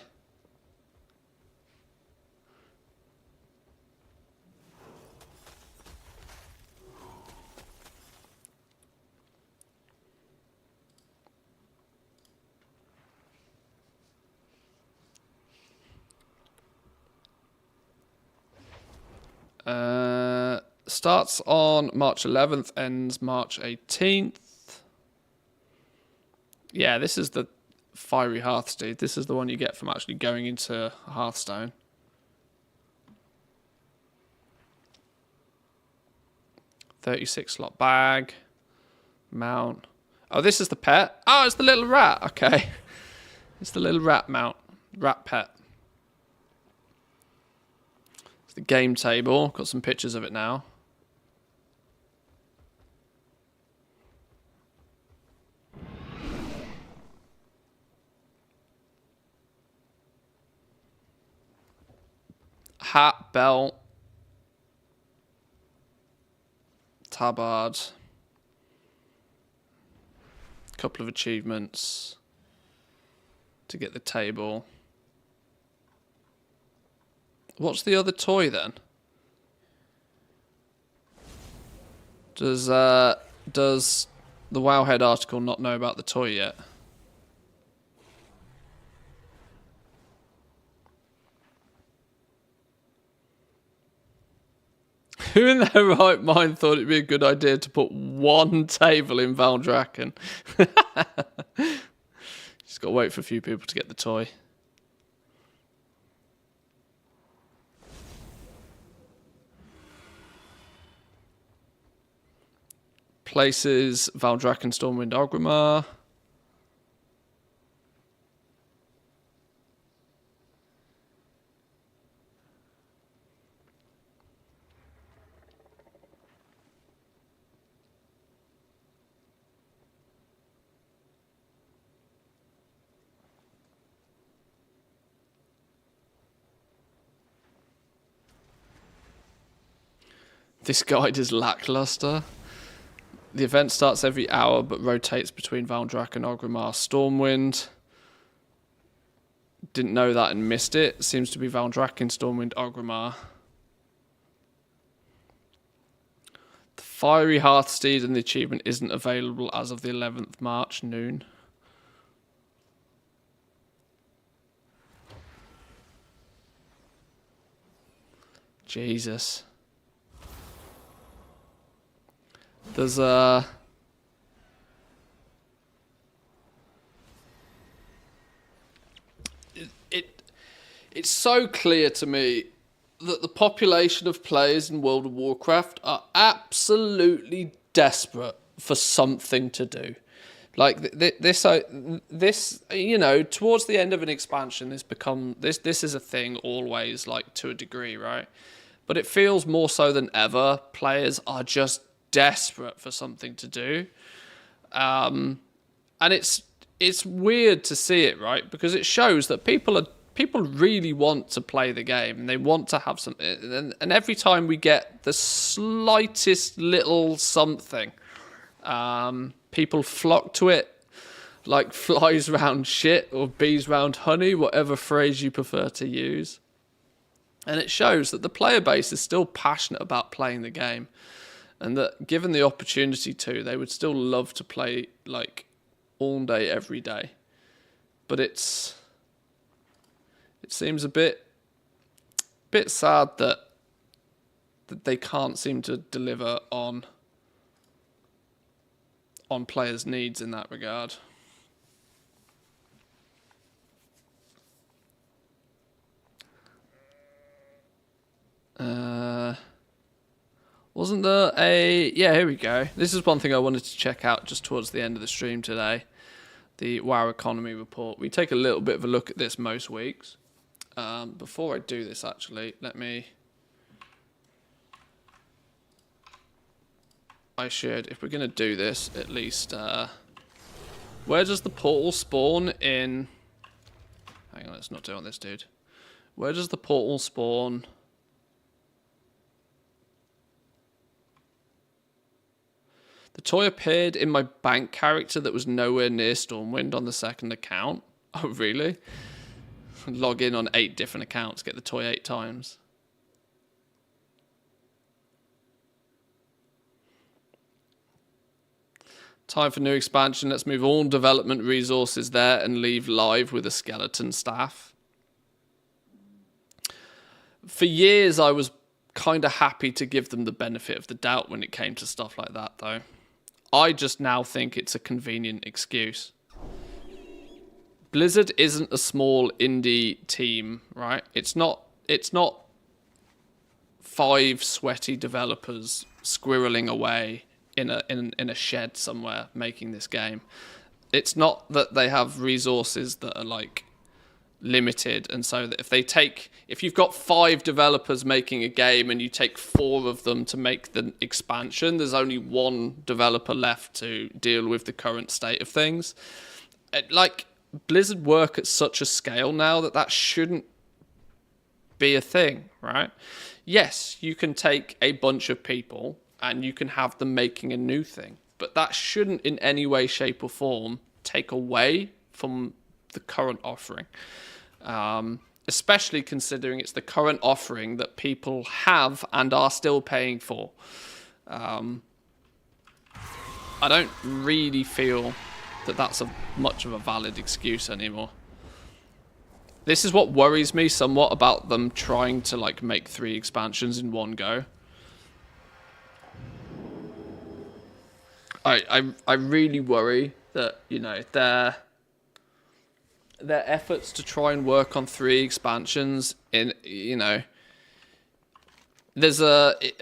Starts on March 11th, ends March 18th. Yeah, this is the Fiery Hearthstone. This is the one you get from actually going into Hearthstone. $36 slot bag. Mount. Oh, this is the pet. Oh, it's the little rat. Okay. It's the little rat mount. Rat pet. It's the game table. Got some pictures of it now. Hat, belt. tabard. Couple of achievements to get the table. What's the other toy then? Does the Wowhead article not know about the toy yet? Who in their right mind thought it'd be a good idea to put one table in Valdrakken? Just got to wait for a few people to get the toy. Places Valdrakken, Stormwind, Orgrimmar. This guide is lackluster. The event starts every hour but rotates between Valdrakken, Orgrimmar, Stormwind. Didn't know that and missed it. Seems to be Valdrakken, Stormwind, Orgrimmar. The Fiery Hearthsteed and the achievement isn't available as of the 11th March, noon. Jesus. There's it's so clear to me that the population of players in World of Warcraft are absolutely desperate for something to do. Like this, you know, towards the end of an expansion, this is a thing always, like, to a degree, right? But it feels more so than ever. Players are just desperate for something to do, and it's weird to see it, right? Because it shows that people really want to play the game and they want to have some. And every time we get the slightest little something, people flock to it like flies round shit or bees round honey, whatever phrase you prefer to use. And it shows that the player base is still passionate about playing the game. And that given the opportunity to, they would still love to play, like, all day, every day. But it seems a bit sad that they can't seem to deliver on players' needs in that regard. Wasn't there a... Yeah, here we go. This is one thing I wanted to check out just towards the end of the stream today. The WoW Economy Report. We take a little bit of a look at this most weeks. Before I do this, actually, let me... I should, if we're going to do this, at least... where does the portal spawn in... Hang on, let's not do it on this dude. Where does the portal spawn... The toy appeared in my bank character that was nowhere near Stormwind on the second account. Oh, really? Log in on 8 different accounts, get the toy 8 times. Time for new expansion. Let's move all development resources there and leave live with a skeleton staff. For years, I was kind of happy to give them the benefit of the doubt when it came to stuff like that, though. I just now think it's a convenient excuse. Blizzard isn't a small indie team, right? It's not 5 sweaty developers squirreling away in a shed somewhere making this game. It's not that they have resources that are, like, limited, and so that if you've got 5 developers making a game and you take 4 of them to make the expansion, there's only 1 developer left to deal with the current state of things. Like, Blizzard work at such a scale now that shouldn't be a thing, right? Yes, you can take a bunch of people and you can have them making a new thing. But that shouldn't in any way, shape, or form take away from the current offering. Especially considering it's the current offering that people have and are still paying for. I don't really feel that that's much of a valid excuse anymore. This is what worries me somewhat about them trying to like make 3 expansions in one go. I really worry that, you know, their efforts to try and work on 3 expansions in, you know,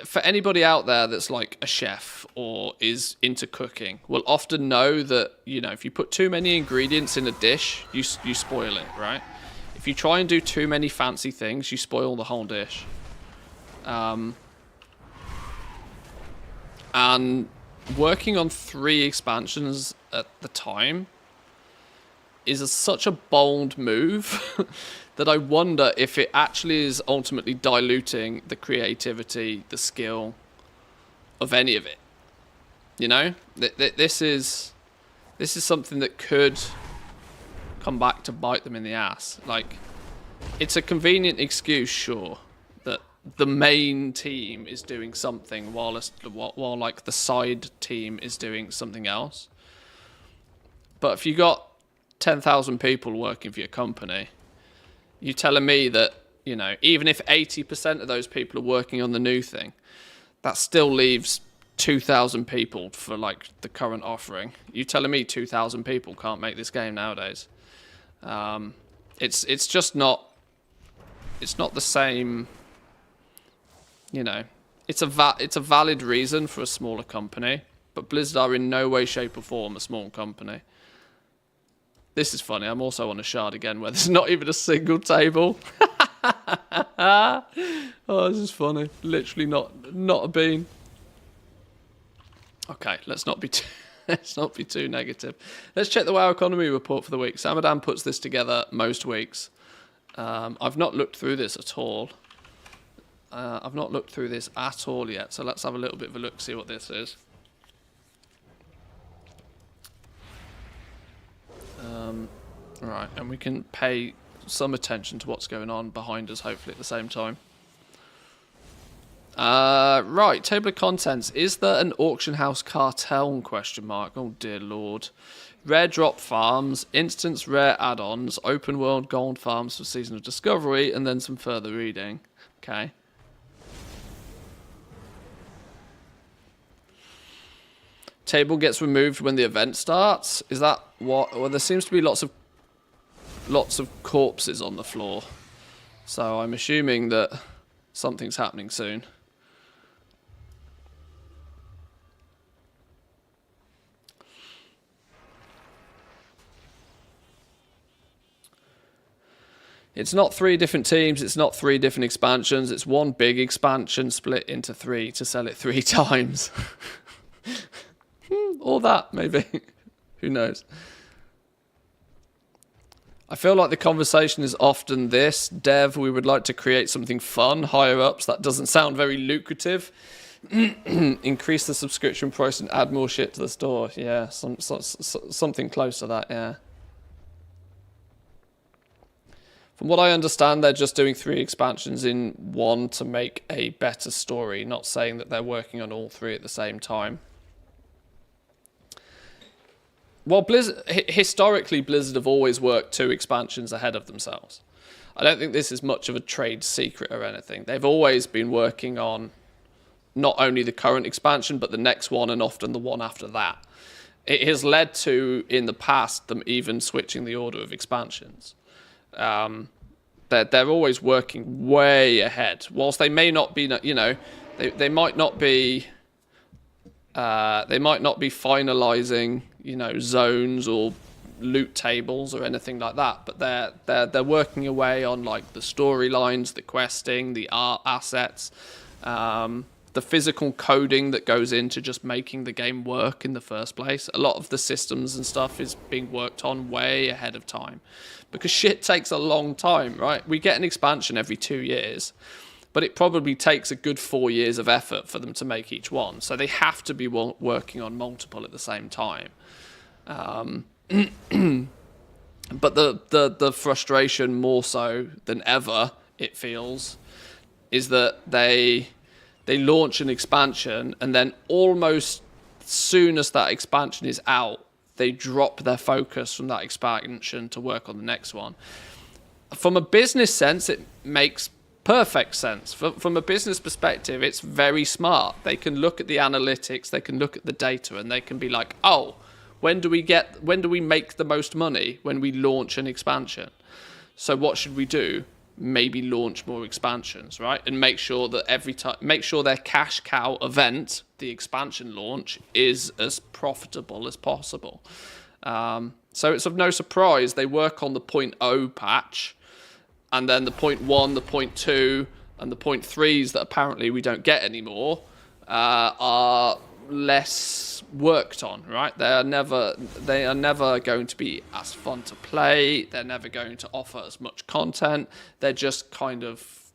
for anybody out there that's like a chef or is into cooking will often know that, you know, if you put too many ingredients in a dish, you spoil it, right? If you try and do too many fancy things, you spoil the whole dish. And working on 3 expansions at the time is such a bold move that I wonder if it actually is ultimately diluting the creativity, the skill of any of it. You know, this is something that could come back to bite them in the ass. Like, it's a convenient excuse, sure, that the main team is doing something while like the side team is doing something else. But if you got 10,000 people working for your company, you're telling me that, you know, even if 80% of those people are working on the new thing, that still leaves 2,000 people for like the current offering. You're telling me 2,000 people can't make this game nowadays? It's just not. It's not the same. You know, it's a valid reason for a smaller company, but Blizzard are in no way, shape, or form a small company. This is funny. I'm also on a shard again where there's not even a single table. Oh, this is funny. Literally not a bean. Okay, let's not be too negative. Let's check the WoW economy report for the week. Samadan puts this together most weeks. I've not looked through this at all. Yet, so let's have a little bit of a look, see what this is. Right, and we can pay some attention to what's going on behind us, hopefully at the same time. Right, table of contents. Is there an auction house cartel? ? Oh dear lord. Rare drop farms, instance rare add-ons, open world gold farms for Season of Discovery, and then some further reading. Okay. Table gets removed when the event starts. Is that what? Well, there seems to be lots of corpses on the floor, so I'm assuming that something's happening soon. It's not 3 different teams, it's not 3 different expansions, it's one big expansion split into 3 to sell it 3 times. Or that, maybe. Who knows? I feel like the conversation is often this: Dev, we would like to create something fun. Higher ups, that doesn't sound very lucrative. Increase the subscription price and add more shit to the store. Yeah, something close to that, yeah. From what I understand, they're just doing 3 expansions in one to make a better story, not saying that they're working on all 3 at the same time. Well, historically, Blizzard have always worked 2 expansions ahead of themselves. I don't think this is much of a trade secret or anything. They've always been working on not only the current expansion, but the next one and often the one after that. It has led to, in the past, them even switching the order of expansions. They're always working way ahead. Whilst they may not be, you know, they might not be finalizing, you know, zones or loot tables or anything like that, but they're working away on like the storylines, the questing, the art assets, the physical coding that goes into just making the game work in the first place. A lot of the systems and stuff is being worked on way ahead of time, because shit takes a long time, right? We get an expansion every 2 years. but it probably takes a good 4 years of effort for them to make each one. So they have to be working on multiple at the same time. But the frustration, more so than ever, it feels, is that they launch an expansion, and then almost soon as that expansion is out, they drop their focus from that expansion to work on the next one. From a business sense, it makes perfect sense. From a business perspective, it's very smart. They can look at the analytics, they can look at the data, and they can be like, oh, when do we make the most money? When we launch an expansion. So what should we do? Maybe launch more expansions, right? And make sure that make sure their cash cow event, the expansion launch, is as profitable as possible. So it's of no surprise they work on the 0.0 patch, and then the 0.1, the 0.2, and the 0.3s that apparently we don't get anymore are less worked on, right? They are never going to be as fun to play. They're never going to offer as much content. They're just kind of,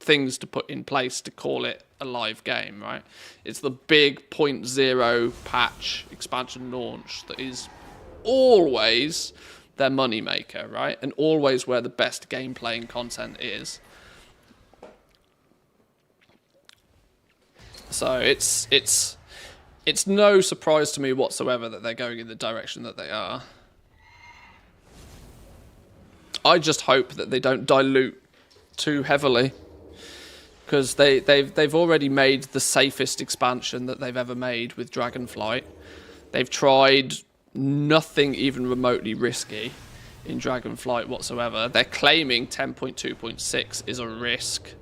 things to put in place to call it a live game, right? It's the big 0.0 patch expansion launch that is always their money maker, right? And always where the best gameplay and content is. So it's no surprise to me whatsoever that they're going in the direction that they are. I just hope that they don't dilute too heavily, because they've already made the safest expansion that they've ever made with Dragonflight. They've tried nothing even remotely risky in Dragonflight whatsoever. They're claiming 10.2.6 is a risk.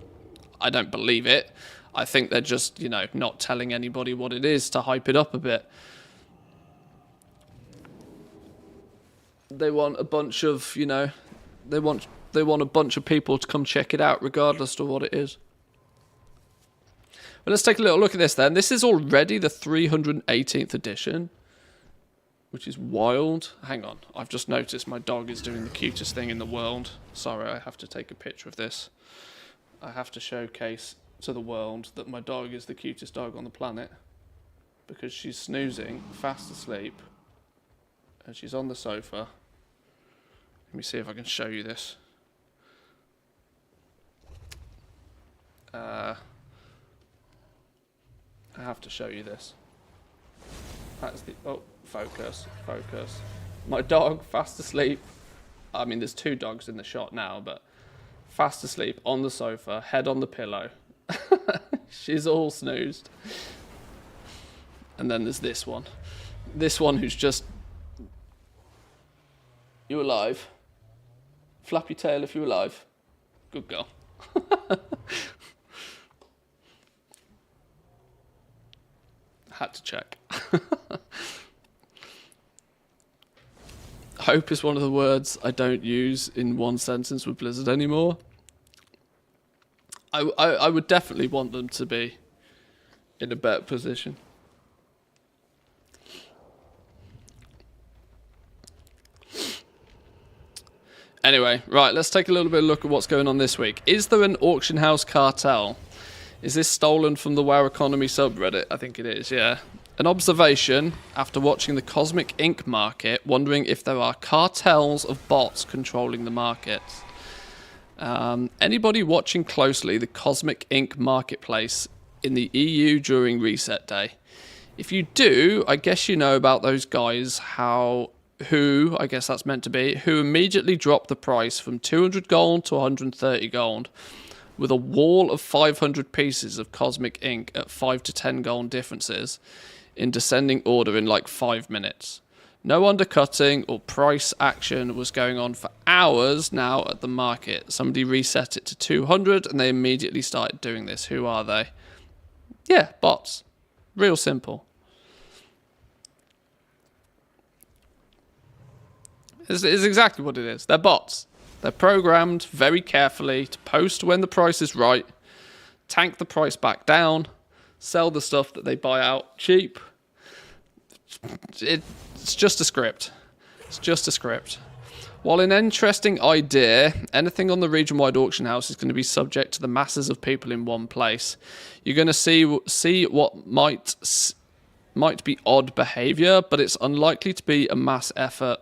I don't believe it. I think they're just, not telling anybody what it is to hype it up a bit. They want a bunch of, they want a bunch of people to come check it out regardless of what it is. But let's take a little look at this then. This is already the 318th edition, which is wild. Hang on, I've just noticed my dog is doing the cutest thing in the world. Sorry, I have to take a picture of this. I have to showcase to the world that my dog is the cutest dog on the planet, because she's snoozing, fast asleep, and she's on the sofa. Let me see if I can show you this. I have to show you this. That's the focus. My dog fast asleep. I mean, there's two dogs in the shot now, but fast asleep on the sofa, head on the pillow. She's all snoozed. And then there's this one. This one who's just... You alive? Flap your tail if you're alive. Good girl. Had to check. Hope is one of the words I don't use in one sentence with Blizzard anymore. I would definitely want them to be in a better position. Anyway, right, let's take a little bit of a look at what's going on this week. Is there an auction house cartel? Is this stolen from the WoW Economy subreddit? I think it is, yeah. An observation after watching the Cosmic Ink market, wondering if there are cartels of bots controlling the markets. Anybody watching closely the Cosmic Ink marketplace in the EU during reset day? If you do, I guess you know about those guys who I guess that's meant to be, who immediately dropped the price from 200 gold to 130 gold with a wall of 500 pieces of Cosmic Ink at 5 to 10 gold differences in descending order in like 5 minutes. No undercutting or price action was going on for hours now at the market. Somebody reset it to 200 and they immediately started doing this. Who are they? Yeah, bots. Real simple. It's exactly what it is. They're bots. They're programmed very carefully to post when the price is right, tank the price back down, sell the stuff that they buy out cheap. It's just a script. It's just a script. While an interesting idea, anything on the region-wide auction house is going to be subject to the masses of people in one place. You're going to see what might be odd behavior, but it's unlikely to be a mass effort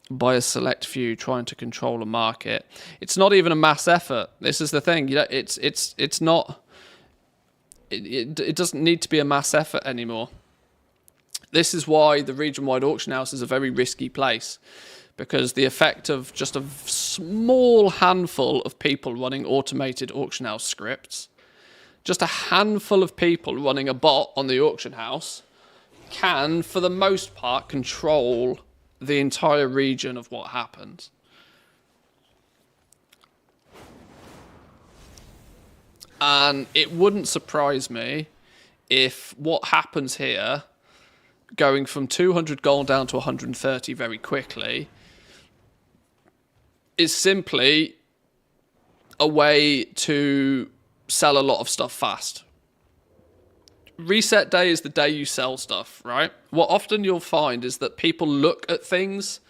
by a select few trying to control a market. It's not even a mass effort. This is the thing. You know, it's not. It doesn't need to be a mass effort anymore. This is why the region-wide auction house is a very risky place, because the effect of just a small handful of people running automated auction house scripts, just a handful of people running a bot on the auction house, can, for the most part, control the entire region of what happens. And it wouldn't surprise me if what happens here, going from 200 gold down to 130 very quickly, is simply a way to sell a lot of stuff fast. Reset day is the day you sell stuff, right? What often you'll find is that people look at things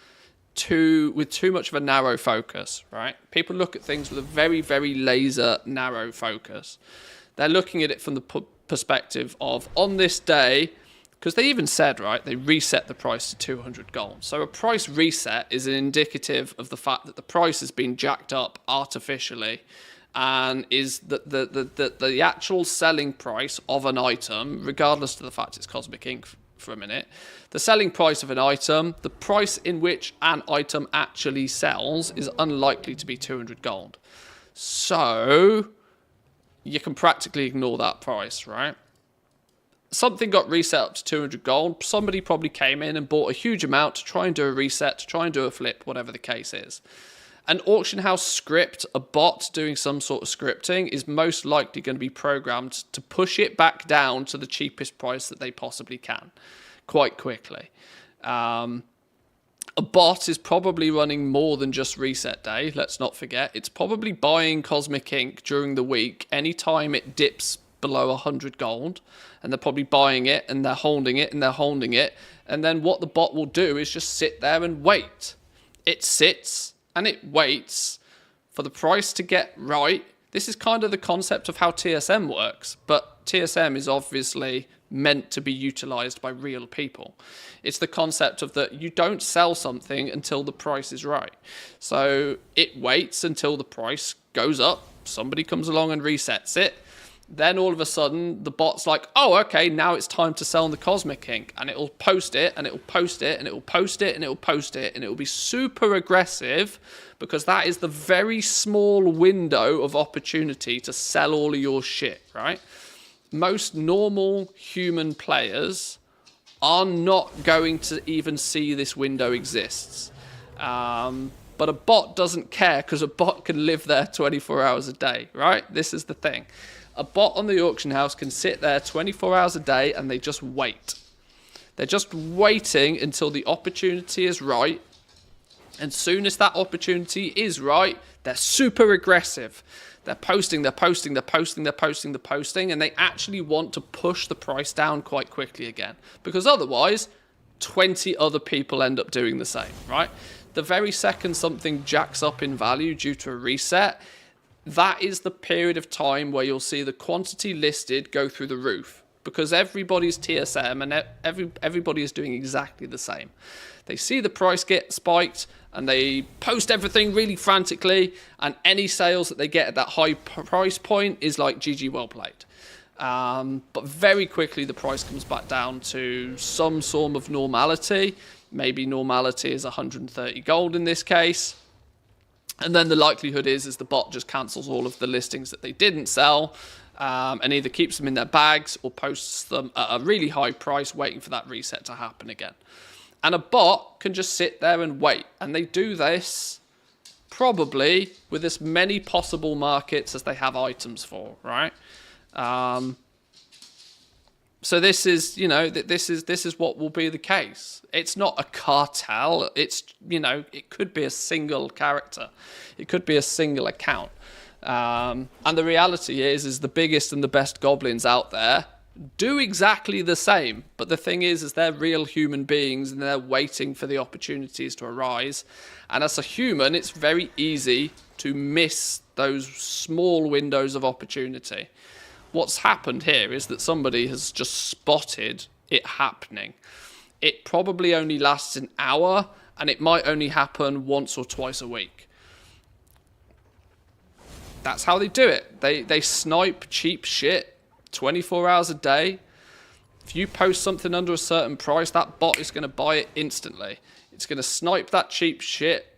with too much of a narrow focus, right? People look at things with a very, very laser narrow focus. They're looking at it from the perspective of, on this day, because they even said, right, they reset the price to 200 gold. So a price reset is an indicative of the fact that the price has been jacked up artificially, and is that the actual selling price of an item, regardless of the fact it's Cosmic Ink for a minute, the selling price of an item, the price in which an item actually sells, is unlikely to be 200 gold. So you can practically ignore that price, right? Something got reset up to 200 gold. Somebody probably came in and bought a huge amount to try and do a reset, to try and do a flip, whatever the case is. An auction house script, a bot doing some sort of scripting, is most likely going to be programmed to push it back down to the cheapest price that they possibly can, quite quickly. A bot is probably running more than just reset day, let's not forget. It's probably buying Cosmic Ink during the week anytime it dips below 100 gold, and they're probably buying it and they're holding it and they're holding it, and then what the bot will do is just sit there and wait. It sits and it waits for the price to get right. This is kind of the concept of how TSM works, but TSM is obviously meant to be utilized by real people. It's the concept of that you don't sell something until the price is right. So it waits until the price goes up, somebody comes along and resets it. Then all of a sudden, the bot's like, oh, okay, now it's time to sell the Cosmic Ink. And it'll post it, and it'll post it, and it'll post it, and it'll post it, and it'll be super aggressive, because that is the very small window of opportunity to sell all of your shit, right? Most normal human players are not going to even see this window exists. But a bot doesn't care, because a bot can live there 24 hours a day, right? This is the thing. A bot on the auction house can sit there 24 hours a day and they just wait. They're just waiting until the opportunity is right. And soon as that opportunity is right, they're super aggressive. They're posting, they're posting, they're posting, they're posting, they're posting, and they actually want to push the price down quite quickly again. Because otherwise, 20 other people end up doing the same, right? The very second something jacks up in value due to a reset, that is the period of time where you'll see the quantity listed go through the roof, because everybody's TSM and everybody is doing exactly the same. They see the price get spiked and they post everything really frantically, and any sales that they get at that high price point is like GG, well played. But very quickly the price comes back down to some form of normality. Maybe normality is 130 gold in this case. And then the likelihood is the bot just cancels all of the listings that they didn't sell, and either keeps them in their bags or posts them at a really high price waiting for that reset to happen again. And a bot can just sit there and wait. And they do this probably with as many possible markets as they have items for, right? So this is, you know, this is what will be the case. It's not a cartel. It's, you know, it could be a single character. It could be a single account. And the reality is the biggest and the best goblins out there do exactly the same. But the thing is they're real human beings and they're waiting for the opportunities to arise. And as a human, it's very easy to miss those small windows of opportunity. What's happened here is that somebody has just spotted it happening. It probably only lasts an hour, and it might only happen once or twice a week. That's how they do it. They snipe cheap shit 24 hours a day. If you post something under a certain price, that bot is going to buy it instantly. It's going to snipe that cheap shit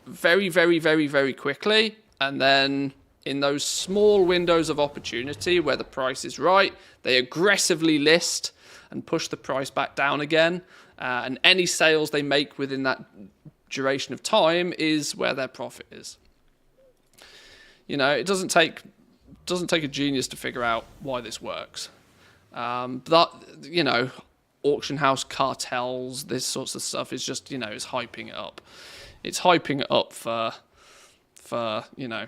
very, very, very, very quickly. And then in those small windows of opportunity where the price is right, they aggressively list and push the price back down again. And any sales they make within that duration of time is where their profit is. You know, it doesn't take a genius to figure out why this works. But, you know, auction house cartels, this sorts of stuff is just, you know, it's hyping it up. It's hyping it up for you know,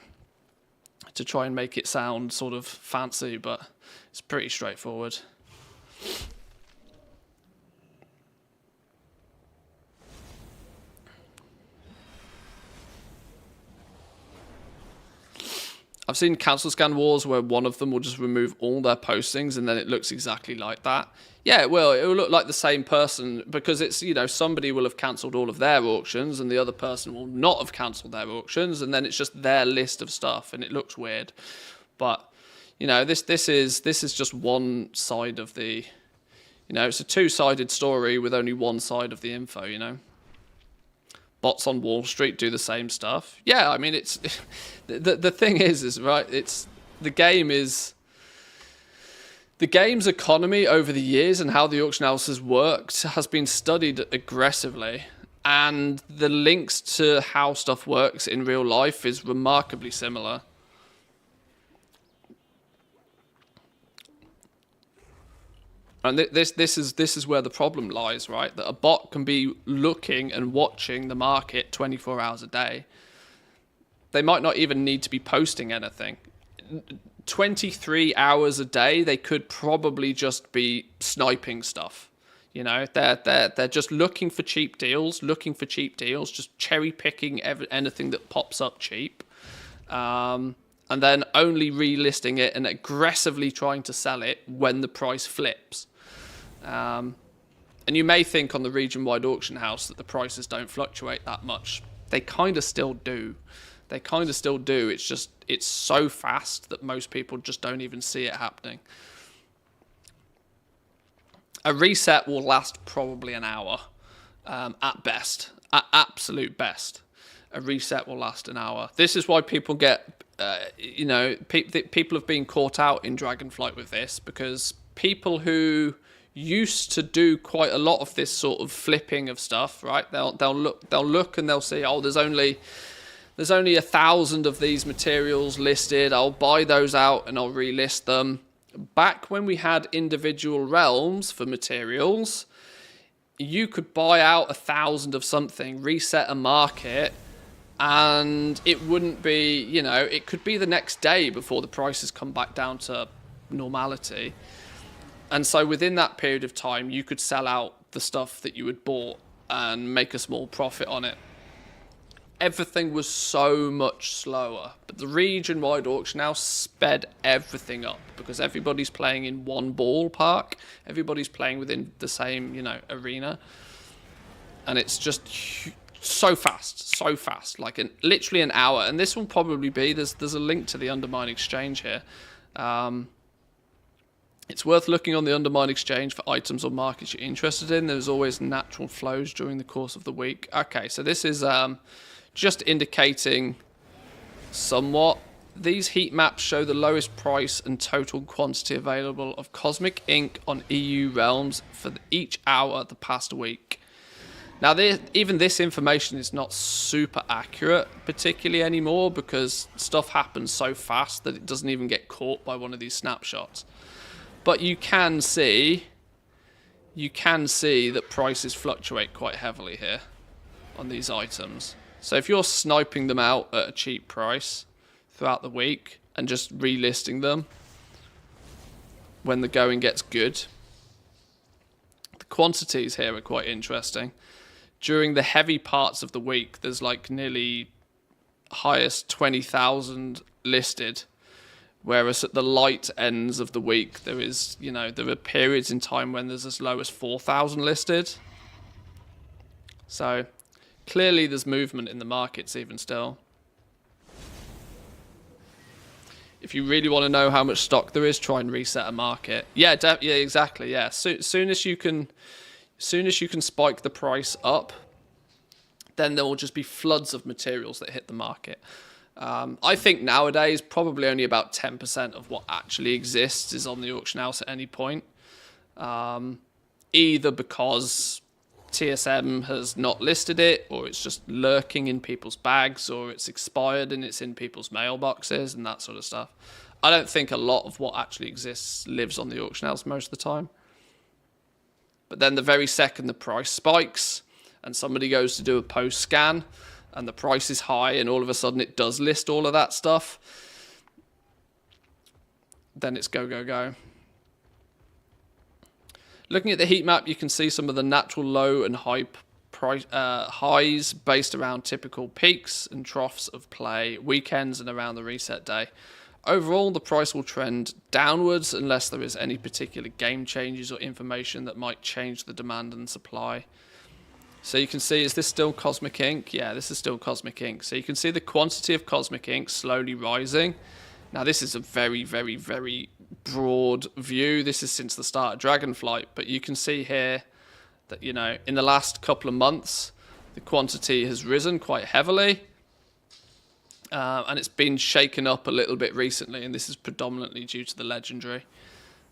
to try and make it sound sort of fancy, but it's pretty straightforward. I've seen cancel scan wars where one of them will just remove all their postings and then it looks exactly like that. Yeah, it will look like the same person because it's, you know, somebody will have cancelled all of their auctions and the other person will not have cancelled their auctions, and then it's just their list of stuff and it looks weird. But, you know, this is just one side of the, you know, it's a two-sided story with only one side of the info, you know. Bots on Wall Street do the same stuff. Yeah, I mean, it's the thing is right. It's the game's economy over the years and how the auction house has worked has been studied aggressively, and the links to how stuff works in real life is remarkably similar. And this is where the problem lies, right? That a bot can be looking and watching the market 24 hours a day. They might not even need to be posting anything. 23 hours a day, they could probably just be sniping stuff. You know, they're just looking for cheap deals, just cherry picking anything that pops up cheap. And then only relisting it and aggressively trying to sell it when the price flips. And you may think on the region-wide auction house that the prices don't fluctuate that much. They kind of still do. It's just, it's so fast that most people just don't even see it happening. A reset will last probably an hour, at best, at absolute best. A reset will last an hour. This is why people get, you know, people have been caught out in Dragonflight with this, because people who used to do quite a lot of this sort of flipping of stuff, right? They'll look and they'll see, oh, there's only 1,000 of these materials listed. I'll buy those out and I'll relist them. Back when we had individual realms for materials, you could buy out 1,000 of something, reset a market, and it wouldn't be, you know, it could be the next day before the prices come back down to normality. And so within that period of time, you could sell out the stuff that you had bought and make a small profit on it. Everything was so much slower, but the region-wide auction now sped everything up because everybody's playing in one ballpark. Everybody's playing within the same, you know, arena. And it's just so fast, like literally an hour. And this will probably be, there's a link to the Undermine Exchange here. It's worth looking on the Undermine Exchange for items or markets you're interested in. There's always natural flows during the course of the week. Okay, so this is just indicating somewhat. These heat maps show the lowest price and total quantity available of Cosmic Ink on EU realms for each hour the past week. Now, even this information is not super accurate, particularly anymore, because stuff happens so fast that it doesn't even get caught by one of these snapshots. But you can see that prices fluctuate quite heavily here on these items. So if you're sniping them out at a cheap price throughout the week and just relisting them, when the going gets good. The quantities here are quite interesting. During the heavy parts of the week, there's like nearly highest 20,000 listed. Whereas at the light ends of the week, there is, there are periods in time when there's as low as 4,000 listed. So clearly there's movement in the markets even still. If you really want to know how much stock there is, try and reset a market. Yeah, yeah, exactly. Yeah, soon as you can spike the price up, then there will just be floods of materials that hit the market. I think nowadays probably only about 10% of what actually exists is on the auction house at any point. Either because TSM has not listed it, or it's just lurking in people's bags, or it's expired and it's in people's mailboxes and that sort of stuff. I don't think a lot of what actually exists lives on the auction house most of the time. But then the very second the price spikes and somebody goes to do a post scan and the price is high and all of a sudden it does list all of that stuff, then it's go, go, go. Looking at the heat map, you can see some of the natural low and high price highs based around typical peaks and troughs of play, weekends and around the reset day. Overall, the price will trend downwards unless there is any particular game changes or information that might change the demand and supply. So you can see, is this still Cosmic Ink? Yeah, this is still Cosmic Ink. So you can see the quantity of Cosmic Ink slowly rising. Now this is a very, very, very broad view. This is since the start of Dragonflight, but you can see here that, in the last couple of months, the quantity has risen quite heavily. And it's been shaken up a little bit recently, and this is predominantly due to the Legendary.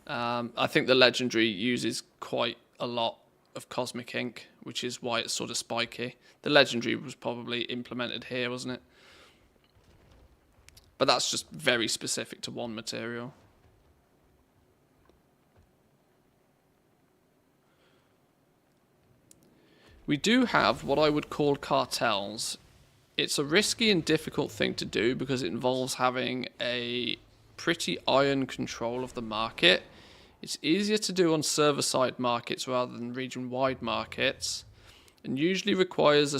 I think the Legendary uses quite a lot of Cosmic Ink, which is why it's sort of spiky. The Legendary was probably implemented here, wasn't it? But that's just very specific to one material. We do have what I would call cartels. It's a risky and difficult thing to do because it involves having a pretty iron control of the market. It's easier to do on server-side markets rather than region-wide markets, and usually requires a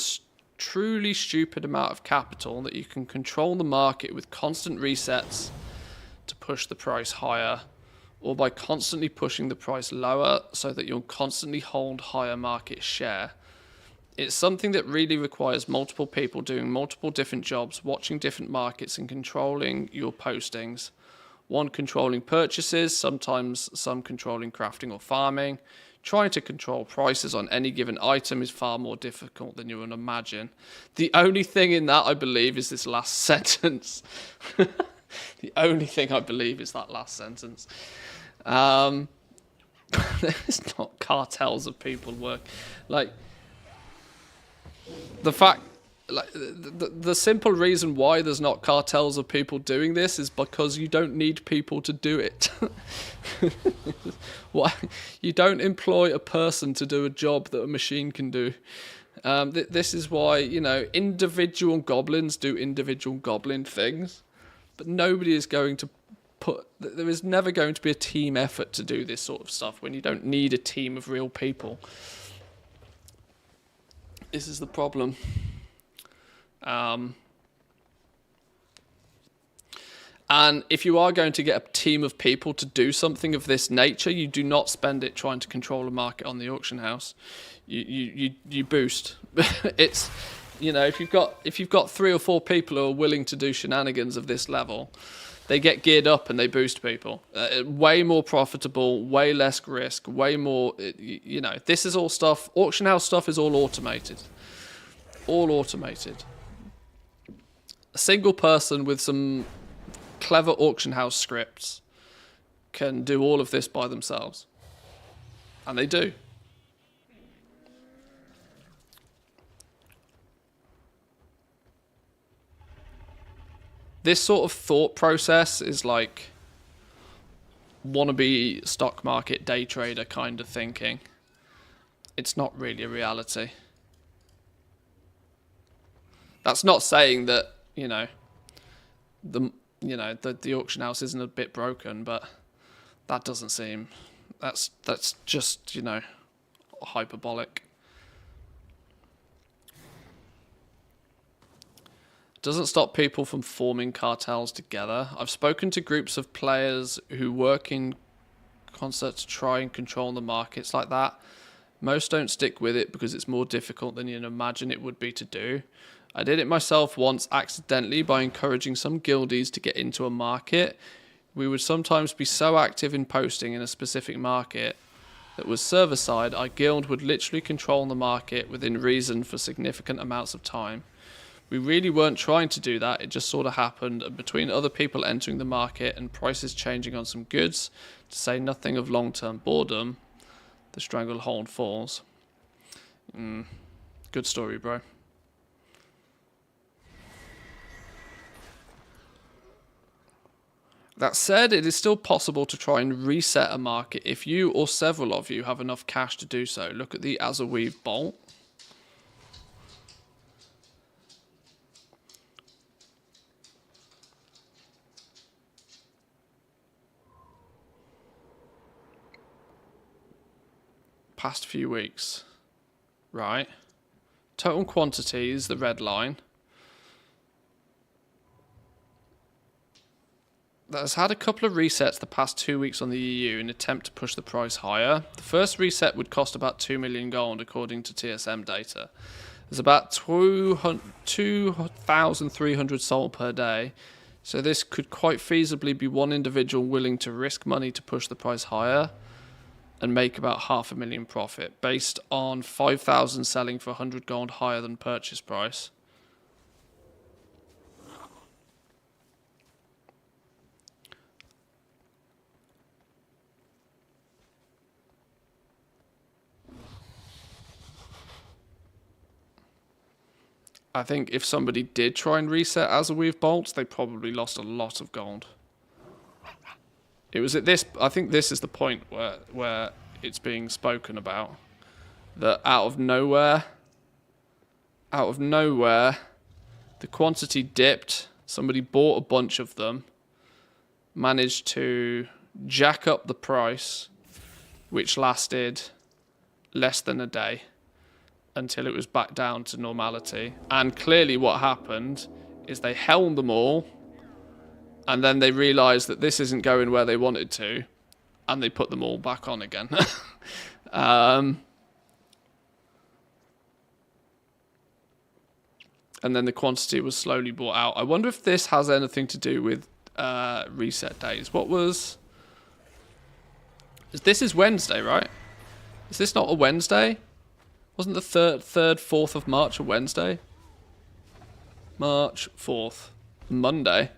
truly stupid amount of capital that you can control the market with constant resets to push the price higher, or by constantly pushing the price lower so that you'll constantly hold higher market share. It's something that really requires multiple people doing multiple different jobs, watching different markets and controlling your postings. One controlling purchases, sometimes some controlling crafting or farming. Trying to control prices on any given item is far more difficult than you would imagine. The only thing in that, I believe, is this last sentence. The only thing I believe is that last sentence. There's not cartels of people work. Like, the fact... Like the simple reason why there's not cartels of people doing this is because you don't need people to do it. Why? You don't employ a person to do a job that a machine can do. This is why, individual goblins do individual goblin things, but nobody is going to there is never going to be a team effort to do this sort of stuff when you don't need a team of real people. This is the problem. And if you are going to get a team of people to do something of this nature, you do not spend it trying to control a market on the auction house. You boost. It's, if you've got 3 or 4 people who are willing to do shenanigans of this level, they get geared up and they boost people. Way more profitable, way less risk, way more. This is all stuff. Auction house stuff is all automated. All automated. A single person with some clever auction house scripts can do all of this by themselves. And they do. This sort of thought process is like wannabe stock market day trader kind of thinking. It's not really a reality. That's not saying that, the auction house isn't a bit broken, but That doesn't seem... That's just, you know, hyperbolic. Doesn't stop people from forming cartels together. I've spoken to groups of players who work in concert to try and control the markets like that. Most don't stick with it because it's more difficult than you'd imagine it would be to do. I did it myself once accidentally by encouraging some guildies to get into a market. We would sometimes be so active in posting in a specific market that was server side, our guild would literally control the market within reason for significant amounts of time. We really weren't trying to do that, it just sort of happened, and between other people entering the market and prices changing on some goods, to say nothing of long-term boredom, the stranglehold falls. Good story, bro. That said, it is still possible to try and reset a market if you or several of you have enough cash to do so. Look at the Azerweave Bolt. Past few weeks. Right. Total quantity is the red line. That has had a couple of resets the past 2 weeks on the EU in an attempt to push the price higher. The first reset would cost about 2 million gold according to TSM data. There's about 2,300 sold per day, so this could quite feasibly be one individual willing to risk money to push the price higher and make about 500,000 profit, based on 5,000 selling for 100 gold higher than purchase price. I think if somebody did try and reset Azerweave bolts, they probably lost a lot of gold. It was at this, I think this is the point where it's being spoken about, that out of nowhere, the quantity dipped, somebody bought a bunch of them, managed to jack up the price, which lasted less than a day, until it was back down to normality. And clearly what happened is they held them all, and then they realised that this isn't going where they wanted to, and they put them all back on again. And then the quantity was slowly bought out. I wonder if this has anything to do with reset days. What was... This is Wednesday, right? Is this not a Wednesday? Wasn't the 4th of March a Wednesday? March 4th. Monday.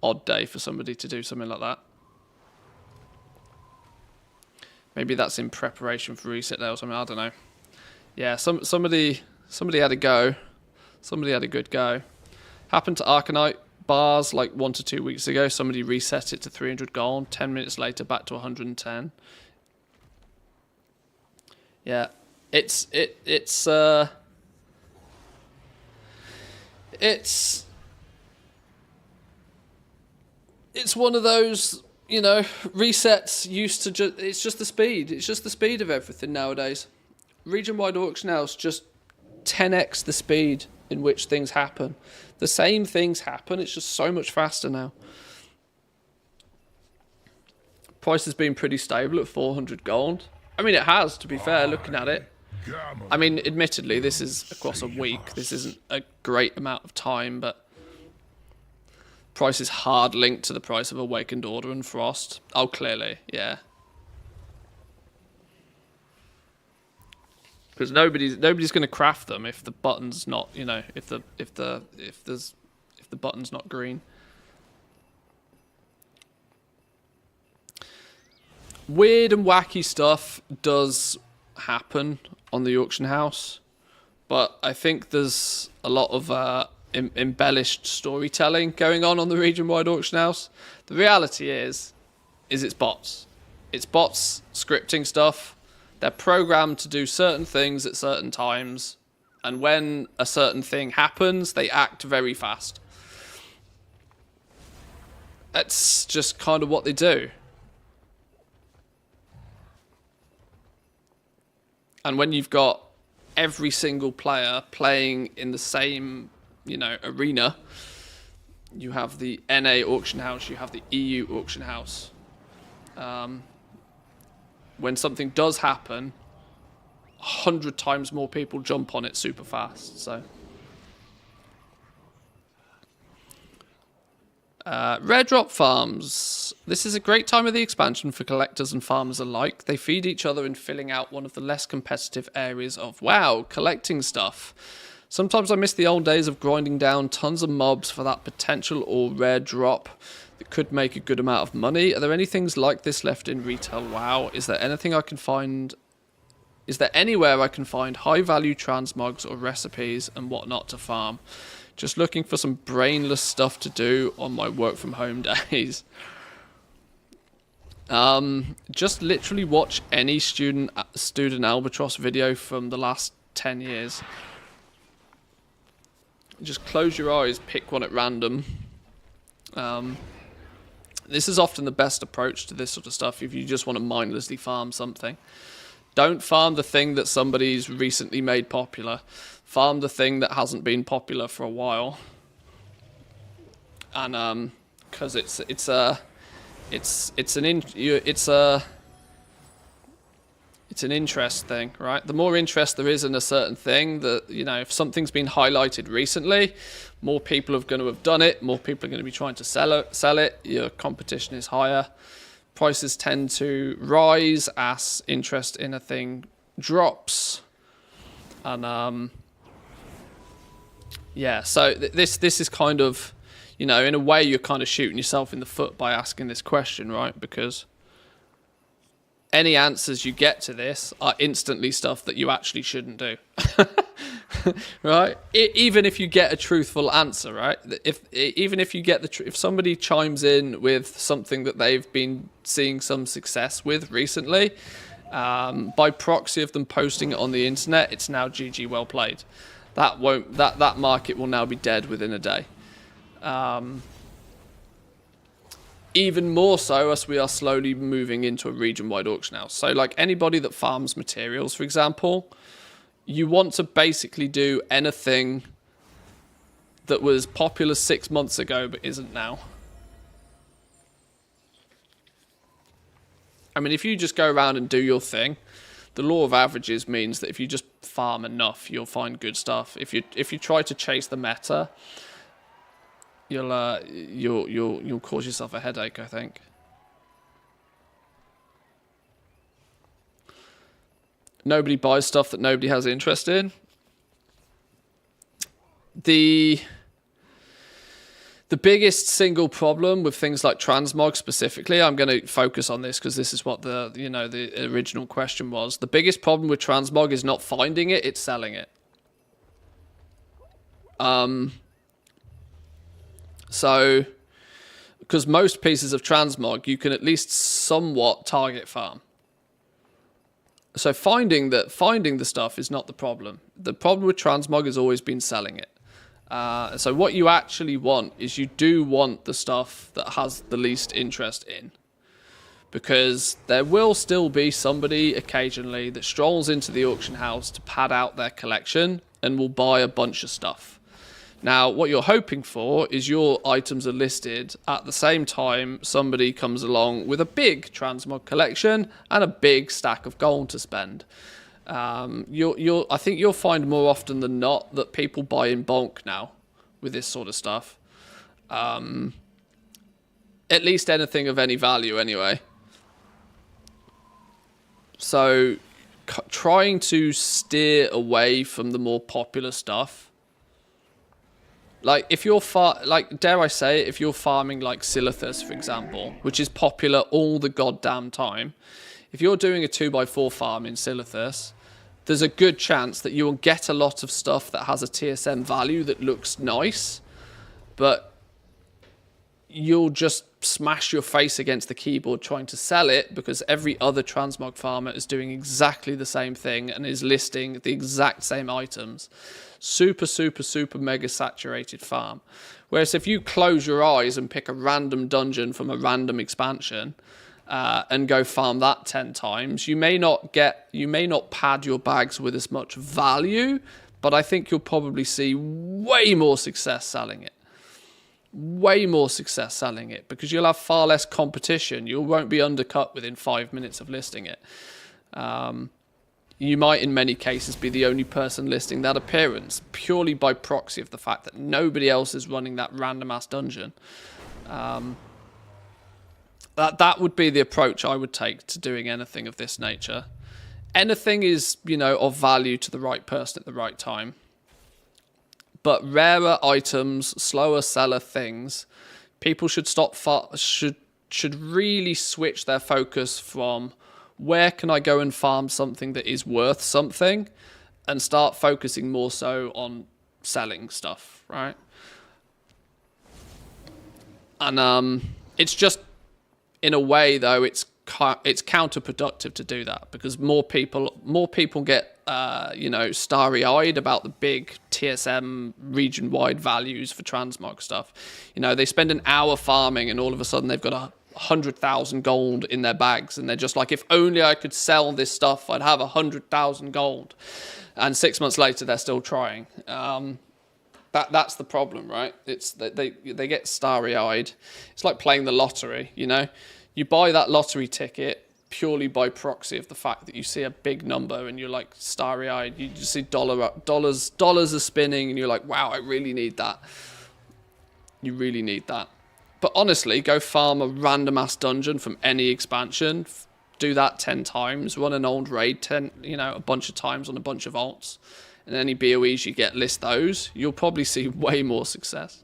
Odd day for somebody to do something like that. Maybe that's in preparation for reset day or something, I don't know. Yeah, somebody had a go. Somebody had a good go. Happened to Arcanite bars like 1 to 2 weeks ago. Somebody reset it to 300 gold. 10 minutes later back to 110. Yeah. It's one of those, you know, resets used to it's just the speed. It's just the speed of everything nowadays. Region-wide auction house just 10x the speed in which things happen. The same things happen, it's just so much faster now. Price has been pretty stable at 400 gold. I mean, it has, to be fair, looking at it. I mean, admittedly, this is across a week. This isn't a great amount of time, but price is hard linked to the price of Awakened Order and Frost. Oh, clearly, yeah. Because nobody's going to craft them if the button's not, you know, if the button's not green. Weird and wacky stuff does happen on the auction house, but I think there's a lot of embellished storytelling going on the region-wide auction house. The reality is it's bots. It's bots scripting stuff. They're programmed to do certain things at certain times, and when a certain thing happens, they act very fast. That's just kind of what they do. And when you've got every single player playing in the same, you know, arena, you have the NA auction house, you have the EU auction house. When something does happen, 100 times more people jump on it super fast. So rare drop farms. This is a great time of the expansion for collectors and farmers alike. They feed each other in filling out one of the less competitive areas of, wow, collecting stuff. Sometimes I miss the old days of grinding down tons of mobs for that potential or rare drop that could make a good amount of money. Are there any things like this left in retail? WoW? Is there anything I can find? Is there anywhere I can find high value transmogs or recipes and whatnot to farm? Just looking for some brainless stuff to do on my work from home days. Just literally watch any student Albatross video from the last 10 years. Just close your eyes, pick one at random. This is often the best approach to this sort of stuff if you just want to mindlessly farm something. Don't farm the thing that somebody's recently made popular. Farm the thing that hasn't been popular for a while. And because it's an interest thing, right? The more interest there is in a certain thing, that, you know, if something's been highlighted recently, more people are going to have done it, more people are going to be trying to sell it, your competition is higher, prices tend to rise as interest in a thing drops. And yeah, so this is kind of, you know, in a way you're kind of shooting yourself in the foot by asking this question, right? Because any answers you get to this are instantly stuff that you actually shouldn't do. Right? Even if you get a truthful answer, right? Even if you get if somebody chimes in with something that they've been seeing some success with recently, by proxy of them posting it on the internet, it's now GG, well played. That market will now be dead within a day. Even more so as we are slowly moving into a region-wide auction house. So like anybody that farms materials, for example, you want to basically do anything that was popular 6 months ago but isn't now. I mean, if you just go around and do your thing, the law of averages means that if you just farm enough, you'll find good stuff. If you try to chase the meta, you'll cause yourself a headache, I think. Nobody buys stuff that nobody has interest in. The biggest single problem with things like transmog specifically, I'm going to focus on this because this is what the original question was. The biggest problem with transmog is not finding it, it's selling it. So, because most pieces of transmog, you can at least somewhat target farm. So finding the stuff is not the problem. The problem with transmog has always been selling it. So what you actually want is you do want the stuff that has the least interest in. Because there will still be somebody occasionally that strolls into the auction house to pad out their collection and will buy a bunch of stuff. Now, what you're hoping for is your items are listed at the same time somebody comes along with a big transmog collection and a big stack of gold to spend. I think you'll find more often than not that people buy in bulk now with this sort of stuff. At least anything of any value anyway. So trying to steer away from the more popular stuff. Like, if you're dare I say it, if you're farming like Silithus, for example, which is popular all the goddamn time, if you're doing a 2x4 farm in Silithus, there's a good chance that you will get a lot of stuff that has a TSM value that looks nice, but you'll just smash your face against the keyboard trying to sell it because every other transmog farmer is doing exactly the same thing and is listing the exact same items. Super, super, super mega saturated farm. Whereas if you close your eyes and pick a random dungeon from a random expansion and go farm that 10 times. You may not pad your bags with as much value, but I think you'll probably see way more success selling it. Way more success selling it because you'll have far less competition. You won't be undercut within 5 minutes of listing it. You might, in many cases, be the only person listing that appearance purely by proxy of the fact that nobody else is running that random ass dungeon. That would be the approach I would take to doing anything of this nature. Anything is, of value to the right person at the right time. But rarer items, slower seller things, people should should really switch their focus from where can I go and farm something that is worth something, and start focusing more so on selling stuff, right? And it's just, in a way though, it's counterproductive to do that because more people get starry-eyed about the big TSM region-wide values for transmog stuff. They spend an hour farming and all of a sudden they've got 100,000 gold in their bags and they're just like, if only I could sell this stuff, I'd have 100,000 gold. And 6 months later they're still trying. That's the problem, right? It's they get starry-eyed. It's like playing the lottery, You buy that lottery ticket purely by proxy of the fact that you see a big number and you're like starry-eyed. You just see dollars are spinning and you're like, wow, I really need that. You really need that. But honestly, go farm a random ass dungeon from any expansion. Do that 10 times. Run an old raid a bunch of times on a bunch of alts. And any BOEs you get, list those. You'll probably see way more success.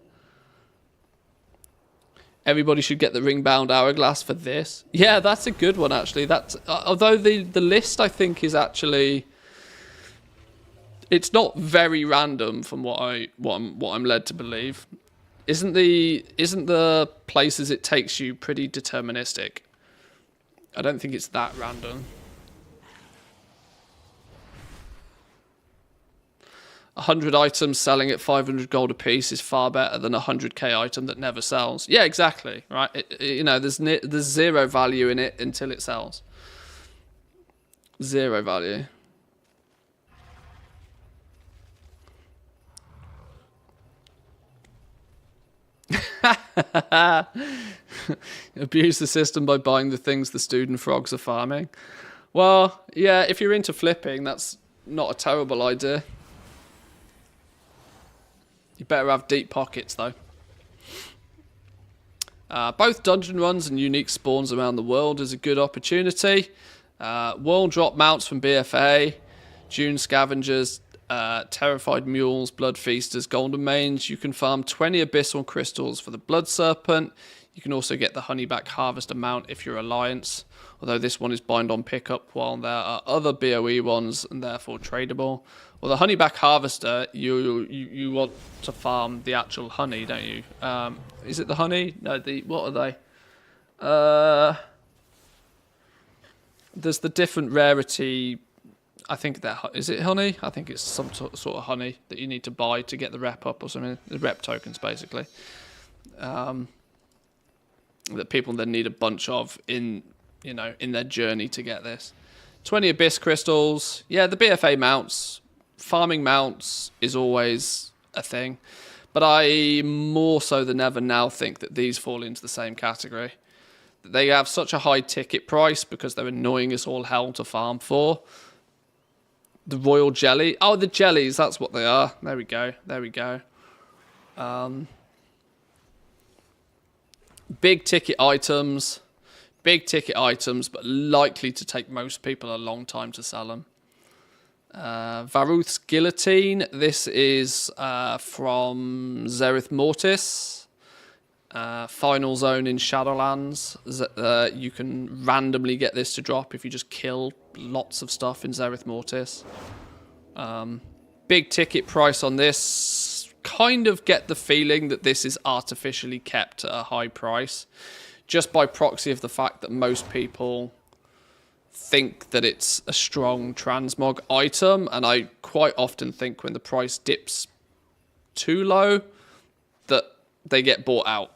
Everybody should get the ring-bound hourglass for this. Yeah, that's a good one, actually. Although the list, I think, is actually... It's not very random from what I'm led to believe. Isn't the places it takes you pretty deterministic? I don't think it's that random. 100 items selling at 500 gold a piece is far better than a 100k item that never sells. Yeah, exactly, right? There's zero value in it until it sells. Zero value. Abuse the system by buying the things the student frogs are farming. Well, yeah, if you're into flipping, that's not a terrible idea. You better have deep pockets, though. Both dungeon runs and unique spawns around the world is a good opportunity. World drop mounts from BFA, Dune Scavengers, Terrified Mules, Blood Feasters, Golden Mange. You can farm 20 Abyssal Crystals for the Blood Serpent. You can also get the Honeyback Harvester mount if you're Alliance, although this one is bind on pickup while there are other BOE ones and therefore tradable. Well, the Honeyback Harvester, you want to farm the actual honey, don't you? Is it the honey? No, what are they? There's the different rarity. I think is it honey? I think it's some sort of honey that you need to buy to get the rep up or something. The rep tokens, basically. That people then need a bunch of in their journey to get this. 20 Abyss Crystals. Yeah, the BFA mounts. Farming mounts is always a thing, but I more so than ever now think that these fall into the same category. They have such a high ticket price because they're annoying as all hell to farm for. The Royal Jelly. Oh, the jellies, that's what they are. There we go. Big ticket items, but likely to take most people a long time to sell them. Varuth's Guillotine. This is from Zereth Mortis. Final Zone in Shadowlands. You can randomly get this to drop if you just kill lots of stuff in Zereth Mortis. Big ticket price on this. Kind of get the feeling that this is artificially kept at a high price, just by proxy of the fact that most people think that it's a strong transmog item, and I quite often think when the price dips too low that they get bought out.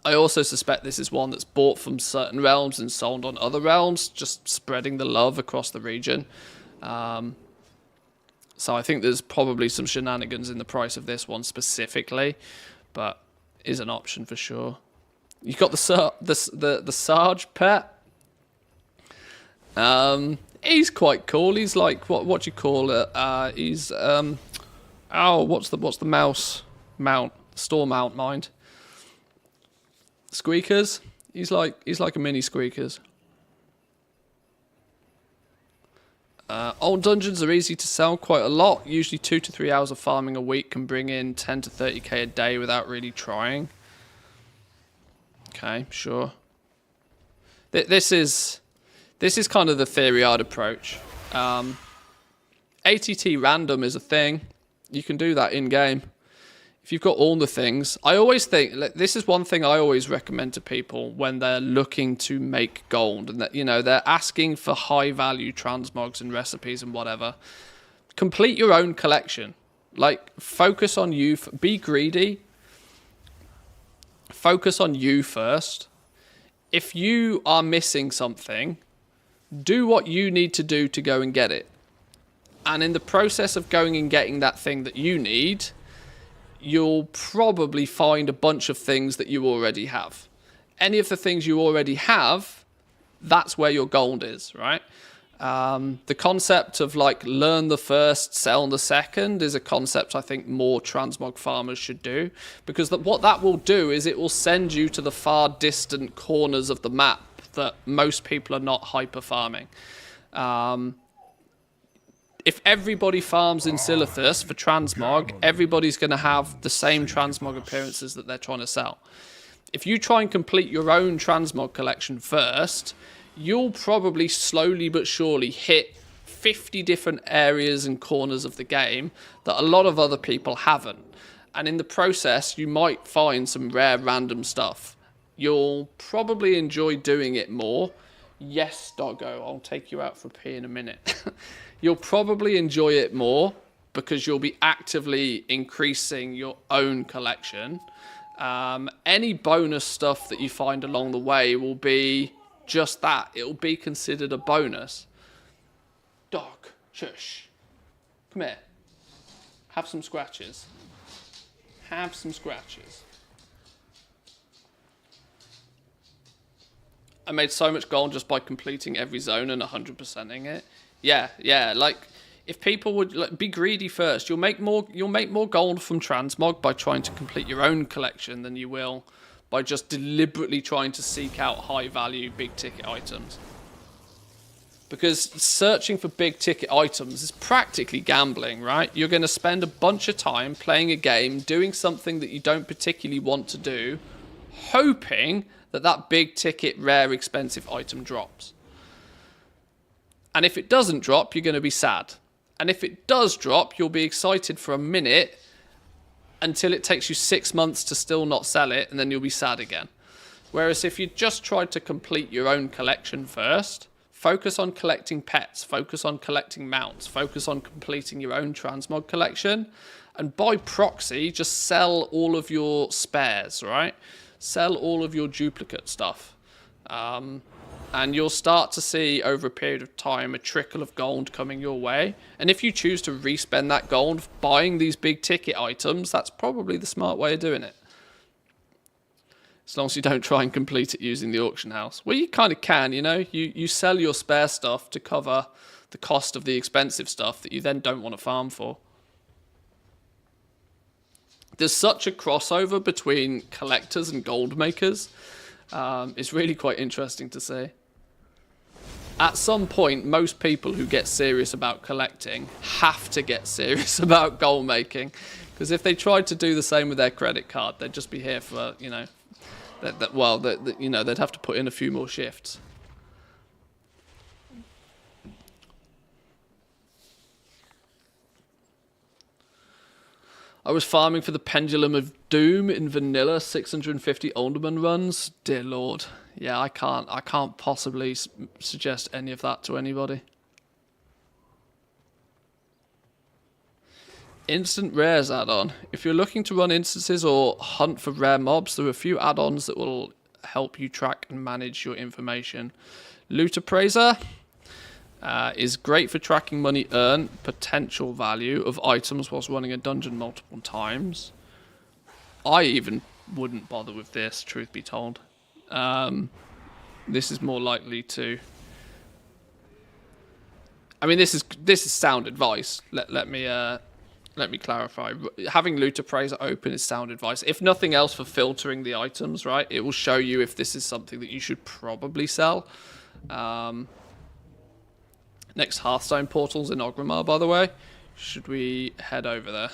I also suspect this is one that's bought from certain realms and sold on other realms, just spreading the love across the region. So I think there's probably some shenanigans in the price of this one specifically, but is an option for sure. You got the Sarge pet. He's quite cool. He's like what do you call it? He's what's the mouse mount? Store mount, mind. Squeakers. He's like a mini Squeakers. Old dungeons are easy to sell quite a lot. Usually 2 to 3 hours of farming a week can bring in 10 to 30k a day without really trying. Okay, sure. This is kind of the theory I'd approach. ATT random is a thing. You can do that in game. If you've got all the things, I always think this is one thing I always recommend to people when they're looking to make gold and that, you know, they're asking for high value transmogs and recipes and whatever. Complete your own collection. Like, focus on you. Be greedy. Focus on you first. If you are missing something, do what you need to do to go and get it. And in the process of going and getting that thing that you need, you'll probably find a bunch of things that you already have. Any of the things you already have, that's where your gold is, right? The concept of like learn the first, sell the second is a concept I think more transmog farmers should do, because what that will do is it will send you to the far distant corners of the map that most people are not hyper farming. If everybody farms in Silithus for transmog, everybody's going to have the same transmog appearances that they're trying to sell. If you try and complete your own transmog collection first, you'll probably slowly but surely hit 50 different areas and corners of the game that a lot of other people haven't. And in the process, you might find some rare random stuff. You'll probably enjoy doing it more. Yes, doggo, I'll take you out for a pee in a minute. You'll probably enjoy it more because you'll be actively increasing your own collection. Any bonus stuff that you find along the way will be just that. It'll be considered a bonus. Dog, shush. Come here. Have some scratches. Have some scratches. I made so much gold just by completing every zone and 100%ing it. Yeah, like if people would be greedy first, you'll make more gold from transmog by trying to complete your own collection than you will by just deliberately trying to seek out high value big ticket items. Because searching for big ticket items is practically gambling, right? You're going to spend a bunch of time playing a game, doing something that you don't particularly want to do, hoping that big ticket rare expensive item drops. And if it doesn't drop, you're going to be sad. And if it does drop, you'll be excited for a minute until it takes you 6 months to still not sell it, and then you'll be sad again. Whereas if you just tried to complete your own collection first, focus on collecting pets, focus on collecting mounts, focus on completing your own transmog collection, and by proxy, just sell all of your spares, right? Sell all of your duplicate stuff. And you'll start to see over a period of time a trickle of gold coming your way. And if you choose to respend that gold buying these big ticket items, that's probably the smart way of doing it. As long as you don't try and complete it using the auction house. Well, you kind of can, you know. You sell your spare stuff to cover the cost of the expensive stuff that you then don't want to farm for. There's such a crossover between collectors and gold makers. It's really quite interesting to see. At some point, most people who get serious about collecting have to get serious about gold making. Because if they tried to do the same with their credit card, they'd just be here for, you know, they'd have to put in a few more shifts. I was farming for the Pendulum of Doom in vanilla, 650 Alderman runs. Dear Lord. Yeah, I can't possibly suggest any of that to anybody. Instant Rares add-on. If you're looking to run instances or hunt for rare mobs, there are a few add-ons that will help you track and manage your information. Loot Appraiser is great for tracking money earned, potential value of items whilst running a dungeon multiple times. I even wouldn't bother with this, truth be told. This is more likely to... I mean, this is sound advice. Let me clarify. Having Loot Appraiser open is sound advice. If nothing else, for filtering the items, right? It will show you if this is something that you should probably sell. Next Hearthstone portal's in Ogrimmar, by the way. Should we head over there?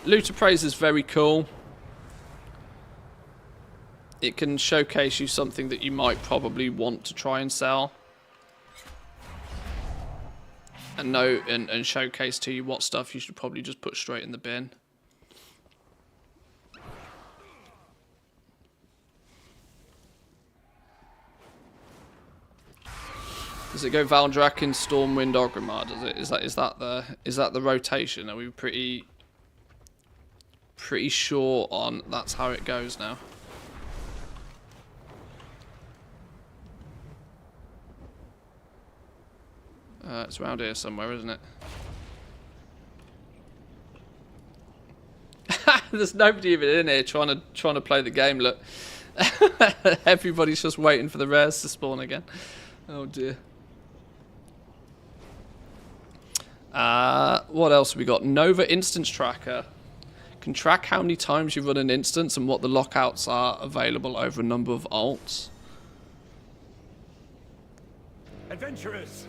Loot Appraiser is very cool. It can showcase you something that you might probably want to try and sell. And know and showcase to you what stuff you should probably just put straight in the bin. Does it go Valdrakken, Stormwind, Ogrimmar? Does it? Is that the rotation? Are we pretty sure on that's how it goes now? It's around here somewhere, isn't it? There's nobody even in here trying to play the game. Look, everybody's just waiting for the rares to spawn again. Oh dear. What else have we got? Nova Instance Tracker. Can track how many times you run an instance and what the lockouts are available over a number of alts. Adventurers,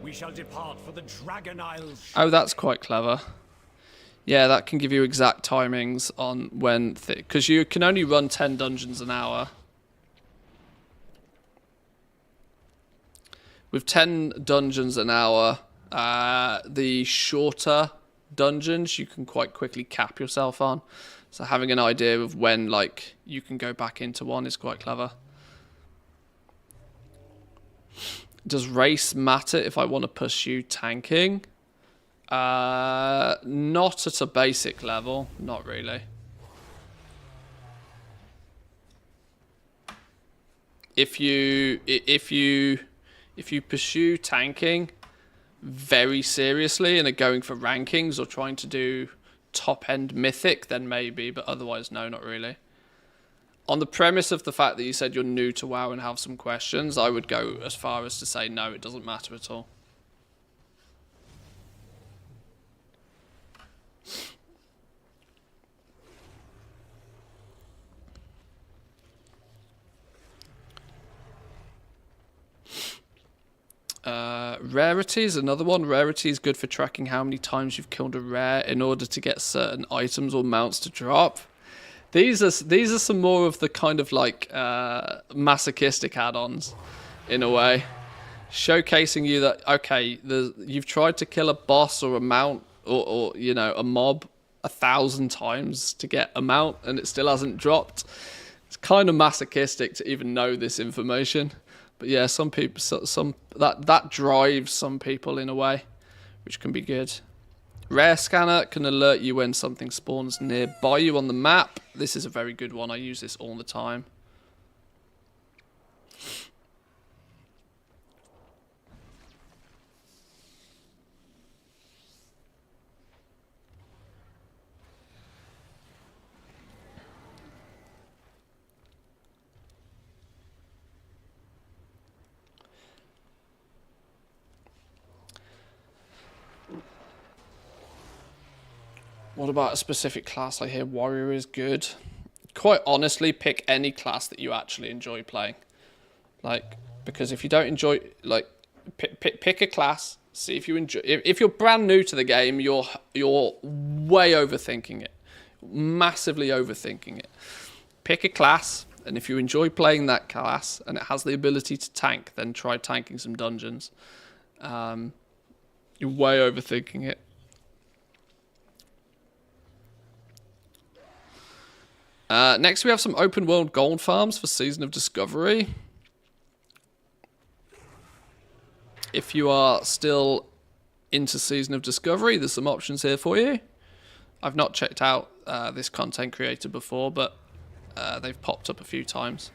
we shall depart for the Dragon Isles. Oh, that's quite clever. Yeah, that can give you exact timings on when... Because you can only run 10 dungeons an hour. With 10 dungeons an hour, the shorter dungeons you can quite quickly cap yourself on. So having an idea of when, like, you can go back into one is quite clever. Does race matter if I want to pursue tanking? Not at a basic level, not really. If you pursue tanking very seriously and are going for rankings or trying to do top end mythic, then maybe, but otherwise no, not really. On the premise of the fact that you said you're new to WoW and have some questions, I would go as far as to say no, it doesn't matter at all. Rarity is another one. Rarity is good for tracking how many times you've killed a rare in order to get certain items or mounts to drop. These are some more of the kind of like masochistic add-ons in a way, showcasing you that okay, you've tried to kill a boss or a mount or you know, a mob 1,000 times to get a mount and it still hasn't dropped. It's kind of masochistic to even know this information. But yeah, some people, that drives some people in a way, which can be good. Rare Scanner can alert you when something spawns nearby you on the map. This is a very good one. I use this all the time. What about a specific class? I hear Warrior is good. Quite honestly, pick any class that you actually enjoy playing. Like, because if you don't enjoy, like, pick a class. See if you enjoy. If you're brand new to the game, you're way overthinking it, massively overthinking it. Pick a class, and if you enjoy playing that class and it has the ability to tank, then try tanking some dungeons. You're way overthinking it. Next we have some open world gold farms for Season of Discovery. if you are still into Season of Discovery, there's some options here for you. I've not checked out this content creator before, but they've popped up a few times.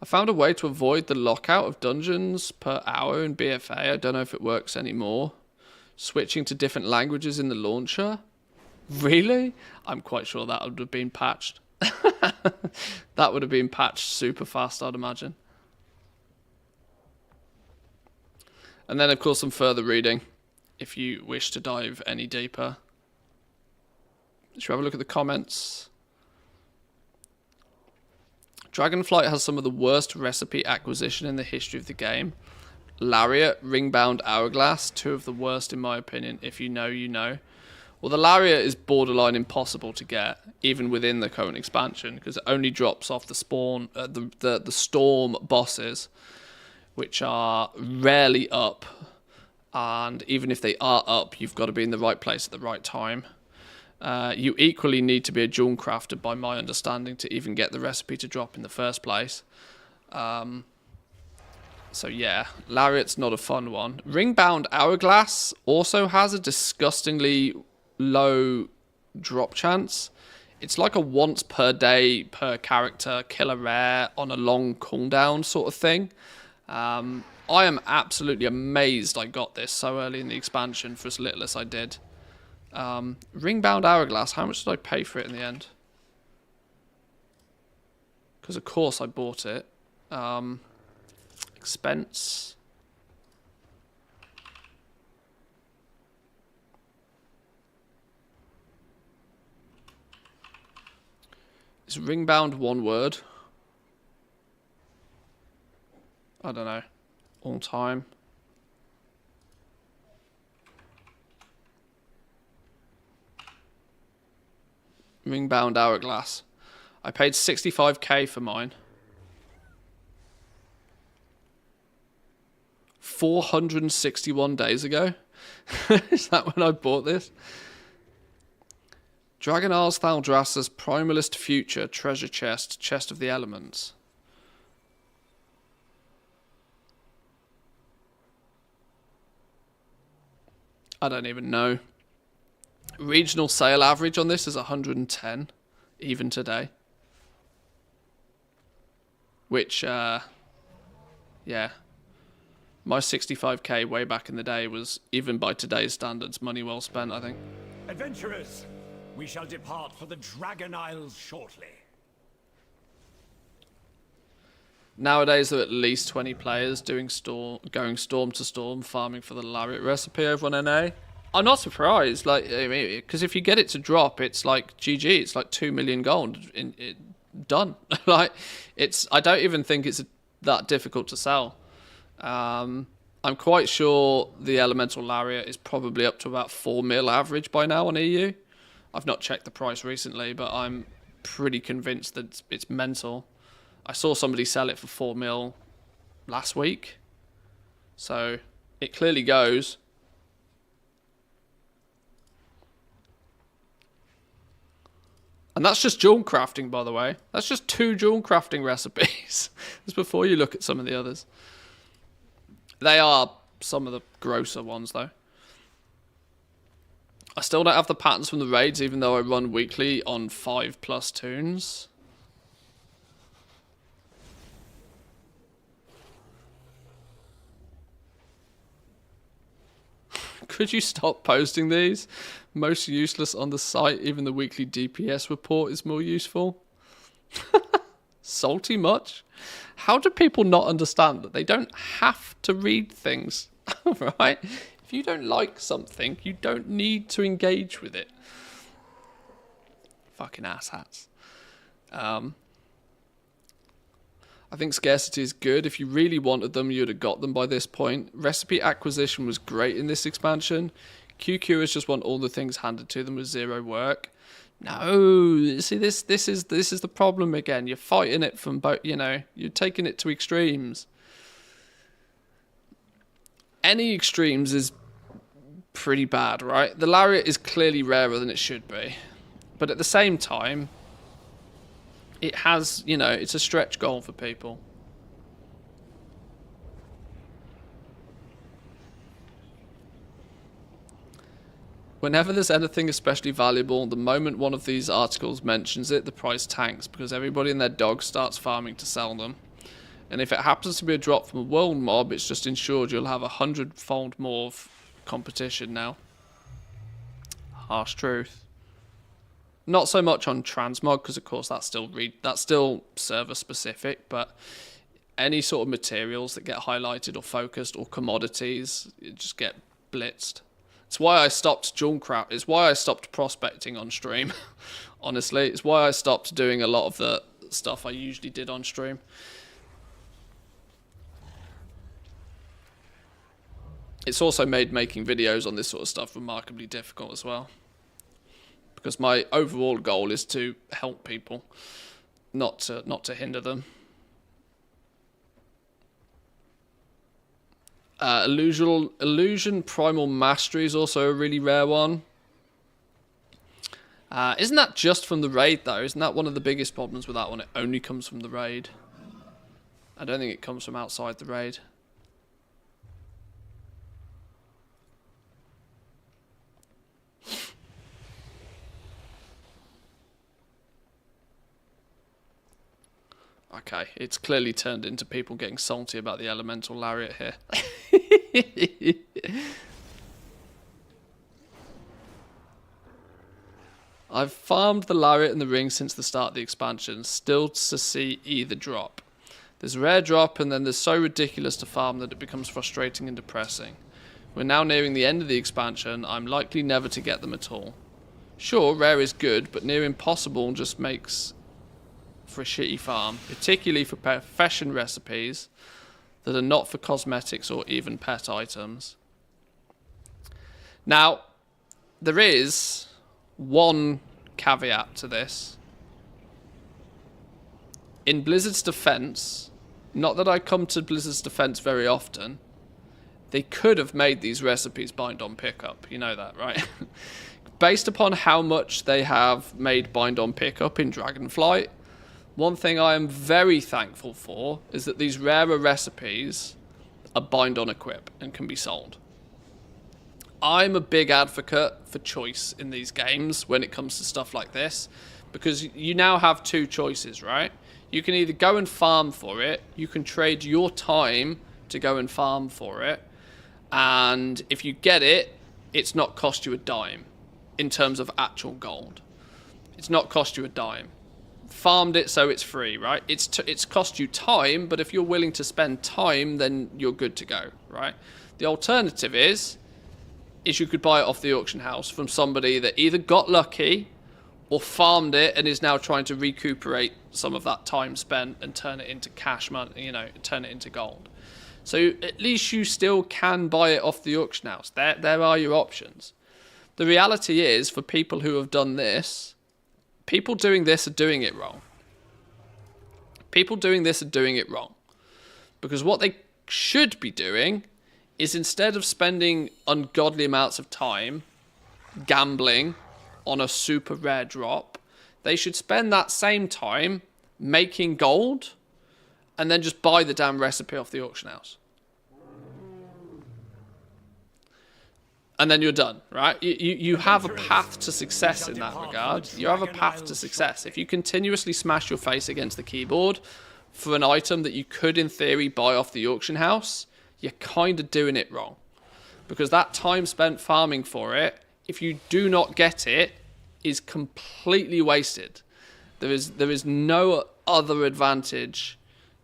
I found a way to avoid the lockout of dungeons per hour in BFA. I don't know if it works anymore. Switching to different languages in the launcher? Really? I'm quite sure that would have been patched. That would have been patched super fast, I'd imagine. And then, of course, some further reading, if you wish to dive any deeper. Should we have a look at the comments? Dragonflight has some of the worst recipe acquisition in the history of the game. Lariat, Ringbound Hourglass, two of the worst in my opinion. If you know, you know. Well, the Lariat is borderline impossible to get, even within the current expansion, because it only drops off the spawn, the storm bosses, which are rarely up. And even if they are up, you've got to be in the right place at the right time. You equally need to be a jewel crafter, by my understanding, to even get the recipe to drop in the first place. So yeah, Lariat's not a fun one. Ringbound Hourglass also has a disgustingly low drop chance. It's like a once per day per character killer rare on a long cooldown sort of thing. I am absolutely amazed I got this so early in the expansion for as little as I did. Ringbound Hourglass, how much did I pay for it in the end? Because of course I bought it. Expense. Is Ringbound one word? I don't know. All time. Ringbound Hourglass. I paid 65k for mine. 461 days ago. Is that when I bought this? Dragon Isles Thaldrassa's Primalist Future Treasure Chest, Chest of the Elements. I don't even know. Regional sale average on this is 110, even today. Which, yeah. My 65k way back in the day was, even by today's standards, money well spent, I think. Adventurers, we shall depart for the Dragon Isles shortly. Nowadays, there are at least 20 players going storm to storm, farming for the Lariat recipe over on NA. I'm not surprised, like, because if you get it to drop, it's like GG. It's like 2 million gold done. Like, I don't even think it's that difficult to sell. I'm quite sure the Elemental Lariat is probably up to about 4 mil average by now on EU. I've not checked the price recently, but I'm pretty convinced that it's mental. I saw somebody sell it for 4 mil last week. So it clearly goes. And that's just jewel crafting, by the way. That's just 2 jewel crafting recipes. That's before you look at some of the others. They are some of the grosser ones, though. I still don't have the patterns from the raids, even though I run weekly on 5+ toons. Could you stop posting these? Most useless on the site, even the weekly DPS report is more useful. Salty much? How do people not understand that they don't have to read things, right? If you don't like something, you don't need to engage with it. Fucking asshats. I think scarcity is good. If you really wanted them, you'd have got them by this point. Recipe acquisition was great in this expansion. QQers just want all the things handed to them with 0 work. No, see, this is the problem again. You're fighting it from both, you're taking it to extremes. Any extremes is pretty bad, right? The lariat is clearly rarer than it should be. But at the same time, it has, you know, it's a stretch goal for people. Whenever there's anything especially valuable, the moment one of these articles mentions it, the price tanks because everybody and their dog starts farming to sell them. And if it happens to be a drop from a world mob, it's just ensured you'll have 100-fold more competition now. Harsh truth. Not so much on transmog because of course that's still server specific, but any sort of materials that get highlighted or focused or commodities, you just get blitzed. It's why I stopped Junecraft. It's why I stopped prospecting on stream. Honestly, it's why I stopped doing a lot of the stuff I usually did on stream. It's also made making videos on this sort of stuff remarkably difficult as well. Because my overall goal is to help people, not to hinder them. Illusion Primal Mastery is also a really rare one. Isn't that just from the raid though? Isn't that one of the biggest problems with that one? It only comes from the raid. I don't think it comes from outside the raid. Okay, it's clearly turned into people getting salty about the elemental lariat here. I've farmed the lariat and the ring since the start of the expansion, still to see either drop. There's a rare drop and then there's so ridiculous to farm that it becomes frustrating and depressing. We're now nearing the end of the expansion, I'm likely never to get them at all. Sure, rare is good, but near impossible just makes for a shitty farm, particularly for profession recipes that are not for cosmetics or even pet items. Now, there is one caveat to this. In Blizzard's defense, not that I come to Blizzard's defense very often, they could have made these recipes bind on pickup. You know that, right? Based upon how much they have made bind on pickup in Dragonflight, one thing I am very thankful for is that these rarer recipes are bind on equip and can be sold. I'm a big advocate for choice in these games when it comes to stuff like this, because you now have two choices, right? You can either go and farm for it, you can trade your time to go and farm for it, and if you get it, it's not cost you a dime in terms of actual gold. It's not cost you a dime. Farmed it so it's free, right? It's cost you time, but if you're willing to spend time, then you're good to go, right? The alternative is you could buy it off the auction house from somebody that either got lucky or farmed it and is now trying to recuperate some of that time spent and turn it into cash money, you know, turn it into gold. So at least you still can buy it off the auction house. There are your options. The reality is, for people who have done this, people doing this are doing it wrong. People doing this are doing it wrong. Because what they should be doing is, instead of spending ungodly amounts of time gambling on a super rare drop, they should spend that same time making gold and then just buy the damn recipe off the auction house. And then you're done, right? You have a path to success in that regard. You have a path to success. If you continuously smash your face against the keyboard for an item that you could, in theory, buy off the auction house, you're kind of doing it wrong. Because that time spent farming for it, if you do not get it, is completely wasted. There is no other advantage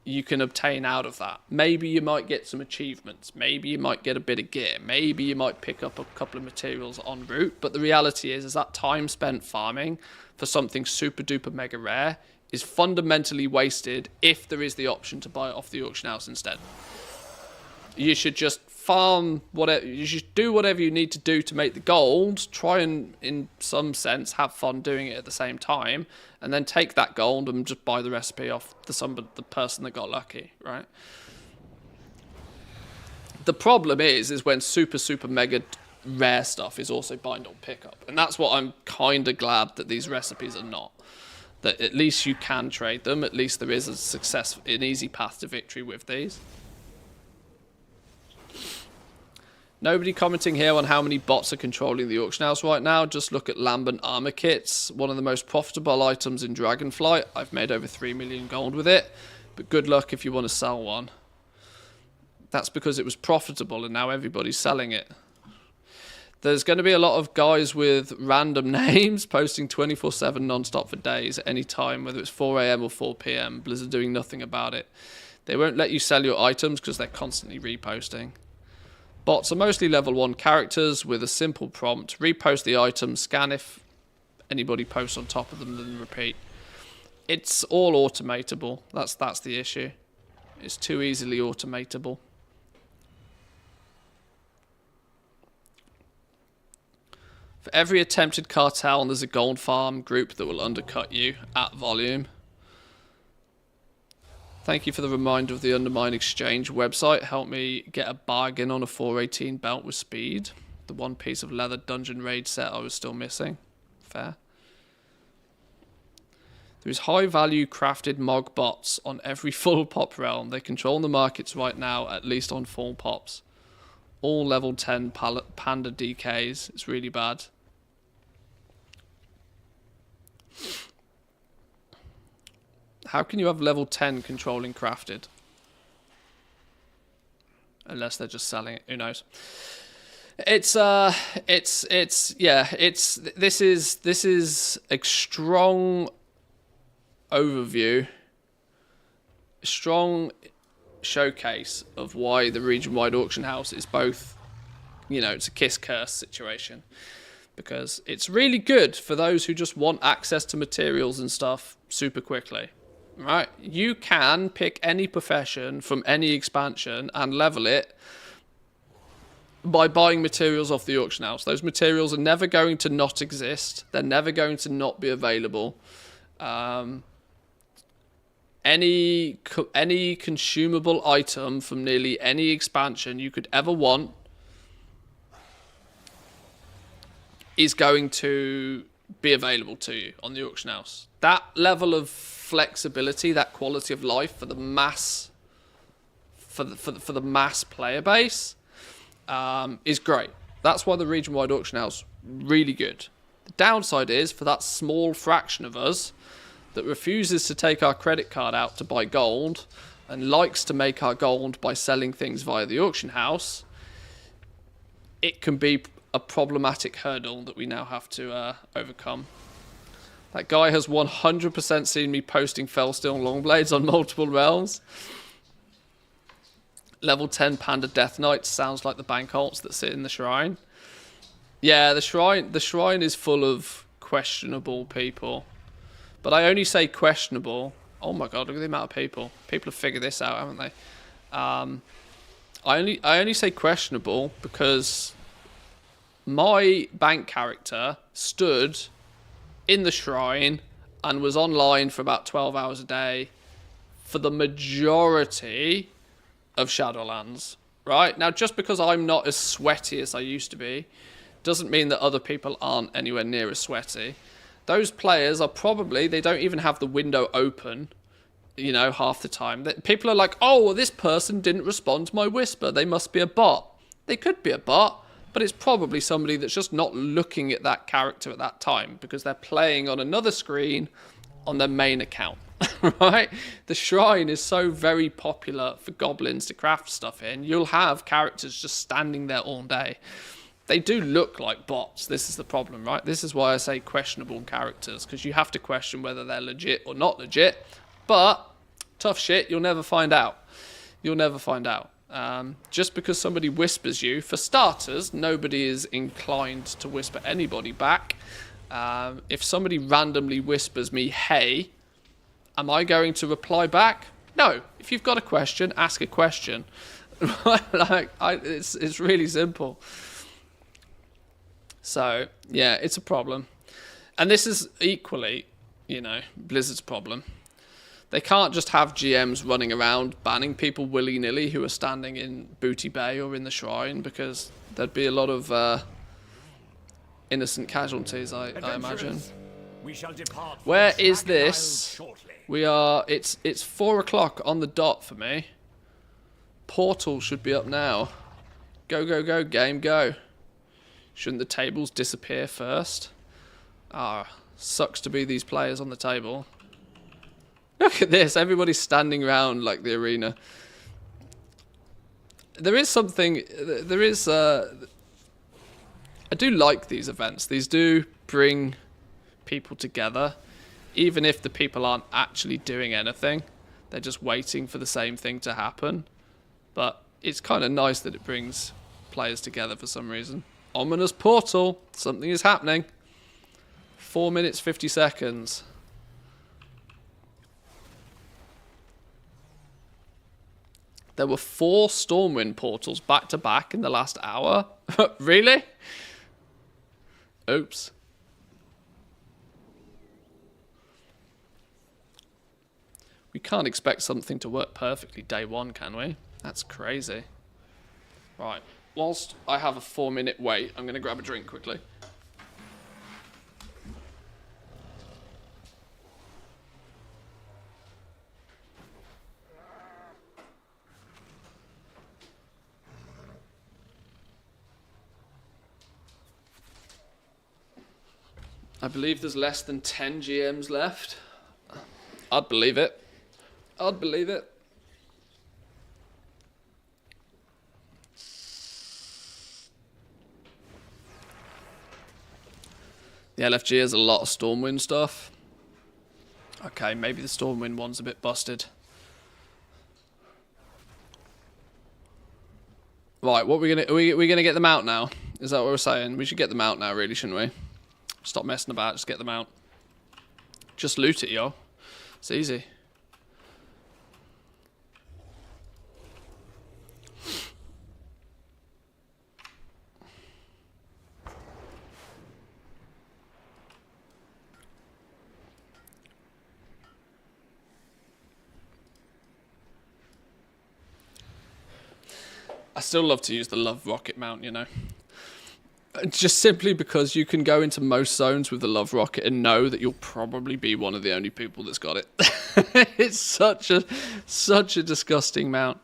you can obtain out of that. Maybe you might get some achievements, maybe you might get a bit of gear, maybe you might pick up a couple of materials en route, but the reality is that time spent farming for something super duper mega rare is fundamentally wasted if there is the option to buy it off the auction house instead. You should just farm whatever, you should do whatever you need to do to make the gold, try and in some sense have fun doing it at the same time, and then take that gold and just buy the recipe off the person that got lucky, right? The problem is when super mega rare stuff is also bind on pickup. And that's what I'm kind of glad that these recipes are not. That at least you can trade them. At least there is an easy path to victory with these. Nobody commenting here on how many bots are controlling the auction house right now. Just look at lambent armor kits. One of the most profitable items in Dragonflight. I've made over 3 million gold with it. But good luck if you want to sell one. That's because it was profitable and now everybody's selling it. There's going to be a lot of guys with random names posting 24/7 non-stop for days at any time, whether it's 4 AM or 4 PM. Blizzard doing nothing about it. They won't let you sell your items because they're constantly reposting. Bots are mostly level 1 characters with a simple prompt. Repost the item, scan if anybody posts on top of them, then repeat. It's all automatable. That's the issue. It's too easily automatable. For every attempted cartel, there's a gold farm group that will undercut you at volume. Thank you for the reminder of the Undermine Exchange website. Help me get a bargain on a 418 belt with speed. The one piece of leather dungeon raid set I was still missing. Fair. There is high value crafted Mog bots on every full pop realm. They control the markets right now, at least on full pops. All level 10 panda DKs. It's really bad. How can you have level 10 controlling crafted? Unless they're just selling it, who knows? This is a strong overview, a strong showcase of why the region-wide auction house is both, it's a kiss-curse situation. Because it's really good for those who just want access to materials and stuff super quickly. Right? You can pick any profession from any expansion and level it by buying materials off the auction house. Those materials are never going to not exist. They're never going to not be available. Any consumable item from nearly any expansion you could ever want is going to be available to you on the auction house. That level of flexibility, that quality of life for the mass, for the mass player base, is great. That's why the region-wide auction house really good. The downside is for that small fraction of us that refuses to take our credit card out to buy gold and likes to make our gold by selling things via the auction house, it can be a problematic hurdle that we now have to overcome. That guy has 100% seen me posting Fellsteel Longblades on multiple realms. Level 10 Panda Death Knights sounds like the bank halts that sit in the shrine. Yeah, the shrine is full of questionable people. But I only say questionable. Oh my god, look at the amount of people. People have figured this out, haven't they? I only say questionable because my bank character stood in the shrine and was online for about 12 hours a day for the majority of Shadowlands, right? Now, just because I'm not as sweaty as I used to be doesn't mean that other people aren't anywhere near as sweaty. Those players are probably, they don't even have the window open, half the time. People are like, oh, well, this person didn't respond to my whisper. They must be a bot. They could be a bot, but it's probably somebody that's just not looking at that character at that time because they're playing on another screen on their main account, right? The shrine is so very popular for goblins to craft stuff in. You'll have characters just standing there all day. They do look like bots. This is the problem, right? This is why I say questionable characters, because you have to question whether they're legit or not legit. But tough shit, you'll never find out. You'll never find out. Just because somebody whispers you, for starters, nobody is inclined to whisper anybody back. If somebody randomly whispers me, hey, am I going to reply back? No. If you've got a question, ask a question. It's really simple. So, yeah, it's a problem. And this is equally, Blizzard's problem. They can't just have GMs running around banning people willy-nilly who are standing in Booty Bay or in the Shrine, because there'd be a lot of innocent casualties, I imagine. Adventurers, we shall depart for Where the is Dragon Isles this? shortly. We are. It's 4 o'clock on the dot for me. Portal should be up now. Go, go, go, game, go. Shouldn't the tables disappear first? Ah, sucks to be these players on the table. Look at this. Everybody's standing around like the arena. There is something. There is. I do like these events. These do bring people together, even if the people aren't actually doing anything. They're just waiting for the same thing to happen. But it's kind of nice that it brings players together for some reason. Ominous portal. Something is happening. 4 minutes 50 seconds. There were 4 Stormwind portals back to back in the last hour. Really? Oops. We can't expect something to work perfectly day one, can we? That's crazy. Right. Whilst I have a 4-minute wait, I'm going to grab a drink quickly. I believe there's less than 10 GMs left. I'd believe it. I'd believe it. The LFG has a lot of Stormwind stuff. Okay, maybe the Stormwind one's a bit busted. Right, what are we gonna get them out now? Is that what we're saying? We should get them out now, really, shouldn't we? Stop messing about, just get them out. Just loot it, yo. It's easy. I still love to use the love rocket mount, you know. Just simply because you can go into most zones with the love rocket and know that you'll probably be one of the only people that's got it. It's such a disgusting mount.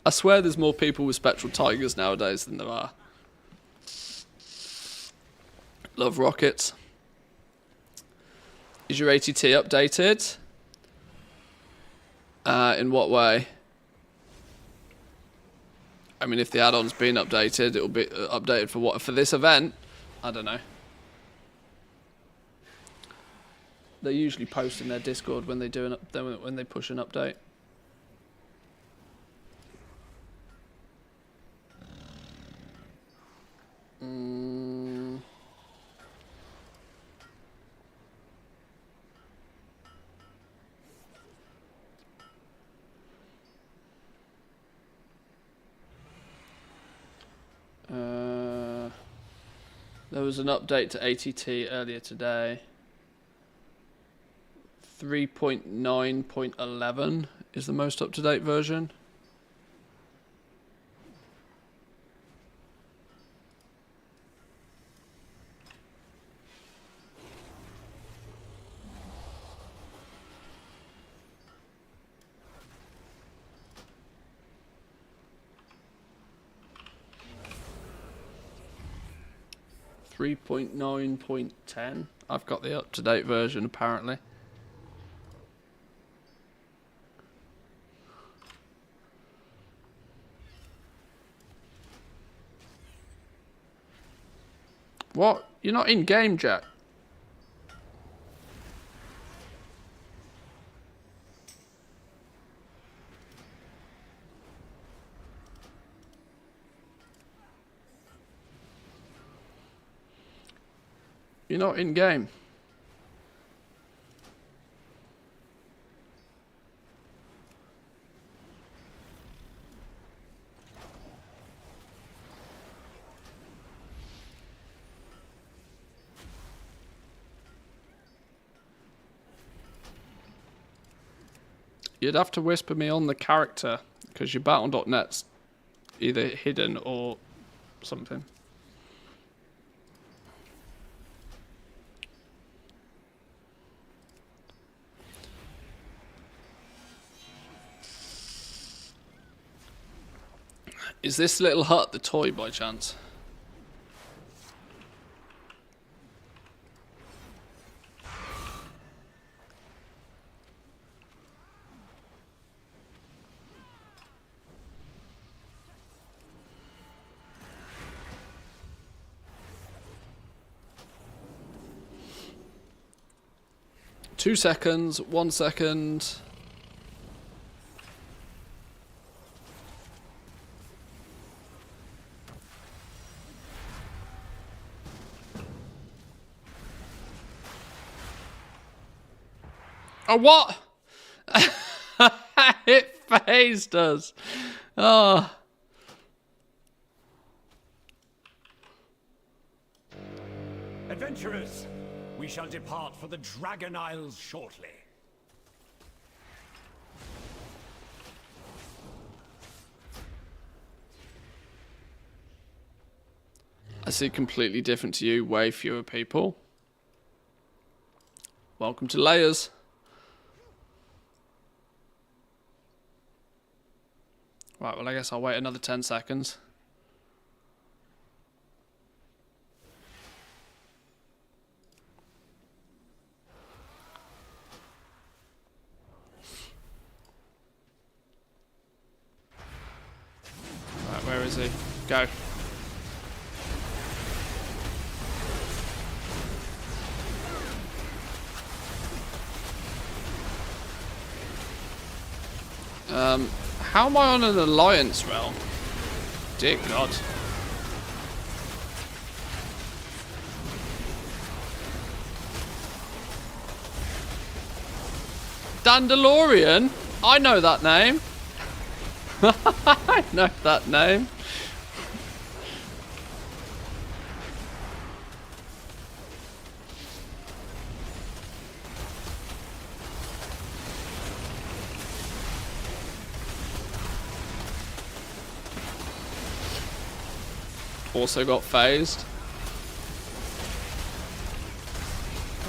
I swear there's more people with spectral tigers nowadays than there are. Love rockets. Is your ATT updated? In what way? I mean, if the add-on's been updated, it'll be updated for what? For this event? I don't know. They usually post in their Discord when they do when they push an update. There was an update to ATT earlier today. 3.9.11 is the most up-to-date version. Three 3.9.10. I've got the up-to-date version apparently. What? You're not in game, Jack? You're not in game. You'd have to whisper me on the character, because your battle.net's either hidden or something. Is this little hut the toy by chance? Two seconds, 1 second. Oh, what? It phased us. Oh. Adventurers, we shall depart for the Dragon Isles shortly. I see completely different to you, way fewer people. Welcome to Layers. Right, well I guess I'll wait another 10 seconds. Right, where is he? Go. How am I on an alliance realm? Dear God. Dandalorian? I know that name. I know that name. Also got phased.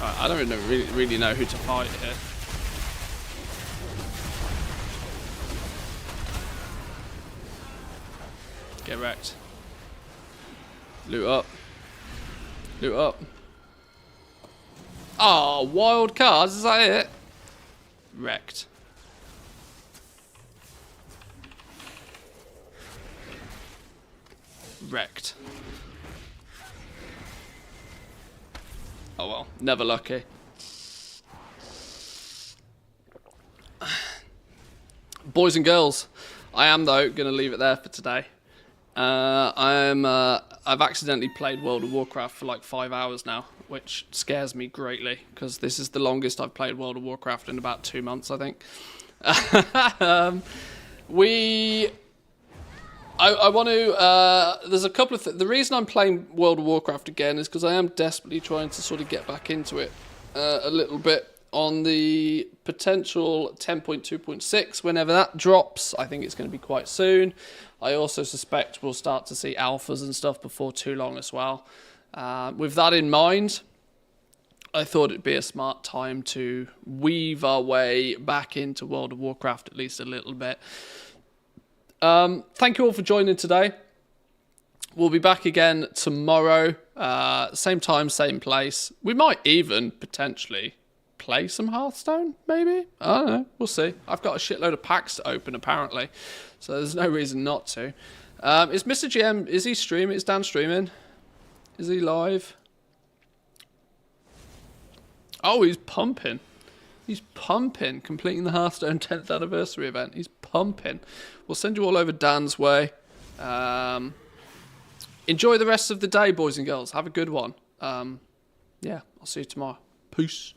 Right, I don't really know who to fight here. Get wrecked. Loot up. Loot up. Oh, wild cards, is that it? Wrecked. Wrecked. Oh well, never lucky. Boys and girls, I am though going to leave it there for today. I've accidentally played World of Warcraft for like 5 hours now, which scares me greatly because this is the longest I've played World of Warcraft in about 2 months, I think. I want to, there's a couple of the reason I'm playing World of Warcraft again is because I am desperately trying to sort of get back into it a little bit on the potential 10.2.6 whenever that drops. I think it's going to be quite soon. I also suspect we'll start to see alphas and stuff before too long as well. With that in mind, I thought it'd be a smart time to weave our way back into World of Warcraft at least a little bit. Thank you all for joining today. We'll be back again tomorrow, same time, same place. We might even potentially play some Hearthstone, maybe? I don't know, we'll see. I've got a shitload of packs to open apparently, so there's no reason not to. Is Mr. GM, is he streaming? Is Dan streaming? Is he live? Oh, he's pumping. He's pumping, completing the Hearthstone 10th anniversary event. He's pumping. We'll send you all over Dan's way. Enjoy the rest of the day, boys and girls. Have a good one. Yeah, I'll see you tomorrow. Peace.